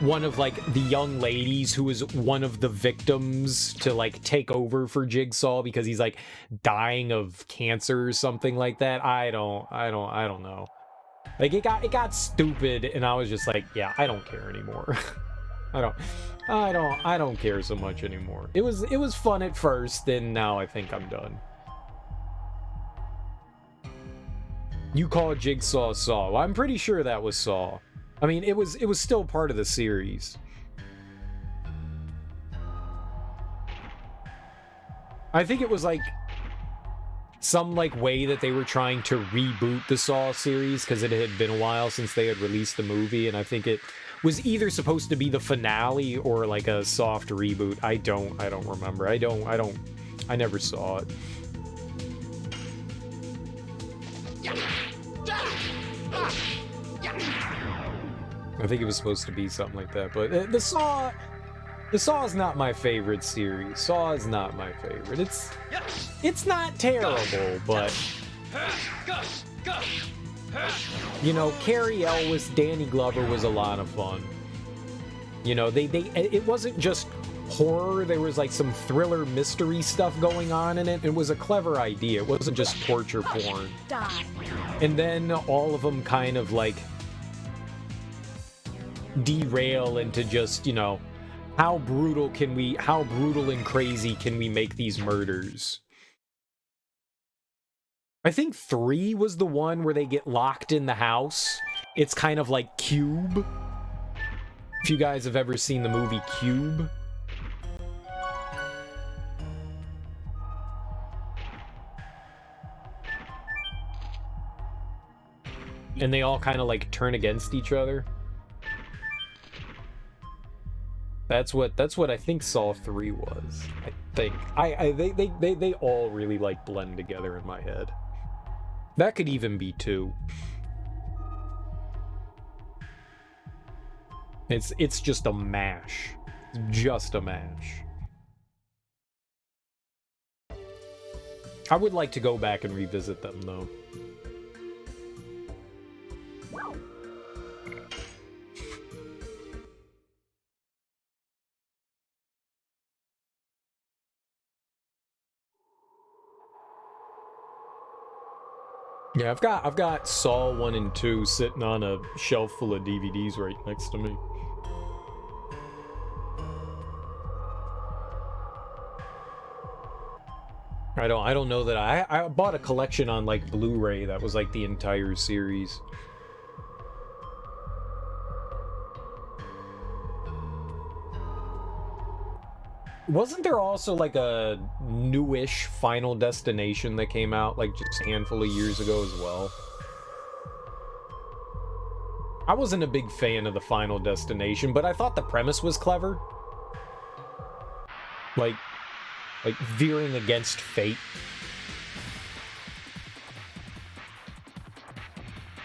one of like the young ladies who is one of the victims to like take over for Jigsaw because he's like dying of cancer or something like that. I don't know. Like it got stupid and I was just like, yeah, I don't care anymore. I don't care so much anymore. It was fun at first, and now I think I'm done. You call Jigsaw Saw. Well, I'm pretty sure that was Saw. I mean, it was still part of the series. I think it was like some like way that they were trying to reboot the Saw series because it had been a while since they had released the movie, and I think it was either supposed to be the finale or like a soft reboot. I don't remember. I never saw it. I think it was supposed to be something like that, but the Saw is not my favorite series. Saw is not my favorite. It's not terrible, but you know, Cary Elwes, Danny Glover was a lot of fun. You know, it wasn't just horror. There was like some thriller mystery stuff going on in it. It was a clever idea. It wasn't just torture porn. And then all of them kind of like derail into just, you know, how brutal and crazy can we make these murders? I think 3 was the one where they get locked in the house. It's kind of like Cube. If you guys have ever seen the movie Cube. And they all kind of like turn against each other. That's what I think Saw 3 was. I think they all really like blend together in my head. That could even be 2. It's just a mash. Just a mash. I would like to go back and revisit them though. Yeah, I've got Saw 1 and 2 sitting on a shelf full of DVDs right next to me. I don't know that I bought a collection on like Blu-ray that was like the entire series. Wasn't there also like a newish Final Destination that came out like just a handful of years ago as well? I wasn't a big fan of the Final Destination, but I thought the premise was clever. Like veering against fate.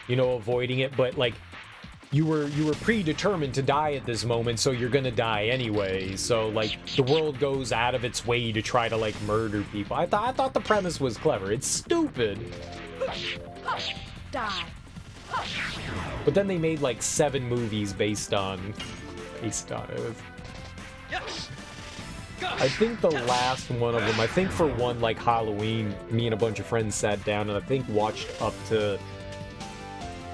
You know, avoiding it, but like you were predetermined to die at this moment, so you're gonna die anyway. So like the world goes out of its way to try to like murder people. I thought the premise was clever. It's stupid. Die. But then they made like 7 movies based on it. Yes. I think the last one of them, I think for one like Halloween, me and a bunch of friends sat down and I think watched up to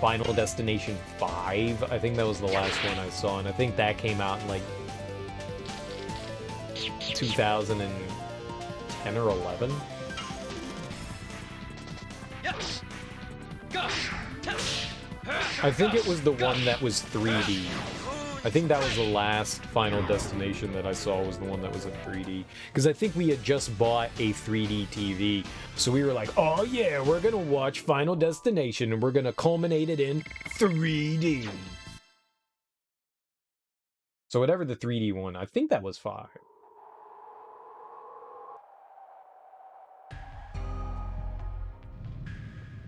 Final Destination 5. I think that was the last one I saw, and I think that came out in like 2010 or 11. Yes. I think it was the one that was 3D. I think that was the last Final Destination that I saw, was the one that was in 3D. Because I think we had just bought a 3D TV. So we were like, oh yeah, we're going to watch Final Destination and we're going to culminate it in 3D. So whatever the 3D one, I think that was 5.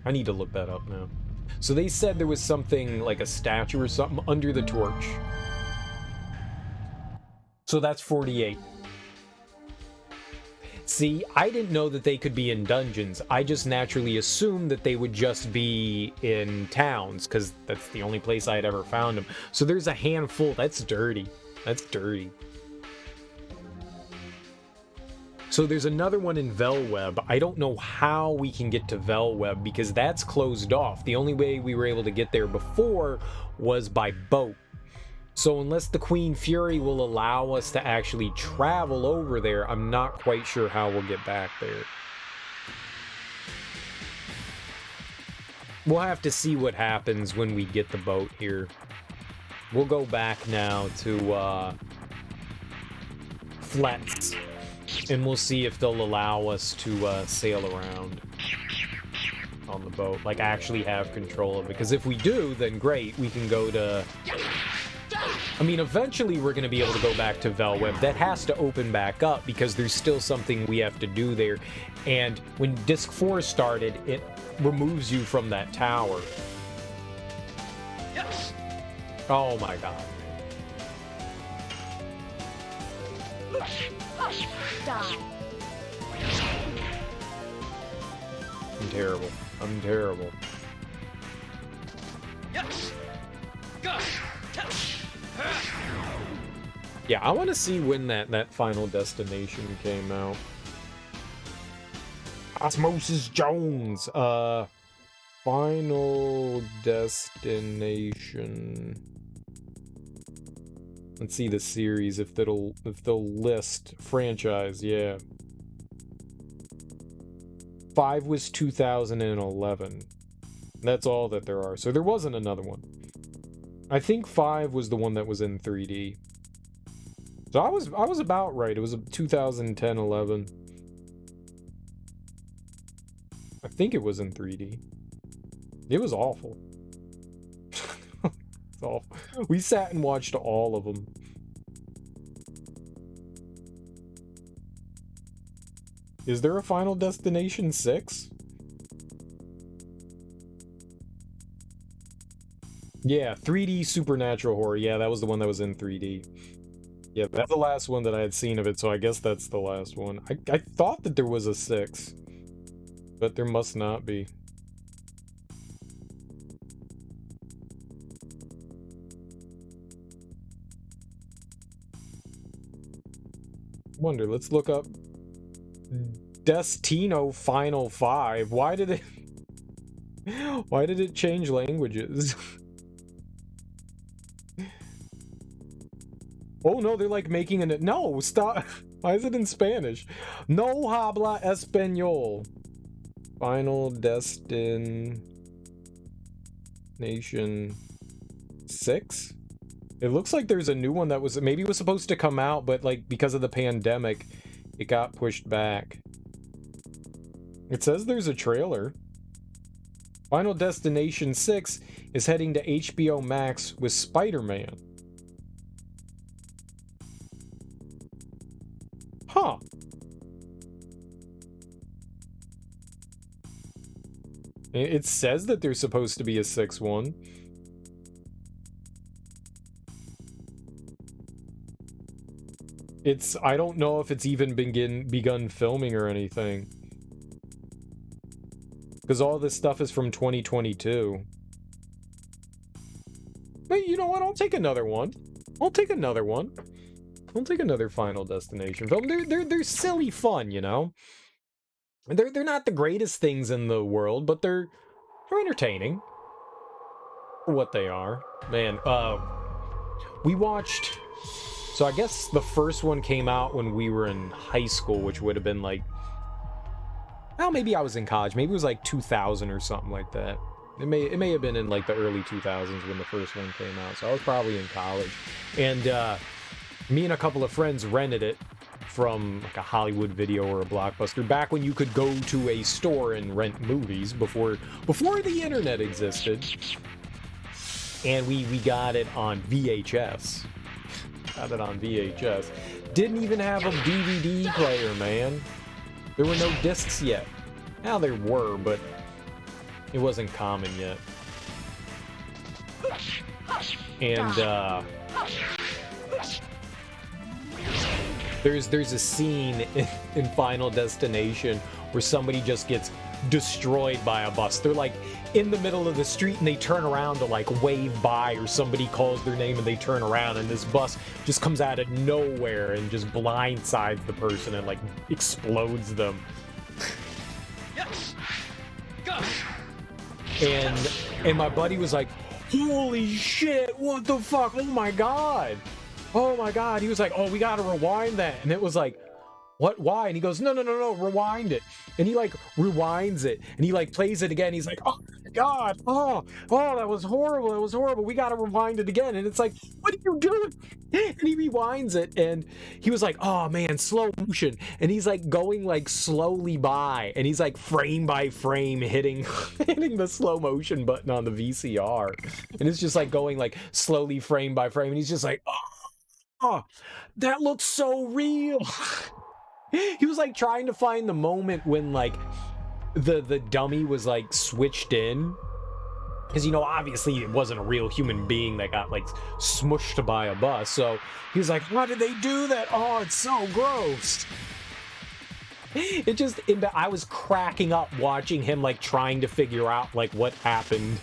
I need to look that up now. So they said there was something like a statue or something under the torch. So that's 48. See, I didn't know that they could be in dungeons. I just naturally assumed that they would just be in towns, because that's the only place I had ever found them. So there's a handful. That's dirty. That's dirty. So there's another one in Velweb. I don't know how we can get to Velweb, because that's closed off. The only way we were able to get there before was by boat. So unless the Queen Fury will allow us to actually travel over there, I'm not quite sure how we'll get back there. We'll have to see what happens when we get the boat here. We'll go back now to Flats, and we'll see if they'll allow us to sail around on the boat, like actually have control of it. Because if we do, then great, we can go to... I mean, eventually we're going to be able to go back to Velweb. That has to open back up because there's still something we have to do there. And when Disc 4 started, it removes you from that tower. Yes. Oh my god. Die. I'm terrible. I'm terrible. Yes. Go. Yeah, I want to see when that Final Destination came out. Osmosis Jones. Final Destination. Let's see the series, if they'll list franchise. Yeah. 5 was 2011. That's all that there are. So there wasn't another one. I think 5 was the one that was in 3D. So I was about right. It was 2010-11. I think it was in 3D. It was awful. It's awful. We sat and watched all of them. Is there a Final Destination 6? Yeah, 3D supernatural horror. Yeah, that was the one that was in 3D. Yeah, that's the last one that I had seen of it, so I guess that's the last one. I thought that there was a 6, but there must not be. Wonder, let's look up Destino Final 5. Why did it change languages? Oh no, they're like making a... No, stop. Why is it in Spanish? No habla español. Final Destination 6? It looks like there's a new one that was... Maybe it was supposed to come out, but like because of the pandemic, it got pushed back. It says there's a trailer. Final Destination 6 is heading to HBO Max with Spider-Man. Huh. It says that there's supposed to be a 6th one. I don't know if it's even begun filming or anything. Because all this stuff is from 2022. But you know what? I'll take another one. I'll take another one. I'll take another Final Destination film. They're silly fun, you know? They're not the greatest things in the world, but they're entertaining. For what they are. Man, we watched... So I guess the first one came out when we were in high school, which would have been like... Well, maybe I was in college. Maybe it was like 2000 or something like that. It may have been in like the early 2000s when the first one came out. So I was probably in college. And me and a couple of friends rented it from like a Hollywood Video or a Blockbuster back when you could go to a store and rent movies before the internet existed. And we got it on VHS. Got it on VHS. Didn't even have a DVD player, man. There were no discs yet. Now there were, but it wasn't common yet. And there's a scene in Final Destination where somebody just gets destroyed by a bus. They're like in the middle of the street and they turn around to like wave by, or somebody calls their name and they turn around and this bus just comes out of nowhere and just blindsides the person and like explodes them. Yes. Go. And my buddy was like, holy shit, what the fuck? Oh my god. Oh my god. He was like, oh, we gotta rewind that. And it was like, what? Why? And he goes, no, rewind it. And he like rewinds it and he like plays it again. He's like, oh my god, oh, that was horrible. We gotta rewind it again. And it's like, what are you doing? And he rewinds it and he was like, oh man, slow motion. And he's like going like slowly by and he's like frame by frame hitting the slow motion button on the VCR. And it's just like going like slowly frame by frame. And he's just like, oh, that looks so real. He was like trying to find the moment when like the dummy was like switched in, because you know obviously it wasn't a real human being that got like smushed by a bus. So he was like, why did they do that? Oh, it's so gross. I was cracking up watching him like trying to figure out like what happened.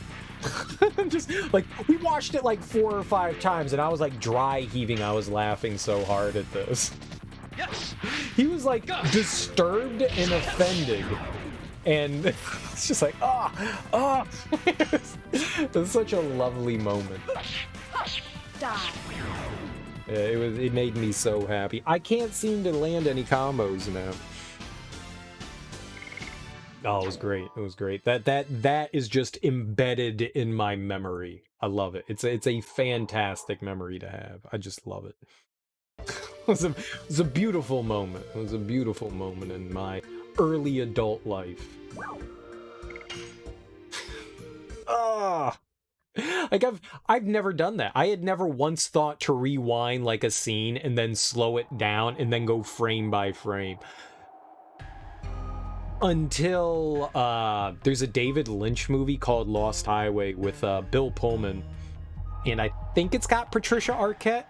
Just like we watched it like 4 or 5 times and I was like dry heaving. I was laughing so hard at this. Yes. He was like disturbed and offended, and it's just like it's such a lovely moment. Die. Yeah, it made me so happy. I can't seem to land any combos now. Oh, it was great. That is just embedded in my memory. I love it. It's a fantastic memory to have. I just love it. It was a beautiful moment. It was a beautiful moment in my early adult life. Like I've never done that. I had never once thought to rewind like a scene and then slow it down and then go frame by frame. Until there's a David Lynch movie called Lost Highway with Bill Pullman, and I think it's got Patricia Arquette.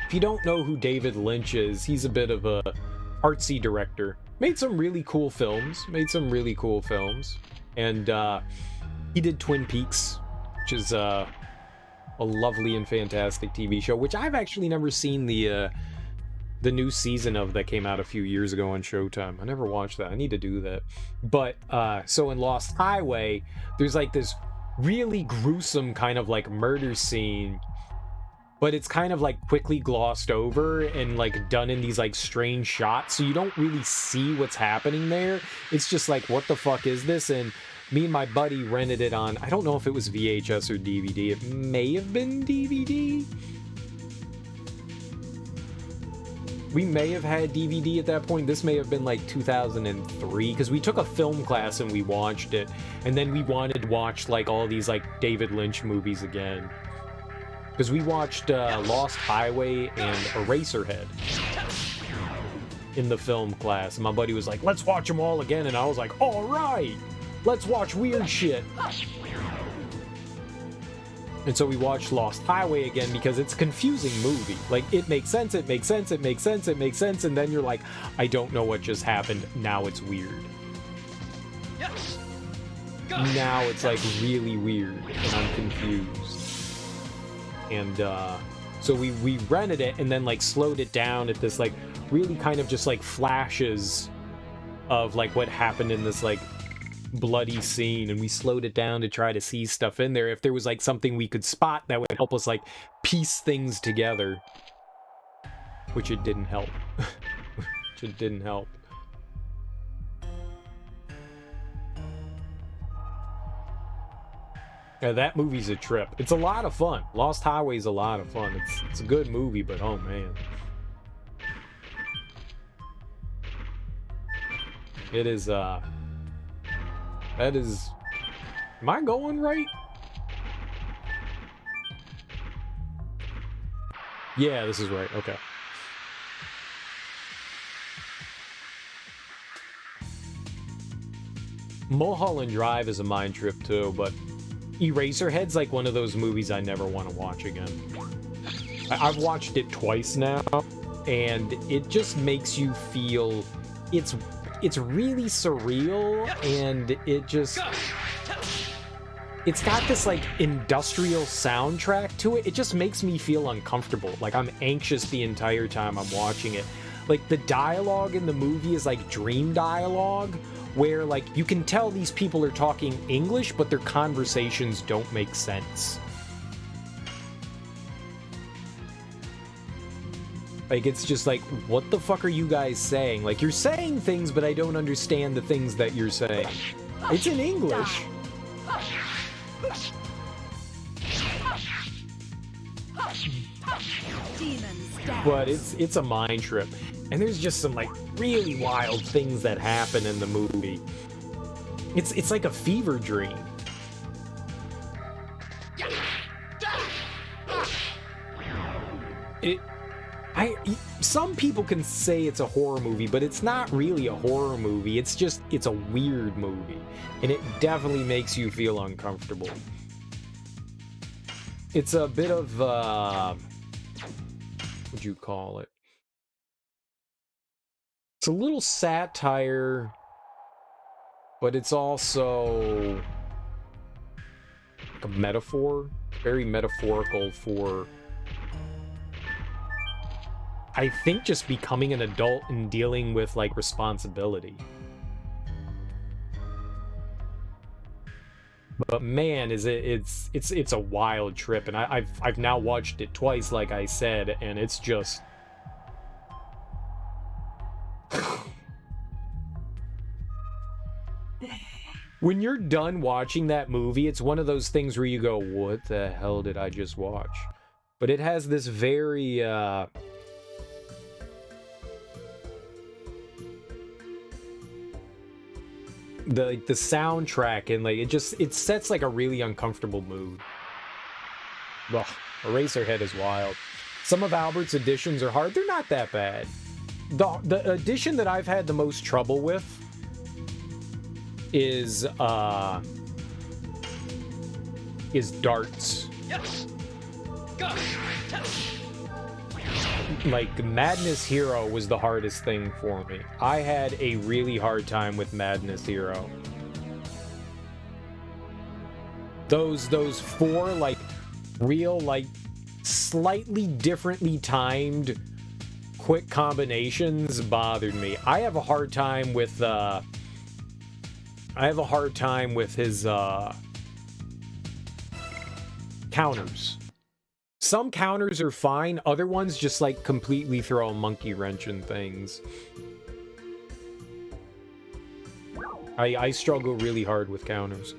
If you don't know who David Lynch is, he's a bit of a artsy director. Made some really cool films. And he did Twin Peaks, which is a lovely and fantastic TV show, which I've actually never seen the new season of that came out a few years ago on Showtime. I never watched that. I need to do that. But so in Lost Highway, there's like this really gruesome kind of like murder scene, but it's kind of like quickly glossed over and like done in these like strange shots, so you don't really see what's happening there. It's just like, what the fuck is this? And me and my buddy rented it on, I don't know if it was VHS or DVD. It may have been DVD. We may have had DVD at that point. This may have been like 2003, because we took a film class and we watched it, and then we wanted to watch like all these like David Lynch movies again. Because we watched Lost Highway and Eraserhead in the film class, and my buddy was like, let's watch them all again, and I was like, all right, let's watch weird shit. And so we watched Lost Highway again because it's a confusing movie. Like, it makes sense, it makes sense, it makes sense, it makes sense, and then you're like, I don't know what just happened, now it's weird. Yes. Now it's like really weird, and I'm confused. And so we rented it and then like slowed it down at this like really kind of just like flashes of like what happened in this like bloody scene, and we slowed it down to try to see stuff in there if there was like something we could spot that would help us like piece things together, which it didn't help. Which it didn't help. Yeah, that movie's a trip. It's a lot of fun. Lost Highway's a lot of fun. It's a good movie, but oh man. It is, that is... Am I going right? Yeah, this is right. Okay. Mulholland Drive is a mind trip too, but Eraserhead's like one of those movies I never want to watch again. I've watched it twice now, and it just makes you feel... It's really surreal, and it just... It's got this, like, industrial soundtrack to it. It just makes me feel uncomfortable. Like, I'm anxious the entire time I'm watching it. Like, the dialogue in the movie is, like, dream dialogue, where, like, you can tell these people are talking English, but their conversations don't make sense. Like, it's just like, what the fuck are you guys saying? Like, you're saying things, but I don't understand the things that you're saying. It's in English. But it's a mind trip. And there's just some, like, really wild things that happen in the movie. It's like a fever dream. Some people can say it's a horror movie, but it's not really a horror movie. It's a weird movie. And it definitely makes you feel uncomfortable. It's a bit of, what would you call it? It's a little satire, but it's also like a metaphor. Very metaphorical for, I think, just becoming an adult and dealing with, like, responsibility. But man, it's a wild trip, and I've now watched it twice, like I said, and it's just... When you're done watching that movie, it's one of those things where you go, what the hell did I just watch? But it has this very, the soundtrack, and like it sets like a really uncomfortable mood. Well, Eraserhead is wild. Some of Albert's editions are hard. They're not that bad. The edition that I've had the most trouble with is darts. Yes. Go. Like, Madness Hero was the hardest thing for me. I had a really hard time with Madness Hero. Those four, like, real, like, slightly differently timed quick combinations bothered me. I have a hard time with his counters. Some counters are fine, other ones just, like, completely throw a monkey wrench in things. I struggle really hard with counters.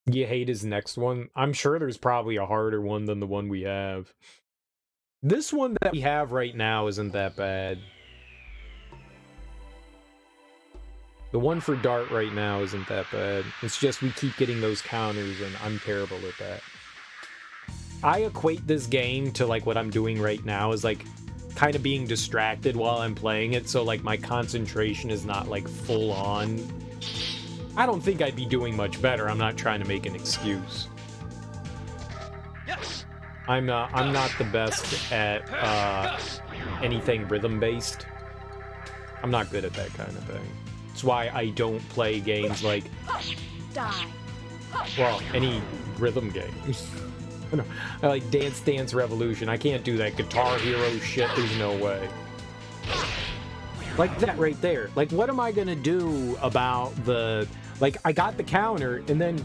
You hate his next one? I'm sure there's probably a harder one than the one we have. This one that we have right now isn't that bad. The one for Dart right now isn't that bad. It's just we keep getting those counters, and I'm terrible at that. I equate this game to, like, what I'm doing right now is, like, kind of being distracted while I'm playing it, so, like, my concentration is not, like, full on. I don't think I'd be doing much better. I'm not trying to make an excuse. Yes. I'm not the best at anything rhythm-based. I'm not good at that kind of thing. That's why I don't play games like, Die. well, any rhythm game. I like Dance Dance Revolution. I can't do that Guitar Hero shit. There's no way. Like that right there. Like, what am I gonna do about the... Like, I got the counter, and then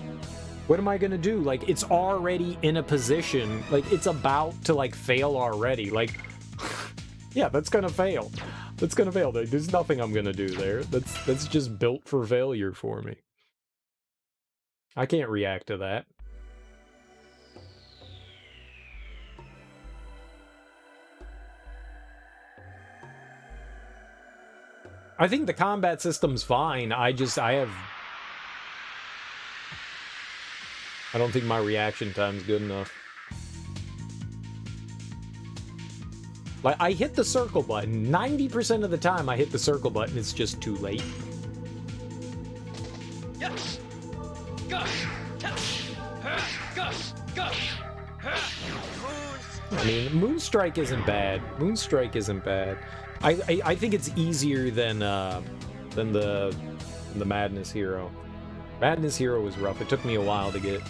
what am I gonna do? Like, it's already in a position. Like, it's about to, like, fail already. Like, yeah, that's gonna fail. That's gonna fail. There's nothing I'm gonna do there. That's just built for failure for me. I can't react to that. I think the combat system's fine. I don't think my reaction time's good enough. Like, I hit the circle button. 90% of the time I hit the circle button, it's just too late. Yes. Gush. Gush. Gush. I mean, Moonstrike isn't bad. Moonstrike isn't bad. I think it's easier than the Madness Hero. Madness Hero was rough. It took me a while to get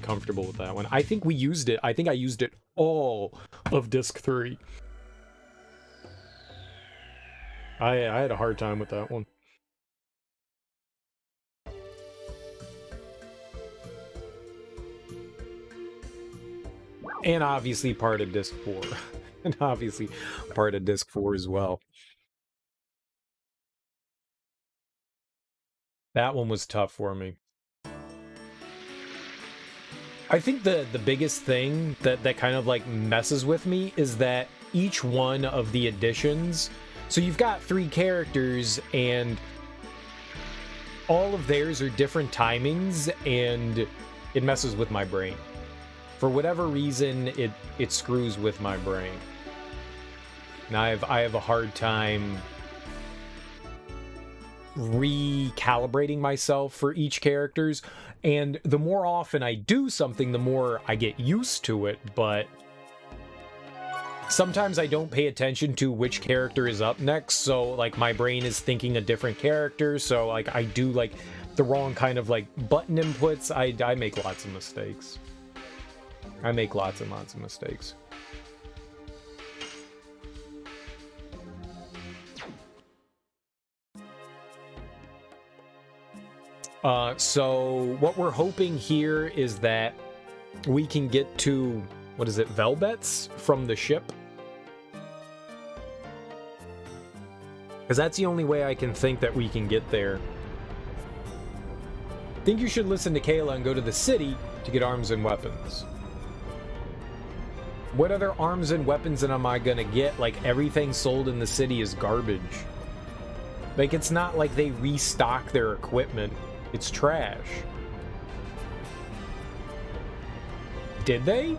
comfortable with that one. I think we used it. I think I used it all of Disc 3. I had a hard time with that one. And obviously part of Disc 4. And obviously part of Disc 4 as well. That one was tough for me. I think the biggest thing that kind of like messes with me is that each one of the editions, so you've got 3 characters and all of theirs are different timings, and it messes with my brain. For whatever reason, it screws with my brain. And I have a hard time recalibrating myself for each characters, and the more often I do something, the more I get used to it, but sometimes I don't pay attention to which character is up next, so like my brain is thinking a different character, so like I do like the wrong kind of like button inputs. I make lots of mistakes. I make lots and lots of mistakes. So what we're hoping here is that we can get to, what is it, Velbets from the ship? Because that's the only way I can think that we can get there. I think you should listen to Kayla and go to the city to get arms and weapons. What other arms and weapons am I gonna get? Like, everything sold in the city is garbage. Like, it's not like they restock their equipment. It's trash. Did they?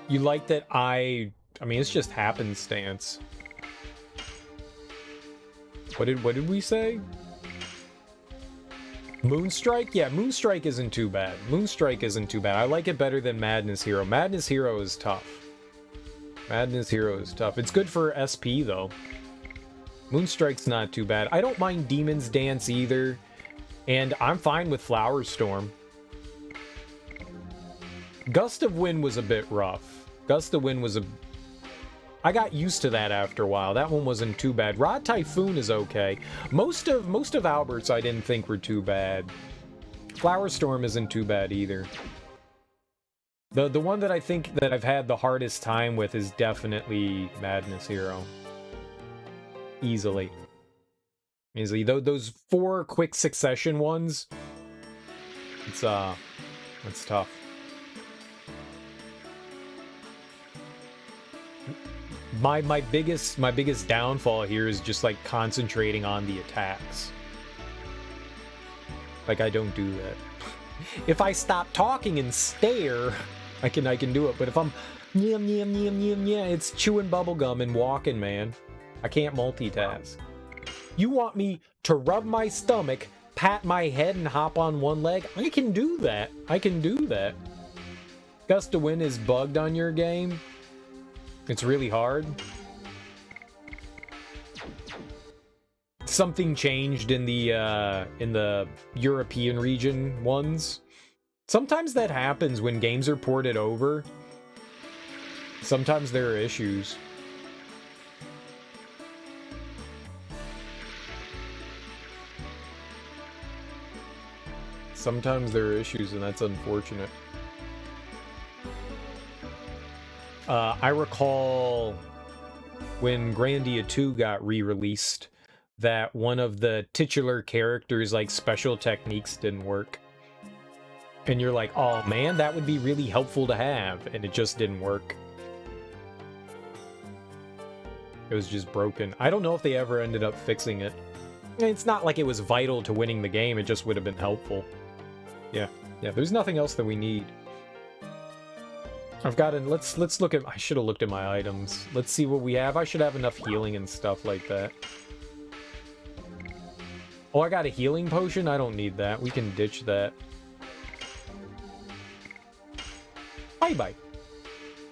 You like that I mean, it's just happenstance. What did we say? Moonstrike? Yeah, Moonstrike isn't too bad. Moonstrike isn't too bad. I like it better than Madness Hero. Madness Hero is tough. Madness Hero is tough. It's good for SP, though. Moonstrike's not too bad. I don't mind Demon's Dance either. And I'm fine with Flower Storm. Gust of Wind was a bit rough. Gust of Wind was a... I got used to that after a while. That one wasn't too bad. Rod Typhoon is okay. Most of Albert's I didn't think were too bad. Flower Storm isn't too bad either. The one that I think that I've had the hardest time with is definitely Madness Hero. Easily. Easily. Those 4 quick succession ones, it's tough. My biggest downfall here is just like concentrating on the attacks. Like, I don't do that. If I stop talking and stare, I can do it. But if I'm it's chewing bubblegum and walking, man. I can't multitask. You want me to rub my stomach, pat my head, and hop on one leg? I can do that. I can do that. Gust of Wind is bugged on your game. It's really hard. Something changed in the European region ones. Sometimes that happens when games are ported over. Sometimes there are issues. Sometimes there are issues, and that's unfortunate. I recall when Grandia 2 got re-released that one of the titular characters' like special techniques didn't work. And you're like, oh man, that would be really helpful to have, and it just didn't work. It was just broken. I don't know if they ever ended up fixing it. It's not like it was vital to winning the game, it just would have been helpful. Yeah, there's nothing else that we need. I've got an, let's look at, I should have looked at my items. Let's see what we have. I should have enough healing and stuff like that. Oh, I got a healing potion? I don't need that. We can ditch that. Bye-bye.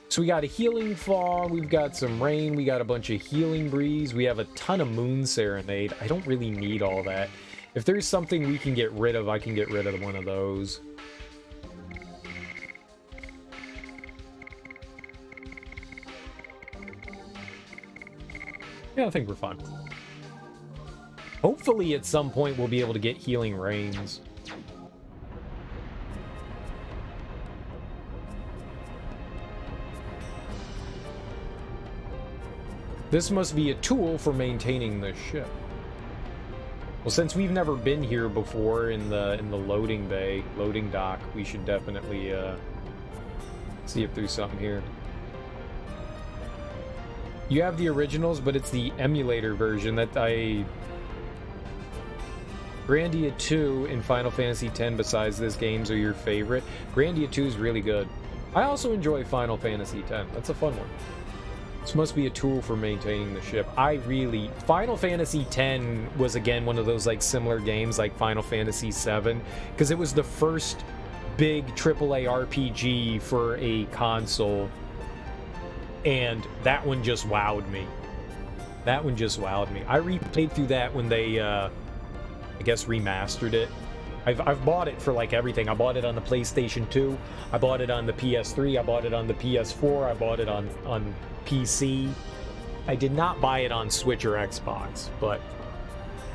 So we got a healing fog, we've got some rain, we got a bunch of healing breeze, we have a ton of moon serenade. I don't really need all that. If there's something we can get rid of, I can get rid of one of those. Yeah, I think we're fine. Hopefully at some point we'll be able to get healing rains. This must be a tool for maintaining the ship. Well, since we've never been here before in the loading bay, loading dock, we should definitely see if there's something here. You have the originals, but it's the emulator version that Grandia 2 and Final Fantasy X besides this games are your favorite. Grandia 2 is really good. I also enjoy Final Fantasy X. That's a fun one. This must be a tool for maintaining the ship. Final Fantasy X was again one of those like similar games like Final Fantasy VII, because it was the first big AAA RPG for a console, and that one just wowed me. That one just wowed me. I replayed through that when they, I guess, remastered it. I've bought it for like everything. I bought it on the PlayStation 2. I bought it on the PS3. I bought it on the PS4. I bought it on PC. I did not buy it on Switch or Xbox, but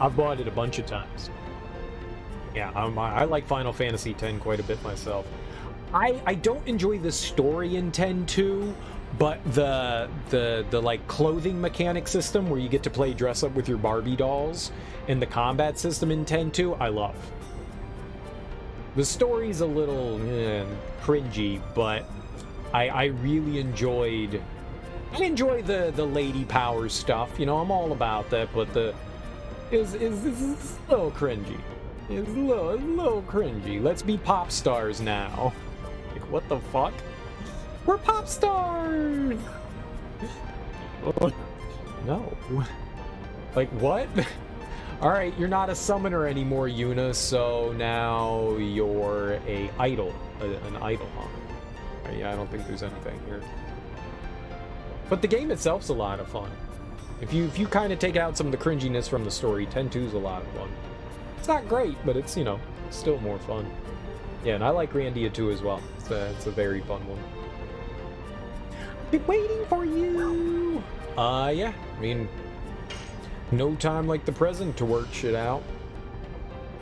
I've bought it a bunch of times. Yeah, I like Final Fantasy X quite a bit myself. I don't enjoy the story in 10-2, but the like clothing mechanic system where you get to play dress up with your Barbie dolls and the combat system in 10-2, I love. The story's a little cringy, but I really enjoyed. I enjoy the lady power stuff. You know, I'm all about that, but it's a little cringy. It's a little cringy. Let's be pop stars now. Like, what the fuck? We're pop stars. No. Like, what? Alright, you're not a summoner anymore, Yuna, so now you're an idol, huh? Yeah, I don't think there's anything here. But the game itself's a lot of fun. If you kind of take out some of the cringiness from the story, 10-2 is a lot of fun. It's not great, but it's, you know, still more fun. Yeah, and I like Grandia 2 as well. It's a very fun one. Been waiting for you! Yeah, I mean, no time like the present to work shit out.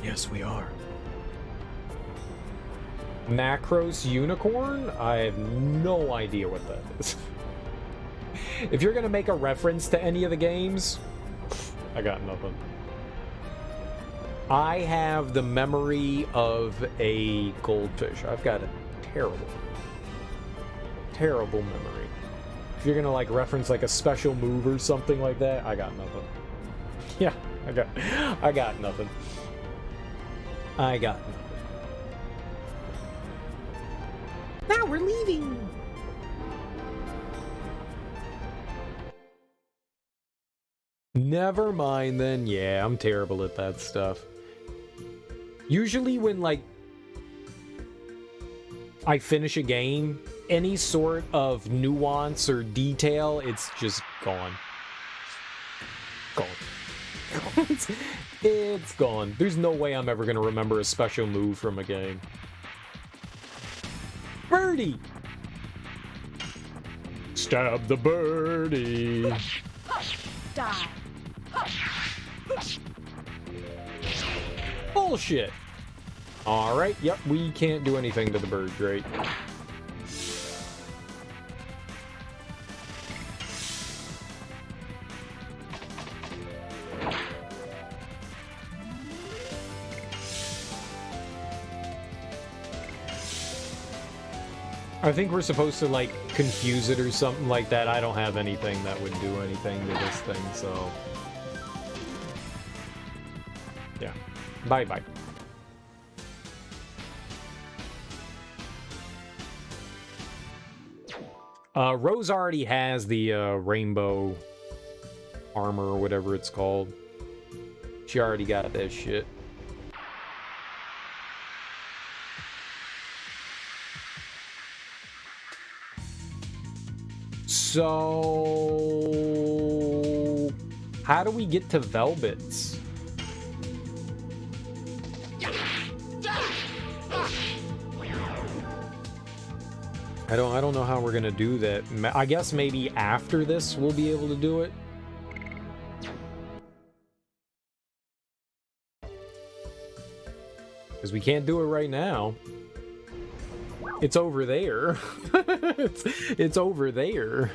Yes, we are. Macros Unicorn? I have no idea what that is. If you're gonna make a reference to any of the games, I got nothing. I have the memory of a goldfish. I've got a terrible, terrible memory. If you're gonna like reference like a special move or something like that, I got nothing. Yeah, I got nothing. I got nothing. Now we're leaving. Never mind then. Yeah, I'm terrible at that stuff. Usually when like I finish a game, any sort of nuance or detail, it's just gone. Gone. It's gone. There's no way I'm ever gonna remember a special move from a game. Birdie! Stab the birdie! Die. Bullshit! Alright, yep, we can't do anything to the bird, right? I think we're supposed to, like, confuse it or something like that. I don't have anything that would do anything to this thing, so... yeah. Bye-bye. Rose already has the, rainbow armor or whatever it's called. She already got that shit. So... how do we get to Velvet's? I don't know how we're gonna do that. I guess maybe after this we'll be able to do it. Because we can't do it right now. It's over there. it's over there.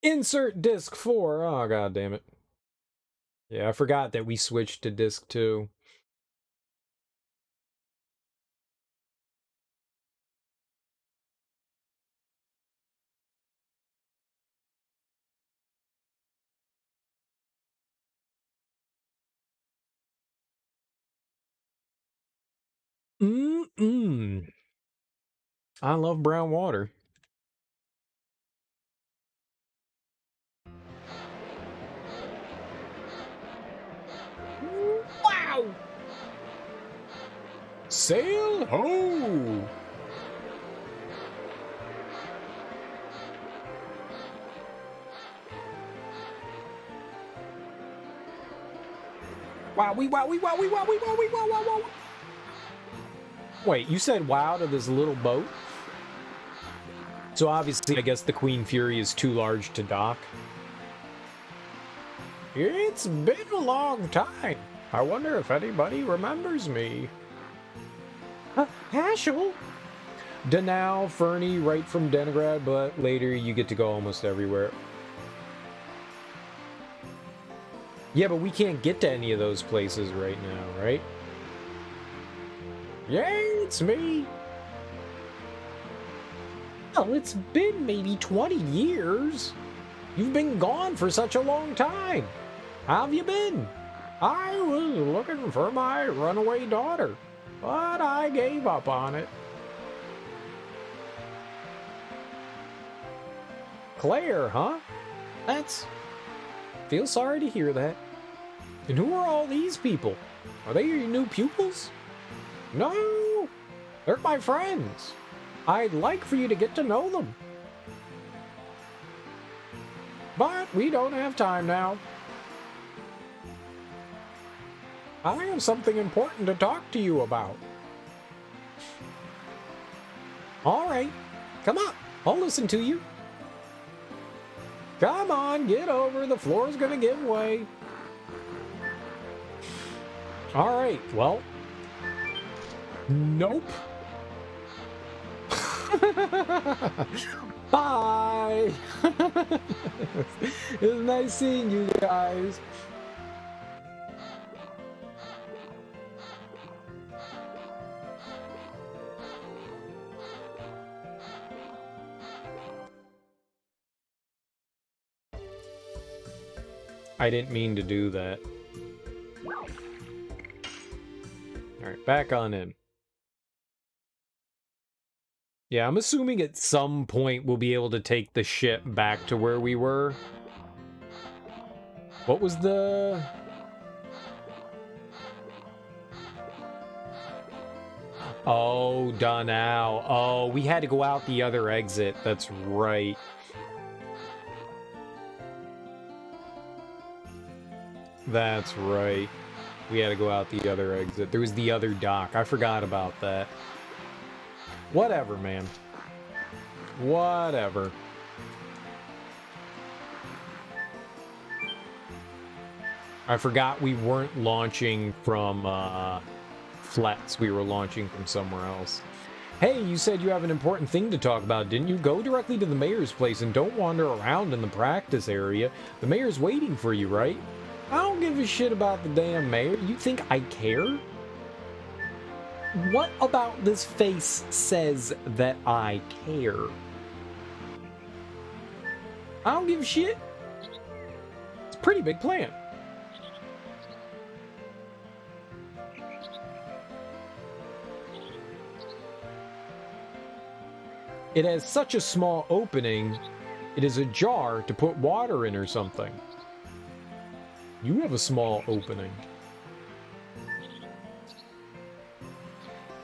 Insert disc 4. Oh, god damn it. Yeah, I forgot that we switched to disc 2. I love brown water. Wow! Sail ho! Wowie, wowie, wowie, wowie, wowie, wow, wow, wow. Wait, you said wow to this little boat? So obviously, I guess the Queen Fury is too large to dock. It's been a long time. I wonder if anybody remembers me. Ashel? Danao, Fernie, right from Denigrad, but later you get to go almost everywhere. Yeah, but we can't get to any of those places right now, right? Yay, it's me! Well, it's been maybe 20 years. You've been gone for such a long time. How have you been? I was looking for my runaway daughter, but I gave up on it. Claire, huh? Feel sorry to hear that. And who are all these people? Are they your new pupils? No, they're my friends. I'd like for you to get to know them. But we don't have time now. I have something important to talk to you about. All right, come on, I'll listen to you. Come on, get over, the floor's gonna give way. All right, well, nope. Bye! It was nice seeing you guys. I didn't mean to do that. Alright, back on in. Yeah, I'm assuming at some point we'll be able to take the ship back to where we were. What was the... Oh, Donau. Oh, we had to go out the other exit. That's right. That's right. We had to go out the other exit. There was the other dock. I forgot about that. Whatever, man. Whatever. I forgot we weren't launching from Flats. We were launching from somewhere else. Hey, you said you have an important thing to talk about, didn't you? Go directly to the mayor's place and don't wander around in the practice area. The mayor's waiting for you, right? I don't give a shit about the damn mayor. You think I care? What about this face says that I care? I don't give a shit. It's a pretty big plant. It has such a small opening, it is a jar to put water in or something. You have a small opening.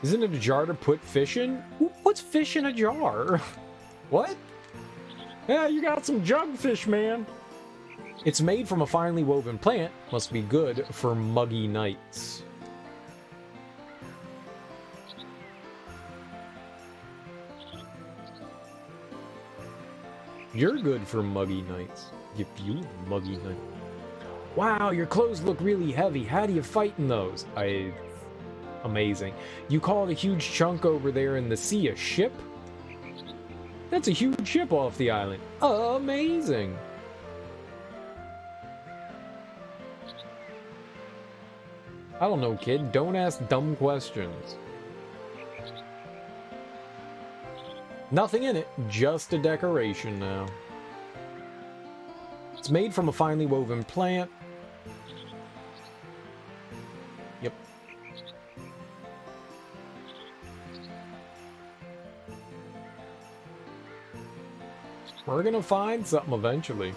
Isn't it a jar to put fish in? Who puts fish in a jar? What? Yeah, you got some jugfish, man. It's made from a finely woven plant. Must be good for muggy nights. You're good for muggy nights. Give you a muggy night. Wow, your clothes look really heavy. How do you fight in those? Amazing. You call it a huge chunk over there in the sea a ship? That's a huge ship off the island. Amazing. I don't know, kid. Don't ask dumb questions. Nothing in it, just a decoration now. It's made from a finely woven plant. Yep. We're gonna find something eventually.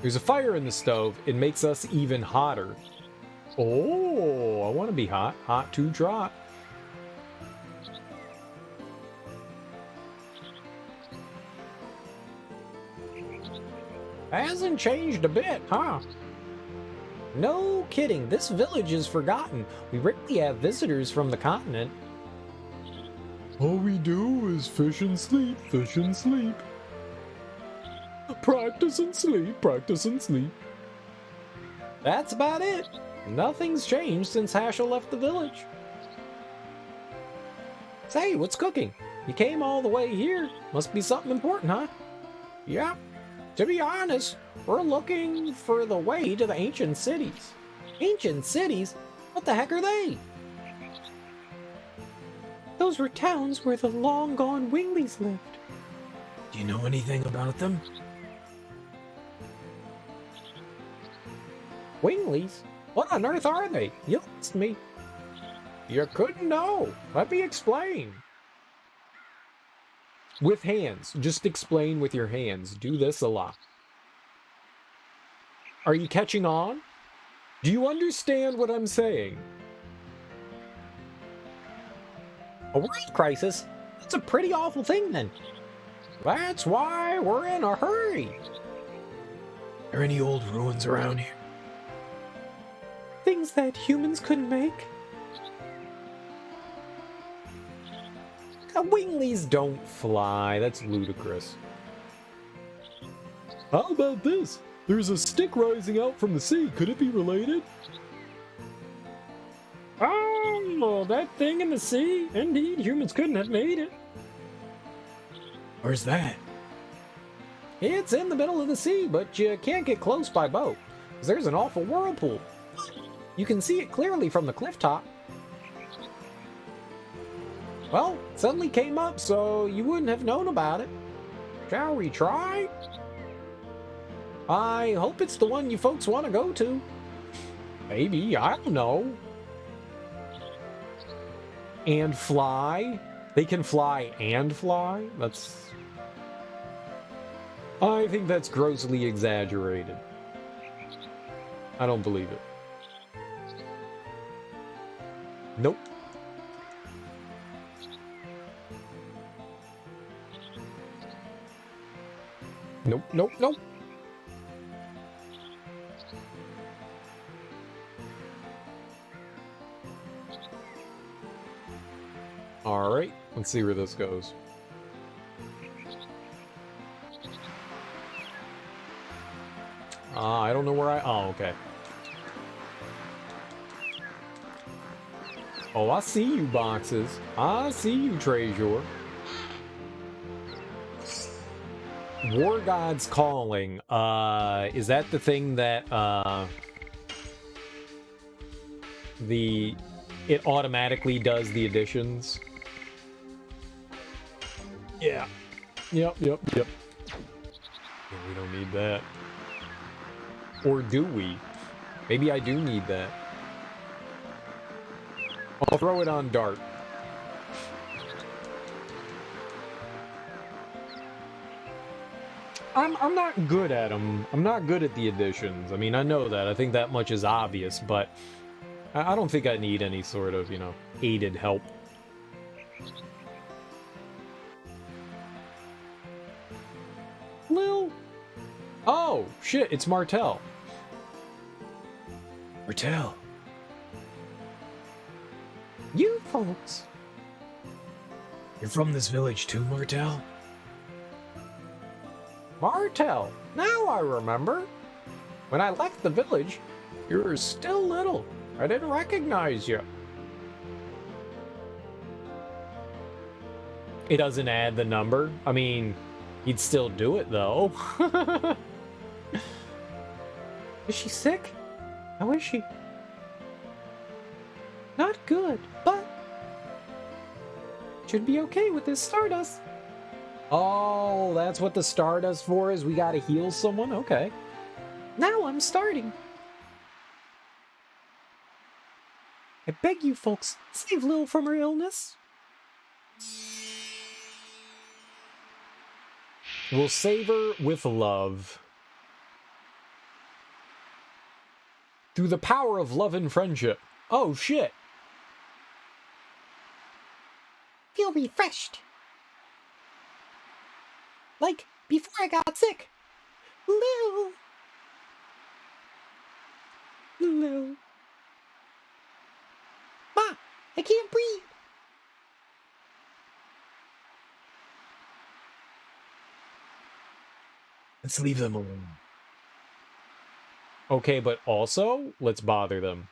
There's a fire in the stove. It makes us even hotter. Oh, I want to be hot. Hot to trot. Hasn't changed a bit, huh? No kidding, this village is forgotten. We rarely have visitors from the continent. All we do is fish and sleep, fish and sleep. Practice and sleep, practice and sleep. That's about it. Nothing's changed since Hashel left the village. Say, what's cooking? You came all the way here. Must be something important, huh? Yeah. To be honest, we're looking for the way to the ancient cities. Ancient cities? What the heck are they? Those were towns where the long-gone Wingleys lived. Do you know anything about them? Wingleys? What on earth are they? You asked me. You couldn't know. Let me explain. With hands. Just explain with your hands. Do this a lot. Are you catching on? Do you understand what I'm saying? A world crisis? That's a pretty awful thing then. That's why we're in a hurry. Are any old ruins around here? Things that humans couldn't make. Wingleys don't fly. That's ludicrous. How about this? There's a stick rising out from the sea. Could it be related? Oh, that thing in the sea. Indeed, humans couldn't have made it. Where's that? It's in the middle of the sea, but you can't get close by boat, 'cause there's an awful whirlpool. You can see it clearly from the cliff top. Well, it suddenly came up, so you wouldn't have known about it. Shall we try? I hope it's the one you folks want to go to. Maybe, I don't know. And fly? They can fly and fly? I think that's grossly exaggerated. I don't believe it. Nope. Nope, nope, nope. Alright, let's see where this goes. I don't know where oh, okay. Oh, I see you, boxes. I see you, treasure. War God's Calling. Is that the thing that, it automatically does the additions? Yeah. Yep. Yeah, we don't need that. Or do we? Maybe I do need that. I'll throw it on Dart. I'm not good at them. I'm not good at the additions. I mean, I know that. I think that much is obvious, but I don't think I need any sort of, aided help. Lil. Oh, shit, it's Martel. Martel. You folks. You're from this village too, Martel? Martel, now I remember. When I left the village, you were still little. I didn't recognize you. It doesn't add the number. I mean, he'd still do it, though. Is she sick? How is she? Not good, but should be okay with this stardust. Oh, that's what the stardust for is? We gotta heal someone? Okay. Now I'm starting. I beg you folks, save Lil from her illness. We'll save her with love. Through the power of love and friendship. Oh, shit. Feel refreshed. Like before I got sick. Lil. Ma, I can't breathe. Let's leave them alone. Okay, but also, let's bother them.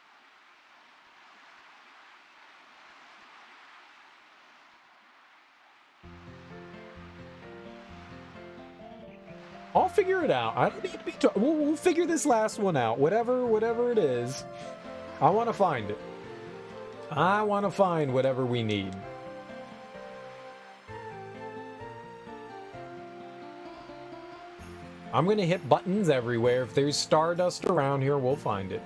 I'll figure it out. I don't need to be we'll figure this last one out. Whatever it is. I want to find it. I want to find whatever we need. I'm going to hit buttons everywhere. If there's stardust around here, we'll find it.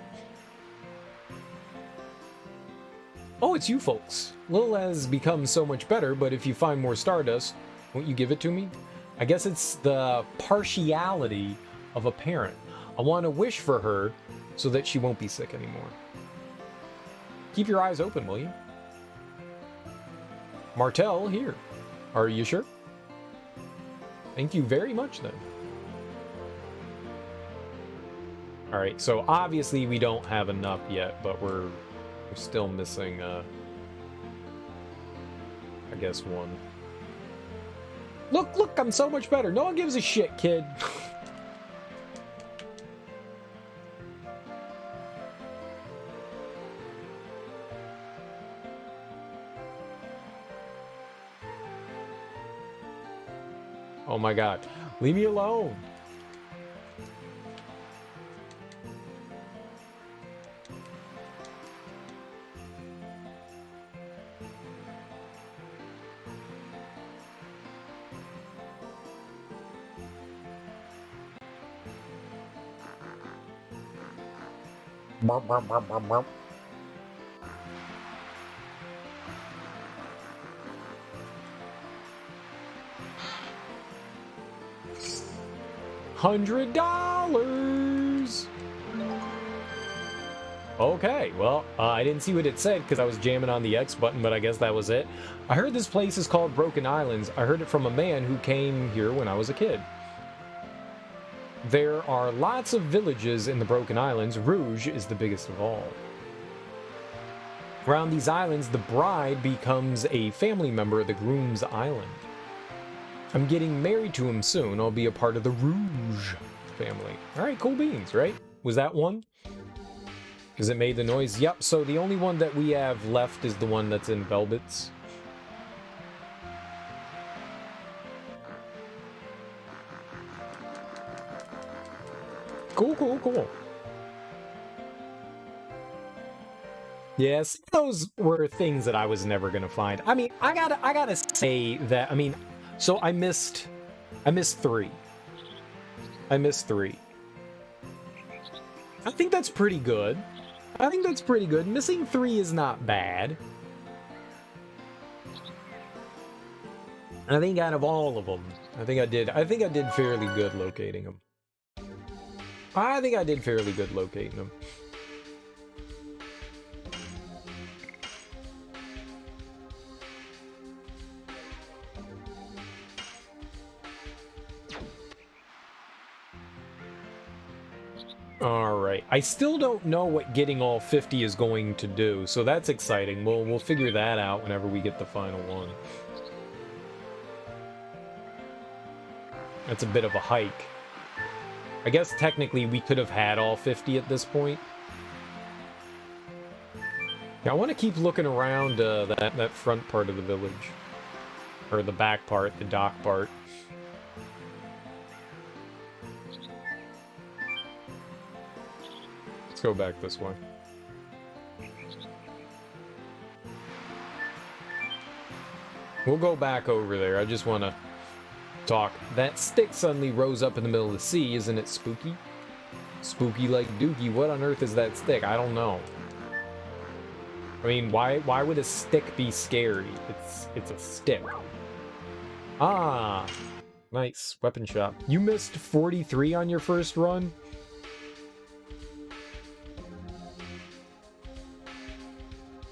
Oh, it's you folks. Lil has become so much better, but if you find more stardust, won't you give it to me? I guess it's the partiality of a parent. I want to wish for her so that she won't be sick anymore. Keep your eyes open, will you? Martel, here. Are you sure? Thank you very much, then. Alright, so obviously we don't have enough yet, but we're still missing, I guess one. Look, I'm so much better. No one gives a shit, kid. Oh my god. Leave me alone. $100. Okay, well, I didn't see what it said because I was jamming on the X button, but I guess that was it. I heard this place is called Broken Islands. I heard it from a man who came here when I was a kid. There are lots of villages in the Broken Islands. Rouge is the biggest of all. Around these islands, the bride becomes a family member of the groom's island. I'm getting married to him soon. I'll be a part of the Rouge family. All right, cool beans, right? Was that one? Because it made the noise. Yep, so the only one that we have left is the one that's in Velvets. Cool, cool, cool. Yes, those were things that I was never gonna find. I mean, I gotta say that, I mean, so I missed 3. I missed 3. I think that's pretty good. I think that's pretty good. Missing 3 is not bad. I think out of all of them, I think I did fairly good locating them. I think I did fairly good locating them. Alright, I still don't know what getting all 50 is going to do, so that's exciting. We'll figure that out whenever we get the final one. That's a bit of a hike. I guess technically we could have had all 50 at this point. Yeah, I want to keep looking around that front part of the village. Or the back part, the dock part. Let's go back this way. We'll go back over there. I just want to talk. That stick suddenly rose up in the middle of the sea. Isn't it spooky? Spooky like dookie. What on earth is that stick? I don't know. I mean, why would a stick be scary? It's a stick. Ah, nice. Weapon shop. You missed 43 on your first run?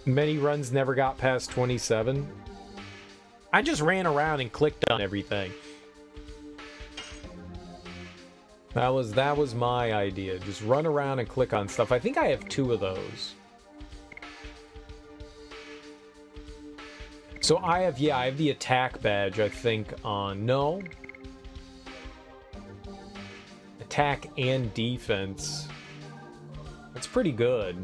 Many runs never got past 27. I just ran around and clicked on everything. That was my idea. Just run around and click on stuff. I think I have 2 of those. So I have the attack badge, I think, on... No. Attack and defense. That's pretty good.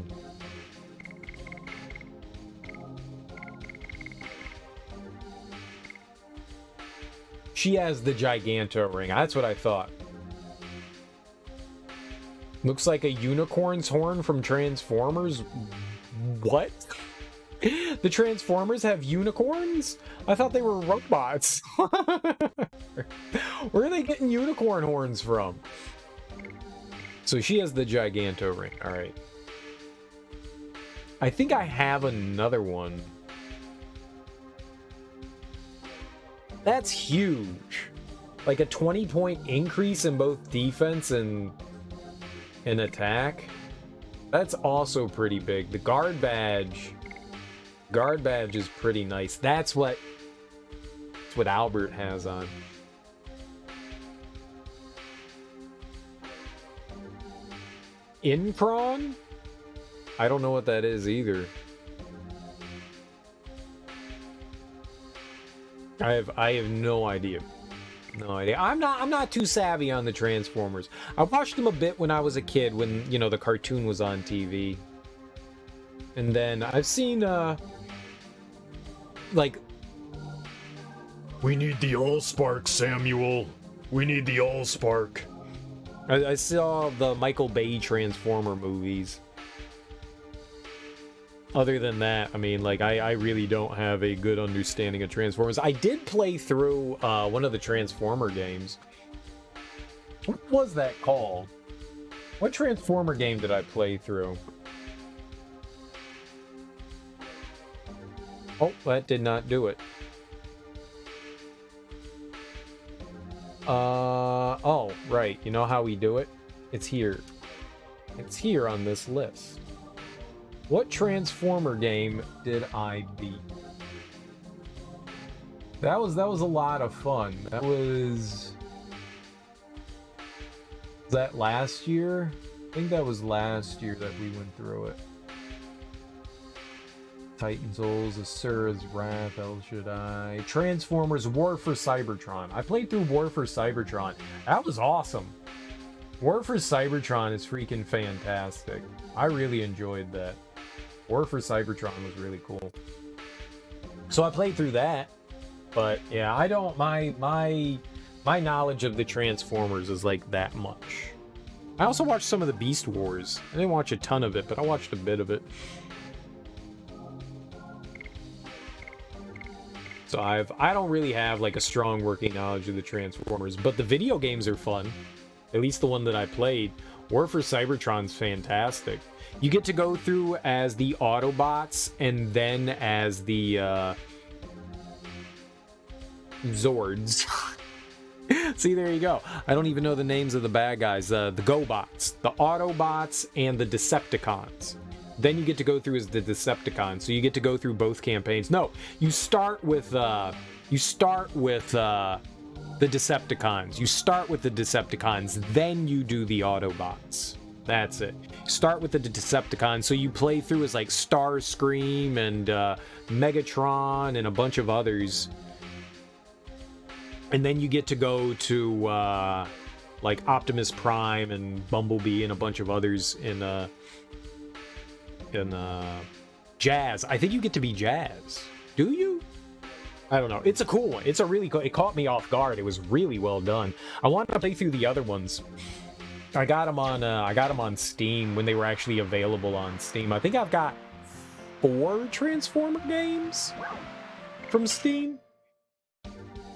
She has the Giganto ring. That's what I thought. Looks like a unicorn's horn from Transformers. What? The Transformers have unicorns? I thought they were robots. Where are they getting unicorn horns from? So she has the Giganto ring. All right. I think I have another one. That's huge. Like a 20-point increase in both defense and attack. That's also pretty big. The guard badge is pretty nice. That's what Albert has on. Incron? I don't know what that is either. I have no idea. No idea. I'm not too savvy on the Transformers. I watched them a bit when I was a kid, when, you know, the cartoon was on TV. And then I've seen like We need the Allspark, Samuel. We need the Allspark. I saw the Michael Bay Transformer movies. Other than that, I mean, like, I really don't have a good understanding of Transformers. I did play through one of the Transformer games. What was that called? What Transformer game did I play through? Oh, that did not do it. Oh, right. You know how we do it? It's here. It's here on this list. What Transformer game did I beat? That was a lot of fun. That was that last year? I think that was last year that we went through it. Titan Souls, Asura's Wrath, El Shaddai, Transformers, War for Cybertron. I played through War for Cybertron. That was awesome. War for Cybertron is freaking fantastic. I really enjoyed that. War for Cybertron was really cool. So I played through that, but yeah, I don't. My knowledge of the Transformers is like that much. I also watched some of the Beast Wars. I didn't watch a ton of it, but I watched a bit of it. So I don't really have like a strong working knowledge of the Transformers, but the video games are fun. At least the one that I played. War for Cybertron's fantastic. You get to go through as the Autobots and then as the Zords. See, there you go. I don't even know the names of the bad guys. The GoBots, the Autobots, and the Decepticons. Then you get to go through as the Decepticons, so you get to go through both campaigns. No, you start with the Decepticons. You start with the Decepticons, then you do the Autobots. That's it. Start with the Decepticons, so you play through as like Starscream and Megatron and a bunch of others. And then you get to go to like Optimus Prime and Bumblebee and a bunch of others in Jazz. I think you get to be Jazz. Do you? I don't know. It's a cool one. It's a really cool. It caught me off guard. It was really well done. I wanted to play through the other ones. I got them on Steam when they were actually available on Steam. I think I've got 4 Transformer games from Steam.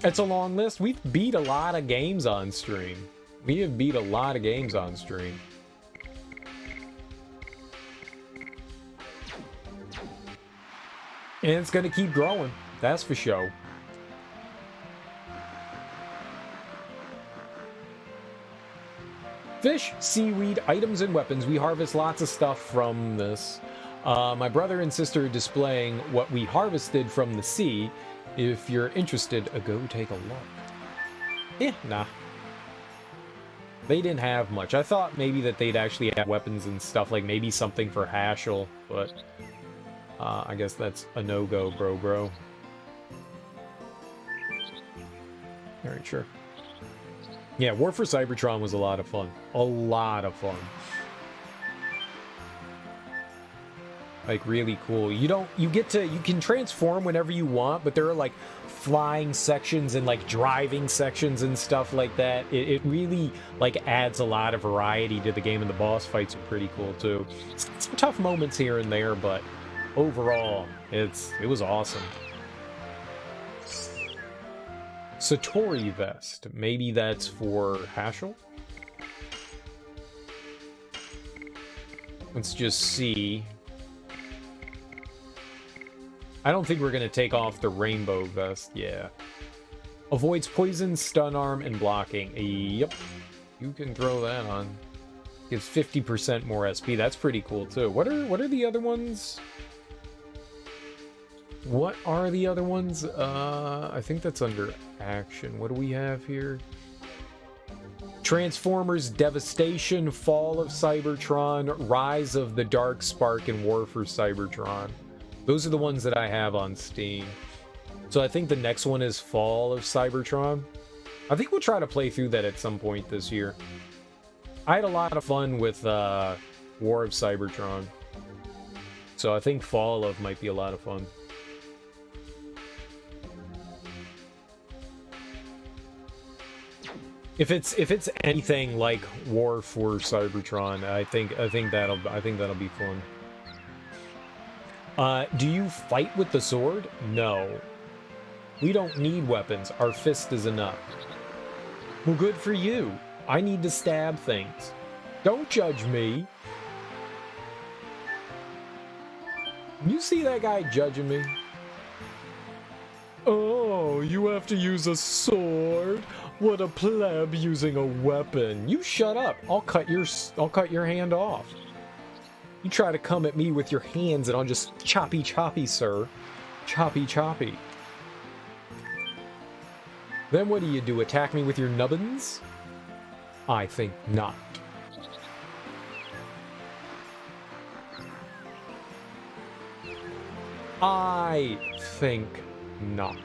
It's a long list. We've beat a lot of games on stream. We have beat a lot of games on stream. And it's going to keep growing. That's for sure. Fish, seaweed, items, and weapons. We harvest lots of stuff from this. My brother and sister are displaying what we harvested from the sea. If you're interested, go take a look. Nah. They didn't have much. I thought maybe that they'd actually have weapons and stuff, like maybe something for Haschel, but I guess that's a no-go, bro. Alright, sure. Yeah, War for Cybertron was a lot of fun. A lot of fun. Like, really cool. You can transform whenever you want, but there are, like, flying sections and, like, driving sections and stuff like that. It really, like, adds a lot of variety to the game, and the boss fights are pretty cool, too. Some tough moments here and there, but overall, it was awesome. Satori Vest. Maybe that's for Haschel? Let's just see. I don't think we're going to take off the Rainbow Vest. Yeah. Avoids poison, stun arm, and blocking. Yep. You can throw that on. Gives 50% more SP. That's pretty cool, too. What are the other ones? What are the other ones? I think that's under action. What do we have here? Transformers, Devastation, Fall of Cybertron, Rise of the Dark Spark, and War for Cybertron. Those are the ones that I have on Steam. So I think the next one is Fall of Cybertron. I think we'll try to play through that at some point this year. I had a lot of fun with War of Cybertron. So I think Fall of might be a lot of fun. If it's anything like War for Cybertron, I think that'll be fun. Do you fight with the sword? No. We don't need weapons. Our fist is enough. Well, good for you. I need to stab things. Don't judge me. You see that guy judging me? Oh, you have to use a sword? What a pleb using a weapon. You shut up. I'll cut your hand off. You try to come at me with your hands and I'll just choppy, sir. Choppy. Then what do? Attack me with your nubbins? I think not. I think not,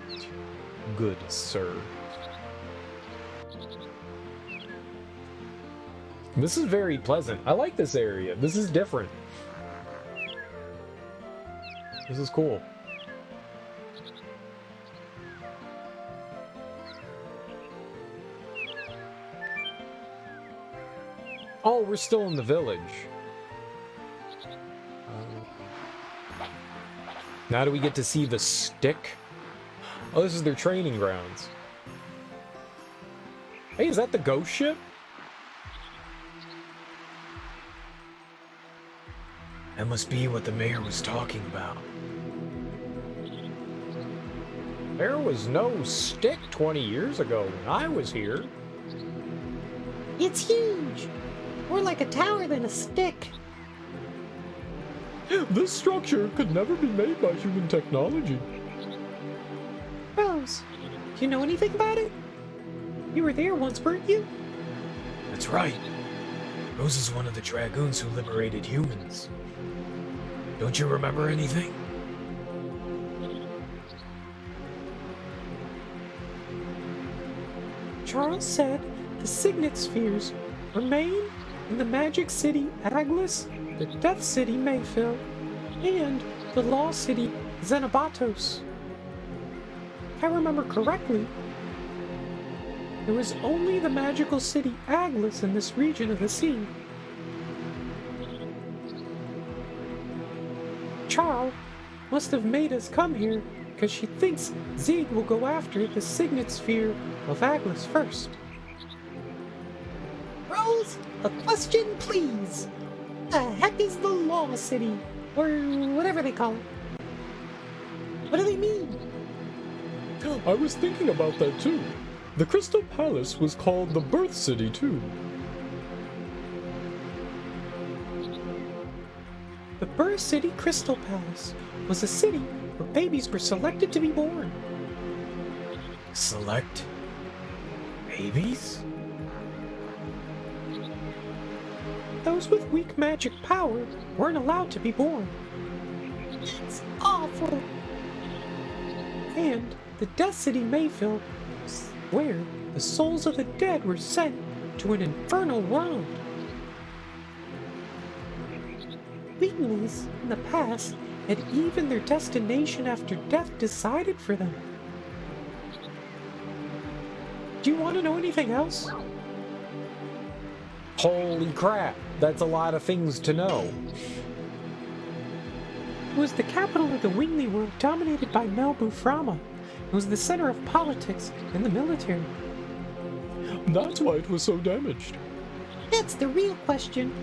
good sir. This is very pleasant. I like this area. This is different. This is cool. Oh, we're still in the village. Now do we get to see the stick? Oh, this is their training grounds. Hey, is that the ghost ship? That must be what the mayor was talking about. There was no stick 20 years ago when I was here. It's huge! More like a tower than a stick. This structure could never be made by human technology. Rose, do you know anything about it? You were there once, weren't you? That's right. Rose is one of the Dragoons who liberated humans. Don't you remember anything? Charles said the signet spheres remain in the Magic City Aglis, the Death City Mayfield, and the Law City Xenobatos. If I remember correctly, there was only the magical city Aglis in this region of the sea. Charl must have made us come here because she thinks Zig will go after the signet sphere of Aglis first. Rose, a question, please. The heck is the Law City? Or whatever they call it. What do they mean? I was thinking about that too. The Crystal Palace was called the Birth City too. The Birth City Crystal Palace was a city where babies were selected to be born. Select babies? Those with weak magic power weren't allowed to be born. It's awful. And the Death City Mayfield was where the souls of the dead were sent to an infernal world. Weaklings in the past had even their destination after death decided for them. Do you want to know anything else? Holy crap, that's a lot of things to know. It was the capital of the Wingley world dominated by Melbu Frama. It was the center of politics and the military. That's why it was so damaged. That's the real question.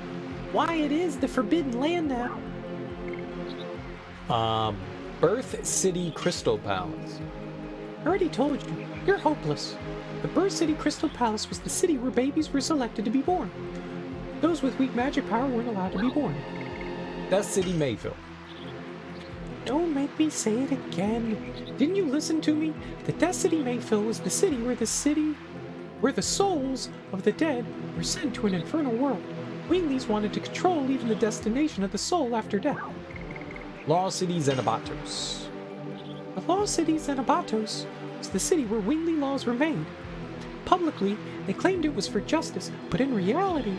Why it is the Forbidden Land now? Birth City Crystal Palace. I already told you, you're hopeless. The Birth City Crystal Palace was the city where babies were selected to be born. Those with weak magic power weren't allowed to be born. Death City Mayfield. Don't make me say it again. Didn't you listen to me? The Death City Mayfield was the city where the souls of the dead were sent to an infernal world. Winglies wanted to control even the destination of the soul after death. Law City Xenobatos. The Law City Xenobatos was the city where Wingley laws were made. Publicly, they claimed it was for justice, but in reality,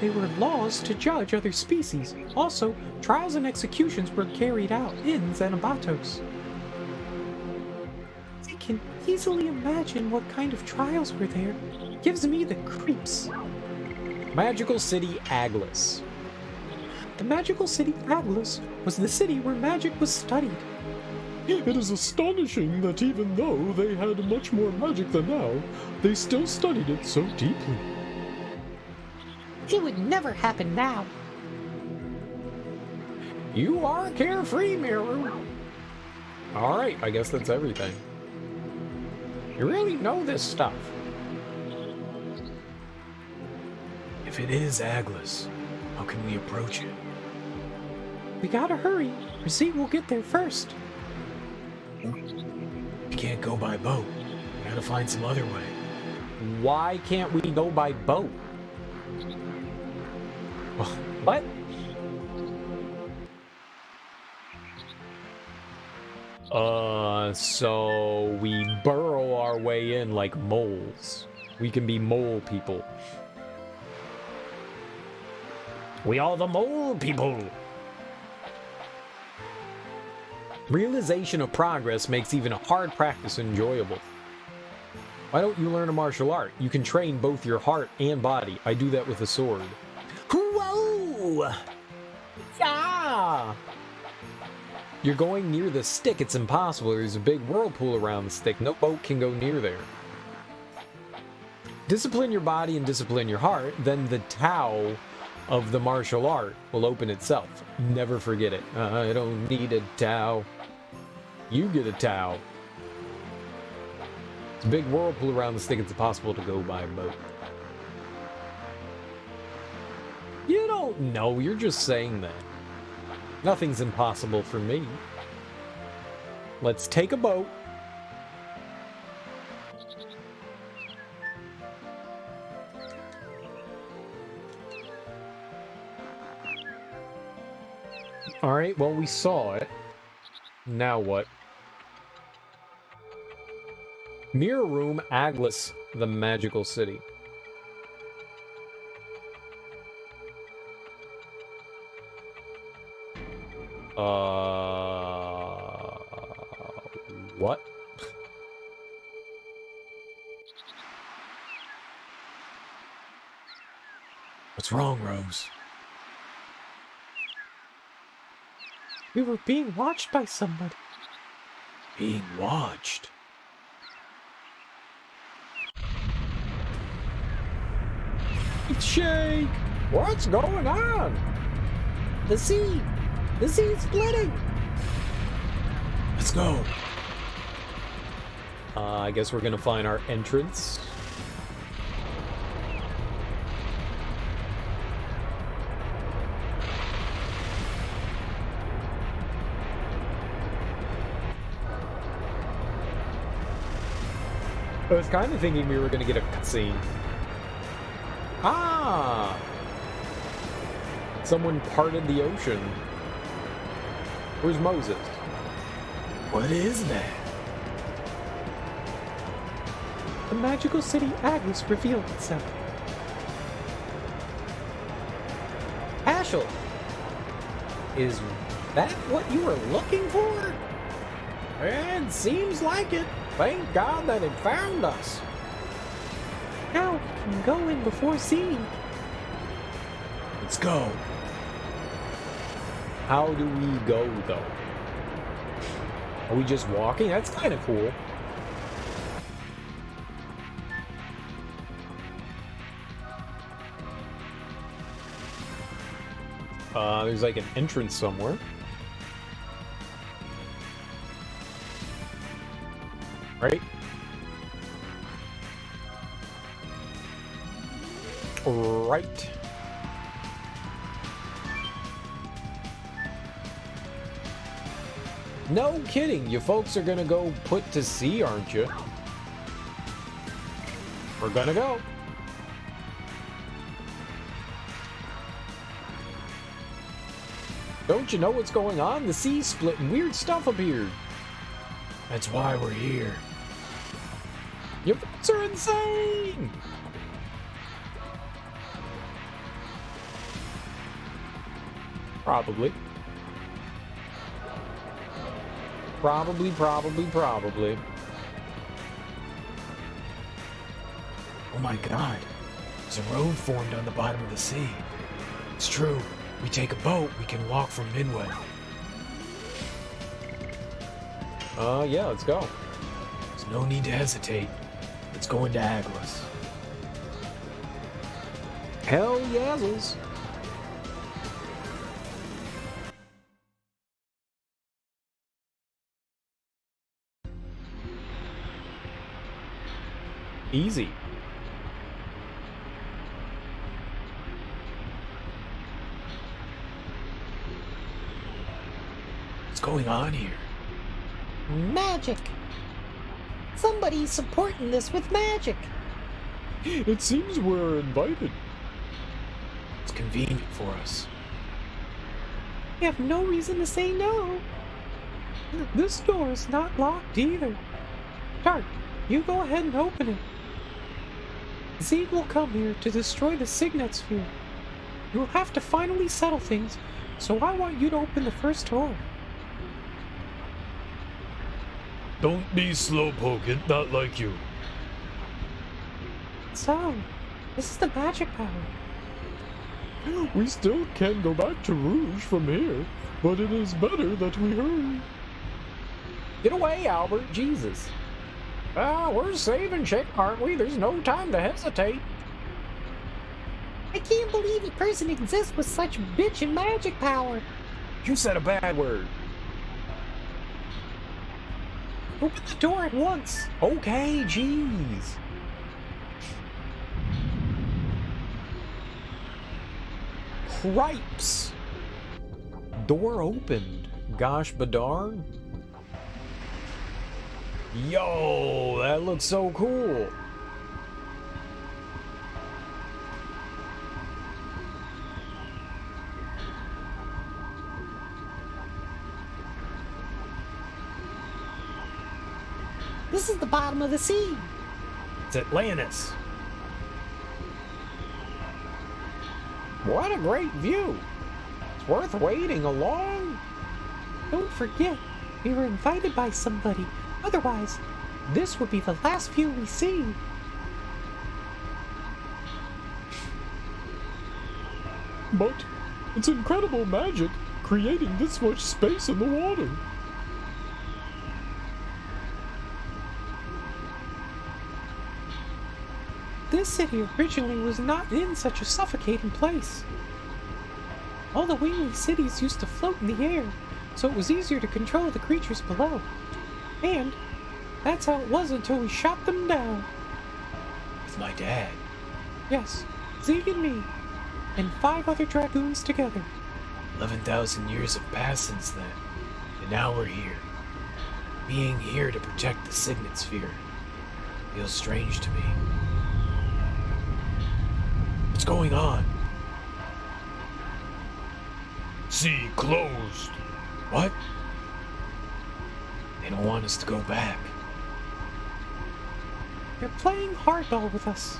they were laws to judge other species. Also, trials and executions were carried out in Xenobatos. They can easily imagine what kind of trials were there. Gives me the creeps. Magical City Aglis. The magical city Aglis was the city where magic was studied. It is astonishing that even though they had much more magic than now, they still studied it so deeply. It would never happen now. You are carefree, Miru. Alright, I guess that's everything. You really know this stuff. If it is Aglis, how can we approach it? We gotta hurry, or Z will get there first. We can't go by boat. We gotta find some other way. Why can't we go by boat? What? So we burrow our way in like moles. We can be mole people. We are the mole people. Realization of progress makes even a hard practice enjoyable. Why don't you learn a martial art? You can train both your heart and body. I do that with a sword. Whoa! Yeah! You're going near the stick. It's impossible. There's a big whirlpool around the stick. No boat can go near there. Discipline your body and discipline your heart. Then the Tao of the martial art will open itself. Never forget it. I don't need a Tao. You get a Tao. It's a big whirlpool around the stick. It's impossible to go by boat. You don't know. You're just saying that. Nothing's impossible for me. Let's take a boat. Alright, well, we saw it. Now what? Mirror Room, Aglis, the magical city. What? What's wrong, Rose? We were being watched by somebody. Being watched? Shake! What's going on? The sea! The sea's splitting! Let's go. I guess we're gonna find our entrance. I was kind of thinking we were gonna get a cutscene. Ah! Someone parted the ocean. Where's Moses? What is that? The magical city Aglis revealed itself. Ashel! Is that what you were looking for? It seems like it. Thank God that it found us. Now we can go in before seeing. Let's go. How do we go, though? Are we just walking? That's kind of cool. There's like an entrance somewhere. Right? Right. No kidding, you folks are gonna go put to sea, aren't you? We're gonna go. Don't you know what's going on? The sea's split and weird stuff appeared. That's why we're here. You folks are insane! Probably. Probably. Oh my god. There's a road formed on the bottom of the sea. It's true. We take a boat, we can walk from Midway. Yeah, let's go. There's no need to hesitate. Let's go into Aglas. Hell yazzles. Easy. What's going on here? Magic! Somebody's supporting this with magic! It seems we're invited. It's convenient for us. We have no reason to say no. This door is not locked either. Dart, you go ahead and open it. Zeeg will come here to destroy the signet sphere. You will have to finally settle things, so I want you to open the first door. Don't be slowpoke, it's not like you. So, this is the magic power. We still can go back to Rouge from here, but it is better that we hurry. Get away, Albert. Jesus. We're saving shit, aren't we? There's no time to hesitate. I can't believe a person exists with such bitchin' magic power! You said a bad word. Open the door at once. Okay, jeez. Cripes. Door opened. Gosh bedarn. Yo, that looks so cool. This is the bottom of the sea! It's Atlantis. What a great view. It's worth waiting along. Don't forget, we were invited by somebody. Otherwise, this would be the last view we see. But it's incredible magic creating this much space in the water. This city originally was not in such a suffocating place. All the wingly cities used to float in the air, so it was easier to control the creatures below. And that's how it was until we shot them down. With my dad. Yes, Zeeg and me, and 5 other dragoons together. 11,000 years have passed since then, and now we're here. Being here to protect the signet sphere feels strange to me. What's going on? Sea closed. What? They don't want us to go back. They're playing hardball with us.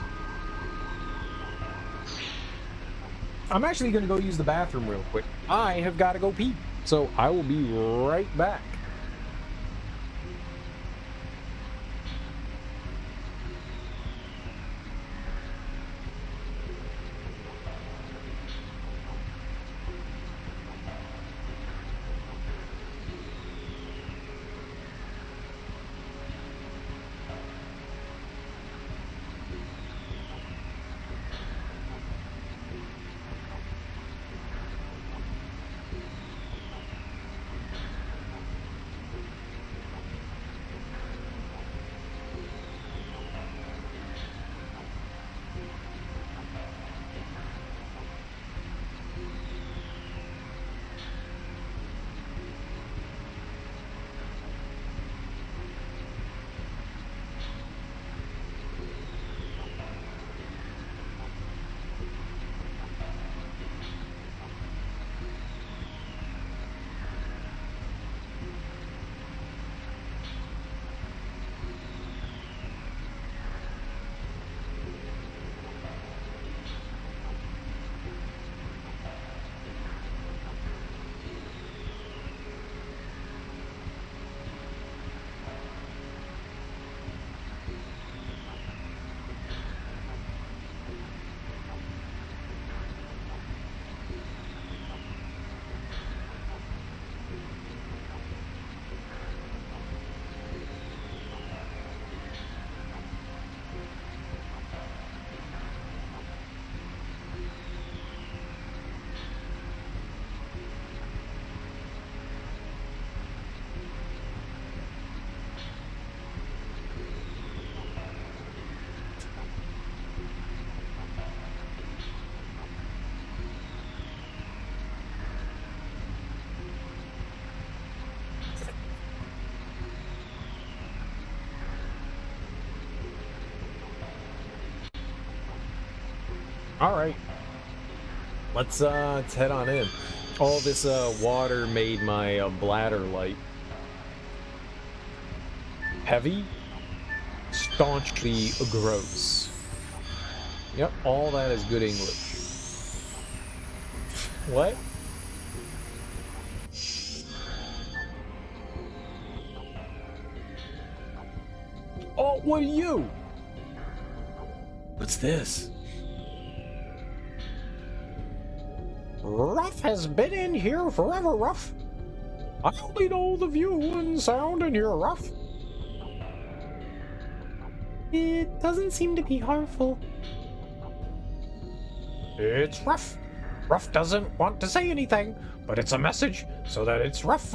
I'm actually going to go use the bathroom real quick. I have got to go pee. So I will be right back. All right. Let's head on in. All this water made my bladder light. Heavy, staunchly gross. Yep, all that is good English. What? Oh, what are you? What's this? Ruff has been in here forever, Ruff. I only know the view and sound in here, Ruff. It doesn't seem to be harmful. It's Ruff. Ruff doesn't want to say anything, but it's a message so that it's Ruff.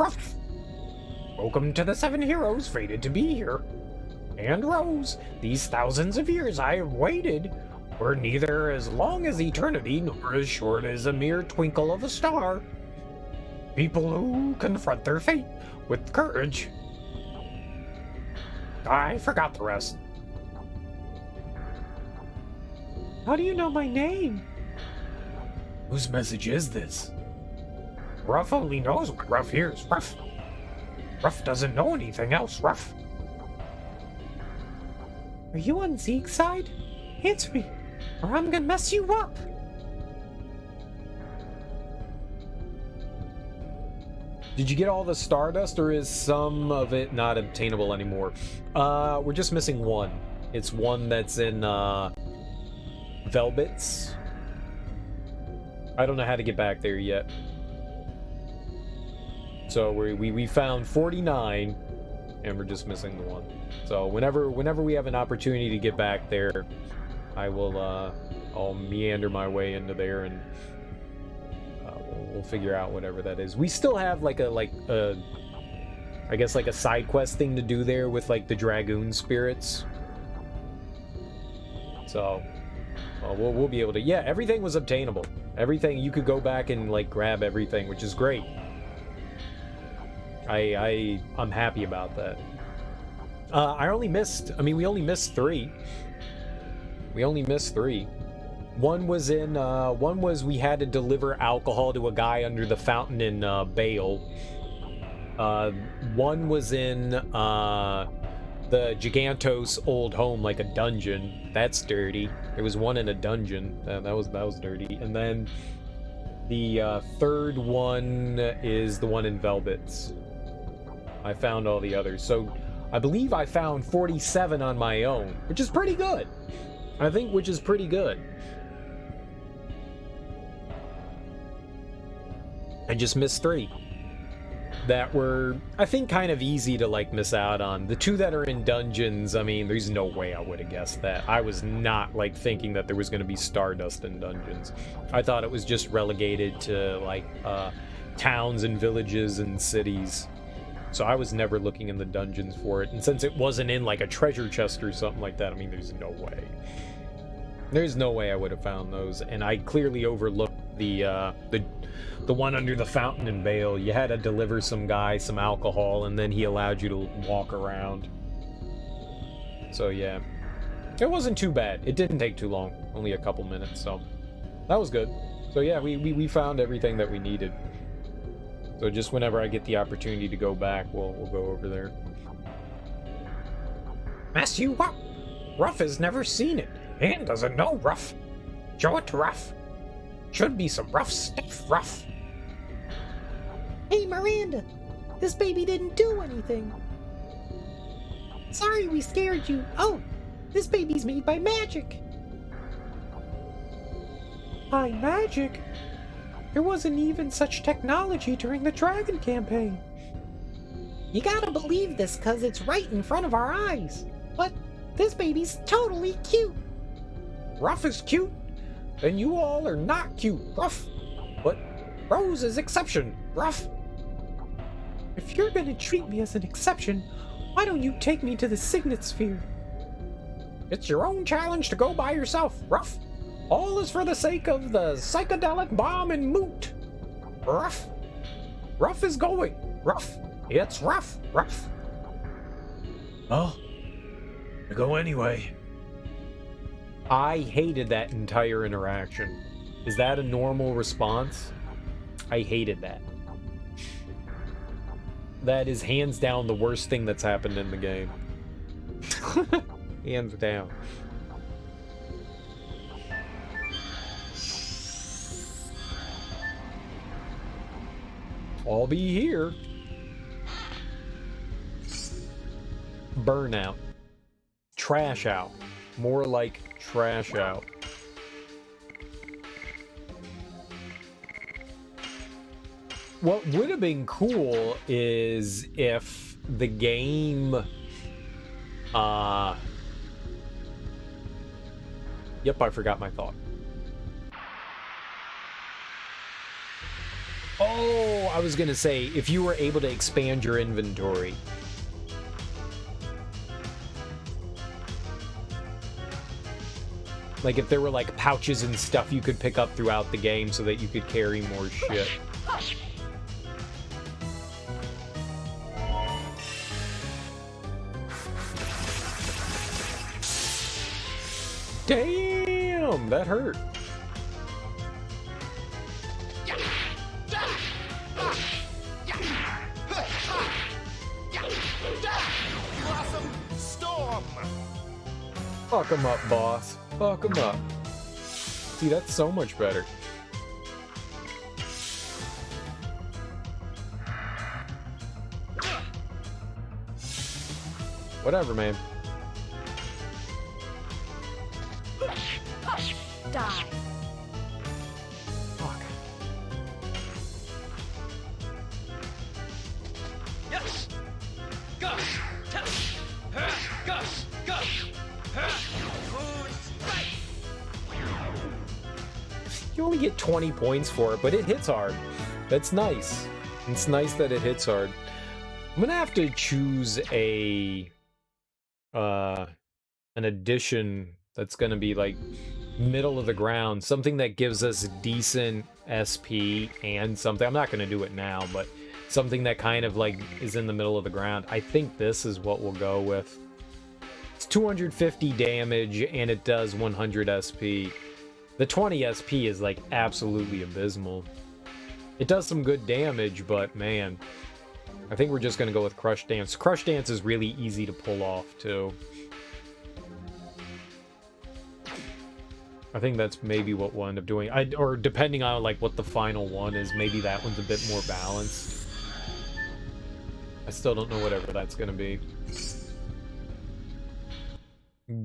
Welcome to the 7 heroes fated to be here. And Rose, these thousands of years I have waited were neither as long as eternity nor as short as a mere twinkle of a star. People who confront their fate with courage. I forgot the rest. How do you know my name? Whose message is this? Ruff only knows what Ruff hears, Ruff. Ruff doesn't know anything else, Ruff. Are you on Zeke's side? Answer me, or I'm gonna mess you up! Did you get all the Stardust, or is some of it not obtainable anymore? We're just missing one. It's one that's in, Velbets. I don't know how to get back there yet. So we found 49, and we're just missing the one. So whenever we have an opportunity to get back there, I will I'll meander my way into there, and we'll figure out whatever that is. We still have like a I guess like a side quest thing to do there with like the Dragoon spirits. So we'll be able to. Yeah, everything was obtainable. Everything, you could go back and like grab everything, which is great. I'm happy about that. We only missed 3. We only missed 3. One was we had to deliver alcohol to a guy under the fountain in Bale. One was in the Gigantos old home, like a dungeon. That's dirty. There was one in a dungeon. That was dirty. And then the third one is the one in Velbets. I found all the others. So I believe I found 47 on my own, which is pretty good. Which is pretty good. I just missed 3 that were, I think, kind of easy to like miss out on. The 2 that are in dungeons, I mean, there's no way I would have guessed that. I was not like thinking that there was going to be Stardust in dungeons. I thought it was just relegated to like towns and villages and cities. So I was never looking in the dungeons for it. And since it wasn't in like a treasure chest or something like that, I mean, there's no way. There's no way I would have found those. And I clearly overlooked the one under the fountain in Vale. You had to deliver some guy some alcohol, and then he allowed you to walk around. So yeah, it wasn't too bad. It didn't take too long, only a couple minutes, so that was good. So yeah, we found everything that we needed. So just whenever I get the opportunity to go back, we'll go over there. Mess you up. Ruff has never seen it and doesn't know Ruff. Show it to Ruff. Should be some rough stuff, Ruff. Hey, Miranda! This baby didn't do anything. Sorry we scared you. Oh, this baby's made by magic. By magic? There wasn't even such technology during the Dragon campaign. You gotta believe this, cause it's right in front of our eyes. But this baby's totally cute. Ruff is cute? Then you all are not cute, Ruff. But Rose is exception, Ruff. If you're gonna treat me as an exception, why don't you take me to the Signet Sphere? It's your own challenge to go by yourself, Ruff. All is for the sake of the psychedelic bomb and moot. Ruff. Ruff is going. Ruff. It's Ruff. Ruff. Oh, I go anyway. I hated that entire interaction. Is that a normal response? I hated that. That is hands down the worst thing that's happened in the game. Hands down. I'll be here. Burnout. Trash out. More like trash out. What would have been cool is if the game, yep, I forgot my thought. Oh, I was gonna say, if you were able to expand your inventory. Like if there were like pouches and stuff you could pick up throughout the game so that you could carry more shit. Damn, that hurt. Fuck him up, boss. Fuck him up. See, that's so much better. Whatever, man. Die. Fuck. Yes. Gush. Gush. Gush. Gush. You only get 20 points for it, but it hits hard. That's nice. It's nice that it hits hard. I'm gonna have to choose an addition that's gonna be like middle of the ground, something that gives us decent SP and something. I'm not gonna do it now, but something that kind of like is in the middle of the ground. I think this is what we'll go with. It's 250 damage and it does 100 SP. The 20 SP is like absolutely abysmal. It does some good damage, but man, I think we're just gonna go with Crush Dance. Crush Dance is really easy to pull off too. I think that's maybe what we'll end up doing. Or depending on like what the final one is, maybe that one's a bit more balanced. I still don't know whatever that's gonna be.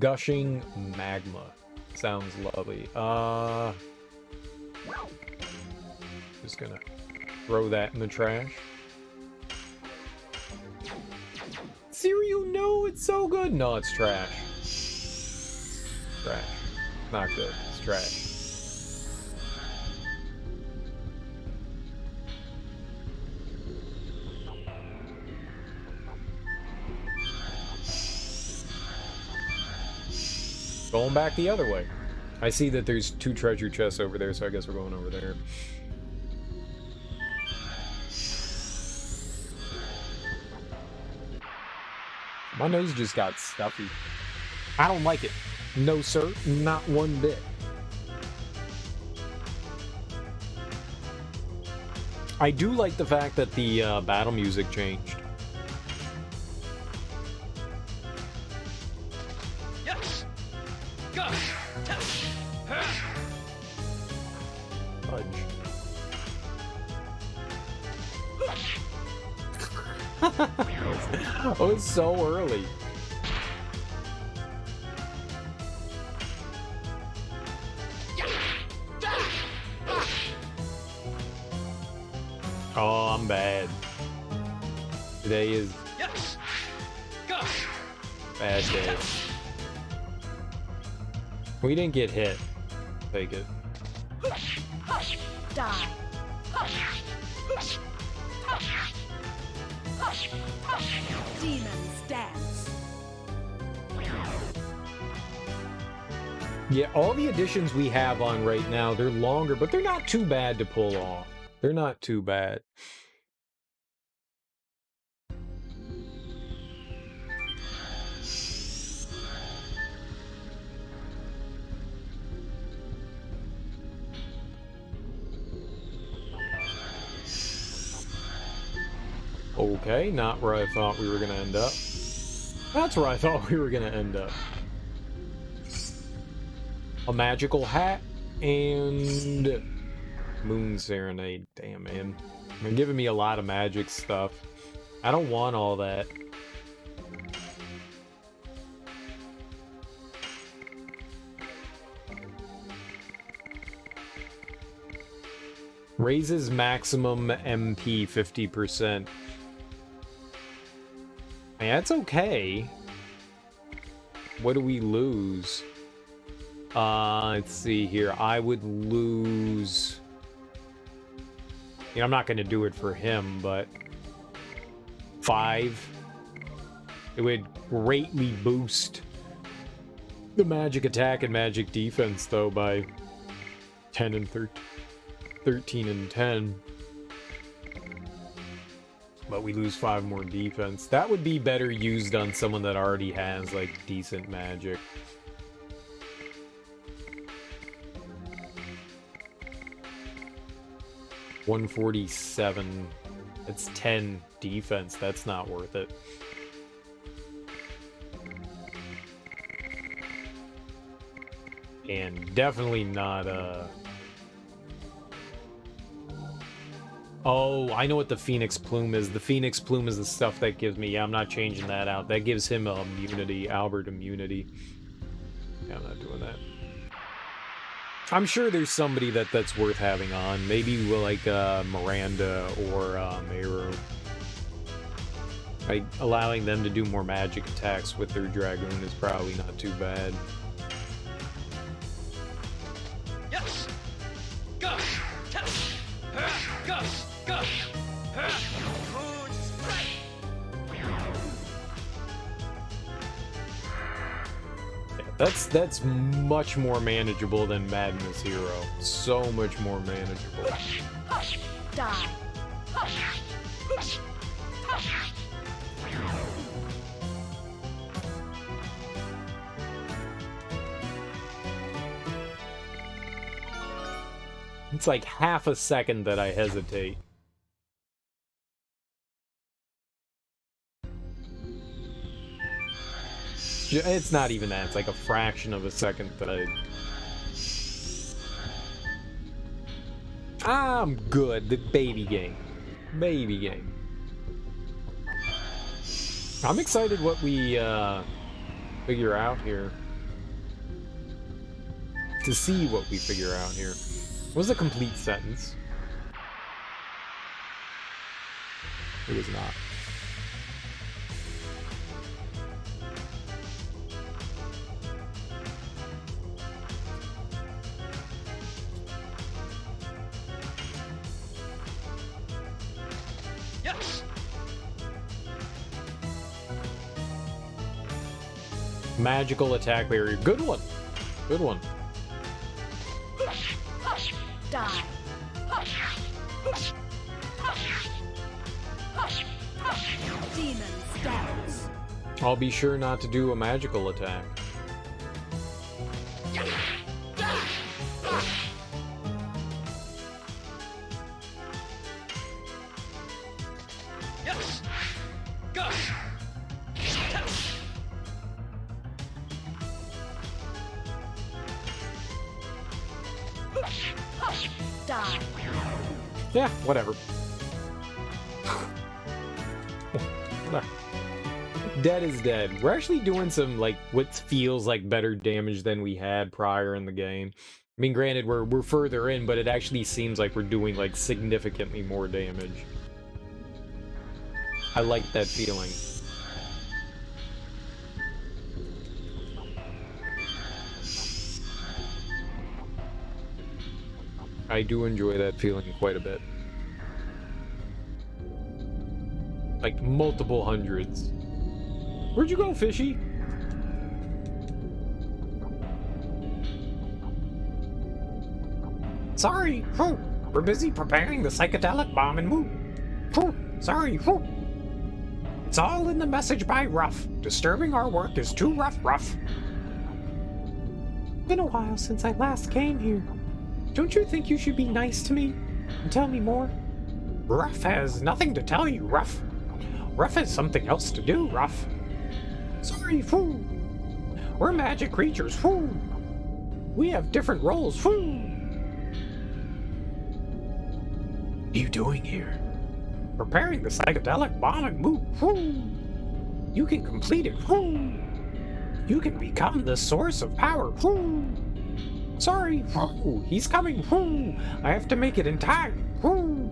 Gushing Magma. Sounds lovely. Just gonna throw that in the trash. Cereal, no, it's so good. No, it's trash. Trash. Not good. It's trash. Going back the other way. I see that there's 2 treasure chests over there, so I guess we're going over there. My nose just got stuffy. I don't like it. No, sir. Not one bit. I do like the fact that the battle music changed. Yes. Gush. Fudge. Oh, it's so early. Oh, I'm bad. Today is Yes. Gush. bad day. We didn't get hit. Take it. Die. Demons dance. Yeah, all the additions we have on right now, they're longer, but they're not too bad to pull off. They're not too bad. Okay, not where I thought we were gonna end up. That's where I thought we were gonna end up. A magical hat and Moon Serenade. Damn, man. They're giving me a lot of magic stuff. I don't want all that. Raises maximum MP 50%. Man, that's okay. What do we lose? Let's see here. I would lose... You know, I'm not going to do it for him, but... 5. It would greatly boost the magic attack and magic defense, though, by 10 and 13 and 10. But we lose 5 more defense. That would be better used on someone that already has, like, decent magic. $147. It's 10 defense. That's not worth it. And definitely not, Oh, I know what the Phoenix Plume is. The Phoenix Plume is the stuff that gives me... Yeah, I'm not changing that out. That gives him immunity, Albert immunity. Yeah, I'm not doing that. I'm sure there's somebody that's worth having on. Maybe like Miranda or Meru. Like, allowing them to do more magic attacks with their Dragoon is probably not too bad. Yes. Go. Test. Go. Go. Moon strike. Yeah, that's much more manageable than Madness Hero. So much more manageable. Die. It's like half a second that I hesitate. It's not even that. It's like a fraction of a second that I'm good. The baby game. Baby game. I'm excited what we figure out here. To see what we figure out here. It was a complete sentence. It was not. Yes. Magical attack barrier. Good one. Good one. Die. Demon stance. I'll be sure not to do a magical attack. Yes. Go. Test. Die. Yeah, whatever. Dead is dead. We're actually doing some, like, what feels like better damage than we had prior in the game. I mean, granted, we're further in, but it actually seems like we're doing, like, significantly more damage. I like that feeling. I do enjoy that feeling quite a bit. Like, multiple hundreds. Where'd you go, fishy? Sorry, we're busy preparing the psychedelic bomb and move. Sorry, It's all in the message by Ruff. Disturbing our work is too rough. Been a while since I last came here. Don't you think you should be nice to me and tell me more? Ruff has nothing to tell you, Ruff. Ruff has something else to do, Ruff. Sorry, fool. We're magic creatures, fool. We have different roles, fool. What are you doing here? Preparing the psychedelic bombing move, fool. You can complete it, fool. You can become the source of power, fool. Sorry, fool. He's coming, fool. I have to make it in time, fool.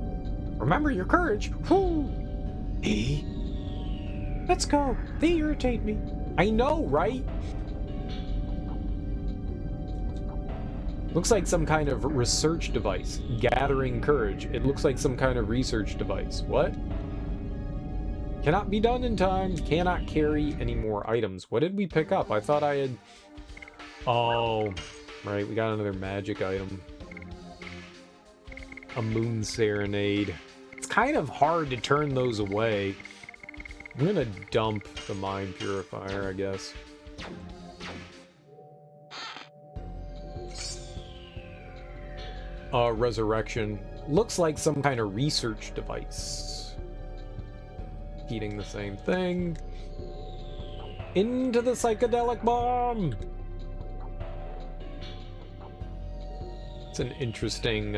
Remember your courage, fool. Me? Let's go. They irritate me. I know, right? Looks like some kind of research device. Gathering courage. It looks like some kind of research device. What? Cannot be done in time. Cannot carry any more items. What did we pick up? I thought I had... Oh, right. We got another magic item. A moon serenade. It's kind of hard to turn those away. I'm gonna dump the mind purifier, I guess. Resurrection. Looks like some kind of research device. Eating the same thing. Into the psychedelic bomb! It's an interesting,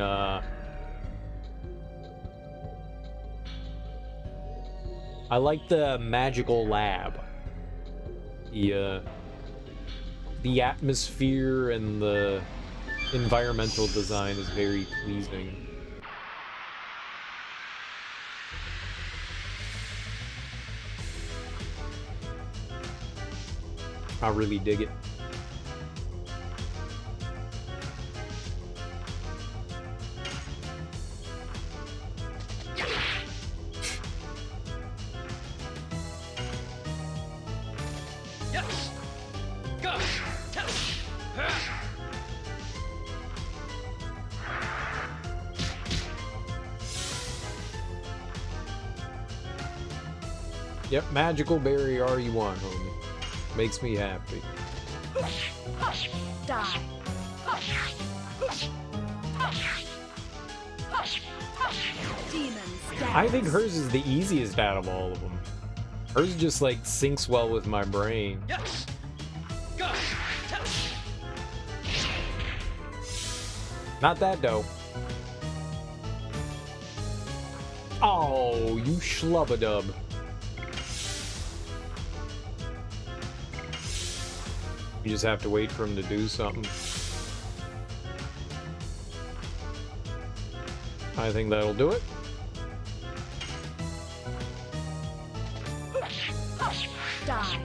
I like the magical lab. The atmosphere and the environmental design is very pleasing. I really dig it. Yes. Go. Yep, magical berry all you want, homie. Makes me happy. Die. Demons down. I think hers is the easiest out of all of them. Hers just like syncs well with my brain. Yes. Go. Not that though. Oh, you schlub-a-dub. You just have to wait for him to do something. I think that'll do it. Die.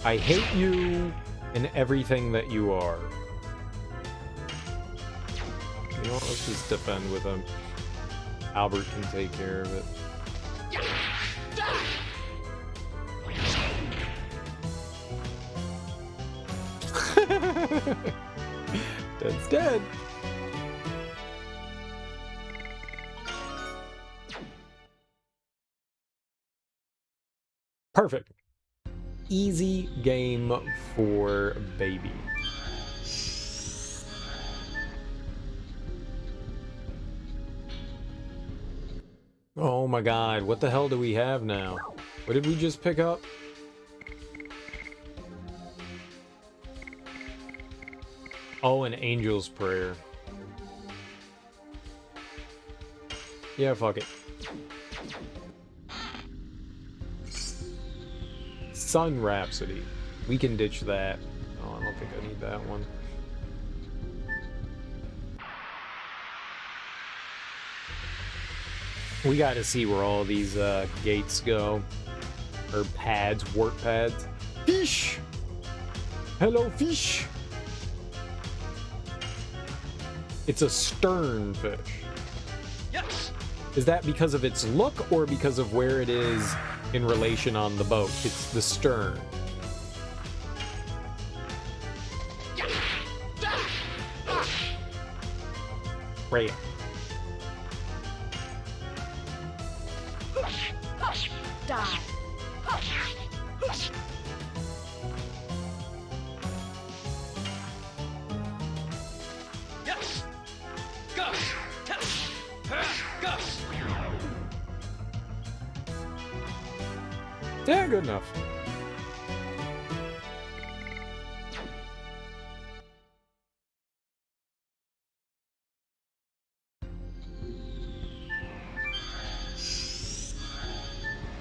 I hate you and everything that you are. You know what, let's just defend with him. Albert can take care of it. That's dead. Perfect. Easy game for baby. Oh my god, what the hell do we have now? What did we just pick up? Oh, an angel's prayer. Yeah, fuck it. Sun Rhapsody. We can ditch that. Oh, I don't think I need that one. We gotta see where all these gates go. Or pads, warp pads. Fish! Hello, fish! It's a stern fish. Yes. Is that because of its look or because of where it is in relation on the boat? It's the stern. Right. Die. Yes. Go. Go. Yeah, good enough.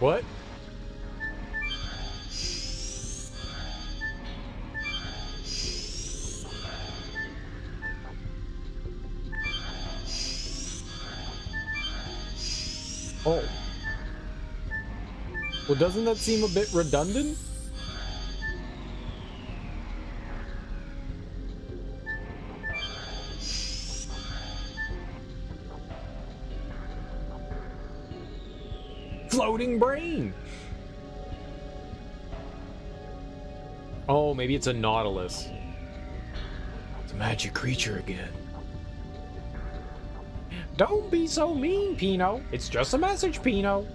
What? Oh. Well, doesn't that seem a bit redundant? Floating brain! Oh, maybe it's a nautilus. It's a magic creature again. Don't be so mean, Pino. It's just a message, Pino.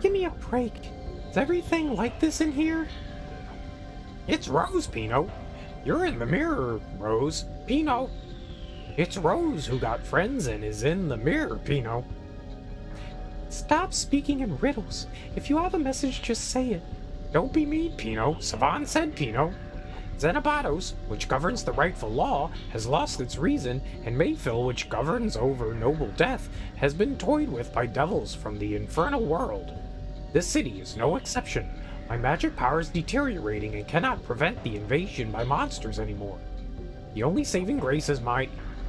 Give me a break. Is everything like this in here? It's Rose, Pino. You're in the mirror, Rose. Pino. It's Rose who got friends and is in the mirror, Pino. Stop speaking in riddles. If you have a message, just say it. Don't be mean, Pino. Savan said, Pino. Xenobatos, which governs the rightful law, has lost its reason, and Mayfill, which governs over noble death, has been toyed with by devils from the infernal world. This city is no exception. My magic power is deteriorating and cannot prevent the invasion by monsters anymore. The only saving grace is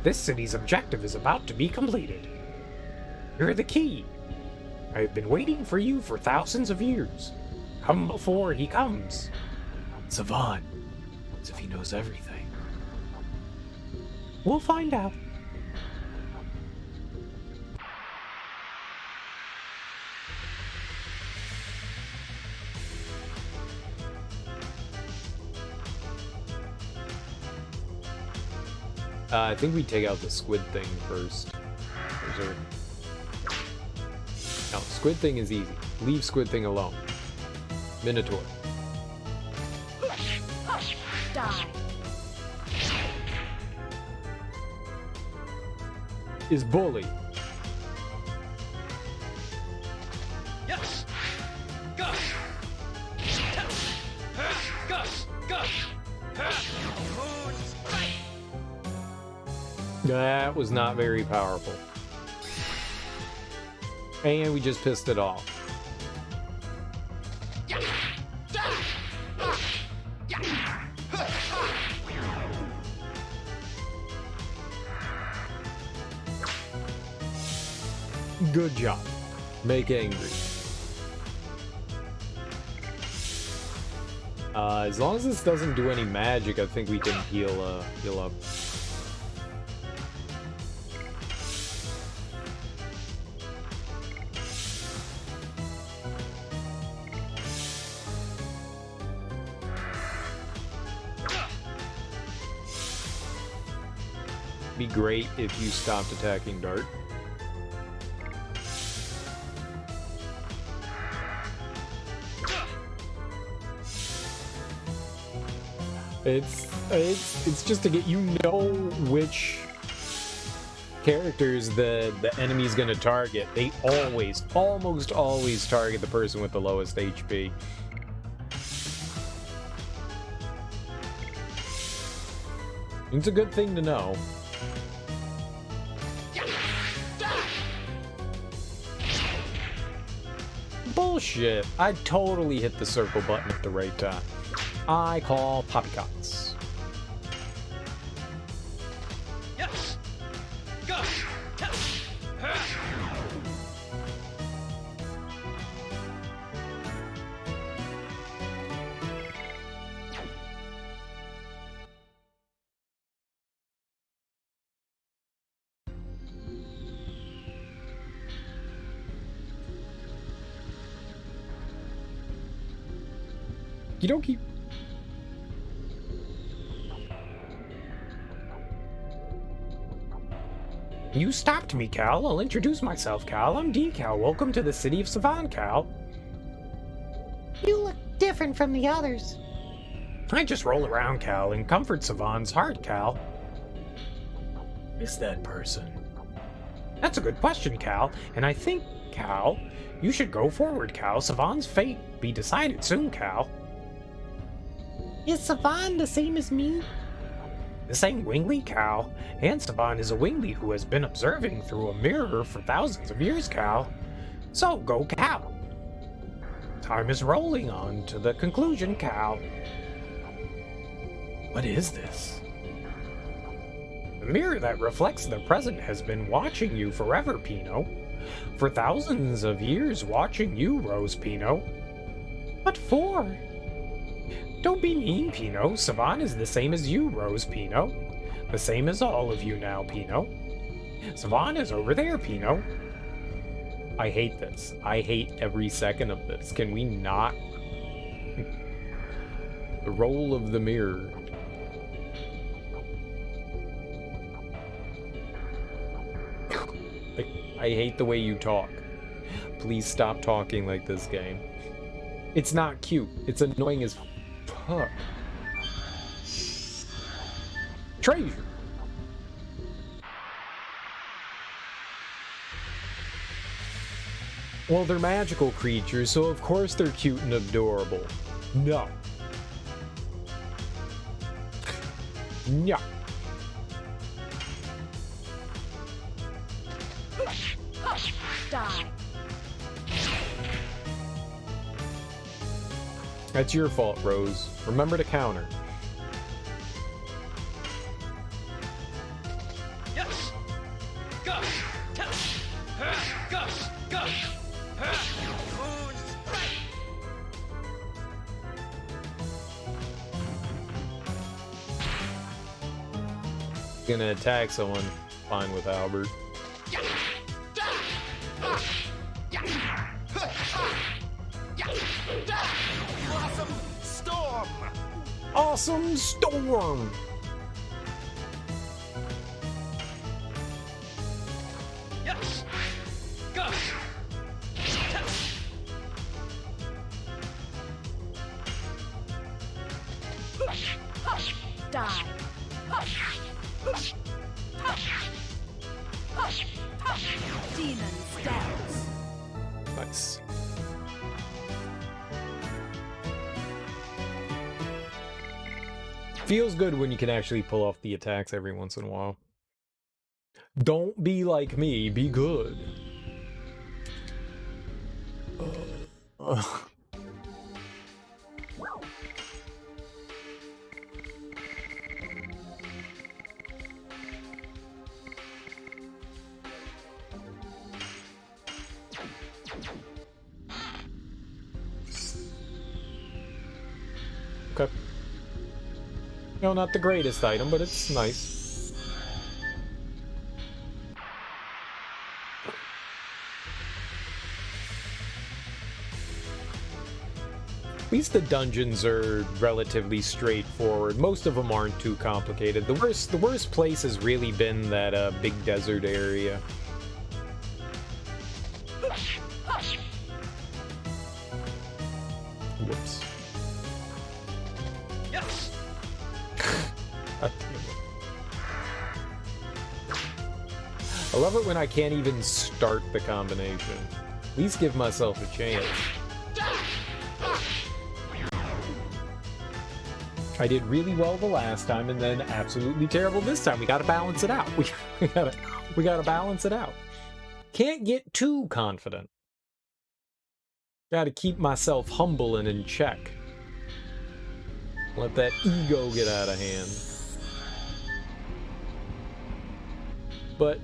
this city's objective is about to be completed. You're the key. I have been waiting for you for thousands of years. Come before he comes. Savan. As if he knows everything. We'll find out. I think we take out the squid thing first. No, squid thing is easy. Leave squid thing alone. Minotaur. Die. Is bully. Yes. Gus. Gus. Gus. Moon strike. That was not very powerful. And we just pissed it off. Good job. Make angry. As long as this doesn't do any magic, I think we can heal up. Be great if you stopped attacking Dart. It's just to get which characters the enemy's gonna target. They almost always target the person with the lowest HP. It's a good thing to know. Bullshit! I totally hit the circle button at the right time. I call poppycots. Yes. Gus. Okie dokie. You stopped me, Cal. I'll introduce myself, Cal. I'm D-Cal. Welcome to the city of Savan, Cal. You look different from the others. I just roll around, Cal, and comfort Savan's heart, Cal. Is that person? That's a good question, Cal. And I think, Cal, you should go forward, Cal. Savan's fate be decided soon, Cal. Is Savan the same as me? This ain't Wingley, Cal. And Savan is a Wingley who has been observing through a mirror for thousands of years, Cal. So go, Cal. Time is rolling on to the conclusion, Cal. What is this? The mirror that reflects the present has been watching you forever, Pino. For thousands of years watching you, Rose Pino. What for? Don't be mean, Pino. Savan is the same as you, Rose Pino. The same as all of you now, Pino. Savan is over there, Pino. I hate this. I hate every second of this. Can we not? The role of the mirror. I hate the way you talk. Please stop talking like this, game. It's not cute. It's annoying as fuck. Treasure. Well, they're magical creatures, so of course they're cute and adorable. No. No. Die. That's your fault, Rose. Remember to counter. Yes. Gush. Touch. Gush. Gush. Moon strike. Gonna attack someone. Fine with Albert. Blossom storm. Awesome storm! Yes. Gush. Touch. Die. Demon stance. Nice. Feels good when you can actually pull off the attacks every once in a while. Don't be like me, be good. Okay. No, not the greatest item, but it's nice. At least the dungeons are relatively straightforward. Most of them aren't too complicated. The worst place has really been that big desert area. Whoops. Yes. I love it when I can't even start the combination. At least give myself a chance. I did really well the last time and then absolutely terrible this time. We gotta balance it out. We gotta balance it out. Can't get too confident. Gotta keep myself humble and in check. Let that ego get out of hand. But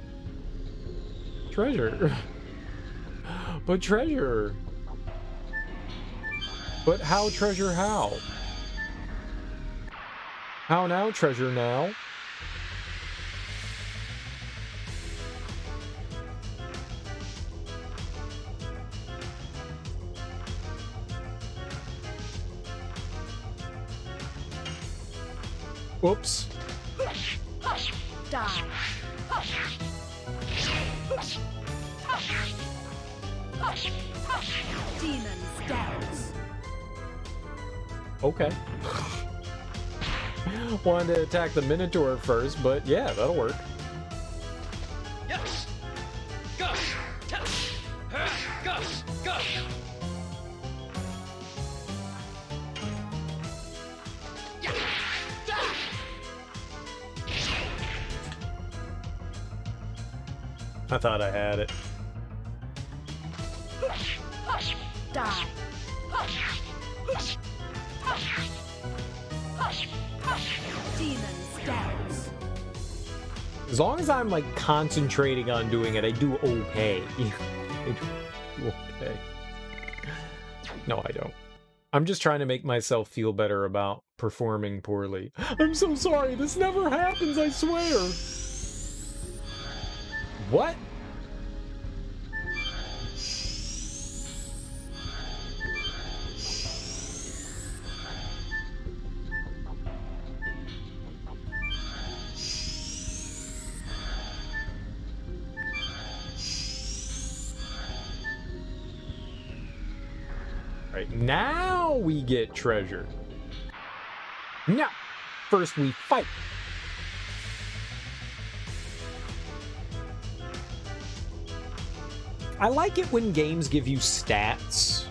treasure. But treasure. But how treasure how? How now, treasure now? Whoops. Die. Demon stance. Okay. Wanted to attack the Minotaur first, but yeah, that'll work. Yes. I thought I had it. Die. Demon stouts. As long as I'm like concentrating on doing it, I do okay. I do okay. No, I don't. I'm just trying to make myself feel better about performing poorly. I'm so sorry, this never happens, I swear. What? Right, now we get treasure. Now, first we fight. I like it when games give you stats.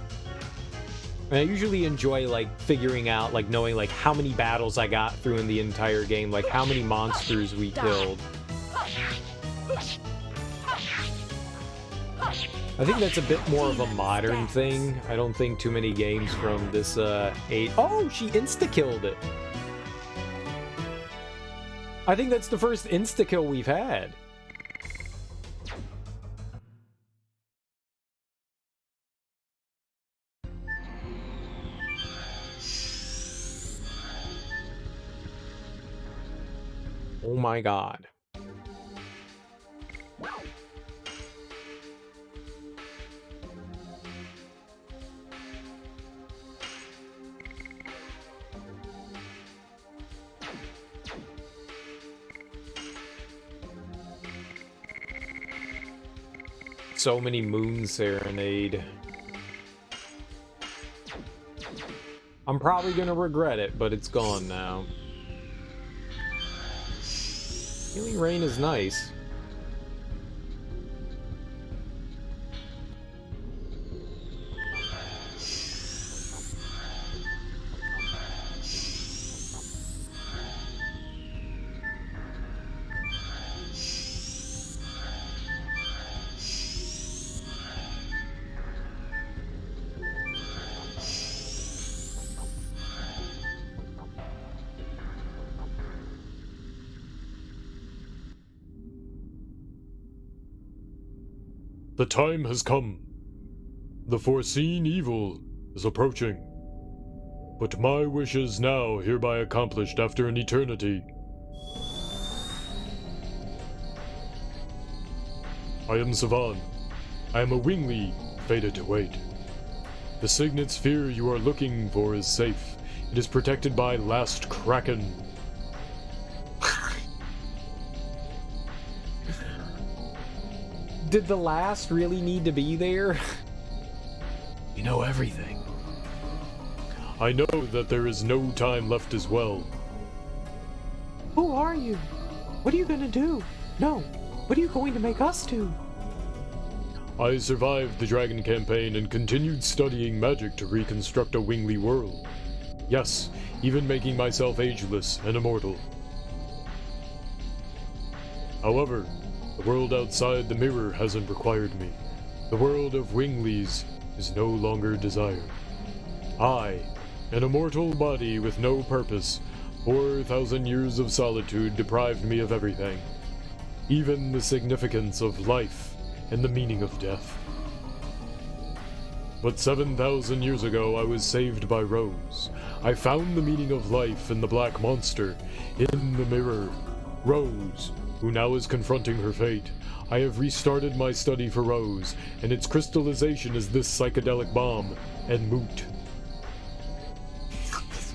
And I usually enjoy like figuring out, like knowing like how many battles I got through in the entire game, like how many monsters we killed. I think that's a bit more of a modern thing. I don't think too many games from this age. Oh, she insta-killed it. I think that's the first insta-kill we've had. Oh my god. So many Moon Serenade. I'm probably gonna regret it, but it's gone now. Healing Rain is nice. The time has come. The foreseen evil is approaching. But my wishes now hereby accomplished after an eternity. I am Savan. I am a wingly, fated to wait. The signet sphere you are looking for is safe. It is protected by Last Kraken. Did the last really need to be there? You know everything. I know that there is no time left as well. Who are you? What are you gonna do? No, what are you going to make us do? I survived the dragon campaign and continued studying magic to reconstruct a wingly world. Yes, even making myself ageless and immortal. However, the world outside the mirror hasn't required me. The world of winglies is no longer desired. I, an immortal body with no purpose, 4,000 years of solitude deprived me of everything. Even the significance of life and the meaning of death. But 7,000 years ago I was saved by Rose. I found the meaning of life in the black monster, in the mirror. Rose, who now is confronting her fate. I have restarted my study for Rose, and its crystallization is this psychedelic bomb, and Moot.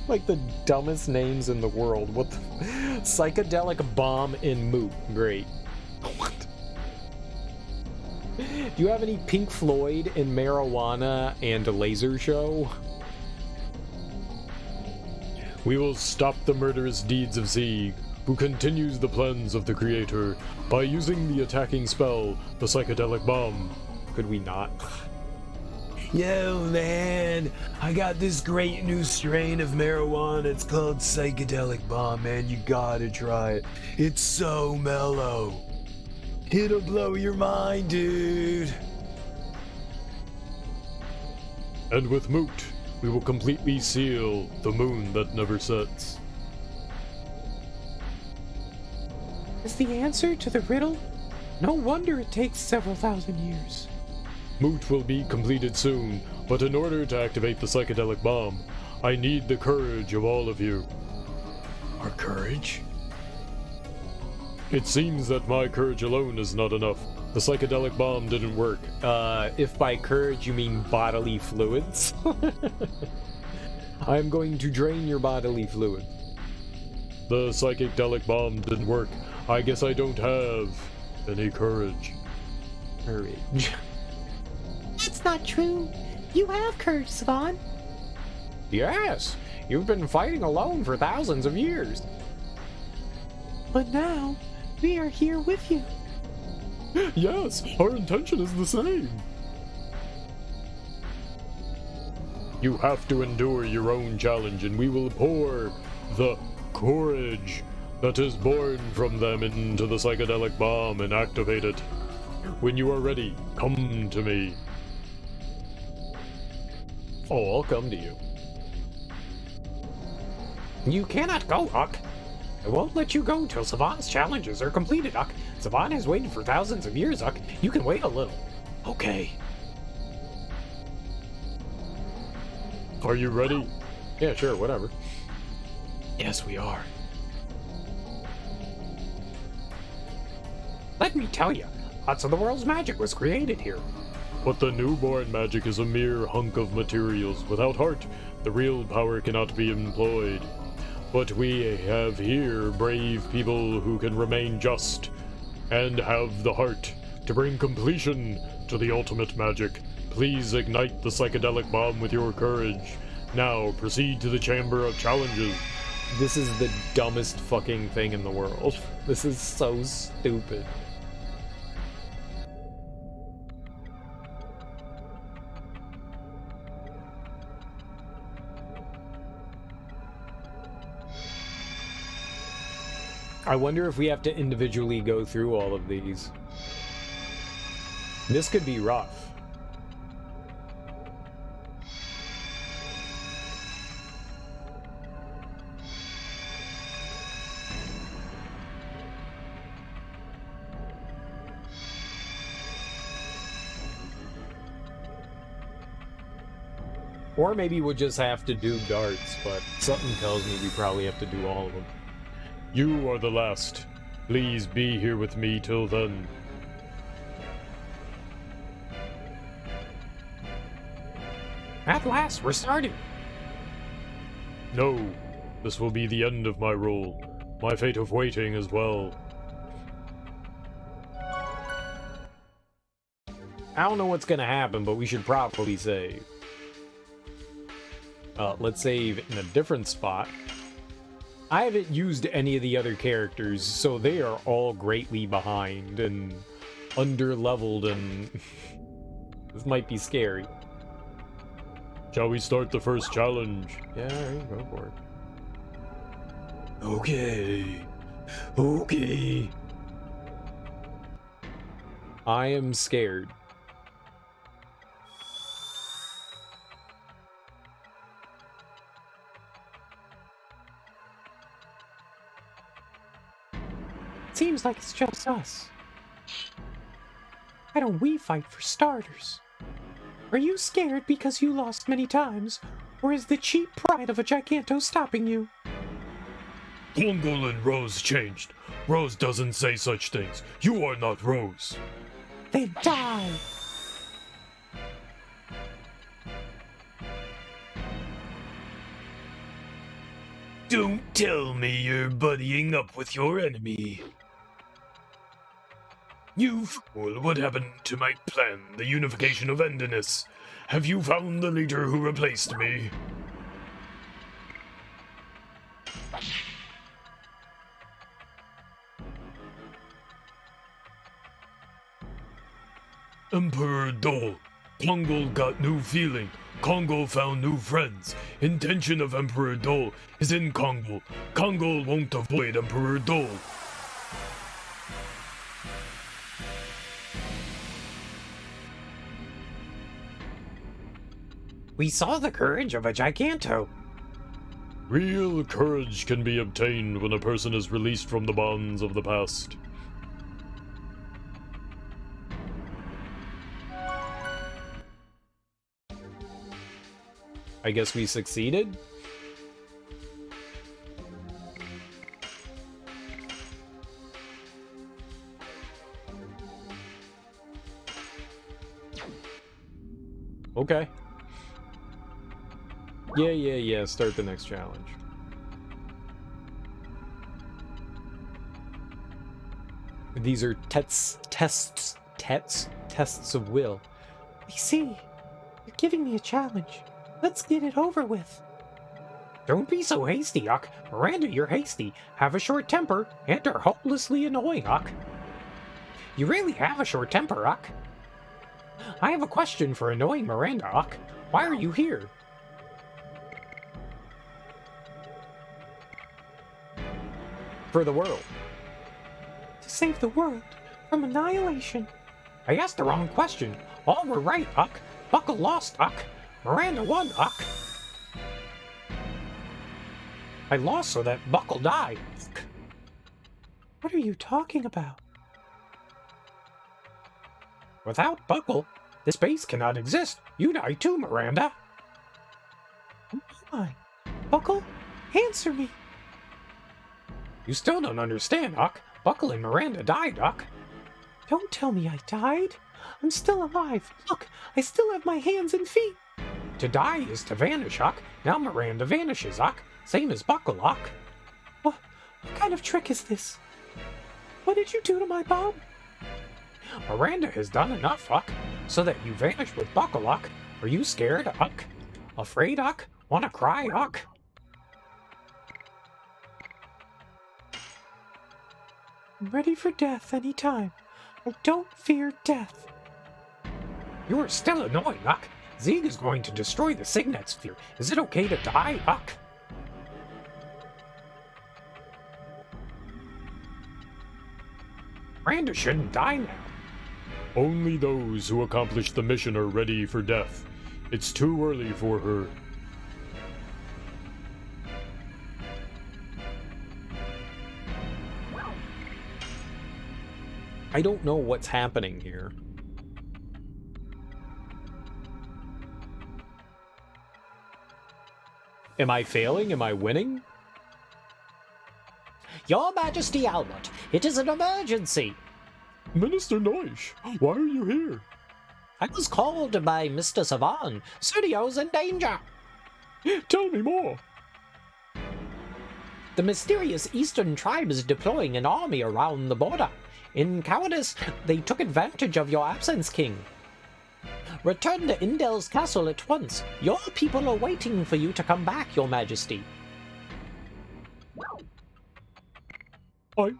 Like the dumbest names in the world. What the... Psychedelic Bomb in Moot. Great. What? Do you have any Pink Floyd and Marijuana and a Laser Show? We will stop the murderous deeds of Sieg, who continues the plans of the Creator by using the attacking spell, the Psychedelic Bomb. Could we not? Yo, man, I got this great new strain of marijuana. It's called Psychedelic Bomb, man. You gotta try it. It's so mellow. It'll blow your mind, dude. And with Moot, we will completely seal the moon that never sets. Is the answer to the riddle? No wonder it takes several thousand years. Moot will be completed soon, but in order to activate the psychedelic bomb, I need the courage of all of you. Our courage? It seems that my courage alone is not enough. The psychedelic bomb didn't work. If by courage you mean bodily fluids, I'm going to drain your bodily fluid. The psychedelic bomb didn't work. I guess I don't have any courage. Courage. That's not true. You have courage, Savon. Yes, you've been fighting alone for thousands of years. But now, we are here with you. Yes, our intention is the same. You have to endure your own challenge, and we will pour the courage that is born from them into the psychedelic bomb and activate it. When you are ready, come to me. Oh, I'll come to you. You cannot go, Huck. I won't let you go till Savant's challenges are completed, Huck. Savant has waited for thousands of years, Huck. You can wait a little. Okay. Are you ready? Yeah, sure, whatever. Yes, we are. Let me tell you, lots of the world's magic was created here. But the newborn magic is a mere hunk of materials. Without heart, the real power cannot be employed. But we have here brave people who can remain just and have the heart to bring completion to the ultimate magic. Please ignite the psychedelic bomb with your courage. Now proceed to the Chamber of Challenges. This is the dumbest fucking thing in the world. This is so stupid. I wonder if we have to individually go through all of these. This could be rough. Or maybe we'll just have to do darts, but something tells me we probably have to do all of them. You are the last. Please be here with me till then. At last, we're starting. No, this will be the end of my role. My fate of waiting as well. I don't know what's gonna happen, but we should probably save. Let's save in a different spot. I haven't used any of the other characters, so they are all greatly behind and under-leveled, and this might be scary. Shall we start the first challenge? Yeah, alright, go for it. Okay. Okay. I am scared. Seems like it's just us. Why don't we fight for starters? Are you scared because you lost many times, or is the cheap pride of a Giganto stopping you? Glungle and Rose changed. Rose doesn't say such things. You are not Rose. Then die! Don't tell me you're buddying up with your enemy. You fool, what happened to my plan, the unification of Endinus? Have you found the leader who replaced me? Emperor Dole. Kongo got new feeling. Kongo found new friends. Intention of Emperor Dole is in Kongo. Kongo won't avoid Emperor Dole. We saw the courage of a giganto. Real courage can be obtained when a person is released from the bonds of the past. I guess we succeeded? Okay. Yeah. Start the next challenge. These are tests of will. I see. You're giving me a challenge. Let's get it over with. Don't be so hasty, Uck. Miranda, you're hasty, have a short temper, and are hopelessly annoying, Uck. You really have a short temper, Uck. I have a question for annoying Miranda, Uck. Why are you here? For the world. To save the world from annihilation. I asked the wrong question. All were right, Uck. Buckle lost, Uck. Miranda won, Uck. I lost so that Buckle died. What are you talking about? Without Buckle, the space cannot exist. You die too, Miranda. Come on. Buckle, answer me. You still don't understand, Uck. Buckle and Miranda died, Uck. Don't tell me I died. I'm still alive. Look, I still have my hands and feet. To die is to vanish, Uck. Now Miranda vanishes, Uck. Same as Buckle, Uck. What kind of trick is this? What did you do to my bomb? Miranda has done enough, Uck, so that you vanish with Buckle, Uck. Are you scared, Uck? Afraid, Uck? Wanna cry, Uck? I'm ready for death any time. I don't fear death. You are still annoying, Uck. Zeeg is going to destroy the Signet Sphere. Is it okay to die, Uck? Miranda shouldn't die now. Only those who accomplish the mission are ready for death. It's too early for her. I don't know what's happening here. Am I failing? Am I winning? Your Majesty Albert, it is an emergency. Minister Noish, why are you here? I was called by Mr. Savan. Studio's in danger. Tell me more. The mysterious Eastern tribe is deploying an army around the border. In cowardice, they took advantage of your absence, King. Return to Indel's castle at once. Your people are waiting for you to come back, Your Majesty. I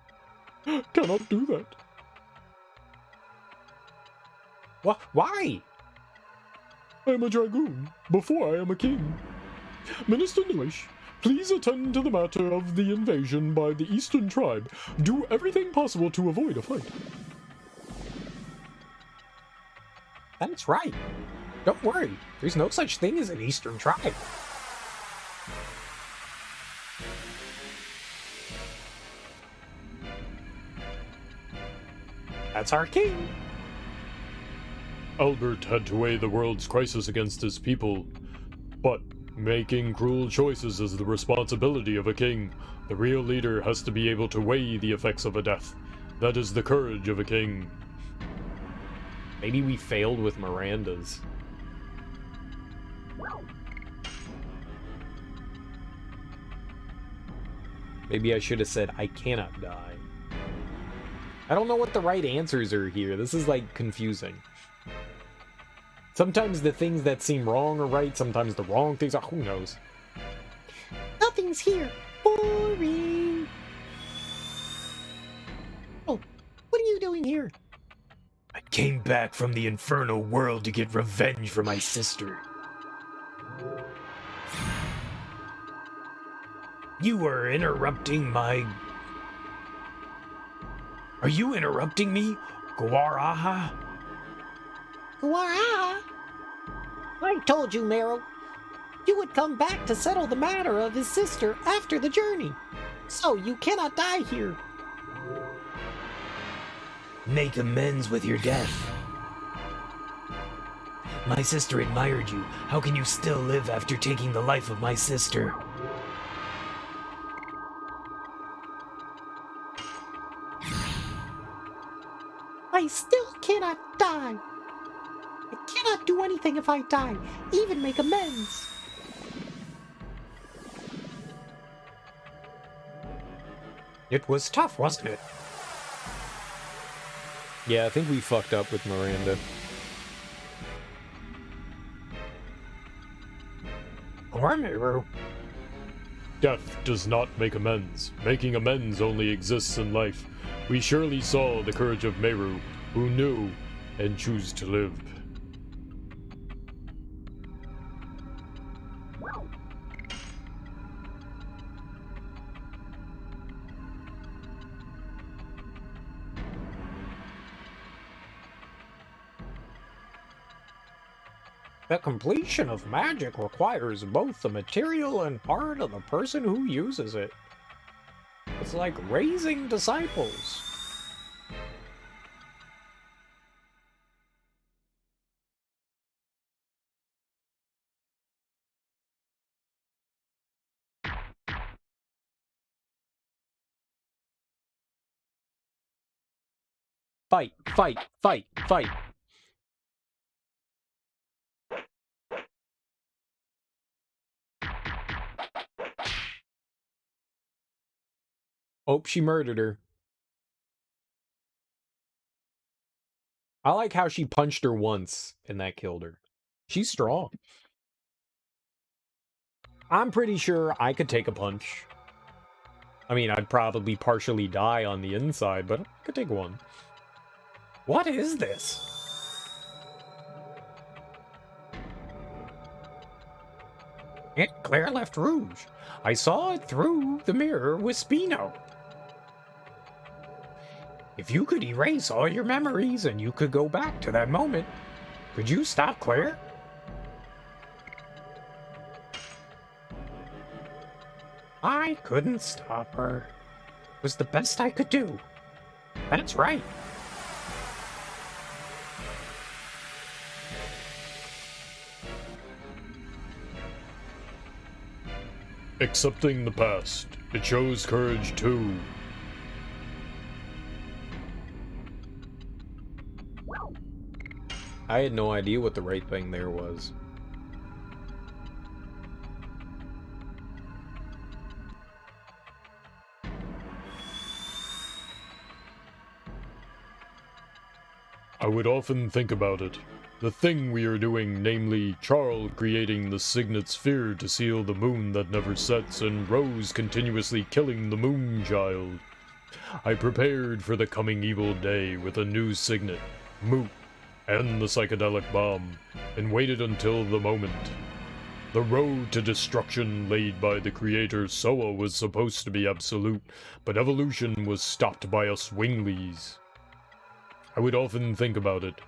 cannot do that. Why? I am a dragoon, before I am a king. Minister Noish, please attend to the matter of the invasion by the Eastern tribe. Do everything possible to avoid a fight. That's right. Don't worry, there's no such thing as an Eastern tribe. That's our king. Albert had to weigh the world's crisis against his people, but making cruel choices is the responsibility of a king. The real leader has to be able to weigh the effects of a death. That is the courage of a king. Maybe we failed with Miranda's. Maybe I should have said, I cannot die. I don't know what the right answers are here. This is, like, confusing. Sometimes the things that seem wrong are right, sometimes the wrong things are... Who knows? Nothing's here. Boring. Oh, what are you doing here? I came back from the infernal world to get revenge for my sister. You are interrupting my... Are you interrupting me, Guaraha? Guaraha? I told you, Meryl. You would come back to settle the matter of his sister after the journey. So you cannot die here. Make amends with your death. My sister admired you. How can you still live after taking the life of my sister? I still cannot die. I cannot do anything if I die, even make amends. It was tough, wasn't it? Yeah, I think we fucked up with Miranda. Or Miru. Death does not make amends. Making amends only exists in life. We surely saw the courage of Meru, who knew and chose to live. The completion of magic requires both the material and heart of the person who uses it. It's like raising disciples. Fight, fight, fight, fight. Oh, she murdered her. I like how she punched her once and that killed her. She's strong. I'm pretty sure I could take a punch. I mean, I'd probably partially die on the inside, but I could take one. What is this? Aunt Claire left Rouge. I saw it through the mirror with Spino. If you could erase all your memories and you could go back to that moment, could you stop Claire? I couldn't stop her. It was the best I could do. That's right. Accepting the past. It shows courage too. I had no idea what the right thing there was. I would often think about it. The thing we are doing, namely, Charles creating the signet sphere to seal the moon that never sets, and Rose continuously killing the moon child. I prepared for the coming evil day with a new signet, Moot, and the psychedelic bomb, and waited until the moment. The road to destruction laid by the creator Soa was supposed to be absolute, but evolution was stopped by us Winglies. I would often think about it,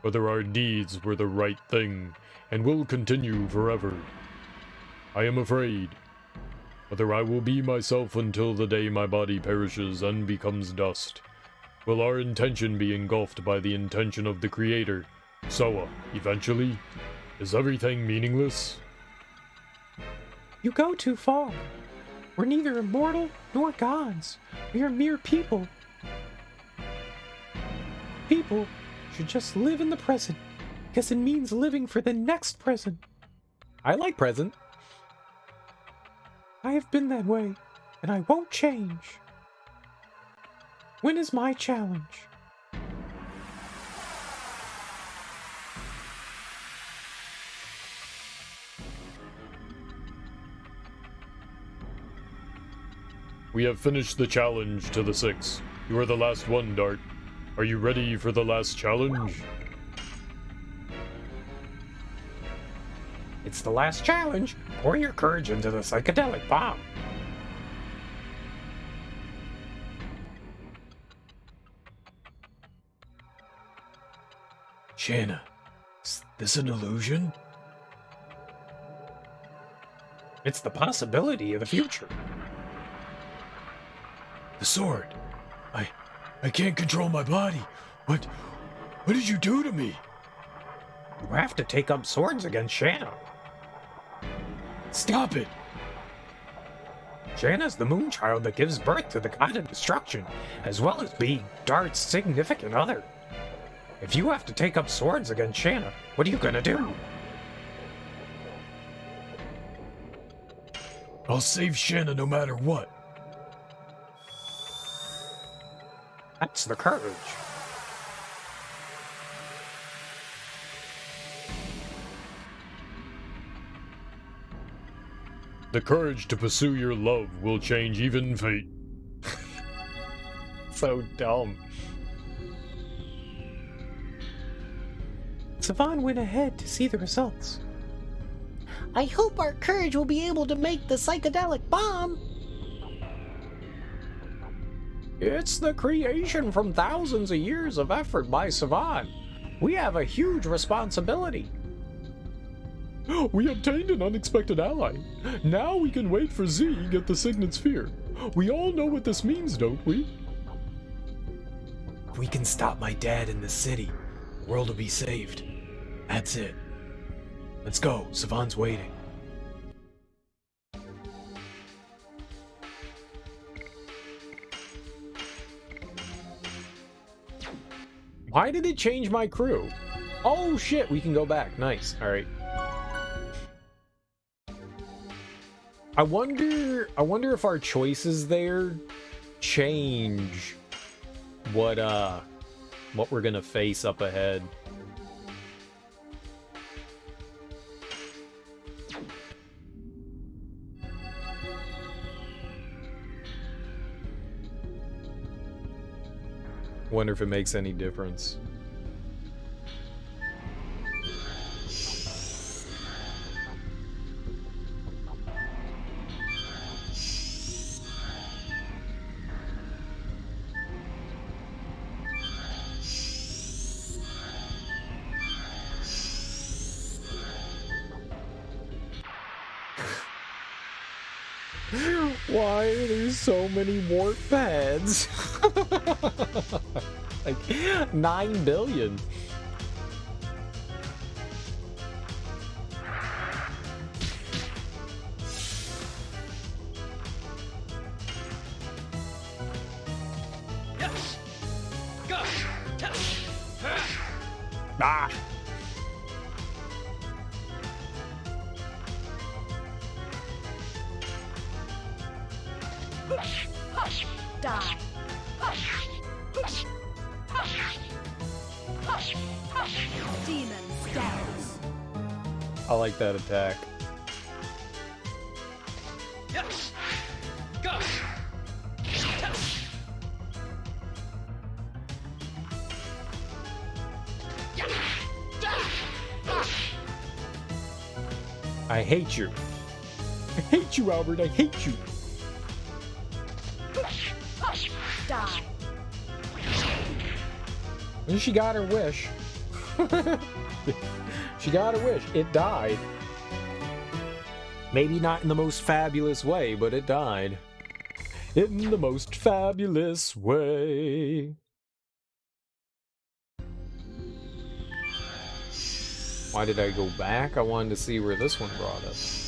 whether our deeds were the right thing, and will continue forever. I am afraid, whether I will be myself until the day my body perishes and becomes dust. Will our intention be engulfed by the intention of the Creator, Soa, eventually? Is everything meaningless? You go too far. We're neither immortal nor gods. We are mere people. People should just live in the present, because it means living for the next present. I like present. I have been that way, and I won't change. When is my challenge? We have finished the challenge to the 6. You are the last one, Dart. Are you ready for the last challenge? It's the last challenge. Pour your courage into the psychedelic bomb. Shanna, is this an illusion? It's the possibility of the future. The sword. I can't control my body. What did you do to me? You have to take up swords against Shanna. Stop it! Shanna's the moon child that gives birth to the god of destruction, as well as being Dart's significant other. If you have to take up swords against Shanna, what are you gonna do? I'll save Shanna no matter what. That's the courage. The courage to pursue your love will change even fate. So dumb. Savan went ahead to see the results. I hope our courage will be able to make the psychedelic bomb. It's the creation from thousands of years of effort by Savan. We have a huge responsibility. We obtained an unexpected ally. Now we can wait for Z get the signet sphere. We all know what this means, don't we? If we can stop my dad in the city, the world will be saved. That's it. Let's go. Savan's waiting. Why did it change my crew? Oh shit, we can go back. Nice. Alright. I wonder if our choices there change what we're gonna face up ahead. Wonder if it makes any difference. Why are there so many warp pads? Like 9 billion. Yes. Go. Ah! Die. Demon stance. I like that attack. Yes. Go. I hate you. I hate you, Albert. I hate you. Die. And she got her wish. She got her wish. It died. Maybe not in the most fabulous way, but it died. In the most fabulous way. Why did I go back? I wanted to see where this one brought us.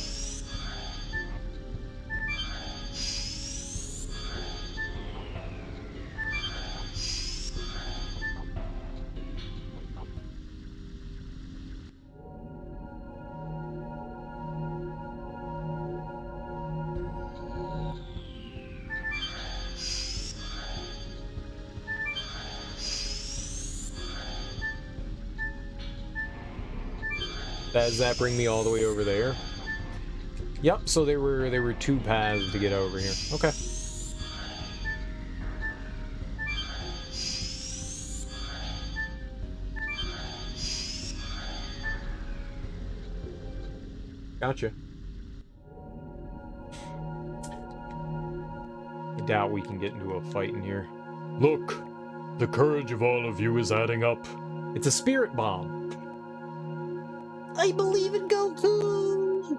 Does that bring me all the way over there? Yep, so there were two paths to get over here. Okay. Gotcha. I doubt we can get into a fight in here. Look, the courage of all of you is adding up. It's a spirit bomb. I believe in Goku!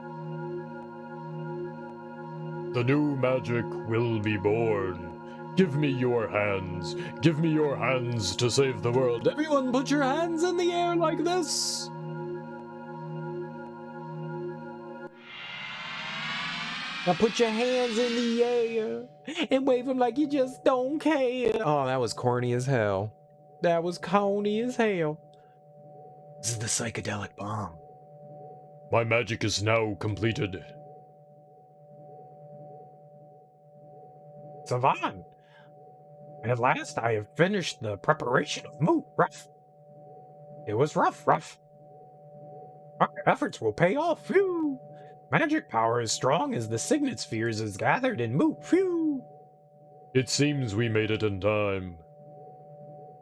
The new magic will be born. Give me your hands. Give me your hands to save the world. Everyone put your hands in the air like this. Now put your hands in the air and wave them like you just don't care. Oh, that was corny as hell. That was corny as hell. This is the psychedelic bomb. My magic is now completed. Savan, at last I have finished the preparation of Moot Rough. It was rough. Our efforts will pay off. Phew! Magic power as strong as the signet spheres is gathered in Moot. Phew! It seems we made it in time.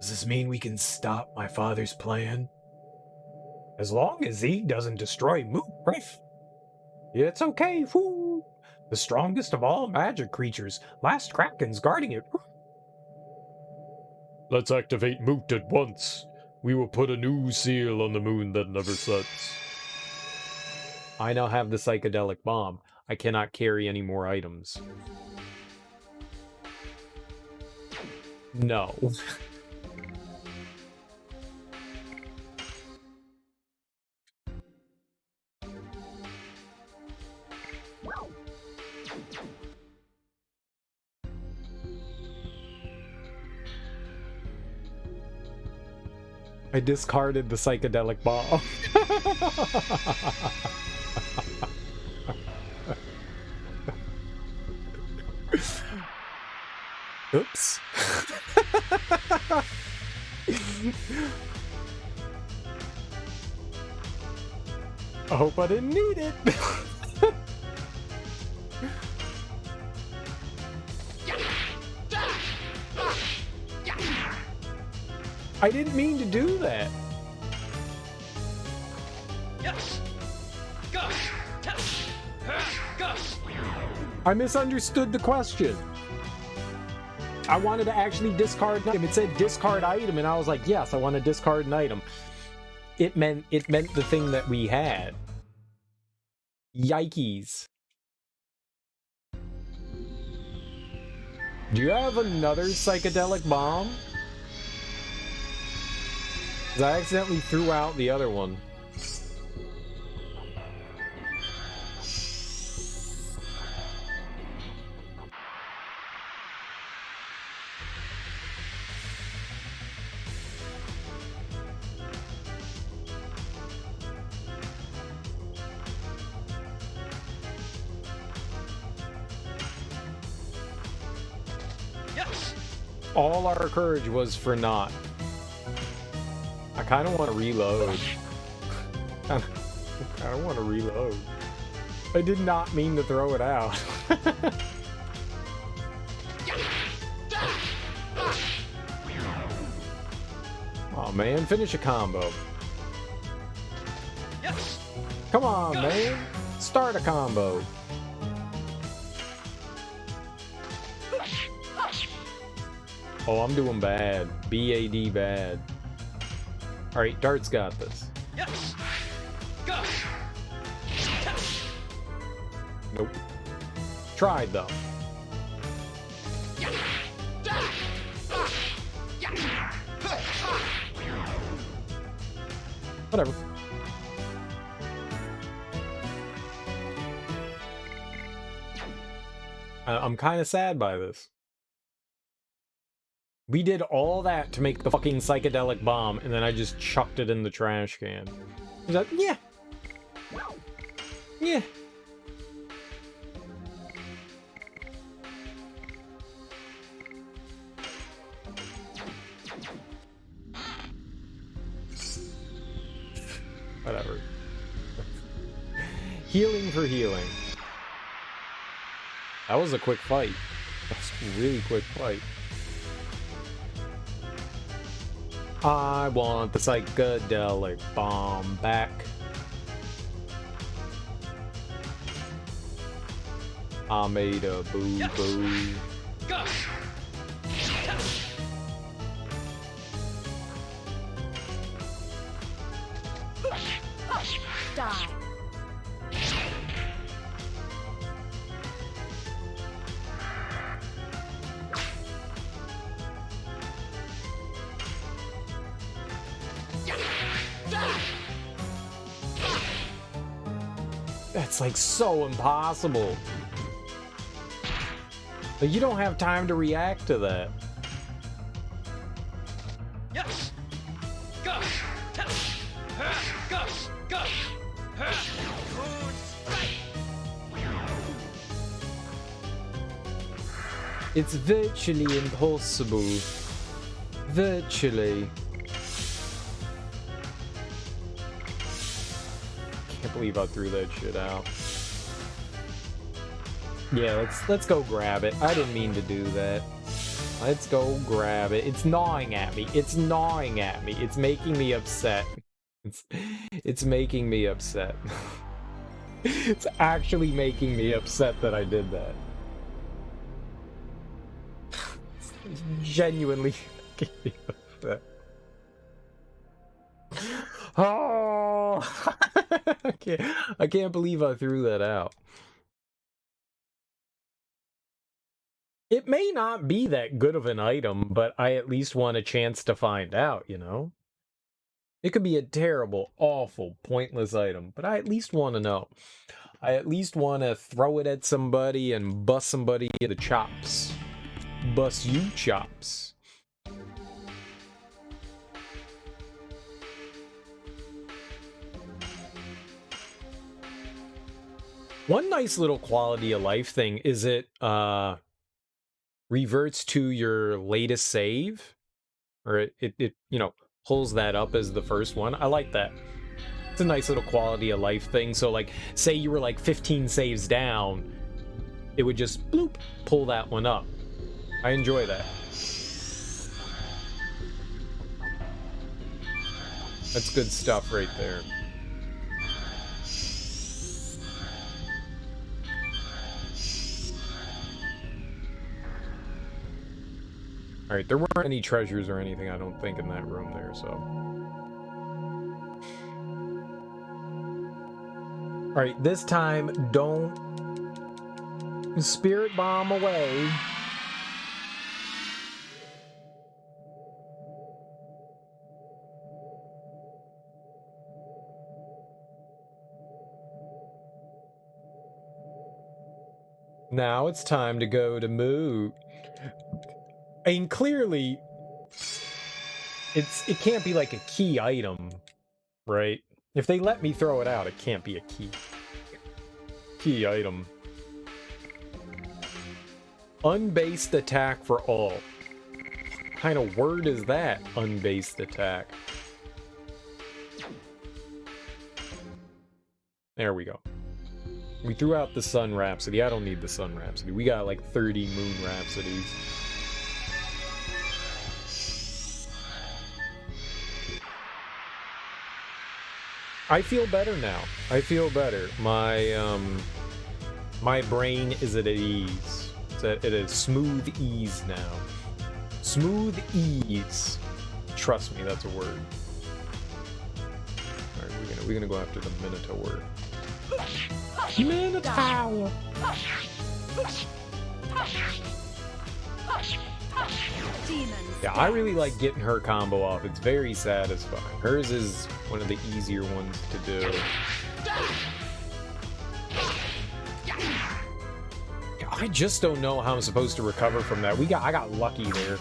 Does this mean we can stop my father's plan? As long as he doesn't destroy Moot Rough. It's okay. Phew! The strongest of all magic creatures. Last Kraken's guarding it. Let's activate Moot at once. We will put a new seal on the moon that never sets. I now have the psychedelic bomb. I cannot carry any more items. No. I discarded the psychedelic bomb. Oops. I hope I didn't need it. I didn't mean to do that. Yes. Go. Go. I misunderstood the question. I wanted to actually discard an item. It said discard item, and I was like, yes, I want to discard an item. It meant the thing that we had. Yikes. Do you have another psychedelic bomb? 'Cause I accidentally threw out the other one. Yes. All our courage was for naught. I kind of want to reload. I don't want to reload. I did not mean to throw it out. Oh man, finish a combo. Yes. Come on, man. Start a combo. Oh, I'm doing bad. BAD bad. Alright, Dart's got this. Yes. Go. Nope. Tried, though. Whatever. I'm kind of sad by this. We did all that to make the fucking psychedelic bomb, and then I just chucked it in the trash can. Is that, yeah. Yeah. Whatever. Healing for healing. That was a quick fight. That was a really quick fight. I want the psychedelic bomb back. I made a boo-boo. Go. Die. it's like so impossible. But you don't have time to react to that. Yes. Go. Test. Go. Go. Moon strike. It's virtually impossible. Virtually. Can't believe I threw that shit out. Yeah, let's go grab it. I didn't mean to do that. Let's go grab it. It's gnawing at me. It's gnawing at me. It's making me upset. It's making me upset. It's actually making me upset that I did that. It's genuinely making me upset. Oh! I can't believe I threw that out. It may not be that good of an item, but I at least want a chance to find out, you know? It could be a terrible, awful, pointless item, but I at least want to know. I at least want to throw it at somebody and bust somebody in the chops. Bust you chops. One nice little quality of life thing is it, reverts to your latest save, or it you know, pulls that up as the first one. I like that. It's a nice little quality of life thing. So like, say you were like 15 saves down, it would just bloop pull that one up. I enjoy that. That's good stuff right there. Alright, there weren't any treasures or anything, I don't think, in that room there, so... Alright, this time, don't... Spirit bomb away. Now it's time to go to Moo. I mean, clearly, it can't be like a key item, right? If they let me throw it out, it can't be a key item. Unbased attack for all. What kind of word is that? Unbased attack. There we go. We threw out the Sun Rhapsody. I don't need the Sun Rhapsody. We got like 30 Moon Rhapsodies. I feel better now. I feel better. My brain is at ease. It's at a smooth ease now. Smooth ease. Trust me, that's a word. Alright, we're gonna go after the Minotaur. Minotaur! Yeah, I really like getting her combo off. It's very satisfying. Hers is one of the easier ones to do. I just don't know how I'm supposed to recover from that. I got lucky there.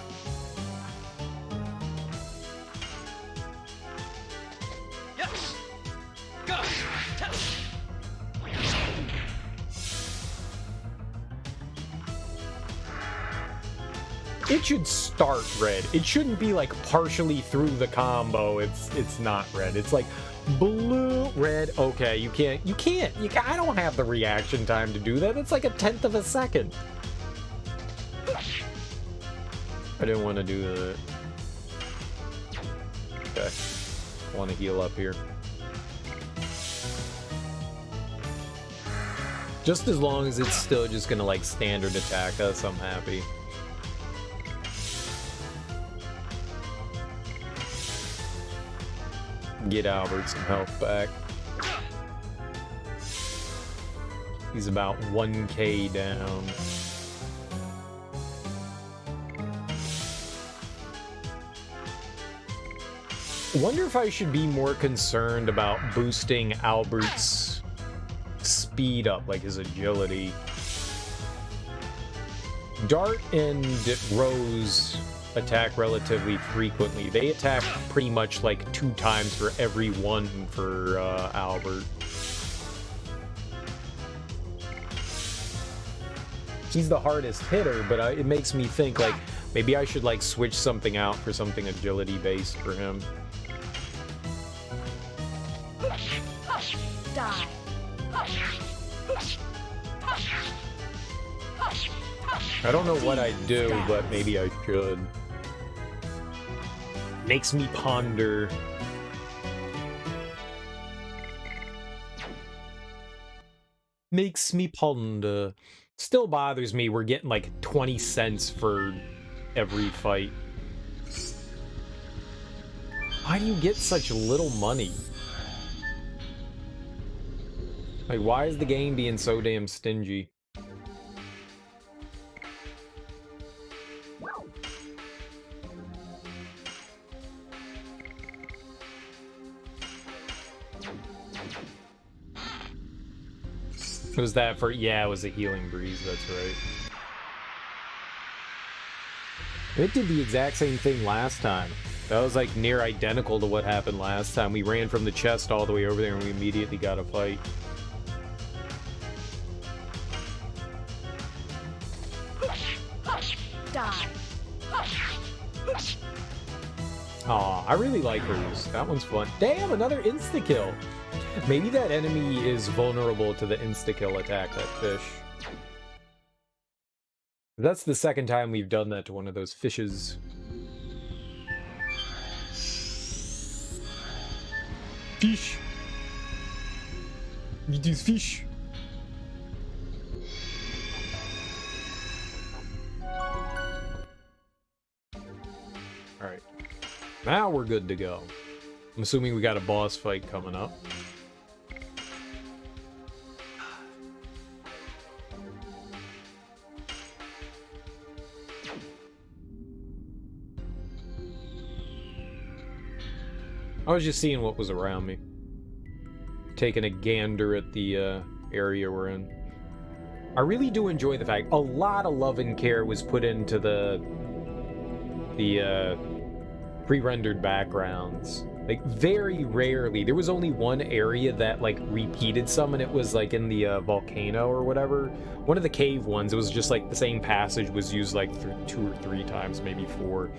Yes. Go. Test. It should start red. It shouldn't be like partially through the combo. It's not red. It's like blue, red. Okay, you can't. I don't have the reaction time to do that. It's like 1/10 of a second. I didn't want to do that. Okay. I want to heal up here. Just as long as it's still just gonna like standard attack us, I'm happy. Get Albert some health back. He's about 1k down. Wonder if I should be more concerned about boosting Albert's speed up, like his agility. Dart and Rose attack relatively frequently. They attack pretty much like 2 times for every one for Albert. He's the hardest hitter, but it makes me think like maybe I should like switch something out for something agility based for him. Die. I don't know what I'd do, but maybe I should. Makes me ponder. Makes me ponder. Still bothers me we're getting like 20 cents for every fight. Why do you get such little money? Like, why is the game being so damn stingy? Was that for... Yeah, it was a healing breeze, that's right. It did the exact same thing last time. That was like near identical to what happened last time. We ran from the chest all the way over there and we immediately got a fight. Die. Aw, I really like hers. That one's fun. Damn, another insta-kill! Maybe that enemy is vulnerable to the insta-kill attack, that fish. That's the second time we've done that to one of those fishes. Fish! Eat this fish! Alright. Now we're good to go. I'm assuming we got a boss fight coming up. I was just seeing what was around me. Taking a gander at the area we're in. I really do enjoy the fact a lot of love and care was put into the pre-rendered backgrounds. Like, very rarely. There was only one area that, like, repeated some, and it was, like, in the volcano or whatever. One of the cave ones, it was just, like, the same passage was used, like, 2 or 3 times, maybe 4.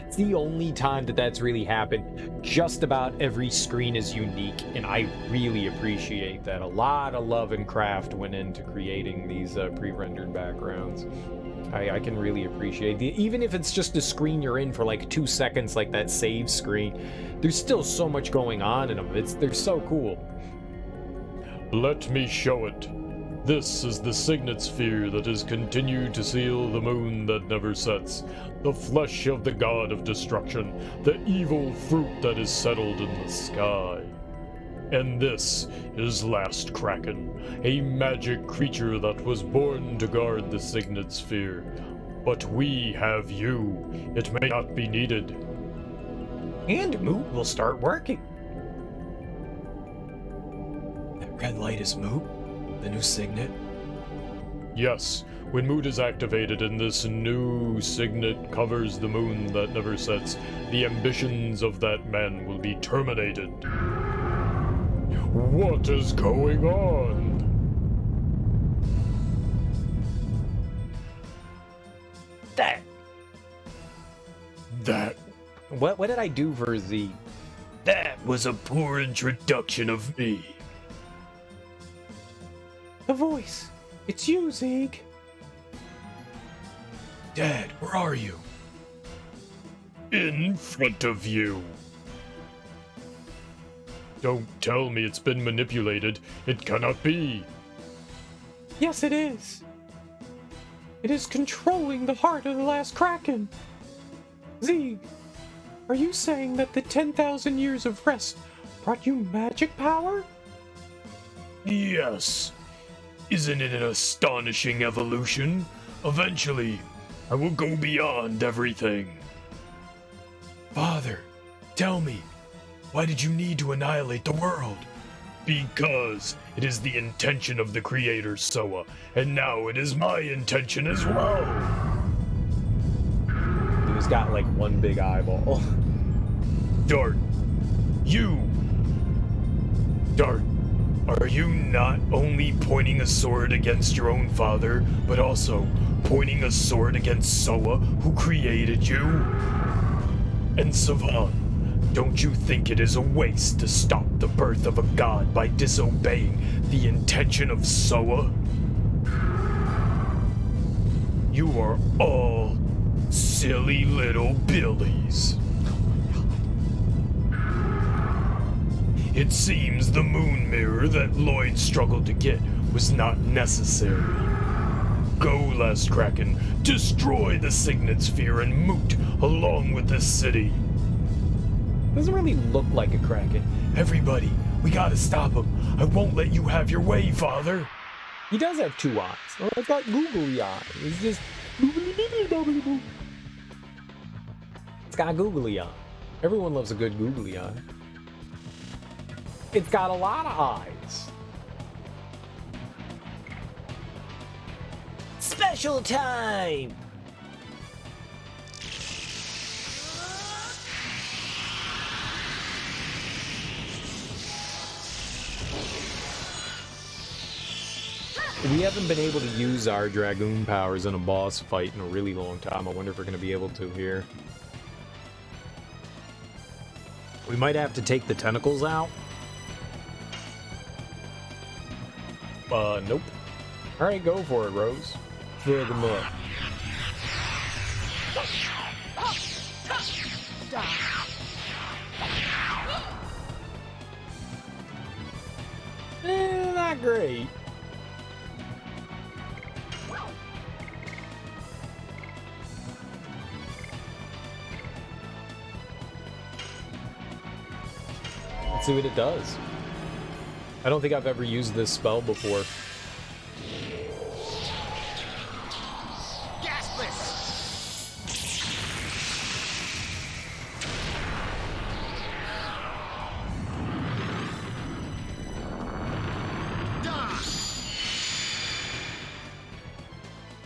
It's the only time that that's really happened. Just about every screen is unique, and I really appreciate that. A lot of love and craft went into creating these pre-rendered backgrounds. I can really appreciate it. Even if it's just a screen you're in for like 2 seconds, like that save screen, there's still so much going on in them. They're so cool. Let me show it. This is the signet sphere that has continued to seal the moon that never sets, the flesh of the god of destruction, the evil fruit that is settled in the sky. And this is Last Kraken, a magic creature that was born to guard the signet sphere. But we have you. It may not be needed. And Moot will start working. That red light is Moot? The new signet? Yes, when Mood is activated and this new signet covers the moon that never sets, the ambitions of that man will be terminated. What is going on? That. What did I do for Z? That was a poor introduction of me. The voice. It's you, Zeke. Dad, where are you? In front of you. Don't tell me it's been manipulated. It cannot be. Yes, it is. It is controlling the heart of the last Kraken. Zeke, are you saying that the 10,000 years of rest brought you magic power? Yes. Isn't it an astonishing evolution? Eventually, I will go beyond everything. Father, tell me, why did you need to annihilate the world? because it is the intention of the creator, Soa, and now it is my intention as well. He's got like one big eyeball. Dart, Dart, are you not only pointing a sword against your own father, but also pointing a sword against Soa, who created you? And Savan, don't you think it is a waste to stop the birth of a god by disobeying the intention of Soa? You are all silly little billies. It seems the moon mirror that Lloyd struggled to get was not necessary. Go, Last Kraken, destroy the Signet Sphere and Moot along with the city. Doesn't really look like a kraken. Everybody, we gotta stop him. I won't let you have your way, Father. He does have two eyes. Oh, it's got googly eyes. It's just it's got googly eye. Everyone loves a good googly eye. It's got a lot of eyes. Special time! We haven't been able to use our Dragoon powers in a boss fight in a really long time. I wonder if we're going to be able to here. We might have to take the tentacles out. Nope. Alright, go for it, Rose. Fill them up. Not great. Let's see what it does. I don't think I've ever used this spell before.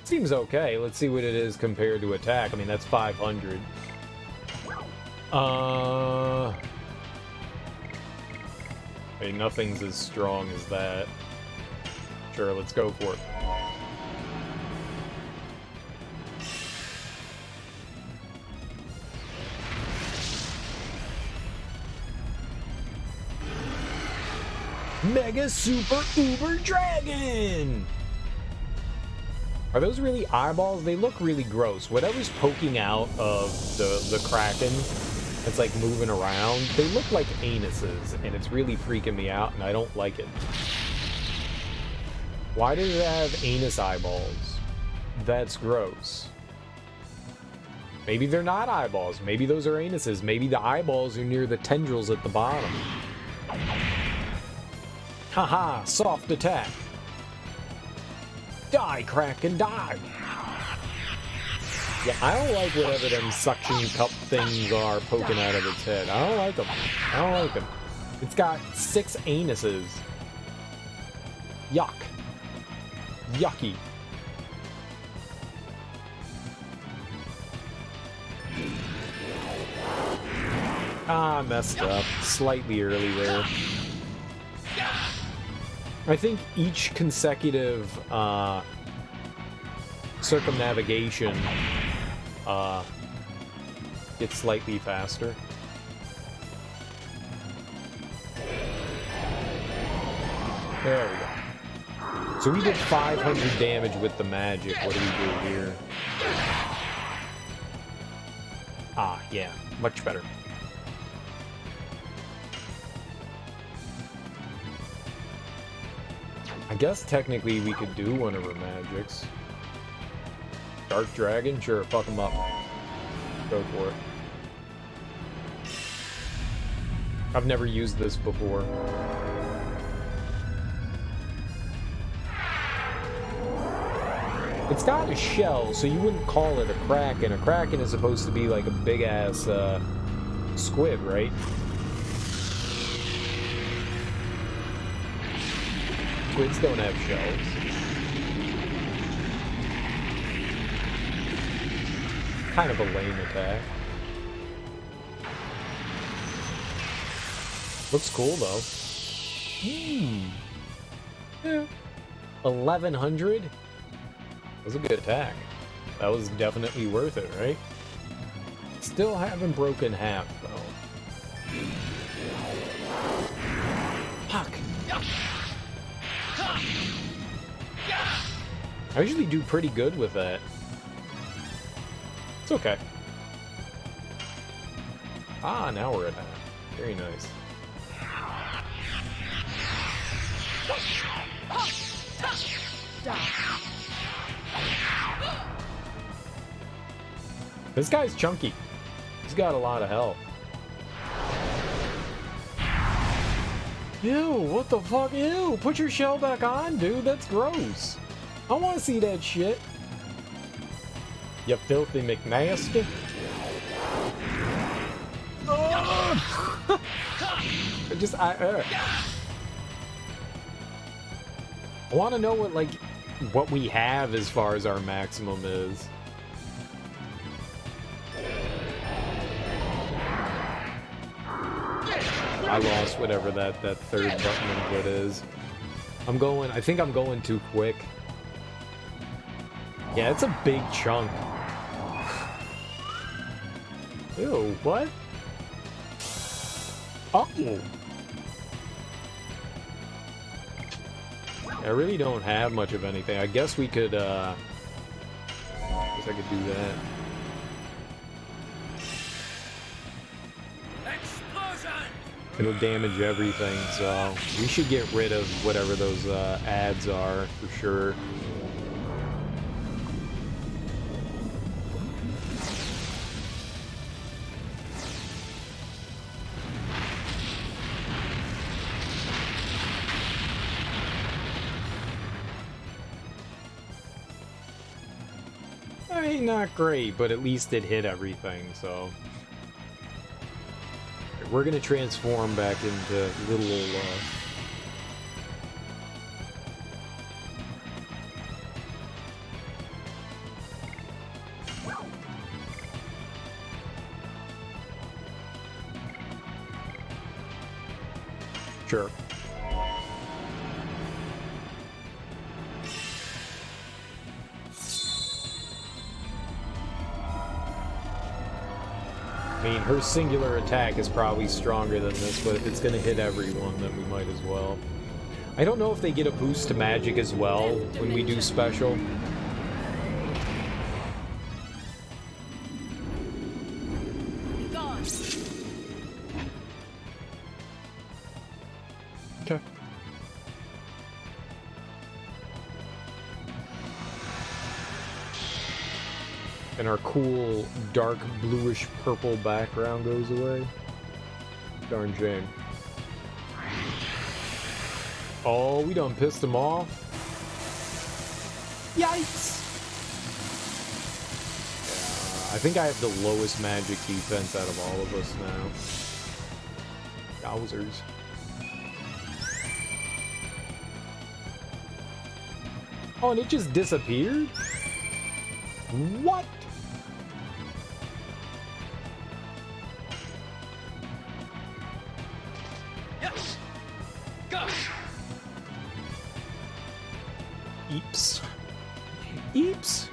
Seems okay. Let's see what it is compared to attack. I mean, that's 500. Okay, nothing's as strong as that. Sure, let's go for it. Mega Super Uber Dragon! Are those really eyeballs? They look really gross. Whatever's poking out of the Kraken, it's like moving around, they look like anuses, and it's really freaking me out, and I don't like it. Why does it have anus eyeballs? That's gross. Maybe they're not eyeballs. Maybe those are anuses. Maybe the eyeballs are near the tendrils at the bottom. Haha, soft attack. Die, Kraken, die! Yeah, I don't like whatever them suction cup things are poking out of its head. I don't like them. I don't like them. It's got 6 anuses. Yuck. Yucky. Ah, I messed up. Slightly early there. I think each consecutive circumnavigation gets slightly faster. There we go. So we did 500 damage with the magic. What do we do here? Ah, yeah, much better. I guess technically we could do one of her magics. Dark Dragon? Sure, fuck him up. Go for it. I've never used this before. It's got a shell, so you wouldn't call it a kraken. A kraken is supposed to be like a big-ass squid, right? Twigs don't have shells. Kind of a lame attack. Looks cool though. Yeah. 1100? That was a good attack. That was definitely worth it, right? Still haven't broken half though. Fuck. I usually do pretty good with that. It's okay. Ah, now we're at that. Very nice. This guy's chunky. He's got a lot of health. Ew, what the fuck? Ew, put your shell back on, dude. That's gross. I want to see that shit. You filthy McNasty. Oh! I want to know what we have as far as our maximum is. I lost whatever that third button input is. I think I'm going too quick. Yeah, it's a big chunk. Ew, what? Oh! I really don't have much of anything. I guess we could, I guess I could do that. It'll damage everything, so we should get rid of whatever those ads are for sure. I mean, not great, but at least it hit everything, so. We're gonna transform back into little Sure. I mean, her singular attack is probably stronger than this, but if it's gonna hit everyone, then we might as well. I don't know if they get a boost to magic as well when we do special. Okay. And our cool dark bluish purple background goes away. Darn shame. Oh, we done pissed him off. Yikes! I think I have the lowest magic defense out of all of us now. Yowzers. Oh, and it just disappeared? What? Yes. Go. Eeps. Eeps.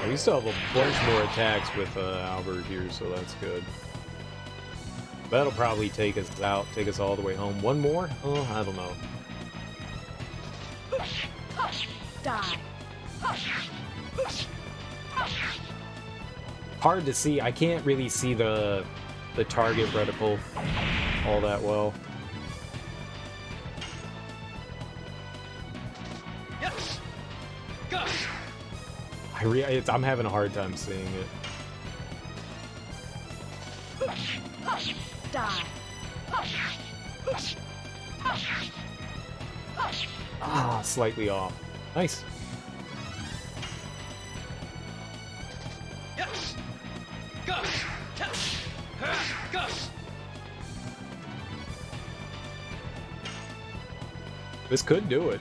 We still have a bunch more attacks with Albert here, so that's good. That'll probably take us out, take us all the way home. One more? Oh, I don't know. Die. Hard to see. I can't really see the target reticle all that well. Yes. Go. I'm having a hard time seeing it. Die. Ah, slightly off. Nice. Yes. Go. Yes. Go. This could do it.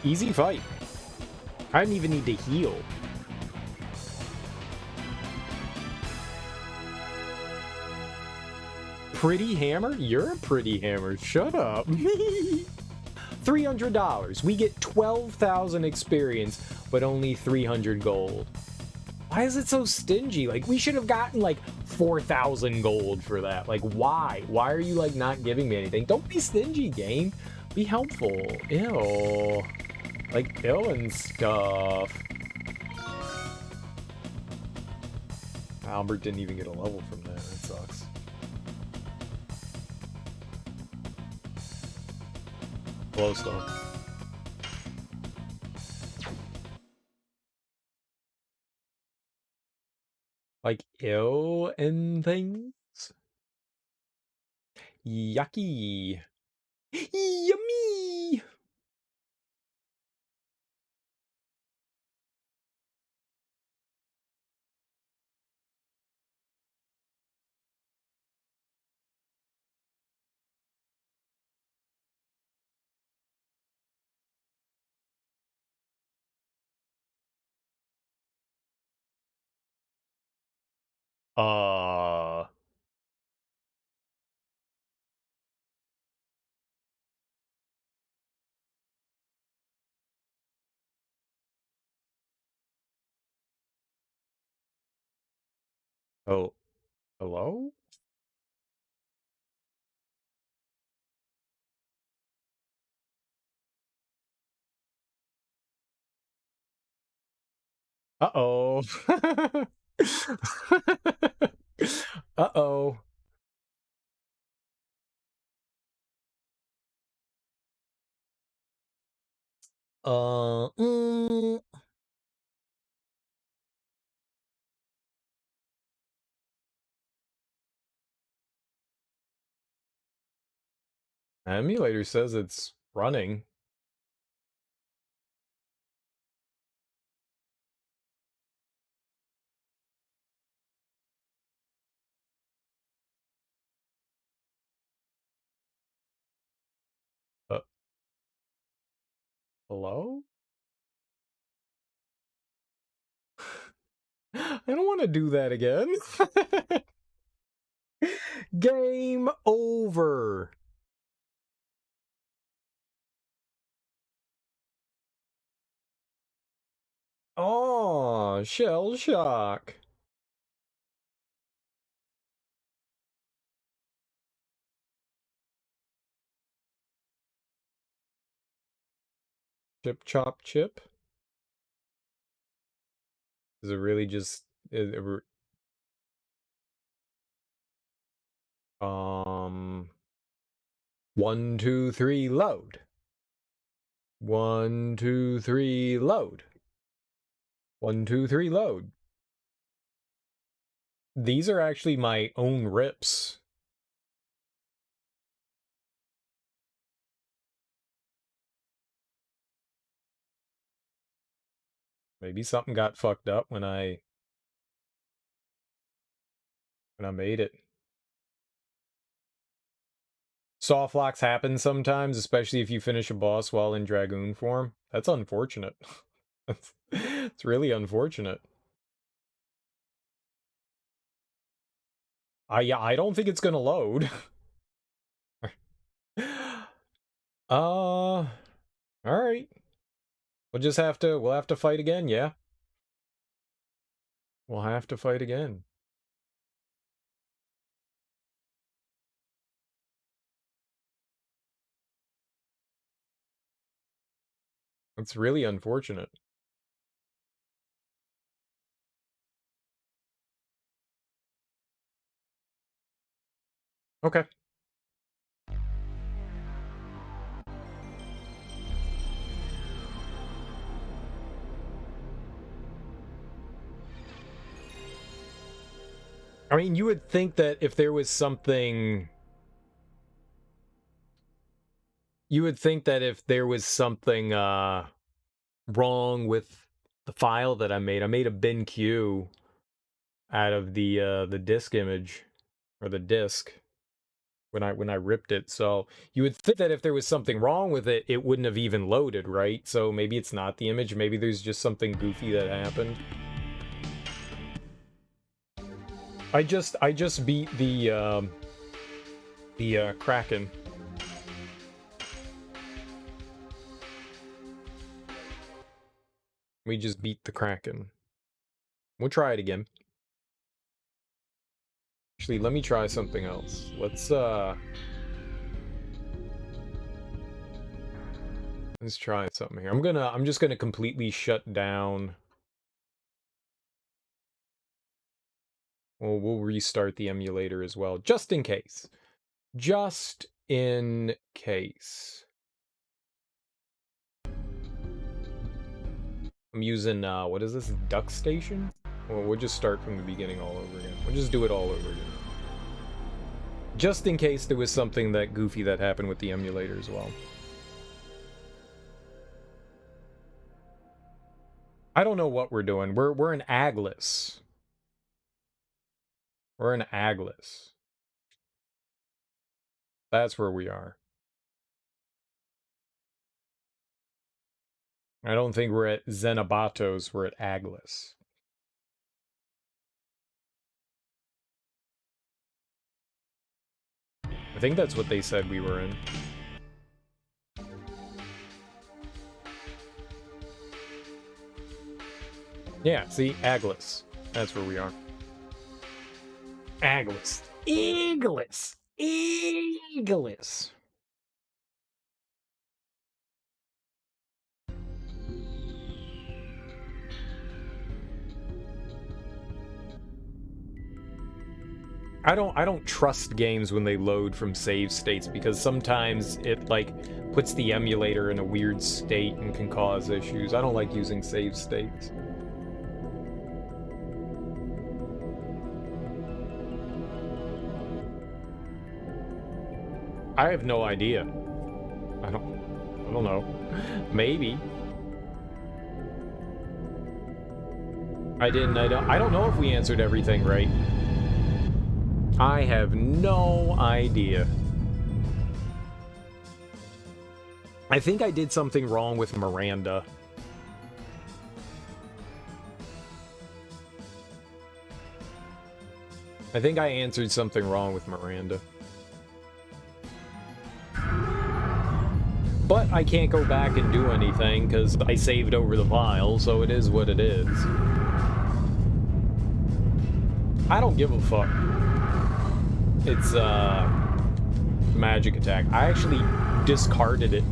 Easy fight. I didn't even need to heal. Pretty hammer? You're a pretty hammer. Shut up. $300. We get 12,000 experience, but only 300 gold. Why is it so stingy? Like, we should have gotten, like, 4,000 gold for that. Like, why? Why are you, like, not giving me anything? Don't be stingy, game. Be helpful. Ew. Like, ill and stuff. Albert didn't even get a level from that. That sucks. Glowstone. Like, ill and things? Yucky. Yummy! Uh... Oh, hello? Uh-oh. Uh-oh. Uh, mm. Emulator says it's running. Uh, hello? I don't want to do that again. Game over. Oh, shell shock. Chip chop chip? Is it really just... One, two, three, load. 1, 2, 3, load. 1, 2, 3, load. These are actually my own rips. Maybe something got fucked up when I made it. Soft locks happen sometimes, especially if you finish a boss while in Dragoon form. That's unfortunate. It's really unfortunate. Yeah, I don't think it's gonna load. All right. We'll have to fight again, yeah? We'll have to fight again. It's really unfortunate. Okay. I mean, you would think that if there was something... You would think that if there was something wrong with the file that I made a bin Q out of the disk image, or the disk, when I ripped it. So you would think that if there was something wrong with it, it wouldn't have even loaded, right? So maybe it's not the image. Maybe there's just something goofy that happened. I just beat the Kraken. We just beat the Kraken. We'll try it again. Actually, let me try something else. Let's try something here. I'm just gonna completely shut down. Well, we'll restart the emulator as well, just in case. Just in case. I'm using, what is this, Duck Station? Well, we'll just start from the beginning all over again. We'll just do it all over again. Just in case there was something that goofy that happened with the emulator as well. I don't know what we're doing. We're in Aglis. We're in Aglis. That's where we are. I don't think we're at Xenobatos, we're at Aglis. I think that's what they said we were in. Yeah, see? Aglis. That's where we are. Aglis. Aglis. Aglis. I don't trust games when they load from save states, because sometimes it like puts the emulator in a weird state and can cause issues. I don't like using save states. I have no idea. I don't know. Maybe. I don't know if we answered everything right. I have no idea. I think I did something wrong with Miranda. I think I answered something wrong with Miranda. But I can't go back and do anything because I saved over the file, so it is what it is. I don't give a fuck. It's magic attack. I actually discarded it.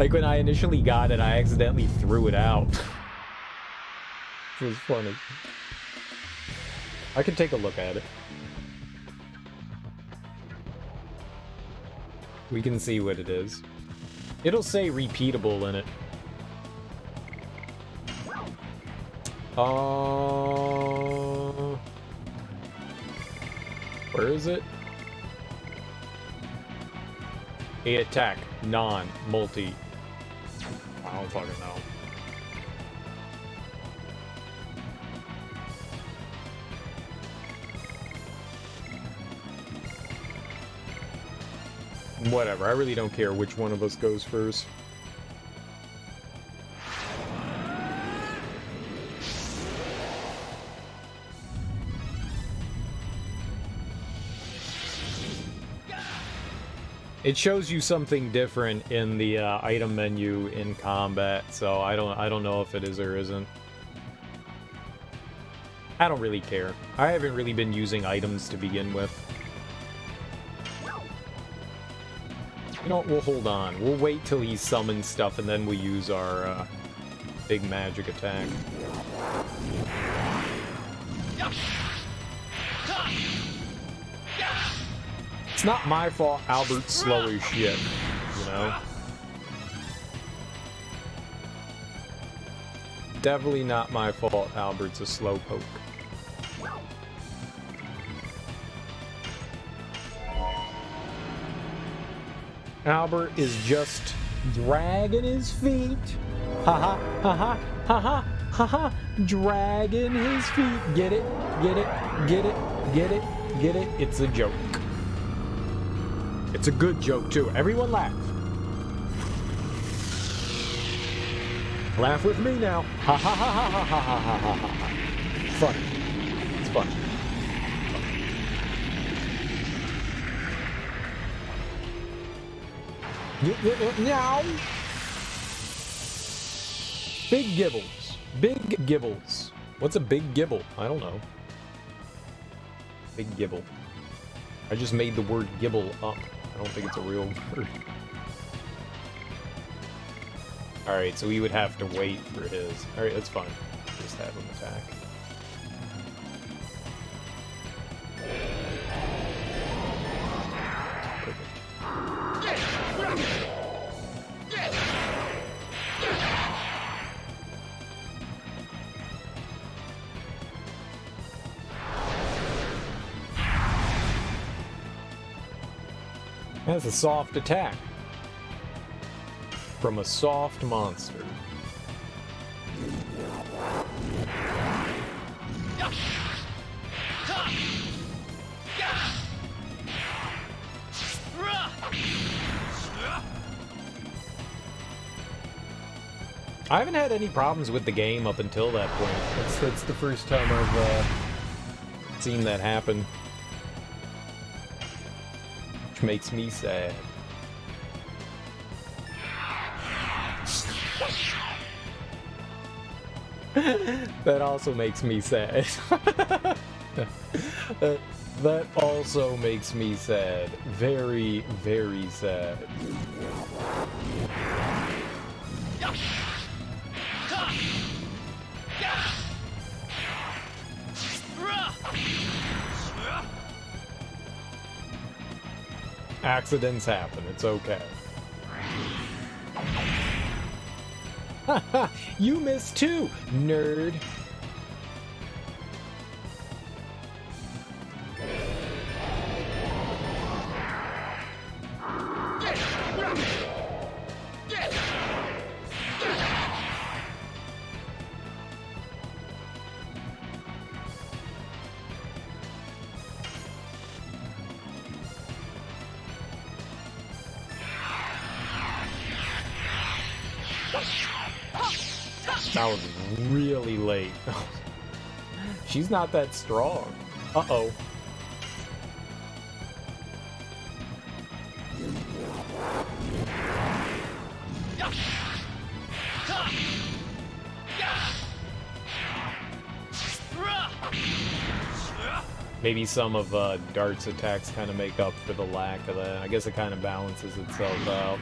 Like when I initially got it, I accidentally threw it out. It was funny. I could take a look at it. We can see what it is. It'll say repeatable in it. Where is it? A attack, non-multi. I don't fucking know. Whatever, I really don't care which one of us goes first. It shows you something different in the item menu in combat, so I don't know if it is or isn't. I don't really care. I haven't really been using items to begin with. You know what, we'll hold on. We'll wait till he summons stuff and then we use our big magic attack. It's not my fault Albert's slow as shit, you know? Definitely not my fault Albert's a slowpoke. Albert is just dragging his feet. Ha ha ha ha ha ha ha ha. Dragging his feet. Get it? Get it? Get it? Get it? Get it? It's a joke. It's a good joke too. Everyone laugh. Laugh with me now. Ha ha ha ha ha ha ha ha ha ha. Funny. It's funny. Now. Big gibbles. Big gibbles. What's a big gibble? I don't know. Big gibble. I just made the word gibble up. I don't think it's a real word. Alright, so we would have to wait for his. Alright, that's fine. Just have him attack. That's a soft attack. From a soft monster. I haven't had any problems with the game up until that point. That's the first time I've seen that happen. Which makes me sad. That also makes me sad. That also makes me sad. Very, very sad. Accidents happen, it's okay. Haha, you missed too, nerd. That was really late. She's not that strong. Uh-oh. Maybe some of Dart's attacks kind of make up for the lack of that. I guess it kind of balances itself out.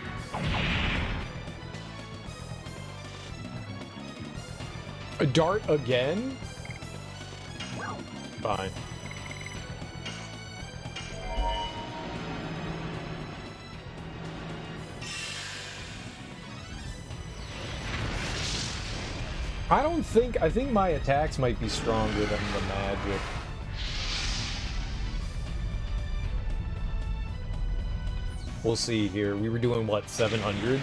A Dart again? Fine. I think my attacks might be stronger than the magic. We'll see here. We were doing, what, 700?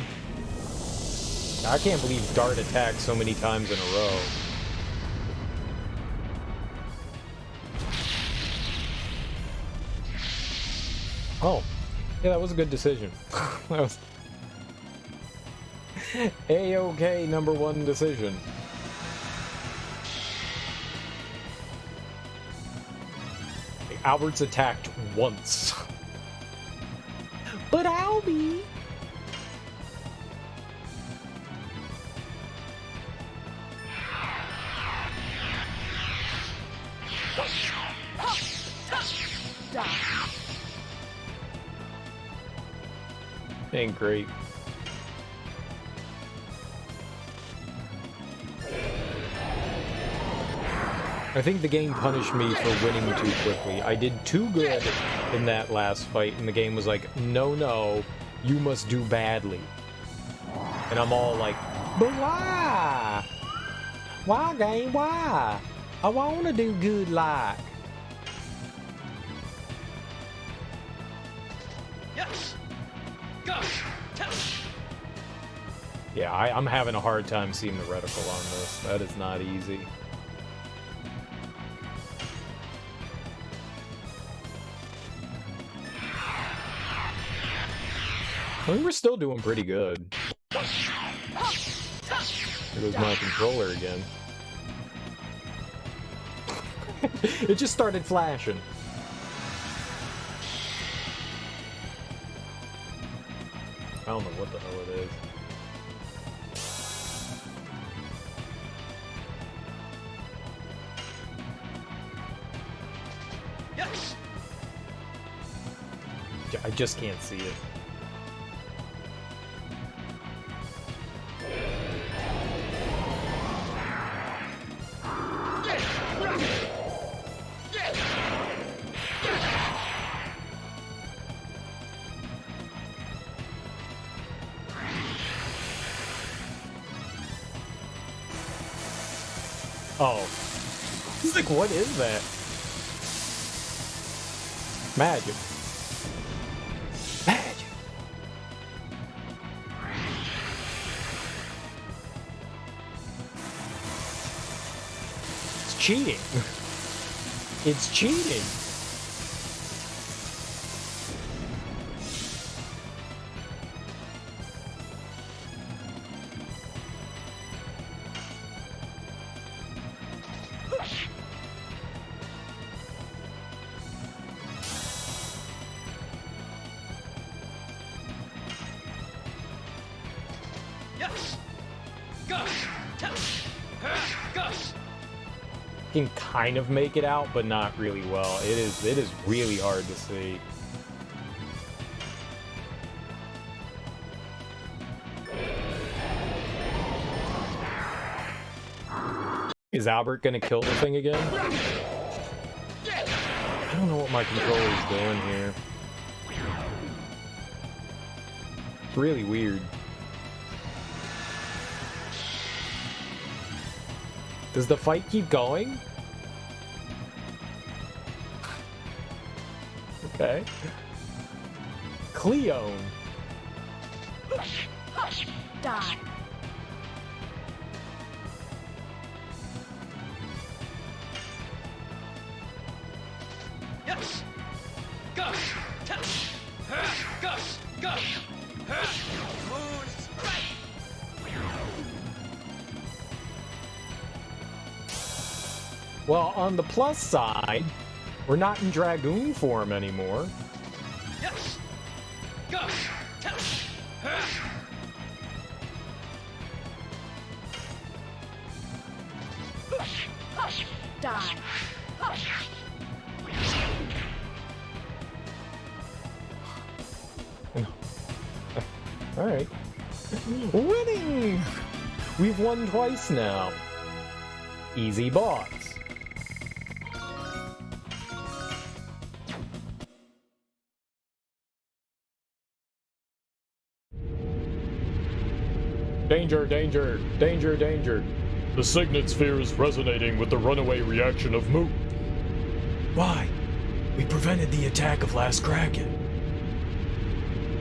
I can't believe Dart attacked so many times in a row. Oh. Yeah, that was a good decision. That was... A-OK #1 decision. Albert's attacked once. But Albie... Ain't great. I think the game punished me for winning too quickly. I did too good in that last fight, and the game was like, no, no, you must do badly. And I'm all like, but why? Why, game, why? I want to do good like. Yes. Go. Yeah, I'm having a hard time seeing the reticle on this. That is not easy. I mean, we're still doing pretty good. There goes my controller again. It just started flashing. I don't know what the hell it is. Yes. I just can't see it. Oh. He's like, what is that? Magic. Magic. It's cheating. It's cheating. Can kind of make it out, but not really well. It is really hard to see. Is Albert gonna kill the thing again? I don't know what my controller's doing here. It's really weird. Does the fight keep going? Okay. Cleone. Die. Yes. Gush. Gush. Gush. Moon strike. Well, on the plus side, we're not in Dragoon form anymore. Yes. Gush. Die. Alright. Winning! We've won twice now. Easy boss. Danger, danger, danger, danger. The signet sphere is resonating with the runaway reaction of Moot. Why? We prevented the attack of Last Kraken.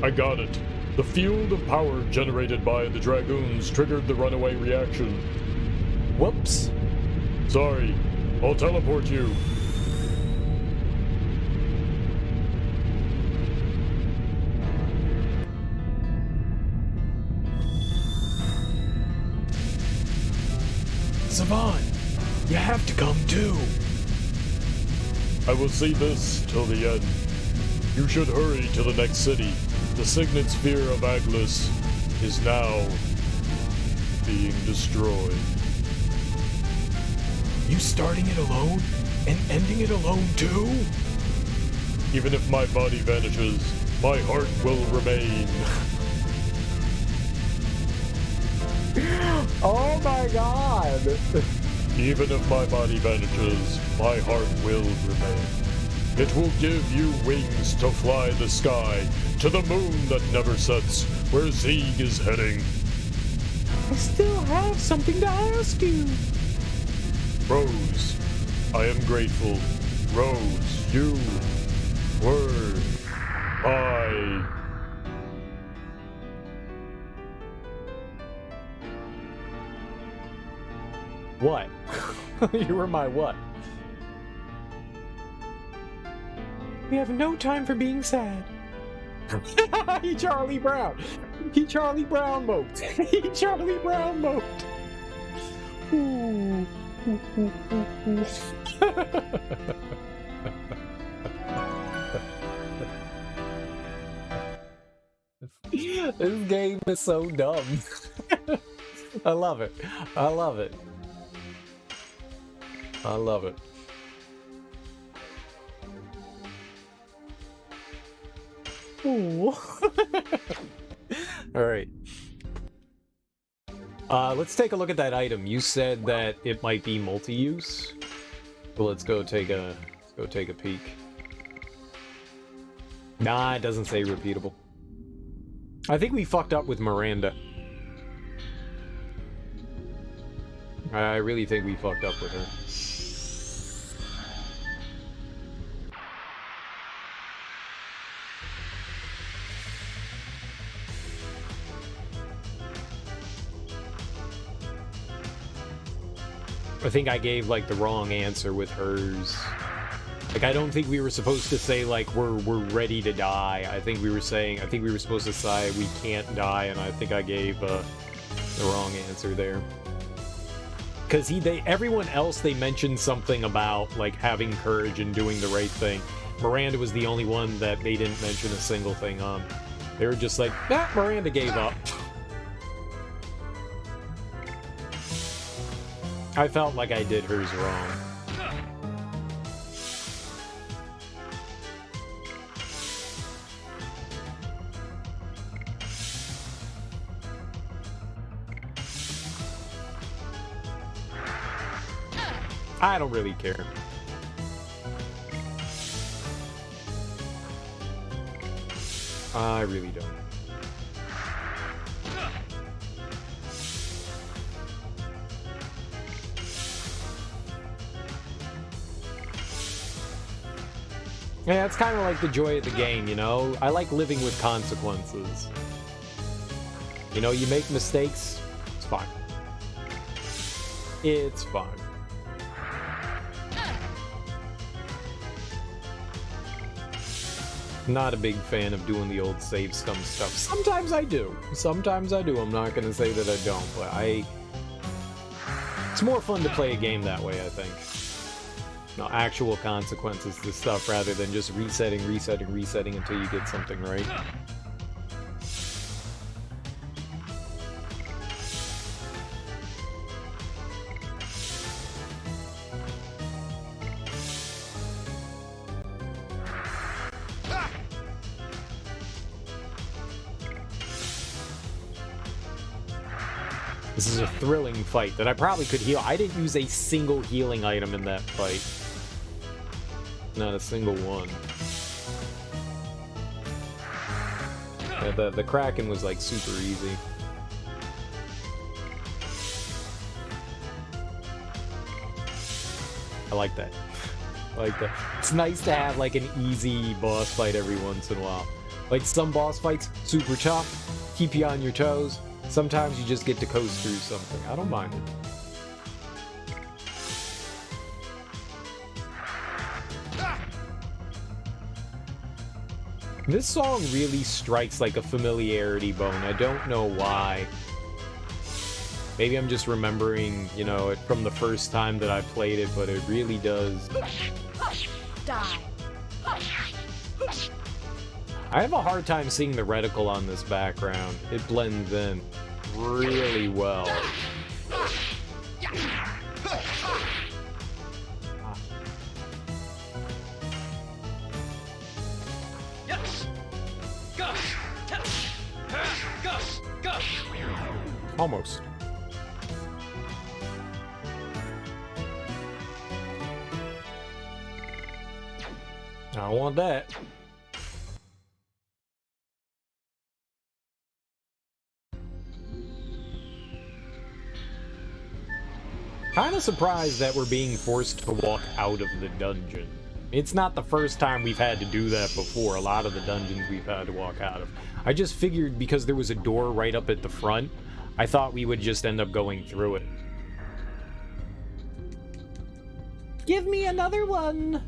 I got it. The field of power generated by the Dragoons triggered the runaway reaction. Whoops. Sorry, I'll teleport you. Savan, you have to come too. I will see this till the end. You should hurry to the next city. The signet sphere of Aglis is now being destroyed. You starting it alone and ending it alone too? Even if my body vanishes, my heart will remain. Oh my god! Even if my body vanishes, my heart will remain. It will give you wings to fly the sky, to the moon that never sets, where Zieg is heading. I still have something to ask you. Rose, I am grateful. Rose, you were my What? You were my what? We have no time for being sad. He Charlie Brown. He Charlie Brown moped. He Charlie Brown moped. Ooh. This game is so dumb. I love it. I love it. I love it. Ooh. All right. Let's take a look at that item. You said that it might be multi-use. So let's go take a peek. Nah, it doesn't say repeatable. I think we fucked up with Miranda. I really think we fucked up with her. I think I gave, like, the wrong answer with hers. Like, I don't think we were supposed to say, like, we're ready to die. I think we were supposed to say we can't die, and I think I gave the wrong answer there. Because everyone else, they mentioned something about, like, having courage and doing the right thing. Miranda was the only one that they didn't mention a single thing on. They were just like, nah, Miranda gave up. I felt like I did hers wrong. I don't really care. I really don't. Yeah, it's kind of like the joy of the game, you know? I like living with consequences. You know, you make mistakes, it's fine. It's fine. Not a big fan of doing the old save scum stuff. Sometimes I do. Sometimes I do. I'm not going to say that I don't, but it's more fun to play a game that way, I think. No, actual consequences to stuff rather than just resetting until you get something right. This is a thrilling fight that I probably could heal. I didn't use a single healing item in that fight. Not a single one. Yeah, the Kraken was like super easy. I like that. I like that. It's nice to have like an easy boss fight every once in a while. Like some boss fights, super tough, keep you on your toes. Sometimes you just get to coast through something. I don't mind it. This song really strikes like a familiarity bone. I don't know why. Maybe I'm just remembering, you know, it from the first time that I played it, but it really does. Die. I have a hard time seeing the reticle on this background. It blends in really well. Almost. I don't want that. Kind of surprised that we're being forced to walk out of the dungeon. It's not the first time we've had to do that before. A lot of the dungeons we've had to walk out of. I just figured because there was a door right up at the front, I thought we would just end up going through it. Give me another one!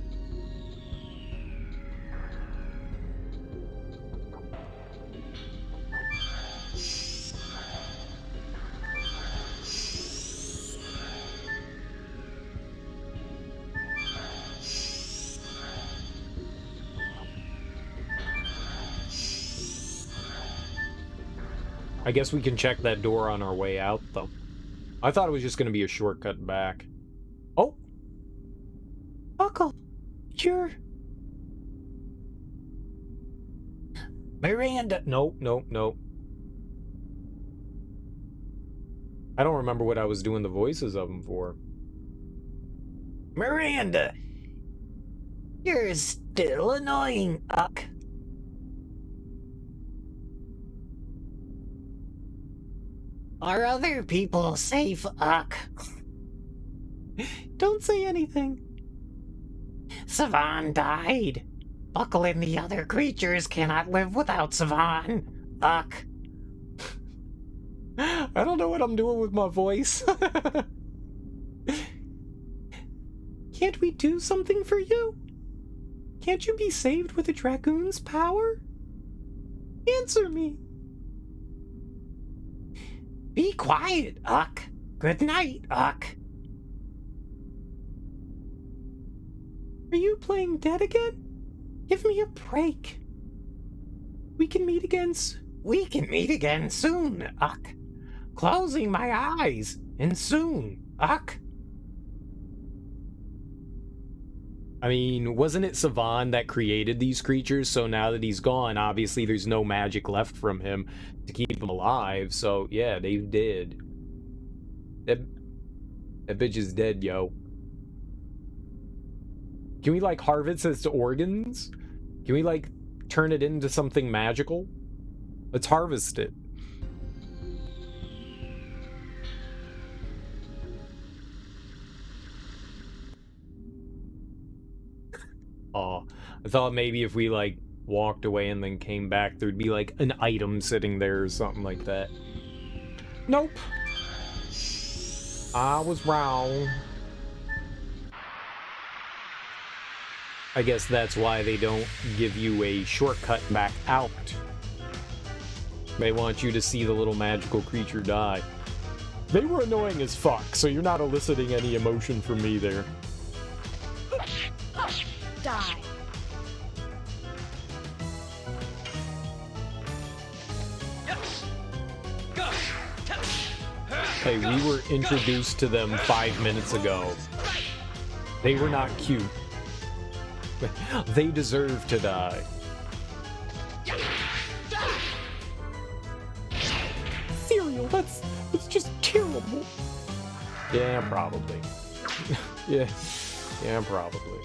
I guess we can check that door on our way out, though. I thought it was just going to be a shortcut back. Oh! Buckle, you're... Miranda! Nope, nope, nope. I don't remember what I was doing the voices of them for. Miranda! You're still annoying, Uck. Are other people safe, Uck? Don't say anything. Savan died. Buckle and the other creatures cannot live without Savan, Uck. I don't know what I'm doing with my voice. Can't we do something for you? Can't you be saved with a dragoon's power? Answer me. Be quiet, Uck. Good night, Uck. Are you playing dead again? Give me a break. We can meet again We can meet again soon, Uck. Closing my eyes, and soon, Uck. I mean, wasn't it Savan that created these creatures? So now that he's gone, obviously there's no magic left from him to keep him alive. So yeah, they did. That bitch is dead, yo. Can we, like, harvest its organs? Can we, like, turn it into something magical? Let's harvest it. Oh, I thought maybe if we, like, walked away and then came back, there'd be, like, an item sitting there or something like that. Nope. I was wrong. I guess that's why they don't give you a shortcut back out. They want you to see the little magical creature die. They were annoying as fuck, so you're not eliciting any emotion from me there. Die. Hey, we were introduced to them 5 minutes ago. They were not cute. They deserve to die. cereal. That's just terrible. Yeah, probably. yeah, probably.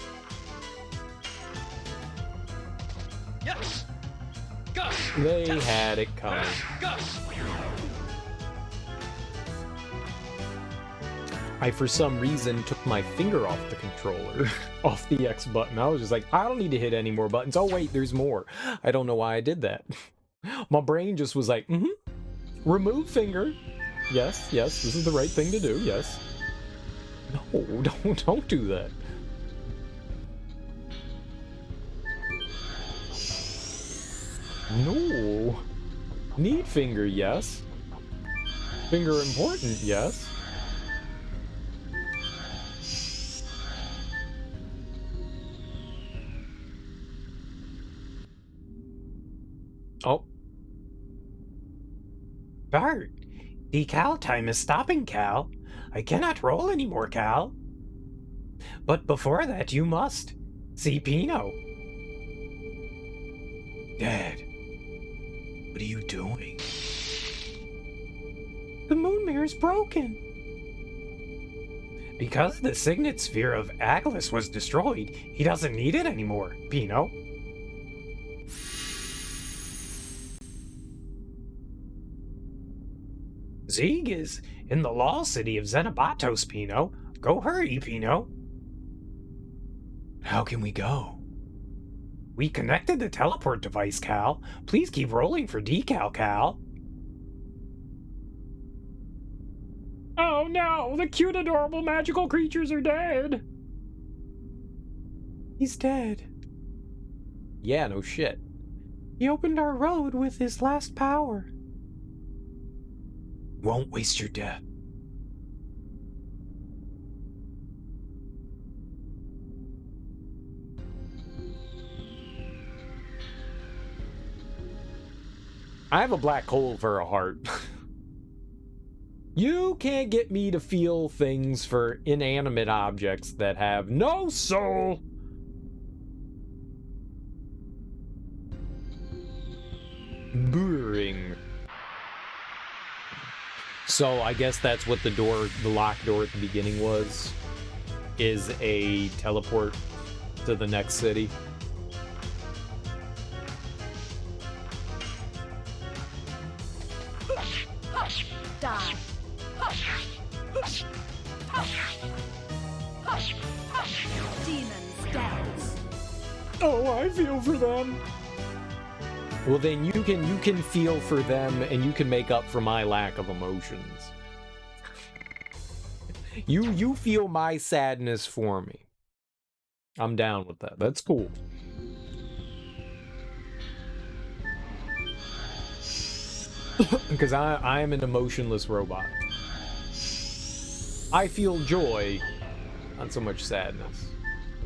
Yes. Gus. They had it coming. Gus. I, for some reason, took my finger off the controller, off the X button. I was just like, I don't need to hit any more buttons. Oh, wait, there's more. I don't know why I did that. My brain just was like, remove finger. Yes, this is the right thing to do, yes. No, don't do that. No. Need finger, yes. Finger important, yes. Oh. Bart, decal time is stopping, Cal. I cannot roll anymore, Cal. But before that, you must see Pino. Dad, what are you doing? The moon mirror's broken. Because the signet sphere of Aglis was destroyed, he doesn't need it anymore, Pino. Zieg is in the law city of Xenobatos, Pino. Go hurry, Pino. How can we go? We connected the teleport device, Cal. Please keep rolling for decal, Cal. Oh no, the cute, adorable, magical creatures are dead. He's dead. Yeah, no shit. He opened our road with his last power. Won't waste your death. I have a black hole for a heart. You can't get me to feel things for inanimate objects that have no soul. Boring. So I guess that's what the locked door at the beginning was, is a teleport to the next city. Die. Demons dance. Oh, I feel for them. Well, then you can feel for them, and you can make up for my lack of emotions. You feel my sadness for me. I'm down with that. That's cool. Because I am an emotionless robot. I feel joy, not so much sadness.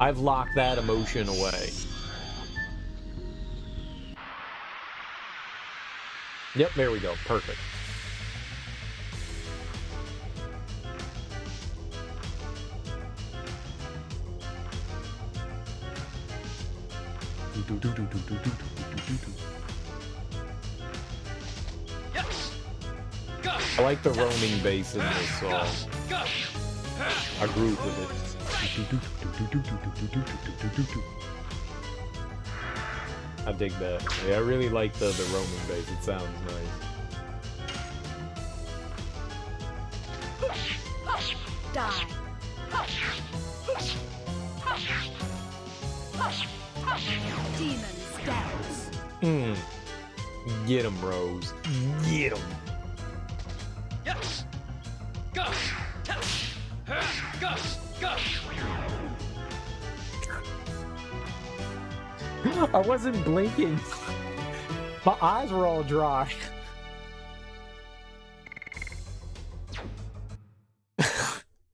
I've locked that emotion away. Yep, there we go. Perfect. Yes. Go. I like the roaming bass in this song. Go. I groove with it. I dig that. Yeah, I really like the roaming bass. It sounds nice. Die. Demons dance. Get him, Rose. Get him. Yes. Go. Go. Go. I wasn't blinking. My eyes were all dry.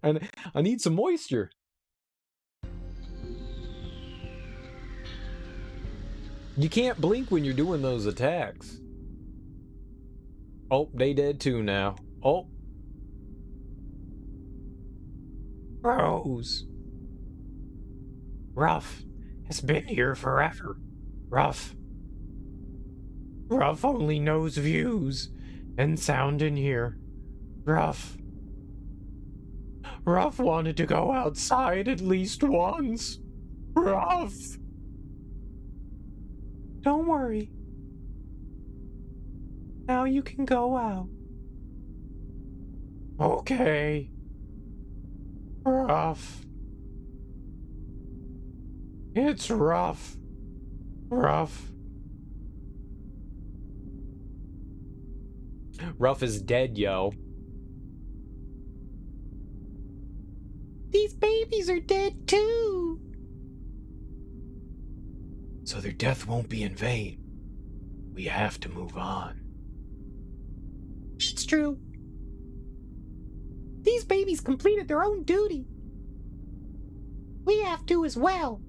And I need some moisture. You can't blink when you're doing those attacks. Oh, they dead too now. Oh. Rose. Ruff has been here forever. Ruff only knows views and sound in here. Ruff wanted to go outside at least once. Ruff. Don't worry. Now you can go out. Okay. Ruff. It's rough. Ruff is dead, yo. These babies are dead too. So their death won't be in vain. We have to move on. It's true. These babies completed their own duty. We have to as well.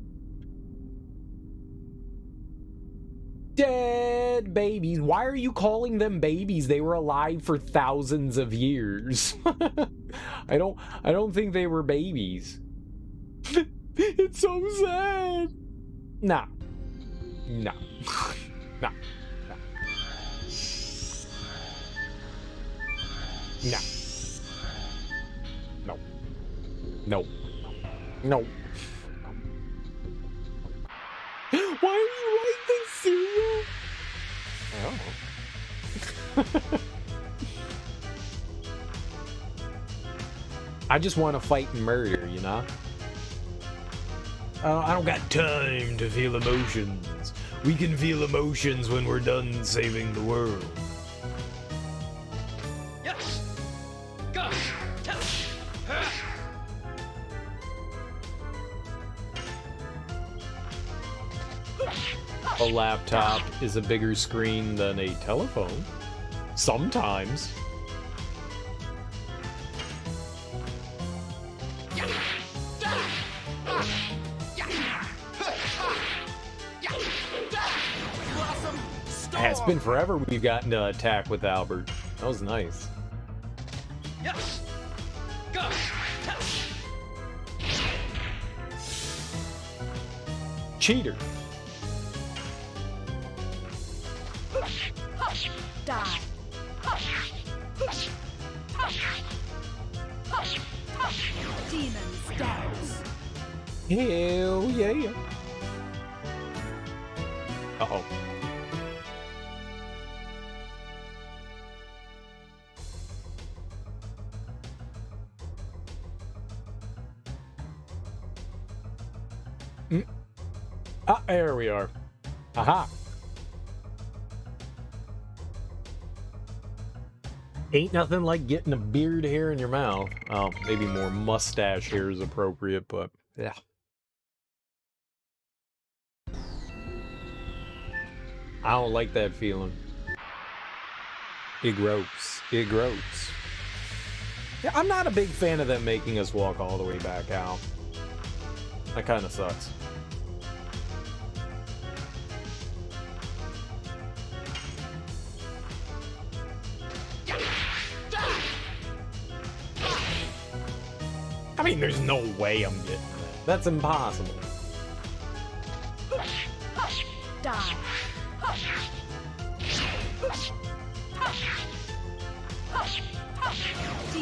Dead babies. Why are you calling them babies? They were alive for thousands of years. I don't think they were babies. It's so sad. Nah. No. No. No. No. No. No. Why are you like this, cereal? Oh. I just want to fight and murder, you know? I don't got time to feel emotions. We can feel emotions when we're done saving the world. Yes. Go. laptop is a bigger screen than a telephone. Sometimes. It's been forever we've gotten to attack with Albert. That was nice. Yes. Go. Cheater. Die. Demon stance. Hell yeah. Uh-oh. Ah, there we are. Aha. Ain't nothing like getting a beard hair in your mouth. Oh, maybe more mustache hair is appropriate, but yeah. I don't like that feeling. It gross. It gross. Yeah, I'm not a big fan of them making us walk all the way back out. That kind of sucks. I mean, there's no way I'm getting that. That's impossible. Die.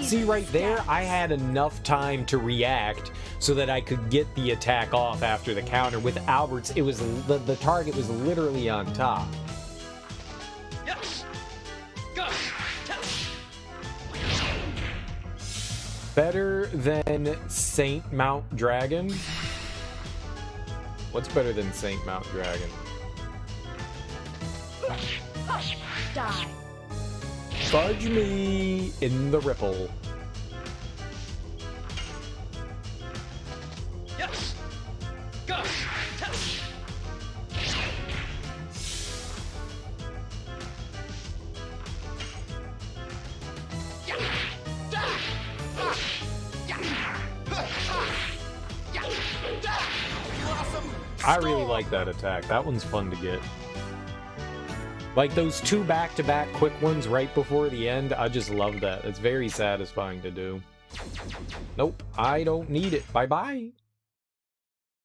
See, right there, I had enough time to react so that I could get the attack off after the counter. With Albert's, it was the target was literally on top. Yes. Go. Better than Saint Mount Dragon? What's better than Saint Mount Dragon? Die. Fudge me in the ripple. Yes. Go. I really like that attack. That one's fun to get. Like those two back-to-back quick ones right before the end, I just love that. It's very satisfying to do. Nope, I don't need it. Bye-bye.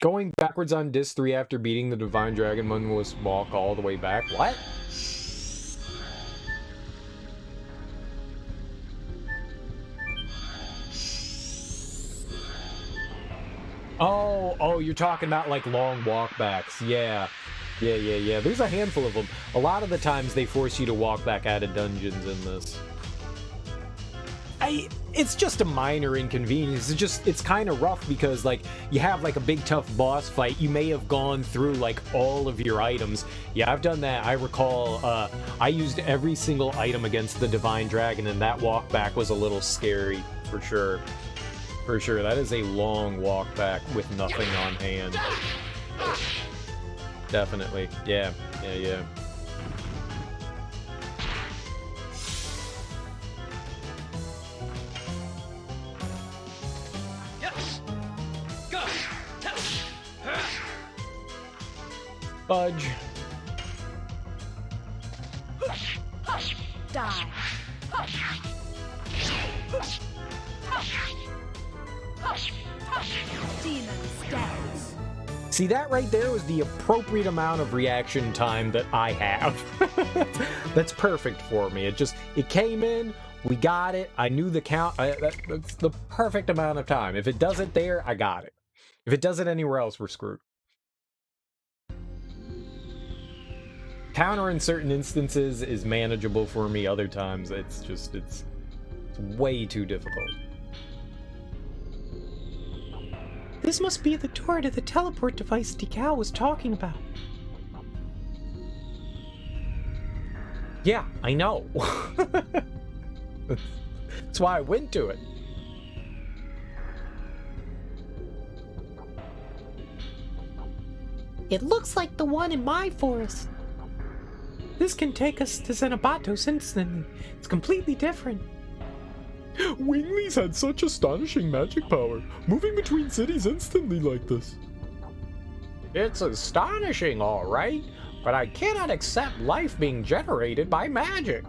Going backwards on Disc 3 after beating the Divine Dragon one was walk all the way back. What? Oh, you're talking about like long walkbacks. Yeah. There's a handful of them. A lot of the times they force you to walk back out of dungeons in this. It's just a minor inconvenience. It's kind of rough because like you have like a big tough boss fight. You may have gone through like all of your items. Yeah, I've done that. I recall I used every single item against the Divine Dragon, and that walk back was a little scary for sure. For sure, that is a long walk back with nothing on hand. Definitely. Yeah. Yes. Go. Fudge. Die. Demon stance. See, that right there was the appropriate amount of reaction time that I have. That's perfect for me. It came in, we got it, I knew the count. That's the perfect amount of time. If it does it there, I got it. If it does it anywhere else, we're screwed. Counter in certain instances is manageable for me. Other times, it's way too difficult. This must be the door to the teleport device Decal was talking about. Yeah, I know. That's why I went to it. It looks like the one in my forest. This can take us to Xenobatos instantly. It's completely different. Winglies had such astonishing magic power, moving between cities instantly like this. It's astonishing, all right, but I cannot accept life being generated by magic.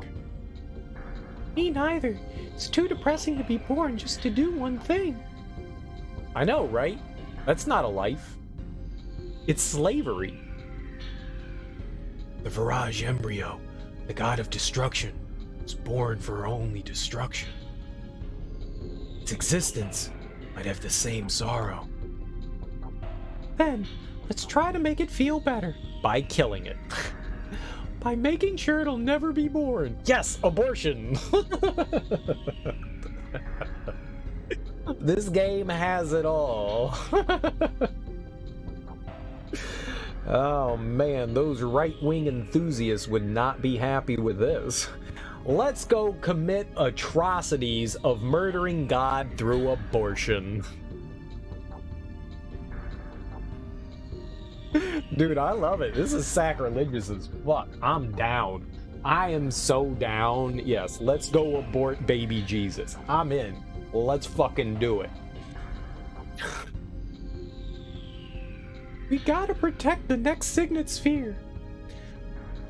Me neither. It's too depressing to be born just to do one thing. I know, right? That's not a life. It's slavery. The Virage embryo, the god of destruction, was born for only destruction. Its existence might have the same sorrow. Then, let's try to make it feel better. By killing it. By making sure it'll never be born. Yes, abortion! This game has it all. Oh man, those right-wing enthusiasts would not be happy with this. Let's go commit atrocities of murdering God through abortion. Dude, I love it. This is sacrilegious as fuck. I'm down. I am so down. Yes, let's go abort baby Jesus. I'm in. Let's fucking do it. We gotta protect the next Signet Sphere.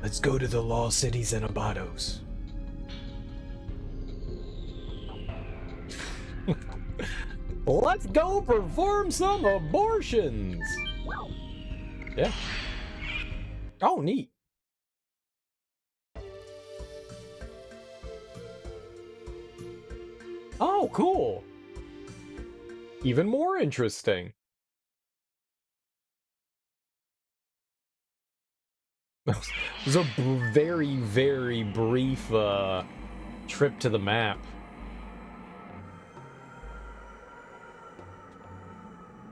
Let's go to the Law City Xenobatos. Let's go perform some abortions. Yeah. Oh, neat. Oh, cool. Even more interesting. It was a very, very brief trip to the map.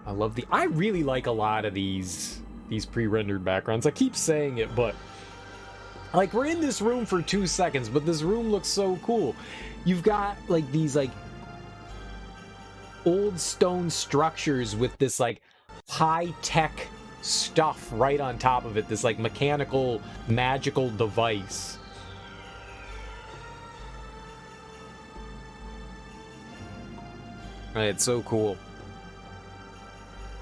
I really like a lot of these pre-rendered backgrounds. I keep saying it, but like we're in this room for 2 seconds, but this room looks so cool. You've got like these like old stone structures with this like high-tech stuff right on top of it, this like mechanical magical device. It's so cool.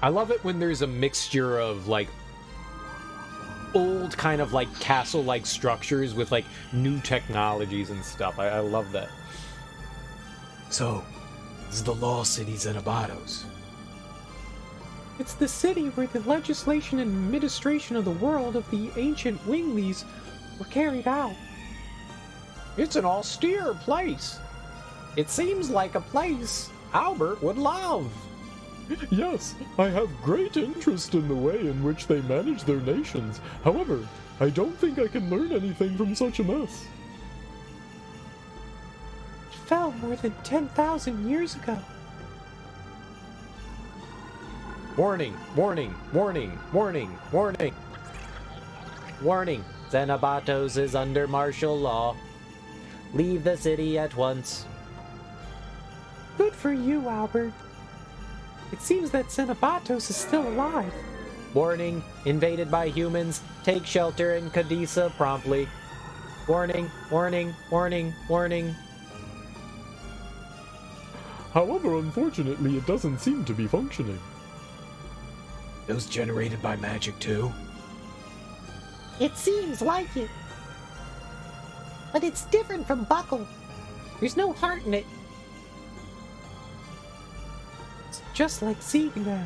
I love it when there's a mixture of like old kind of like castle-like structures with like new technologies and stuff. I love that. So, this is the Law City Xenobatos. It's the city where the legislation and administration of the world of the ancient Winglies were carried out. It's an austere place. It seems like a place Albert would love. Yes, I have great interest in the way in which they manage their nations. However, I don't think I can learn anything from such a mess. It fell more than 10,000 years ago. Warning, warning, warning, warning, warning. Warning, Xenobatos is under martial law. Leave the city at once. Good for you, Albert. It seems that Xenobatos is still alive. Warning, invaded by humans. Take shelter in Cadisa promptly. Warning, warning, warning, warning. However, unfortunately, it doesn't seem to be functioning. Those generated by magic too? It seems like it. But it's different from Buckle. There's no heart in it. It's just like Sieg now.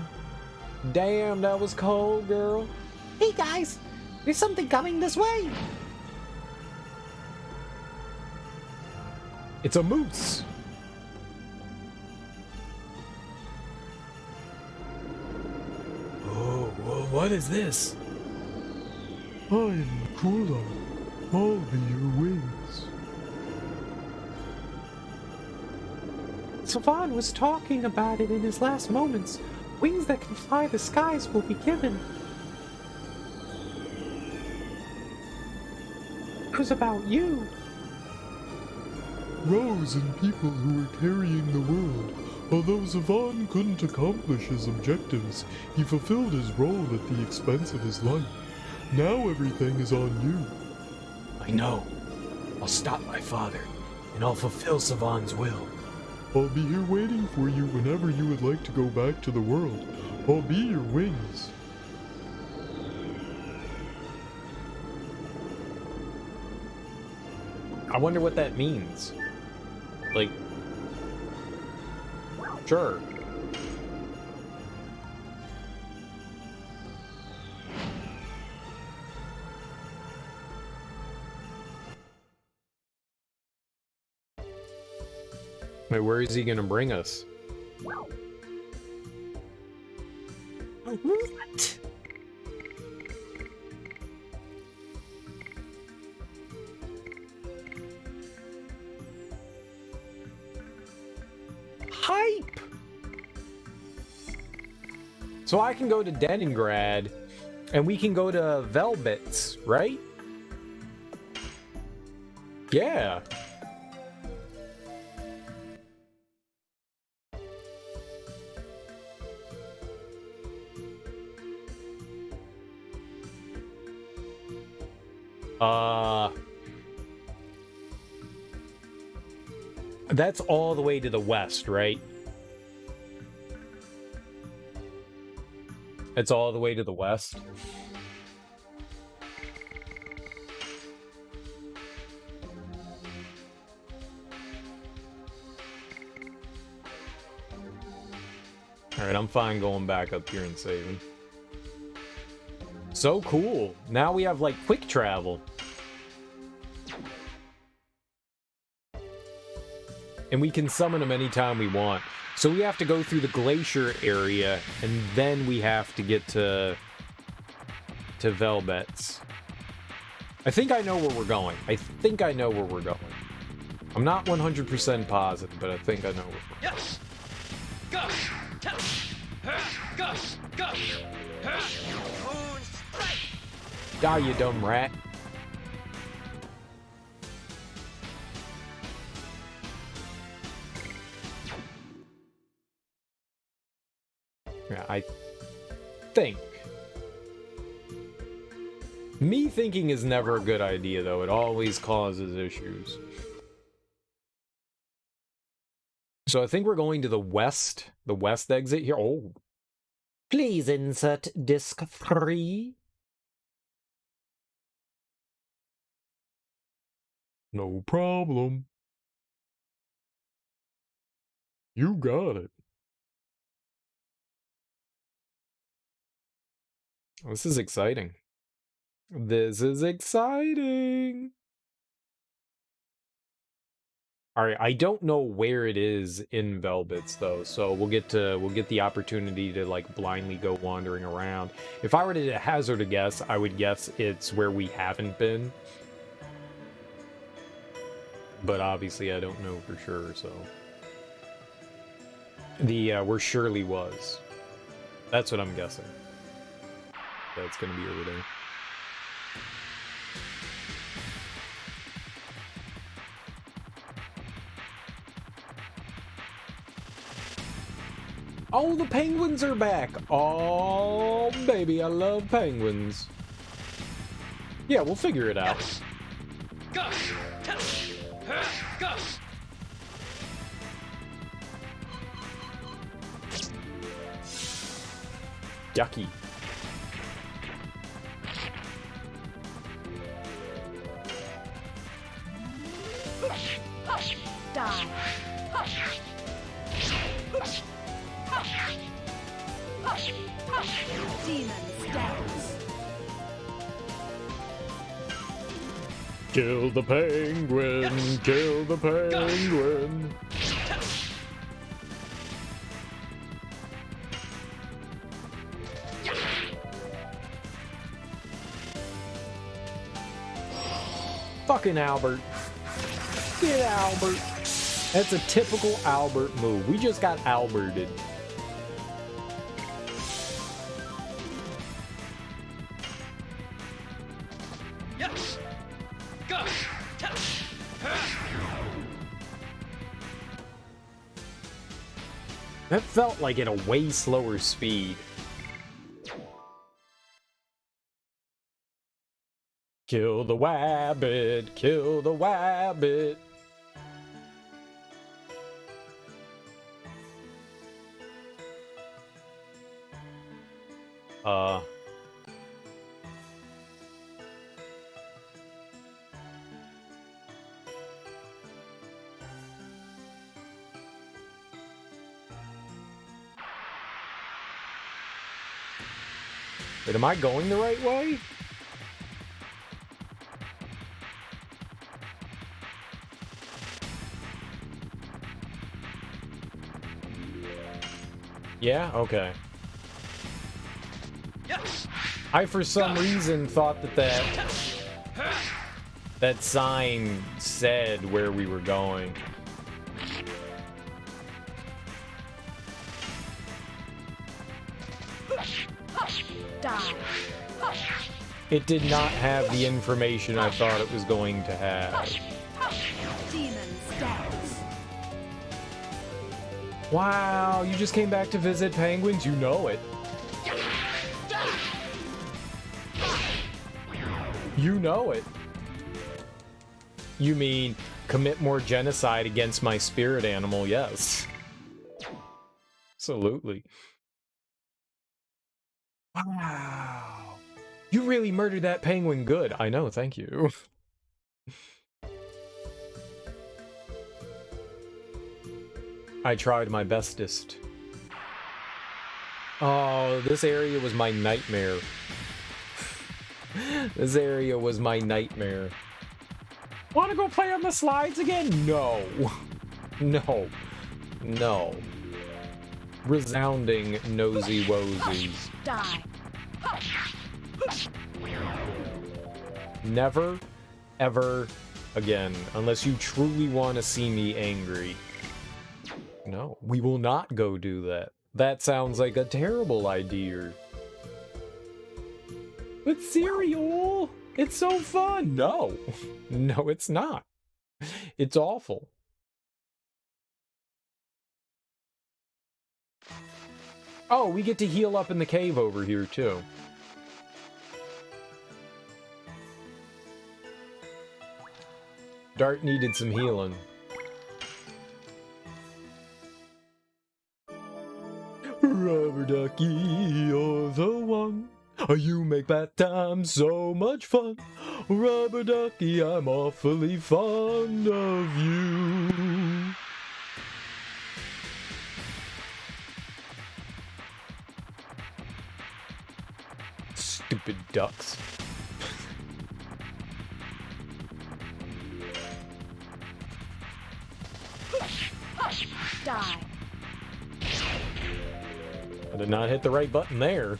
Damn, that was cold, girl. Hey guys, there's something coming this way. It's a moose. Oh, what is this? I'm Kula. I'll be your wings. Savan was talking about it in his last moments. Wings that can fly the skies will be given. It was about you. Rose and people who were carrying the world Although Zavon couldn't accomplish his objectives, he fulfilled his role at the expense of his life. Now everything is on you. I know. I'll stop my father, and I'll fulfill Savon's will. I'll be here waiting for you whenever you would like to go back to the world. I'll be your wings. I wonder what that means. Like, sure. Wait, where is he gonna bring us? What? Hype! So I can go to Leningrad, and we can go to Velbets, right? Yeah. That's all the way to the west, right? It's all the way to the west. Alright, I'm fine going back up here and saving. So cool. Now we have, like, quick travel. And we can summon them anytime we want. So we have to go through the glacier area, and then we have to get to Velbets. I think I know where we're going. I'm not 100% positive, but I think I know where we're going. Yes. Gush. Gush. Gush. Moon strike. Die, you dumb rat. Yeah, I think. Me thinking is never a good idea, though. It always causes issues. So I think we're going to the west exit here. Oh. Please insert disc 3. No problem. You got it. This is exciting. This is exciting. All right, I don't know where it is in Velbets though, so we'll get the opportunity to like blindly go wandering around. If I were to hazard a guess, I would guess it's where we haven't been. But obviously I don't know for sure, so. Where Shirley was. That's what I'm guessing. That's gonna be over there. Oh, the penguins are back! Oh, baby, I love penguins. Yeah, we'll figure it out. Gush. Gush. Yucky. Die. Demon stance. Kill the penguin! Kill the penguin! Fucking Albert. Get Albert. That's a typical Albert move. We just got Alberted. Yes. Gush. That felt like at a way slower speed. Kill the wabbit, kill the wabbit. Wait, am I going the right way? Yeah? Okay. I, for some reason, thought that sign said where we were going. Die. It did not have the information I thought it was going to have. Demon stance. Wow, you just came back to visit penguins? You know it. You know it. You mean commit more genocide against my spirit animal? Yes. Absolutely. Wow. You really murdered that penguin good. I know, thank you. I tried my bestest. Oh, this area was my nightmare. This area was my nightmare. Wanna go play on the slides again? No. No. No. Resounding nosy wosies. Die. Never, ever again, unless you truly want to see me angry. No, we will not go do that. That sounds like a terrible idea. But cereal! It's so fun! No. No, it's not. It's awful. Oh, we get to heal up in the cave over here, too. Dart needed some healing. Rubber ducky, you're the one. You make bath time so much fun. Rubber ducky, I'm awfully fond of you. Stupid ducks. Die. I did not hit the right button there.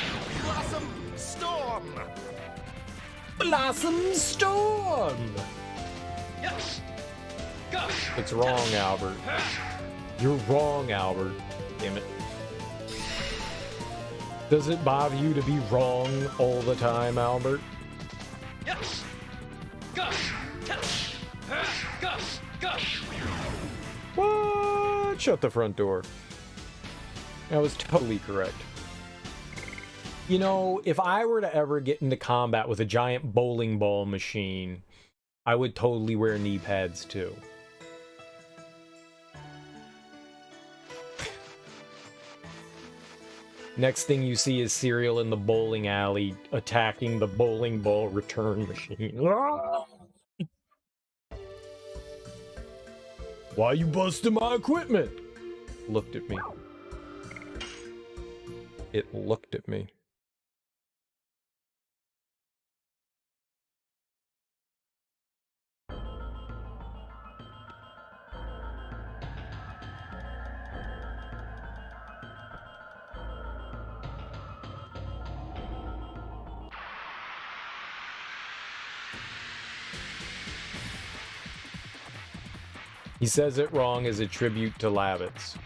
Blossom Storm! Blossom Storm! It's wrong, Albert. You're wrong, Albert. Damn it. Does it bother you to be wrong all the time, Albert? What? Shut the front door. I was totally correct. You know, if I were to ever get into combat with a giant bowling ball machine, I would totally wear knee pads too. Next thing you see is Cereal in the bowling alley attacking the bowling ball return machine. Why you busting my equipment? Looked at me. It looked at me. He says it wrong as a tribute to Labbits.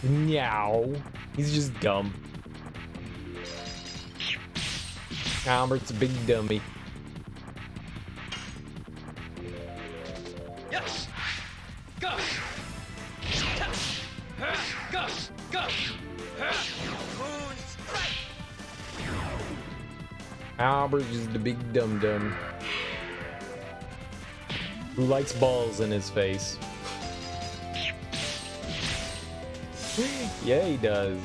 Meow. He's just dumb. Albert's a big dummy. Yes. Gush. Gush. Gush. Moon strike. Albert's just the big dum-dum who likes balls in his face. Yeah, he does.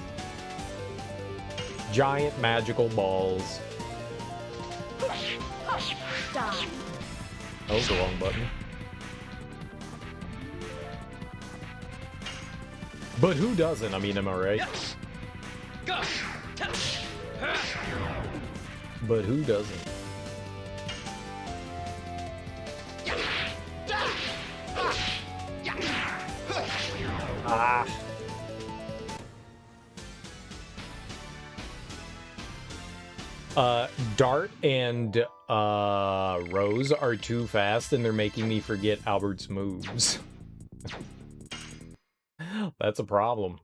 Giant magical balls. Die. That was the wrong button. But who doesn't? I mean, am I right? Yes. Gush. But who doesn't? Ah. Dart and Rose are too fast and they're making me forget Albert's moves. That's a problem.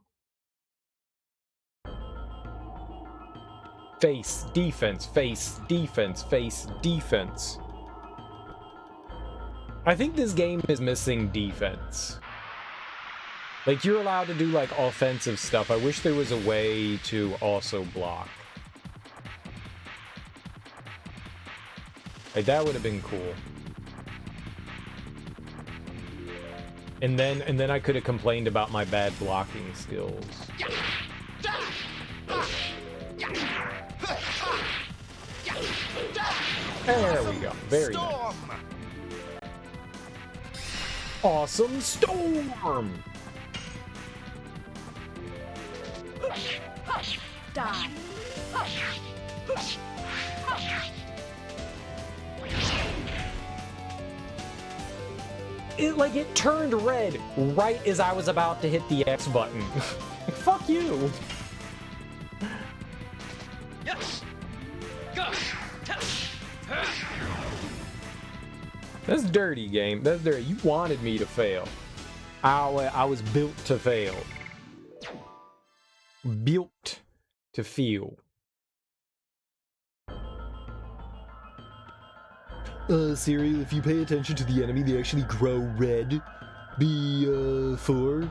Face, defense, face, defense, face, defense. I think this game is missing defense. Like, you're allowed to do, like, offensive stuff. I wish there was a way to also block. Like, that would have been cool. And then I could have complained about my bad blocking skills. There we go. Very nice. Awesome storm! Die. It turned red right as I was about to hit the X button. Fuck you! Yes. Gush. That's dirty, game. That's dirty. You wanted me to fail. I was built to fail. Built to feel. Cereal, if you pay attention to the enemy, they actually grow red. B4.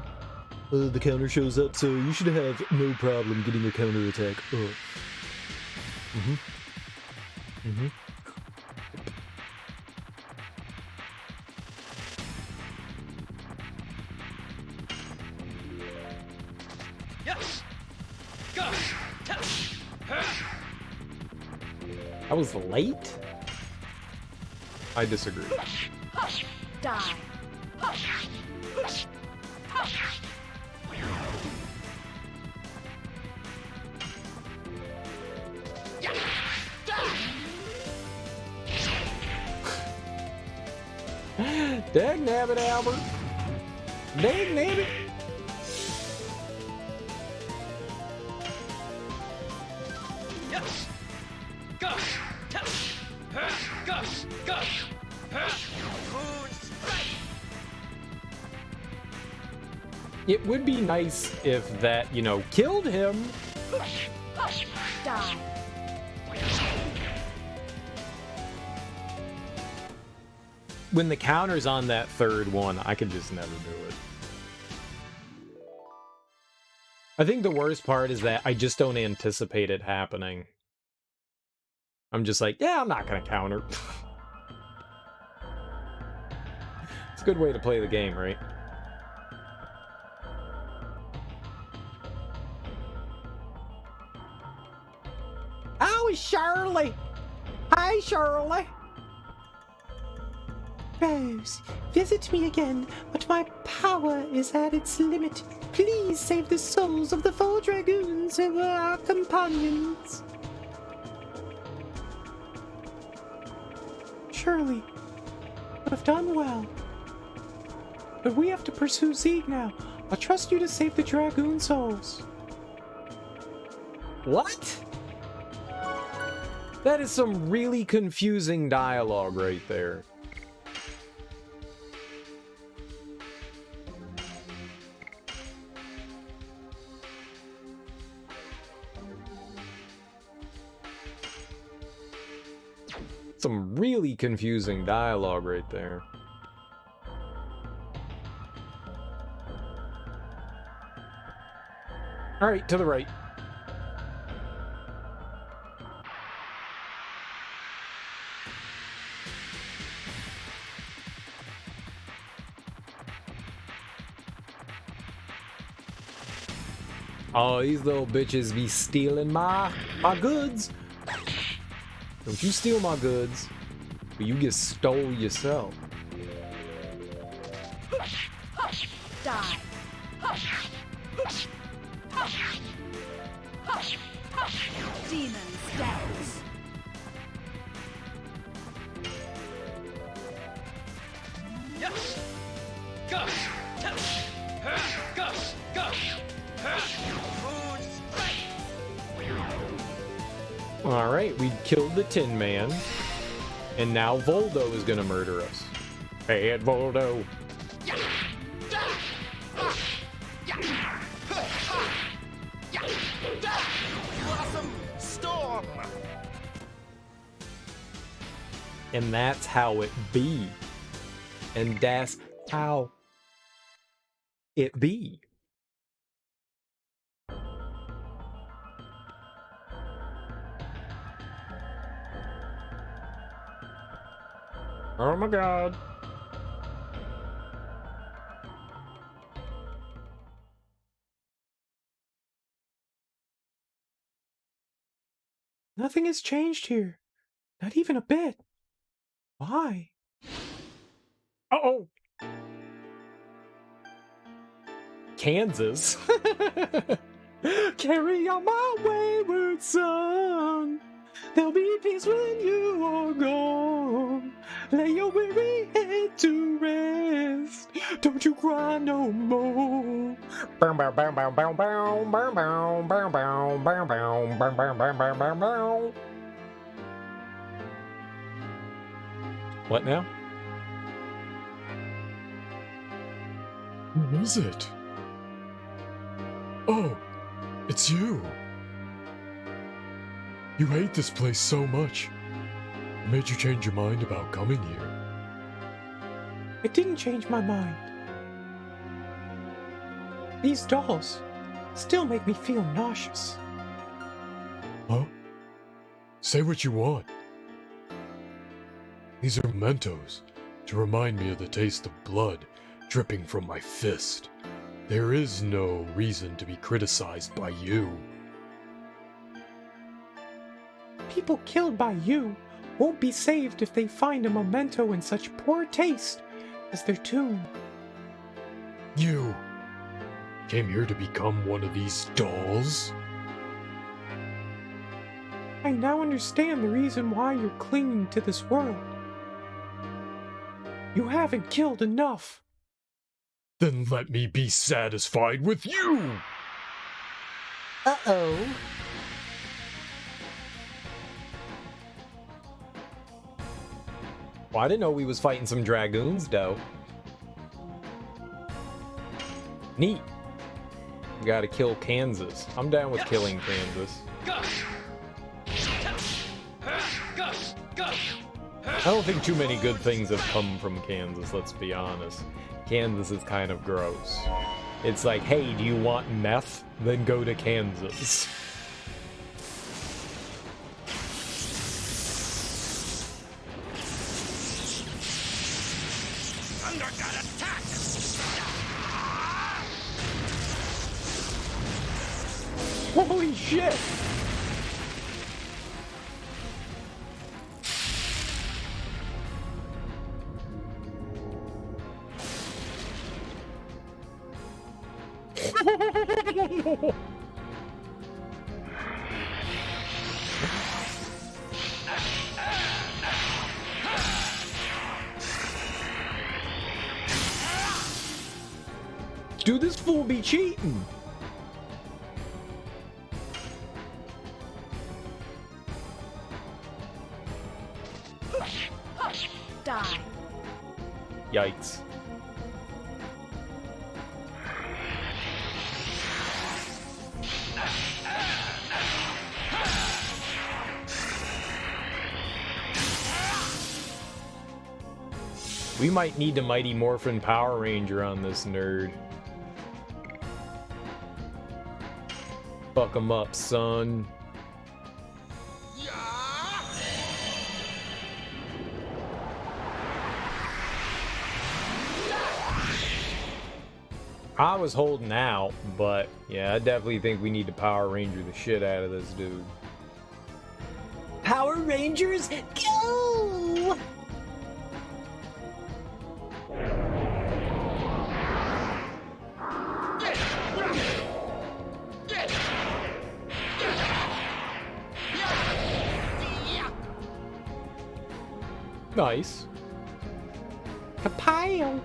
The counter shows up, so you should have no problem getting a counter attack off. Yes. Gush. I was late? I disagree. Die. Dag nabbit, Albert. Dag nabbit. Yes. Gush. Gush. Gush. Moon strike. It would be nice if that, you know, killed him. Die. When the counter's on that third one, I could just never do it. I think the worst part is that I just don't anticipate it happening. I'm just like, yeah, I'm not gonna counter. It's a good way to play the game, right? Oh, it's Shirley! Hi, Shirley! Rose, visit me again, but my power is at its limit. Please save the souls of the 4 dragoons who were our companions. Surely, you have done well. But we have to pursue Zeke now. I'll trust you to save the dragoon souls. What? That is some really confusing dialogue right there. some really confusing dialogue right there. Alright, to the right. Oh, these little bitches be stealing my goods. Don't you steal my goods, but you get stole yourself. Die. Demon stance. Yes. Go. Go. Go. Moon strike. Alright, we killed the Tin Man. And now Voldo is gonna murder us. Bad Voldo. Blossom storm. And that's how it be. And that's how it be. Oh my god. Nothing has changed here. Not even a bit. Why? Uh-oh. Kansas. Carry on my wayward son. There'll be peace when you are gone. Lay your weary head to rest. Don't you cry no more. What now? Who is it? Oh, it's you. You hate this place so much. What made you change your mind about coming here? It didn't change my mind. These dolls still make me feel nauseous. Huh? Say what you want. These are mementos to remind me of the taste of blood dripping from my fist. There is no reason to be criticized by you. People killed by you won't be saved if they find a memento in such poor taste as their tomb. You came here to become one of these dolls? I now understand the reason why you're clinging to this world. You haven't killed enough. Then let me be satisfied with you! Uh-oh. Well, I didn't know we was fighting some dragoons, though. Neat. We gotta kill Kansas. I'm down with killing Kansas. Go. Go. Go. I don't think too many good things have come from Kansas, let's be honest. Kansas is kind of gross. It's like, hey, do you want meth? Then go to Kansas. Thunder got attacked. Holy shit! Dude, this fool be cheating! Die. Yikes. We might need a Mighty Morphin Power Ranger on this nerd. Fuck him up, son. I was holding out, but yeah, I definitely think we need to Power Ranger the shit out of this dude. Power Rangers, go! Nice. Kapow!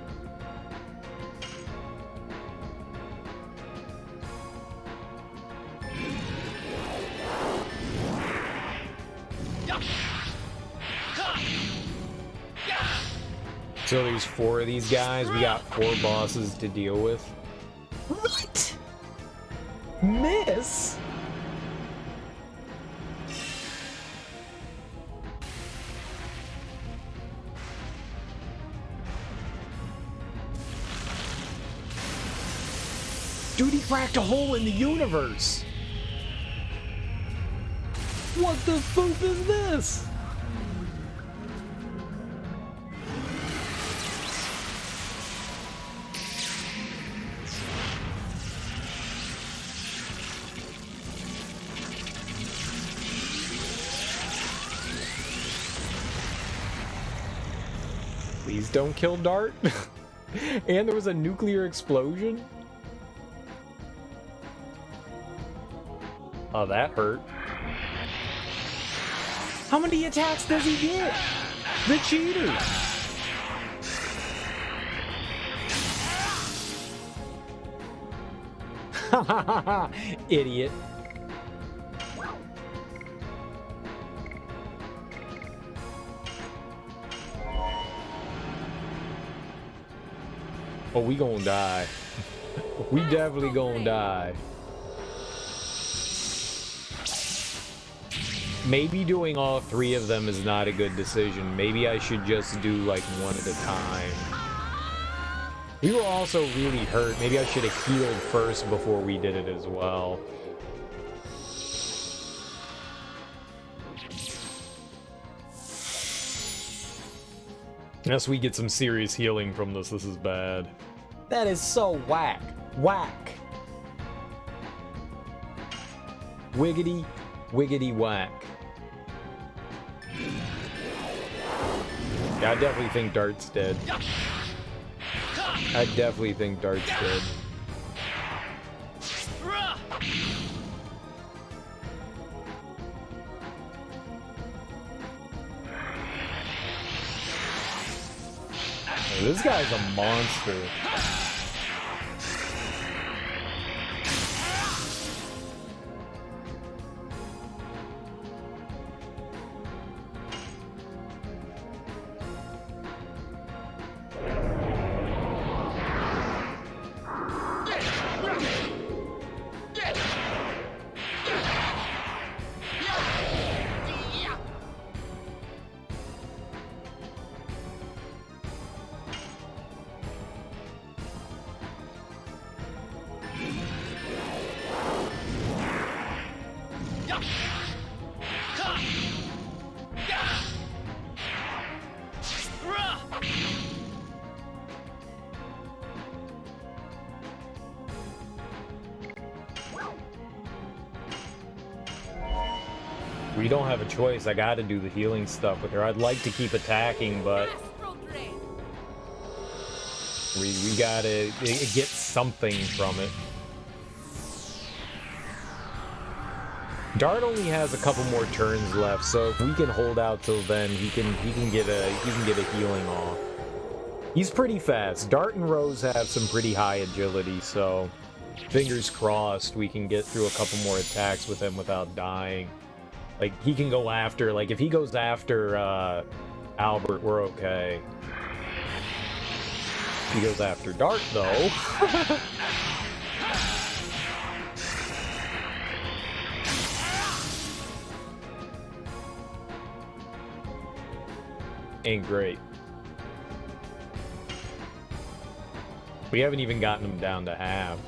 So there's 4 of these guys. We got 4 bosses to deal with. What? Miss? Dude, he cracked a hole in the universe. What the foop is this? Please don't kill Dart. And there was a nuclear explosion. Oh, that hurt. How many attacks does he get? The cheater. Idiot. Oh, we gonna die. We definitely gonna die. Maybe doing all 3 of them is not a good decision. Maybe I should just do like 1 at a time. We were also really hurt. Maybe I should have healed first before we did it as well. Unless we get some serious healing from this, this is bad. That is so whack. Whack. Wiggity, wiggity whack. Yeah, I definitely think Dart's dead. I definitely think Dart's dead. Oh, this guy's a monster. We don't have a choice. I gotta do the healing stuff with her. I'd like to keep attacking, but we gotta get something from it. Dart only has a couple more turns left, so if we can hold out till then, he can get a healing off. He's pretty fast. Dart and Rose have some pretty high agility, so fingers crossed we can get through a couple more attacks with him without dying. Like, he can go after, like, if he goes after Albert, we're okay. If he goes after Dart, though. Ain't great. We haven't even gotten him down to half.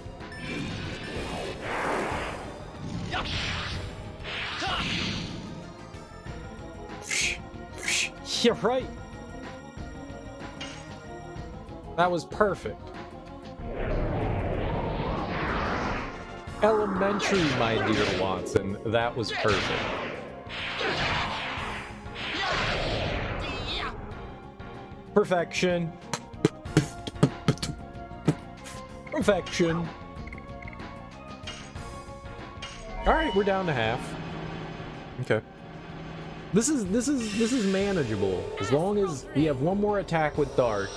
You're right. That was perfect. Elementary, my dear Watson. That was perfect. Perfection. Perfection. All right, we're down to half. Okay. This is manageable as long as we have one more attack with Dart.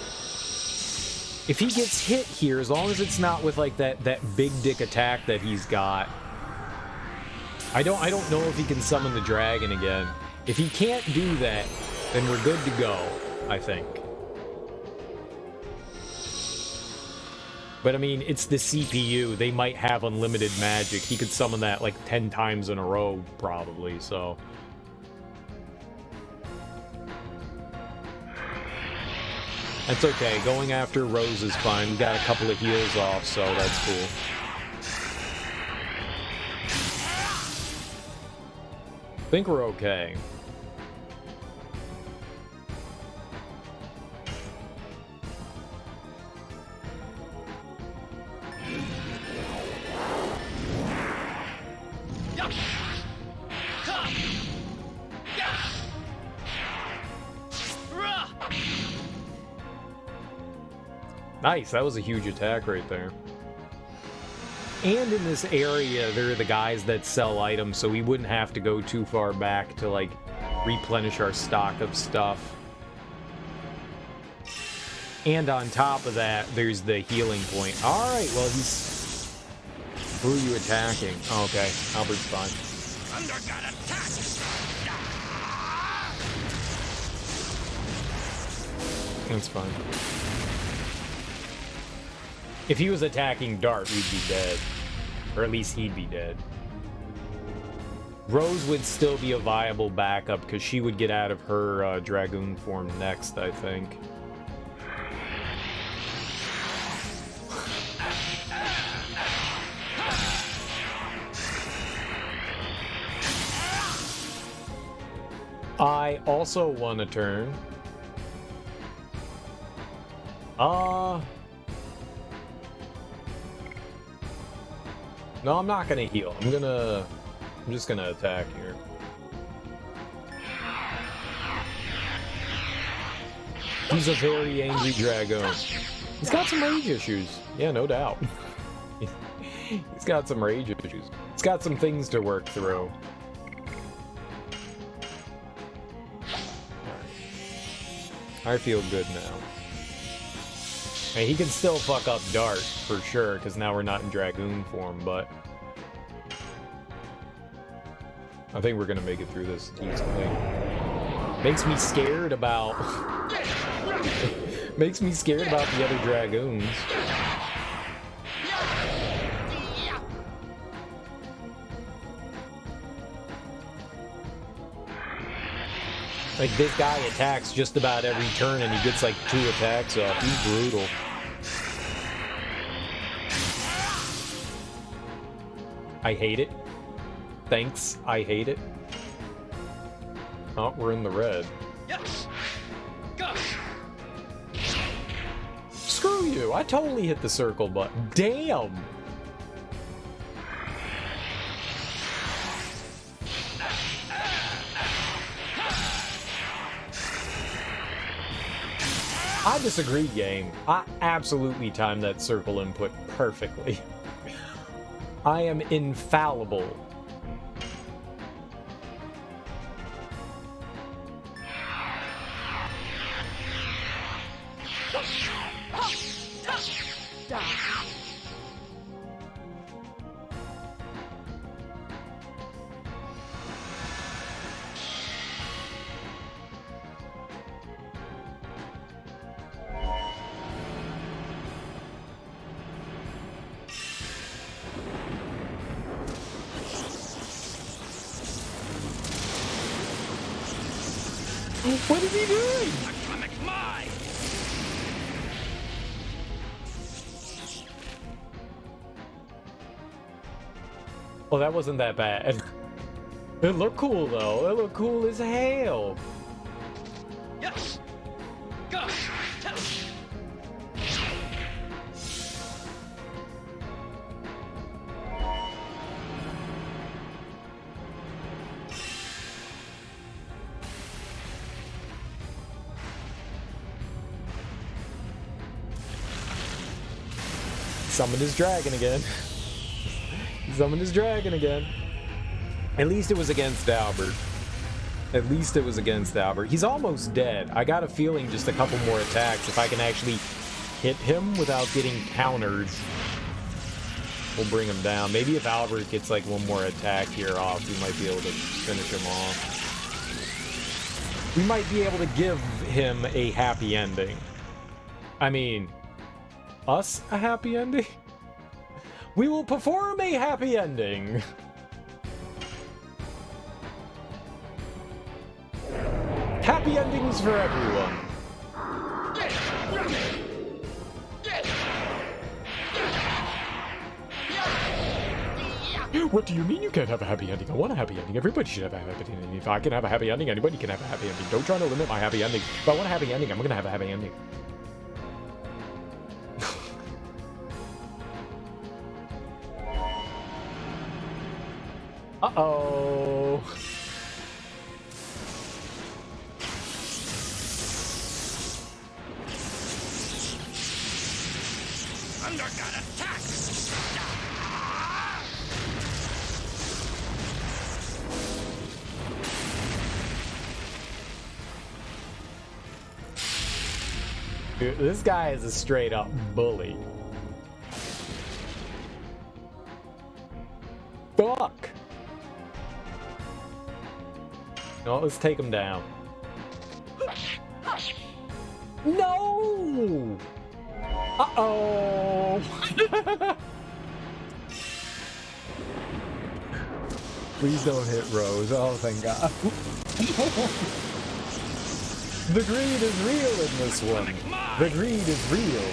If he gets hit here, as long as it's not with like that big dick attack that he's got. I don't know if he can summon the dragon again. If he can't do that, then we're good to go, I think. But I mean, it's the CPU. They might have unlimited magic. He could summon that like 10 times in a row, probably, so. That's okay. Going after Rose is fine. We got a couple of heals off, so that's cool. I think we're okay. Nice, that was a huge attack right there. And in this area, there are the guys that sell items, so we wouldn't have to go too far back to, like, replenish our stock of stuff. And on top of that, there's the healing point. Alright, well, he's... Who are you attacking? Oh, okay, Albert's fine. Thunder got attacked! That's fine. If he was attacking Dart, we'd be dead. Or at least he'd be dead. Rose would still be a viable backup, because she would get out of her Dragoon form next, I think. I also won a turn. No, I'm not gonna heal. I'm just gonna attack here. He's a very angry Dragoon. He's got some rage issues. Yeah, no doubt. He's got some rage issues. He's got some things to work through. I feel good now. Hey, he can still fuck up Dart, for sure, because now we're not in Dragoon form, but... I think we're gonna make it through this easily. Makes me scared about... Makes me scared about the other Dragoons. Like, this guy attacks just about every turn, and he gets, like, 2 attacks off. He's brutal. I hate it. Thanks, I hate it. Oh, we're in the red. Yes. Go. Screw you! I totally hit the circle button. Damn! I disagree, game. I absolutely timed that circle input perfectly. I am infallible. Die. What is he doing? Atomic mine. Oh, that wasn't that bad. It looked cool, though. It looked cool as hell. Yes. Go. Summon his dragon again. Summon his dragon again. At least it was against Albert. At least it was against Albert. He's almost dead. I got a feeling just a couple more attacks, if I can actually hit him without getting countered, we'll bring him down. Maybe if Albert gets like one more attack here off, we might be able to finish him off. We might be able to give him a happy ending. I mean, us a happy ending? We will perform a happy ending. Happy endings for everyone. What do you mean you can't have a happy ending? I want a happy ending. Everybody should have a happy ending. If I can have a happy ending, anybody can have a happy ending. Don't try to limit my happy ending. If I want a happy ending, I'm gonna have a happy ending. Uh-oh. Under got attack. Dude, this guy is a straight up bully. Fuck. No, let's take him down. No! Uh-oh! Please don't hit Rose. Oh, thank God. The greed is real in this one. The greed is real.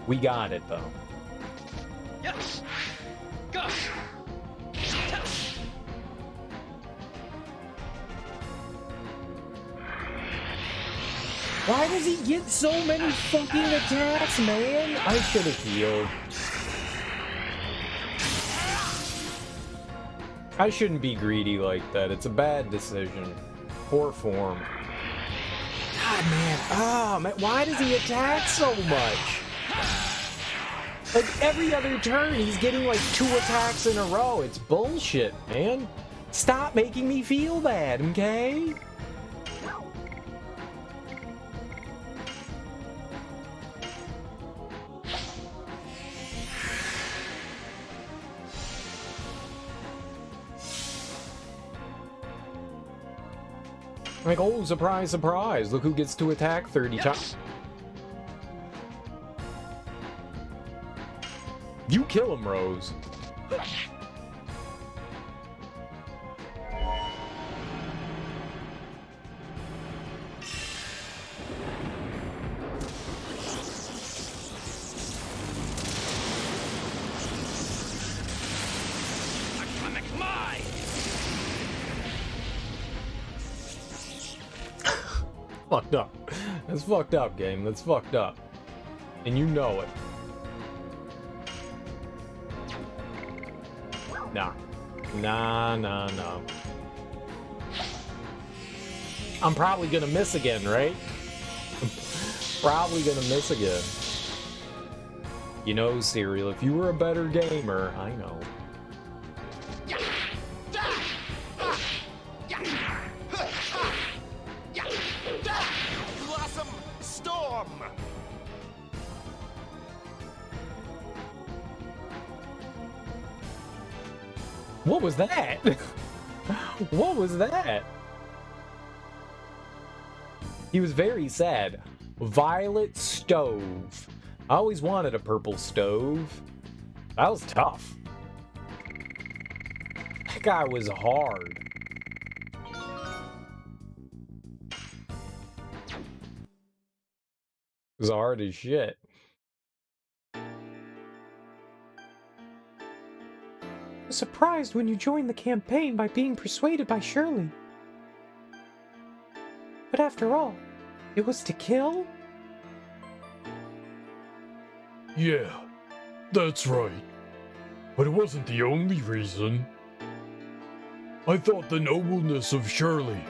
We got it, though. Yes. Go. Why does he get so many fucking attacks, man? I should have healed. I shouldn't be greedy like that. It's a bad decision. Poor form. God, man. Ah, man. Why does he attack so much? Like, every other turn, he's getting, like, 2 attacks in a row. It's bullshit, man. Stop making me feel bad, okay? Like, oh, surprise, surprise. Look who gets to attack 30 times. You kill him, Rose. Atomic mine. Fucked up. That's fucked up, game. That's fucked up. And you know it. Nah. Nah. I'm probably gonna miss again, right? Probably gonna miss again. You know, Serial, if you were a better gamer, I know. Blossom storm. What was that? What was that? He was very sad. Violet stove. I always wanted a purple stove. That was tough. That guy was hard. was hard as shit. I was surprised when you joined the campaign by being persuaded by Shirley. But after all, it was to kill? Yeah, that's right. But it wasn't the only reason. I thought the nobleness of Shirley,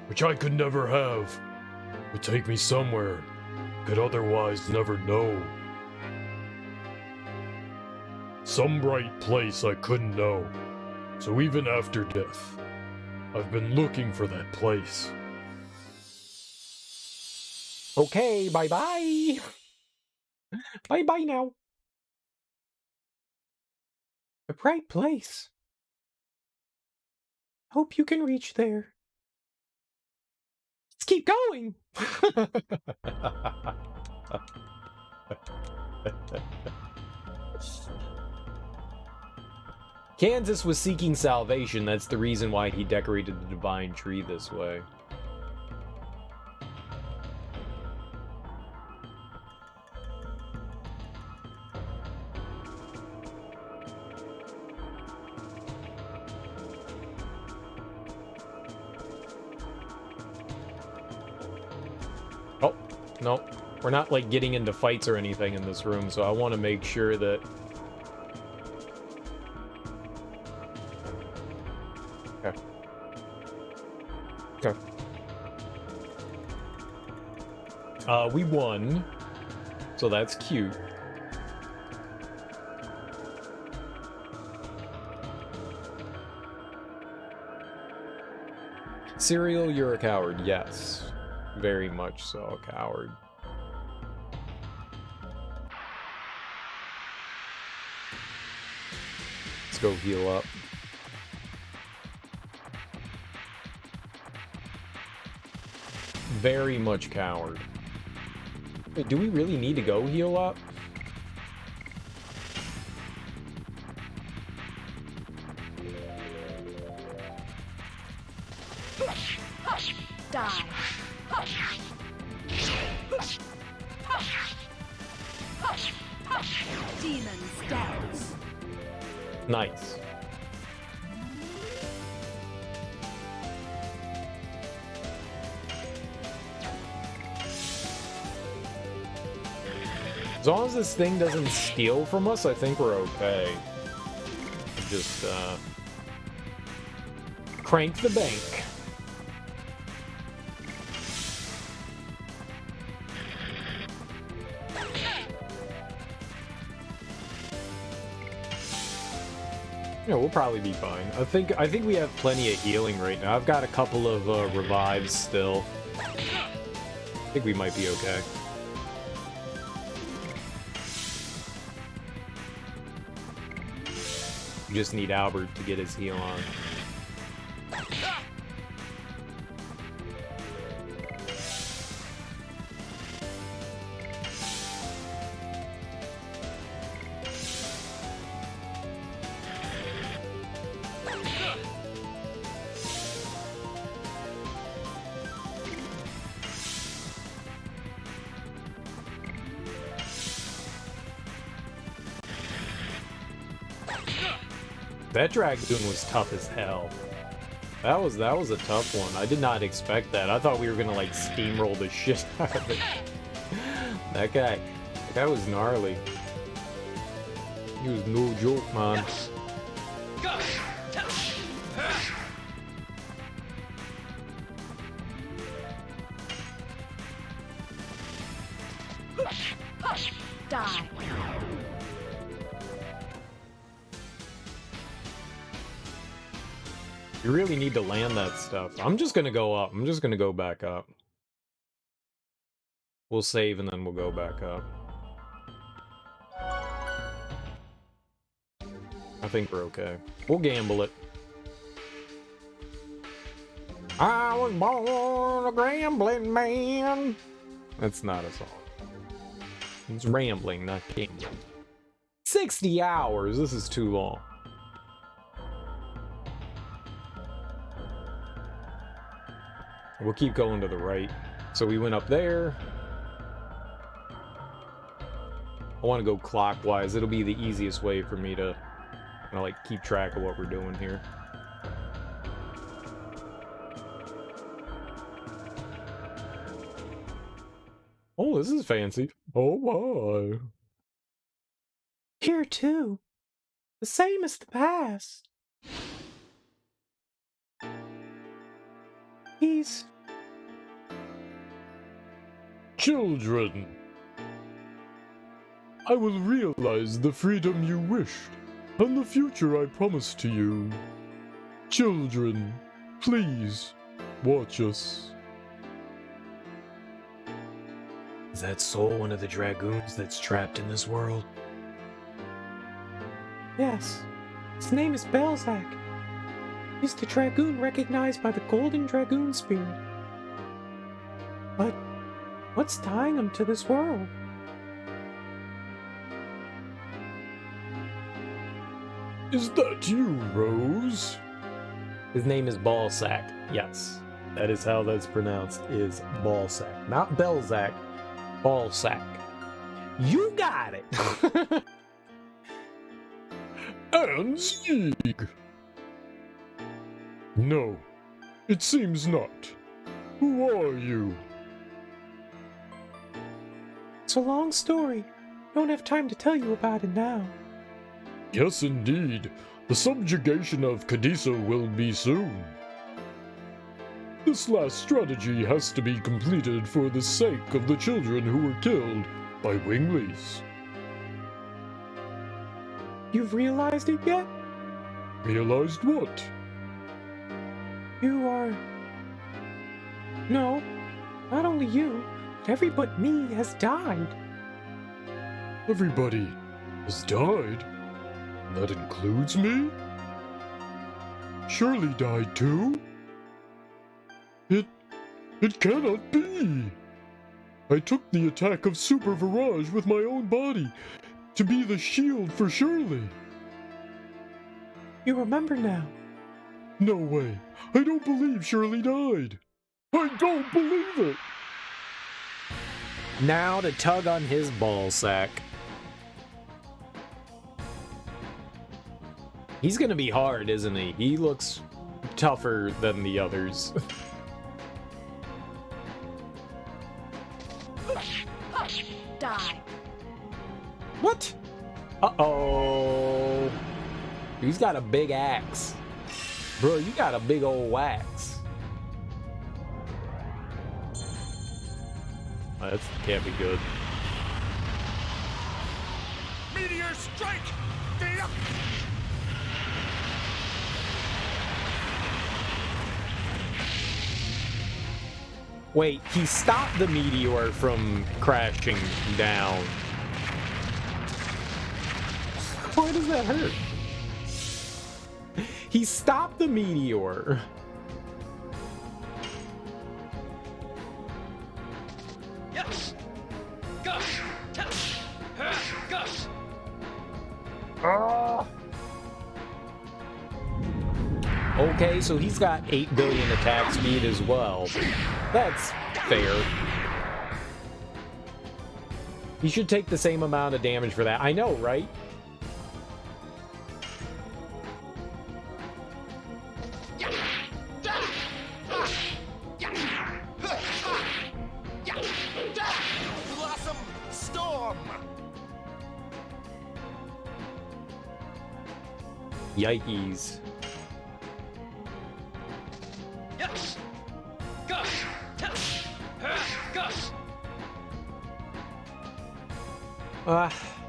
which I could never have, would take me somewhere I could otherwise never know. Some bright place I couldn't know. So even after death, I've been looking for that place. Okay, bye-bye. Bye-bye now. A bright place. Hope you can reach there. Let's keep going! Kansas was seeking salvation. That's the reason why he decorated the divine tree this way. Oh, no. We're not, like, getting into fights or anything in this room, so I want to make sure that... Okay. Okay. We won. So that's cute. Serial, you're a coward. Yes. Very much so, a coward. Let's go heal up. Very much coward. Wait, do we really need to go heal up? Die. Demon stance. Nice. As long as this thing doesn't steal from us, I think we're okay. Just, crank the bank. Yeah, we'll probably be fine. I think we have plenty of healing right now. I've got a couple of revives still. I think we might be okay. We just need Albert to get his heal on. That Dragoon was tough as hell. That was a tough one. I did not expect that. I thought we were gonna like steamroll the shit out of it. That guy was gnarly. He was no joke, man. Die. You really need to land that stuff. I'm just gonna go up. I'm just gonna go back up. We'll save and then we'll go back up. I think we're okay. We'll gamble it. I was born a gambling man. That's not a song. It's rambling, not gambling. 60 hours. This is too long. We'll keep going to the right. So we went up there. I want to go clockwise. It'll be the easiest way for me to, like, keep track of what we're doing here. Oh, this is fancy. Oh my. Here too. The same as the past. He's... Children, I will realize the freedom you wished, and the future I promised to you. Children, please, watch us. Is that soul one of the dragoons that's trapped in this world? Yes. His name is Belzak. He's the dragoon recognized by the golden dragoon spirit. But what's tying him to this world? Is that you, Rose? His name is Ballsack. Yes, that is how that's pronounced, is Ballsack. Not Belzak, Ballsack. You got it! And Sieg! No, it seems not. Who are you? It's a long story. Don't have time to tell you about it now. Yes, indeed. The subjugation of Kadisa will be soon. This last strategy has to be completed for the sake of the children who were killed by Winglies. You've realized it yet? Realized what? You are... No, not only you, but every but me has died. Everybody has died? That includes me? Shirley died too? It cannot be! I took the attack of Super Virage with my own body to be the shield for Shirley. You remember now. No way. I don't believe Shirley died. I don't believe it. Now to tug on his ballsack. He's gonna be hard, isn't he? He looks tougher than the others. Die. What? Uh-oh. He's got a big axe. Bro, you got a big old axe. That can't be good. Meteor strike! Wait, he stopped the meteor from crashing down. Why does that hurt? He stopped the meteor. Yes! Gush! Gush! Okay, so he's got 8 billion attack speed as well. That's fair. He should take the same amount of damage for that. I know, right? Blossom storm! Yikes. Yes! Gush! Gush!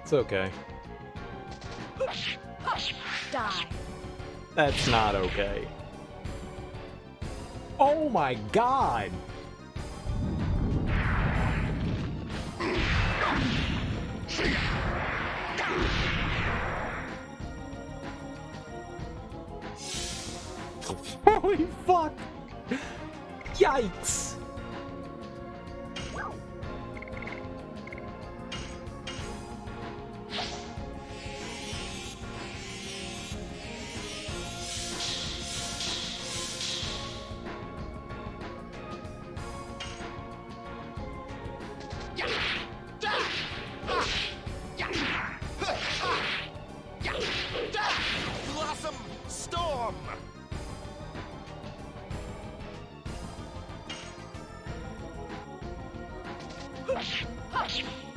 It's okay. Die. That's not okay. Oh my god! Holy fuck! Yikes!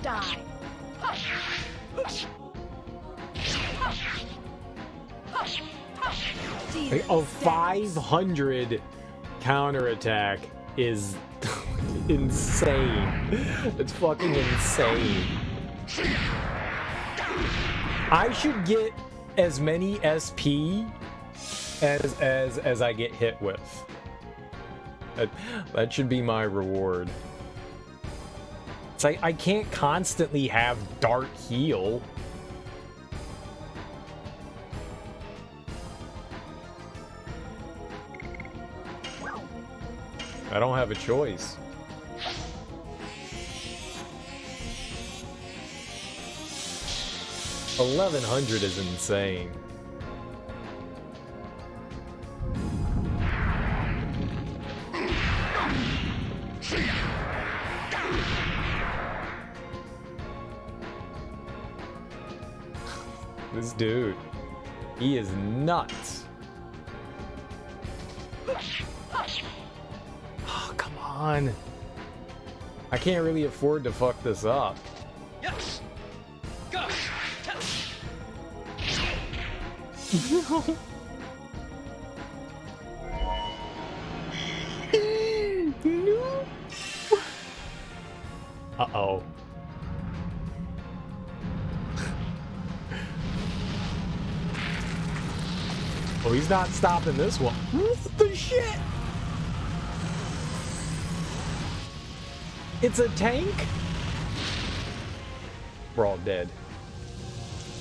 Die. Like, a 500 counterattack is insane. It's fucking insane. I should get as many SP as I get hit with. That should be my reward. It's like I can't constantly have Dart heal. I don't have a choice. $1,100 is insane. This dude, he is nuts. Oh, come on. I can't really afford to fuck this up. Yes. Go. No. No. Uh-oh. Oh, he's not stopping this one. What the shit? It's a tank? We're all dead.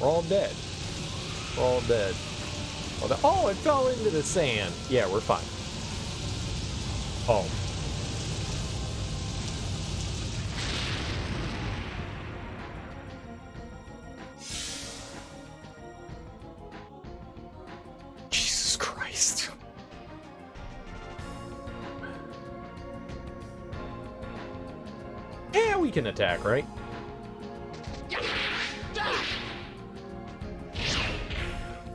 We're all dead. We're all dead. Oh, it fell into the sand. Yeah, we're fine. Oh. Jesus Christ. Yeah, we can attack, right?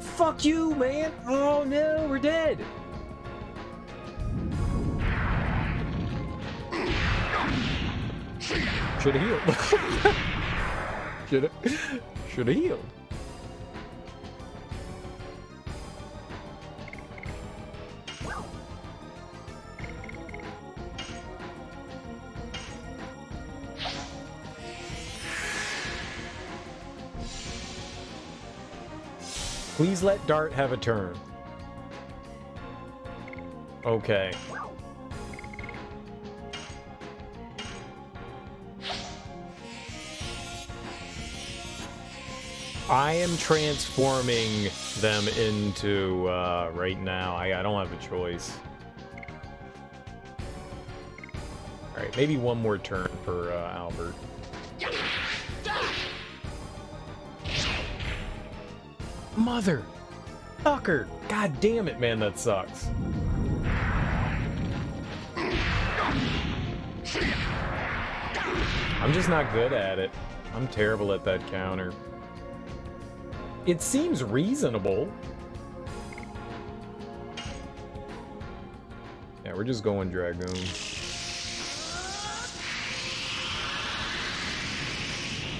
Fuck you, man! Oh no, we're dead! Should've healed. Should've healed. Please let Dart have a turn. Okay. I am transforming them into, right now. I don't have a choice. Alright, maybe one more turn for, Albert. Mother! Fucker! God damn it, man, that sucks. I'm just not good at it. I'm terrible at that counter. It seems reasonable. Yeah, we're just going Dragoon.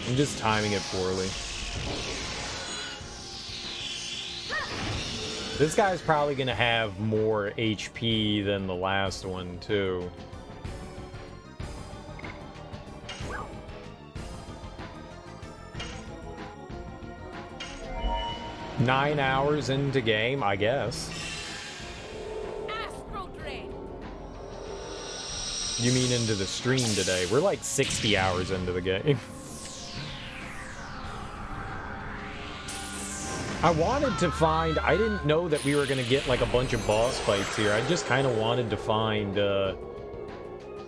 I'm just timing it poorly. This guy's probably gonna have more HP than the last one, too. Nine hours into game, I guess. You mean into the stream today? We're like 60 hours into the game. I wanted to find... I didn't know that we were going to get like a bunch of boss fights here. I just kind of wanted to find the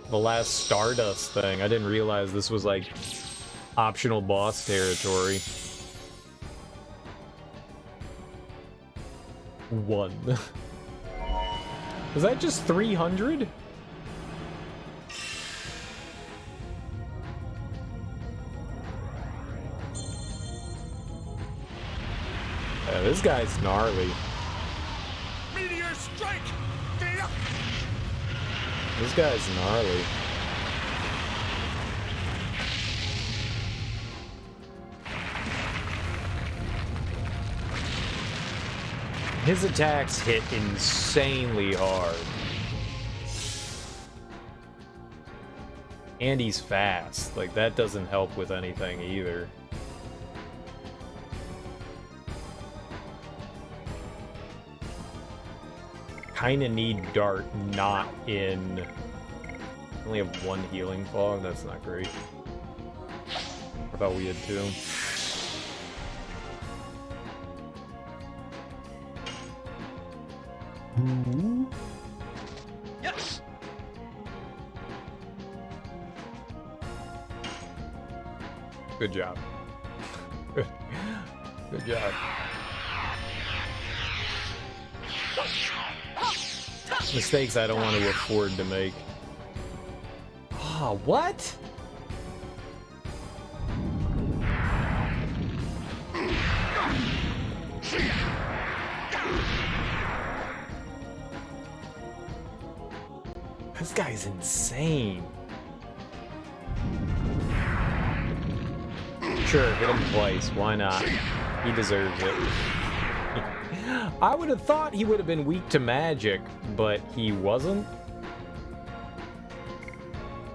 last Stardust thing. I didn't realize this was like optional boss territory. One. Was that just 300? Yeah, this guy's gnarly. Meteor strike! This guy's gnarly. His attacks hit insanely hard. And he's fast. Like, that doesn't help with anything either. Kinda need Dart not in... Only have one healing fog? That's not great. I thought we had two. Yes. Good job. Good job. Mistakes I don't want to afford to make. Ah, what? This guy's insane. Sure, hit him twice. Why not? He deserves it. I would have thought he would have been weak to magic, but he wasn't.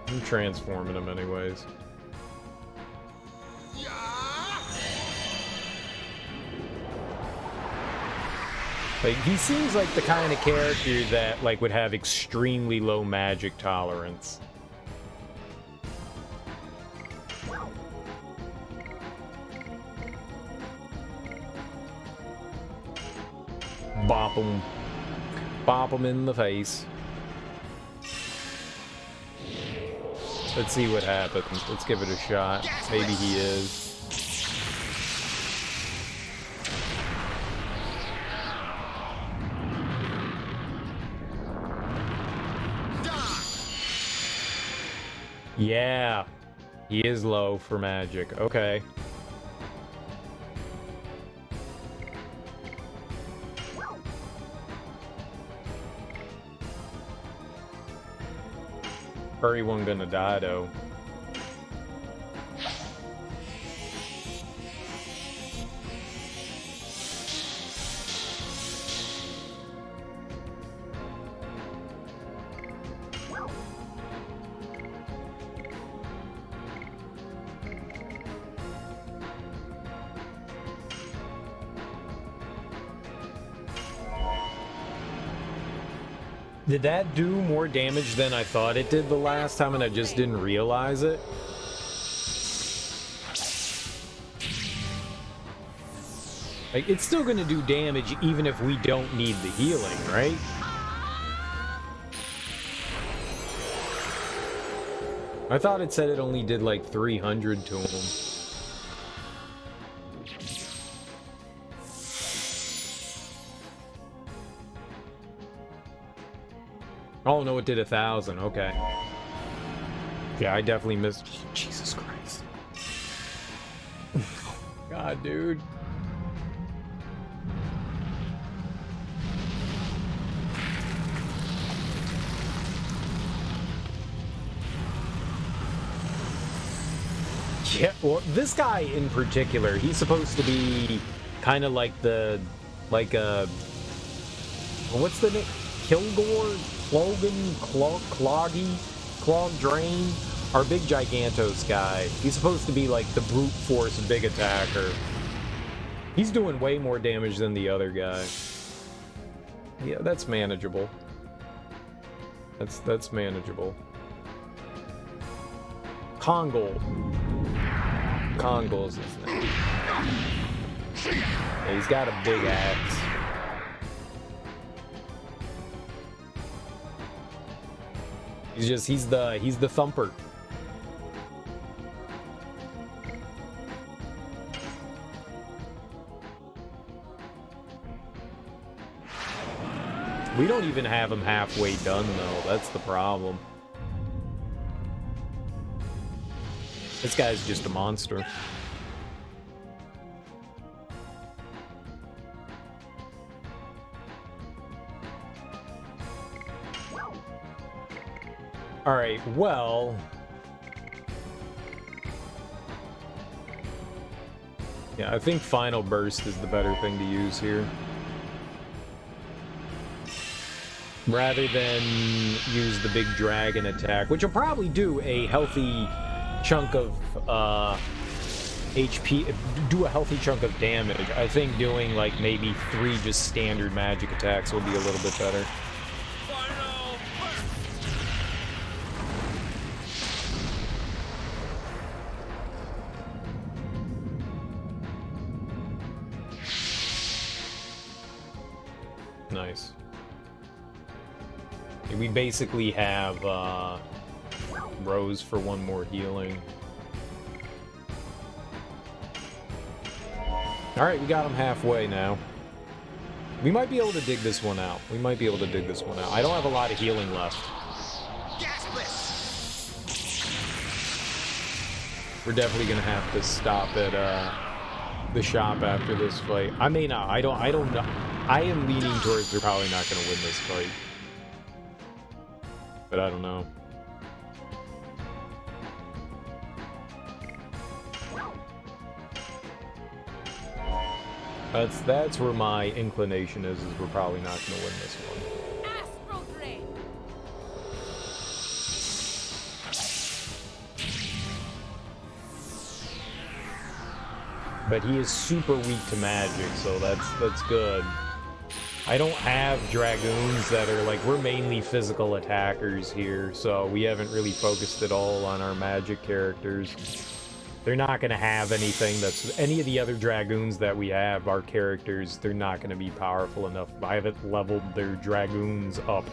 I'm transforming him anyways. Like, he seems like the kind of character that, like, would have extremely low magic tolerance. Bop him. Bop him in the face. Let's see what happens. Let's give it a shot. Maybe he is. Yeah. He is low for magic. Okay. Furry one gonna die though. Did that do more damage than I thought it did the last time and I just didn't realize it? Like, it's still gonna do damage even if we don't need the healing, right? I thought it said it only did like 300 to him. Oh no, it did 1,000. Okay. Yeah, I definitely missed. Oh, Jesus Christ. God, dude. Yeah, well, this guy in particular, he's supposed to be kind of like the, like a, what's the name? Kilgore? Clogan, Cloggy, Drain, our big Gigantos guy. He's supposed to be like the brute force big attacker. He's doing way more damage than the other guy. Yeah, that's manageable. That's manageable. Kongol. Kongol's his name. Yeah, he's got a big axe. He's the thumper. We don't even have him halfway done though, that's the problem. This guy's just a monster. Alright, well... yeah, I think Final Burst is the better thing to use here. rather than use the big dragon attack, which will probably do a healthy chunk of HP, do a healthy chunk of damage. I think doing like maybe 3 just standard magic attacks will be a little bit better. Final Nice. We basically have Rose for 1 more healing. Alright, we got him halfway now. We might be able to dig this one out. I don't have a lot of healing left. We're definitely gonna have to stop at the shop after this fight. I may not. I don't know. I am leaning towards they're probably not gonna win this fight. But I don't know. That's where my inclination is we're probably not going to win this one. Astral Drain. But he is super weak to magic, so that's good. I don't have dragoons that are like, we're mainly physical attackers here, so we haven't really focused at all on our magic characters. They're not going to have anything that's... Any of the other dragoons that we have, our characters, they're not going to be powerful enough. I haven't leveled their dragoons up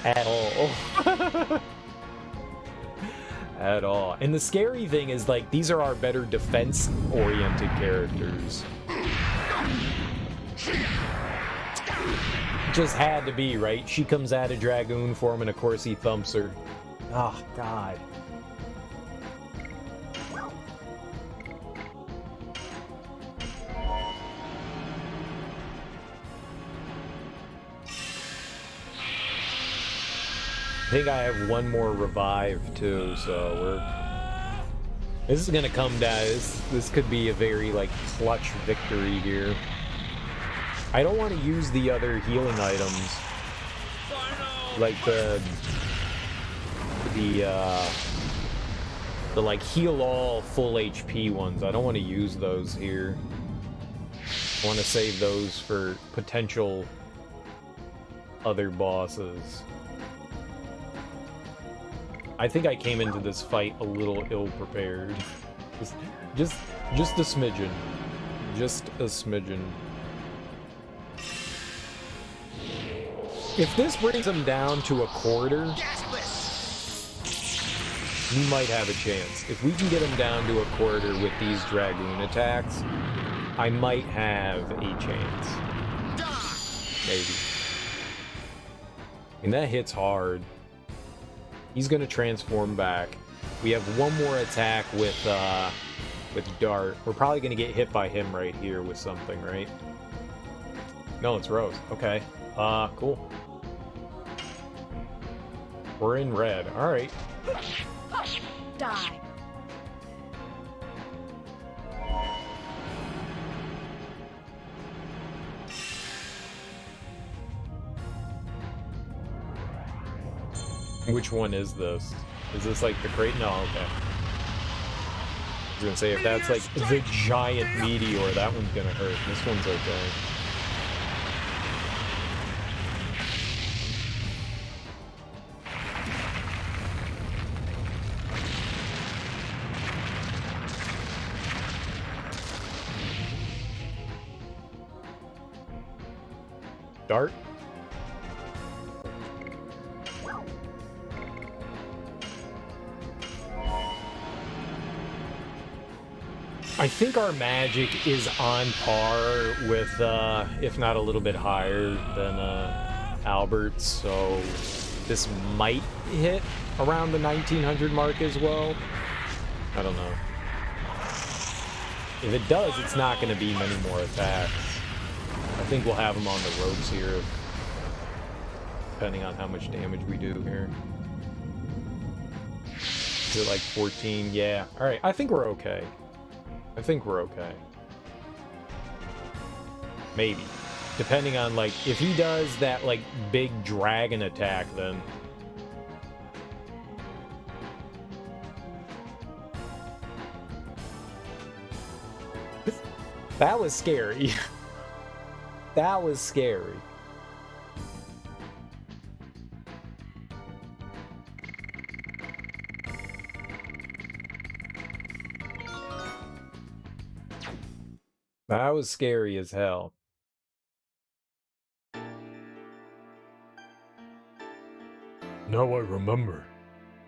at all. At all. And the scary thing is, like, these are our better defense-oriented characters. Just had to be, right? She comes out of dragoon form, and of course he thumps her. Oh, God. I think I have 1 more revive too, so this is gonna come down. This could be a very like clutch victory here. I don't want to use the other healing items, like the like heal all full HP ones. I don't want to use those here. I want to save those for potential other bosses. I think I came into this fight a little ill-prepared. Just a smidgen. Just a smidgen. If this brings him down to a quarter, we might have a chance. If we can get him down to a quarter with these dragoon attacks, I might have a chance. Maybe. And that hits hard. He's gonna transform back. We have 1 more attack with Dart. We're probably gonna get hit by him right here with something, right? No, it's Rose. Okay. Cool. We're in red. Alright. Die. Which one is this? Is this like the crate? No, okay. I was gonna say, if that's like the giant meteor, that one's gonna hurt. This one's okay. Dart? I think our magic is on par with, if not a little bit higher than Albert's, so this might hit around the 1900 mark as well. I don't know. If it does, it's not going to be many more attacks. I think we'll have him on the ropes here, depending on how much damage we do here. Is it like 14? Yeah. Alright, I think we're okay. I think we're okay. Maybe. Depending on, like, if he does that, like, big dragon attack, then... That was scary. That was scary. That was scary as hell. Now I remember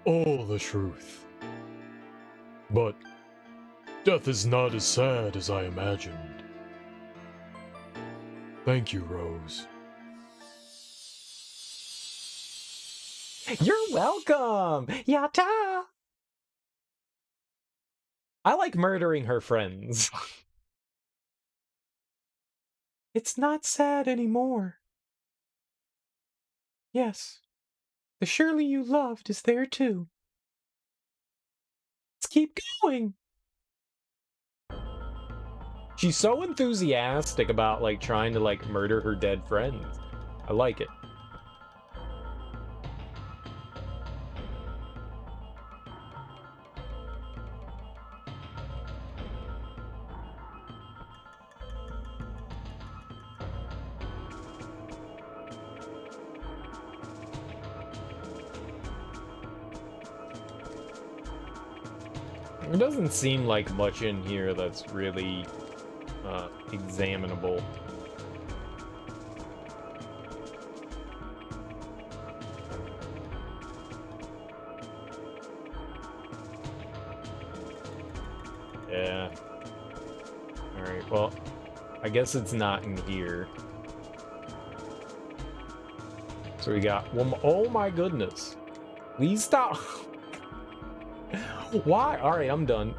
all the truth. But death is not as sad as I imagined. Thank you, Rose. You're welcome! Yatta! I like murdering her friends. It's not sad anymore. Yes, the Shirley you loved is there too. Let's keep going. She's so enthusiastic about, like, trying to, like, murder her dead friends. I like it. There doesn't seem like much in here that's really examinable. Yeah. Alright, well, I guess it's not in here. So we got one. Oh my goodness. Please stop. Why? Alright, I'm done.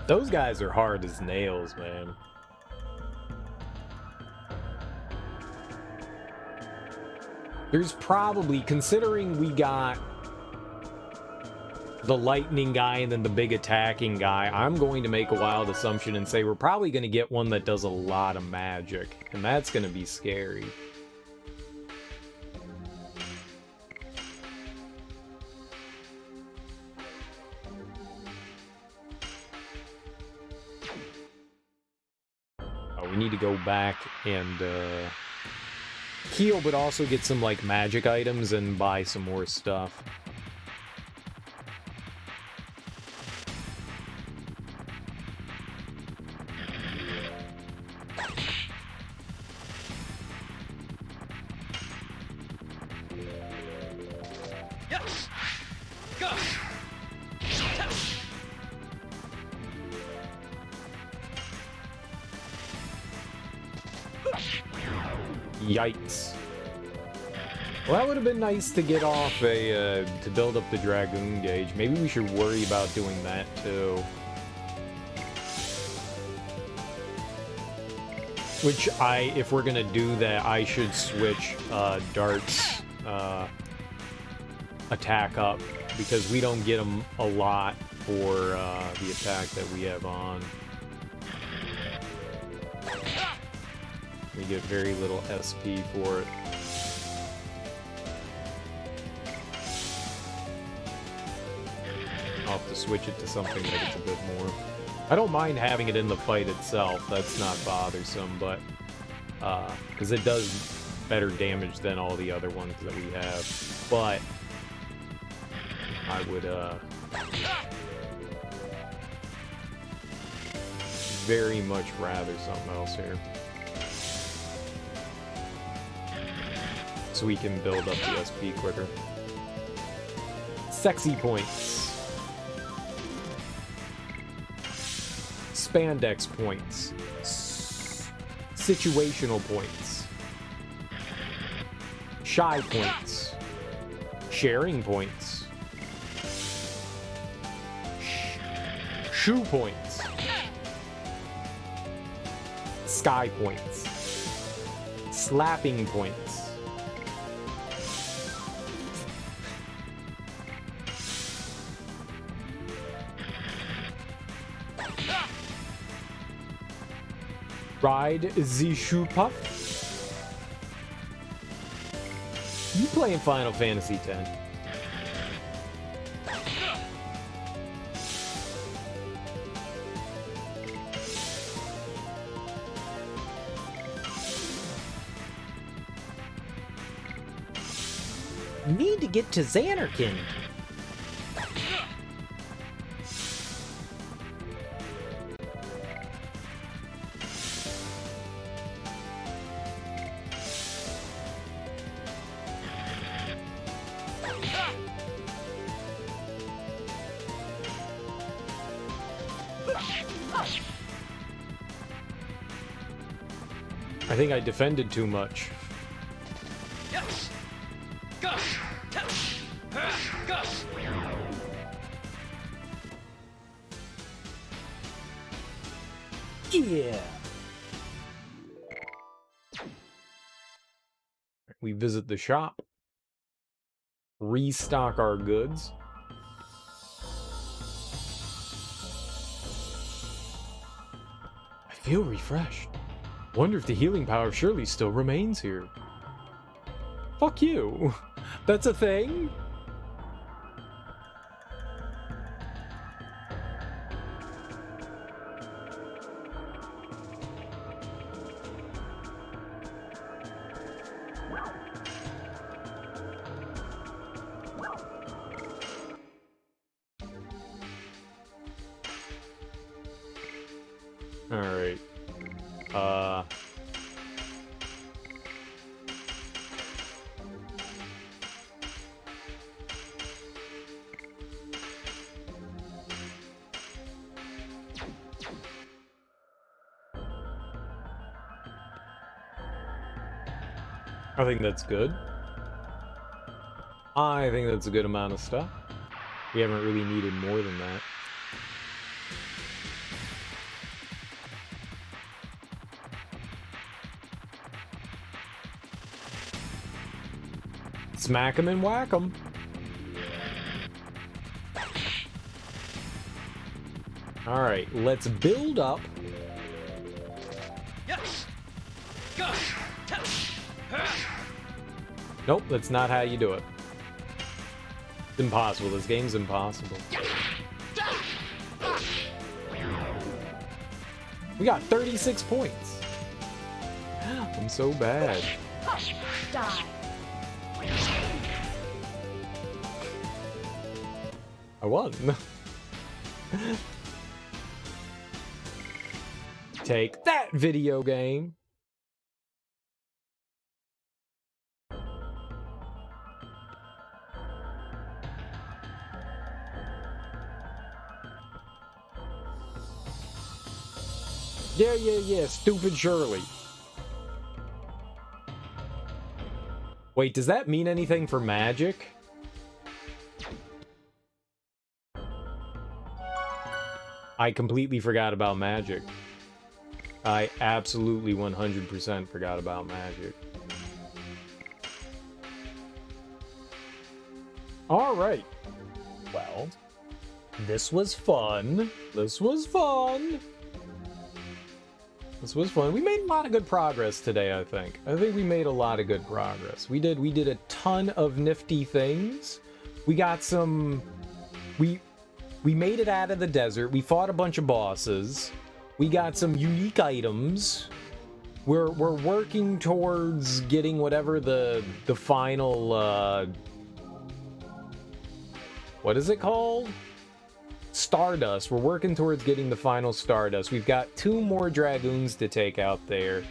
Those guys are hard as nails, man. There's probably, considering we got the lightning guy and then the big attacking guy, I'm going to make a wild assumption and say we're probably going to get one that does a lot of magic, and that's going to be scary. Oh, we need to go back and heal, but also get some, like, magic items and buy some more stuff. Yikes. Well, that would have been nice to get off a, to build up the Dragoon gauge. Maybe we should worry about doing that, too. Which if we're gonna do that, I should switch, Dart's, attack up, because we don't get him a lot for, the attack that we have on. We get very little SP for it. I'll have to switch it to something that gets a bit more. I don't mind having it in the fight itself, that's not bothersome, but because it does better damage than all the other ones that we have. But I would very much rather something else here. So we can build up the SP quicker. Sexy points. Spandex points. Situational points. Shy points. Sharing points. Shoe points. Sky points. Slapping points. Ride the shoe puff. You playing Final Fantasy X? Need to get to Xanarkin. I think I defended too much. Yeah. We visit the shop. Restock our goods. I feel refreshed. Wonder if the healing power surely still remains here. Fuck you. That's a thing? Alright. I think that's good. I think that's a good amount of stuff. We haven't really needed more than that. Smack 'em and whack 'em. Alright, let's build up. Nope, that's not how you do it. It's impossible. This game's impossible. We got 36 points. I'm so bad. Die. I won. Take that, video game. Yeah, stupid Shirley. Wait, does that mean anything for magic? I completely forgot about magic. I absolutely 100% forgot about magic. Alright. Well, this was fun. This was fun. This was fun. We made a lot of good progress today, I think. I think we made a lot of good progress. We did a ton of nifty things. We got some... We made it out of the desert. We fought a bunch of bosses. We got some unique items. We're working towards getting whatever the final what is it called? Stardust. We're working towards getting the final Stardust. We've got 2 more Dragoons to take out there.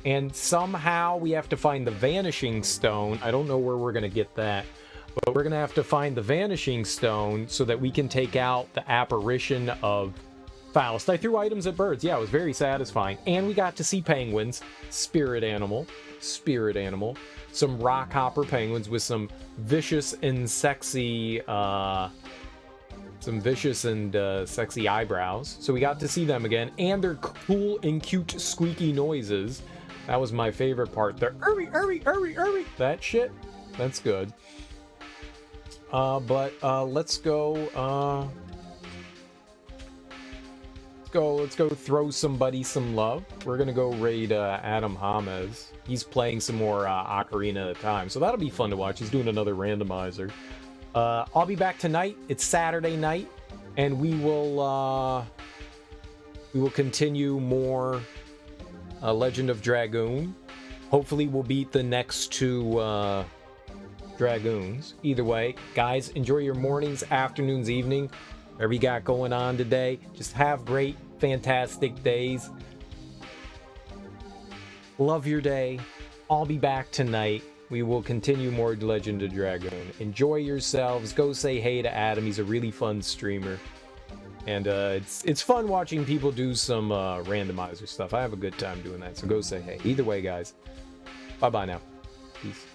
And somehow we have to find the Vanishing Stone. I don't know where we're going to get that. But we're going to have to find the Vanishing Stone so that we can take out the apparition of Faust. I threw items at birds. Yeah, it was very satisfying. And we got to see penguins. Spirit animal. Spirit animal. Some rock hopper penguins with some vicious and sexy... sexy eyebrows. So we got to see them again, and their cool and cute squeaky noises. That was my favorite part. Their that shit. That's good. Let's go let's go throw somebody some love. We're gonna go raid Adam James. He's playing some more Ocarina of Time, so that'll be fun to watch. He's doing another randomizer. I'll be back tonight. It's Saturday night, and we will continue more Legend of Dragoon. Hopefully, we'll beat the next two Dragoons. Either way, guys, enjoy your mornings, afternoons, evening. Whatever you got going on today, just have great, fantastic days. Love your day. I'll be back tonight. We will continue more Legend of Dragoon. Enjoy yourselves. Go say hey to Adam. He's a really fun streamer. And it's fun watching people do some randomizer stuff. I have a good time doing that, so go say hey. Either way, guys. Bye-bye now. Peace.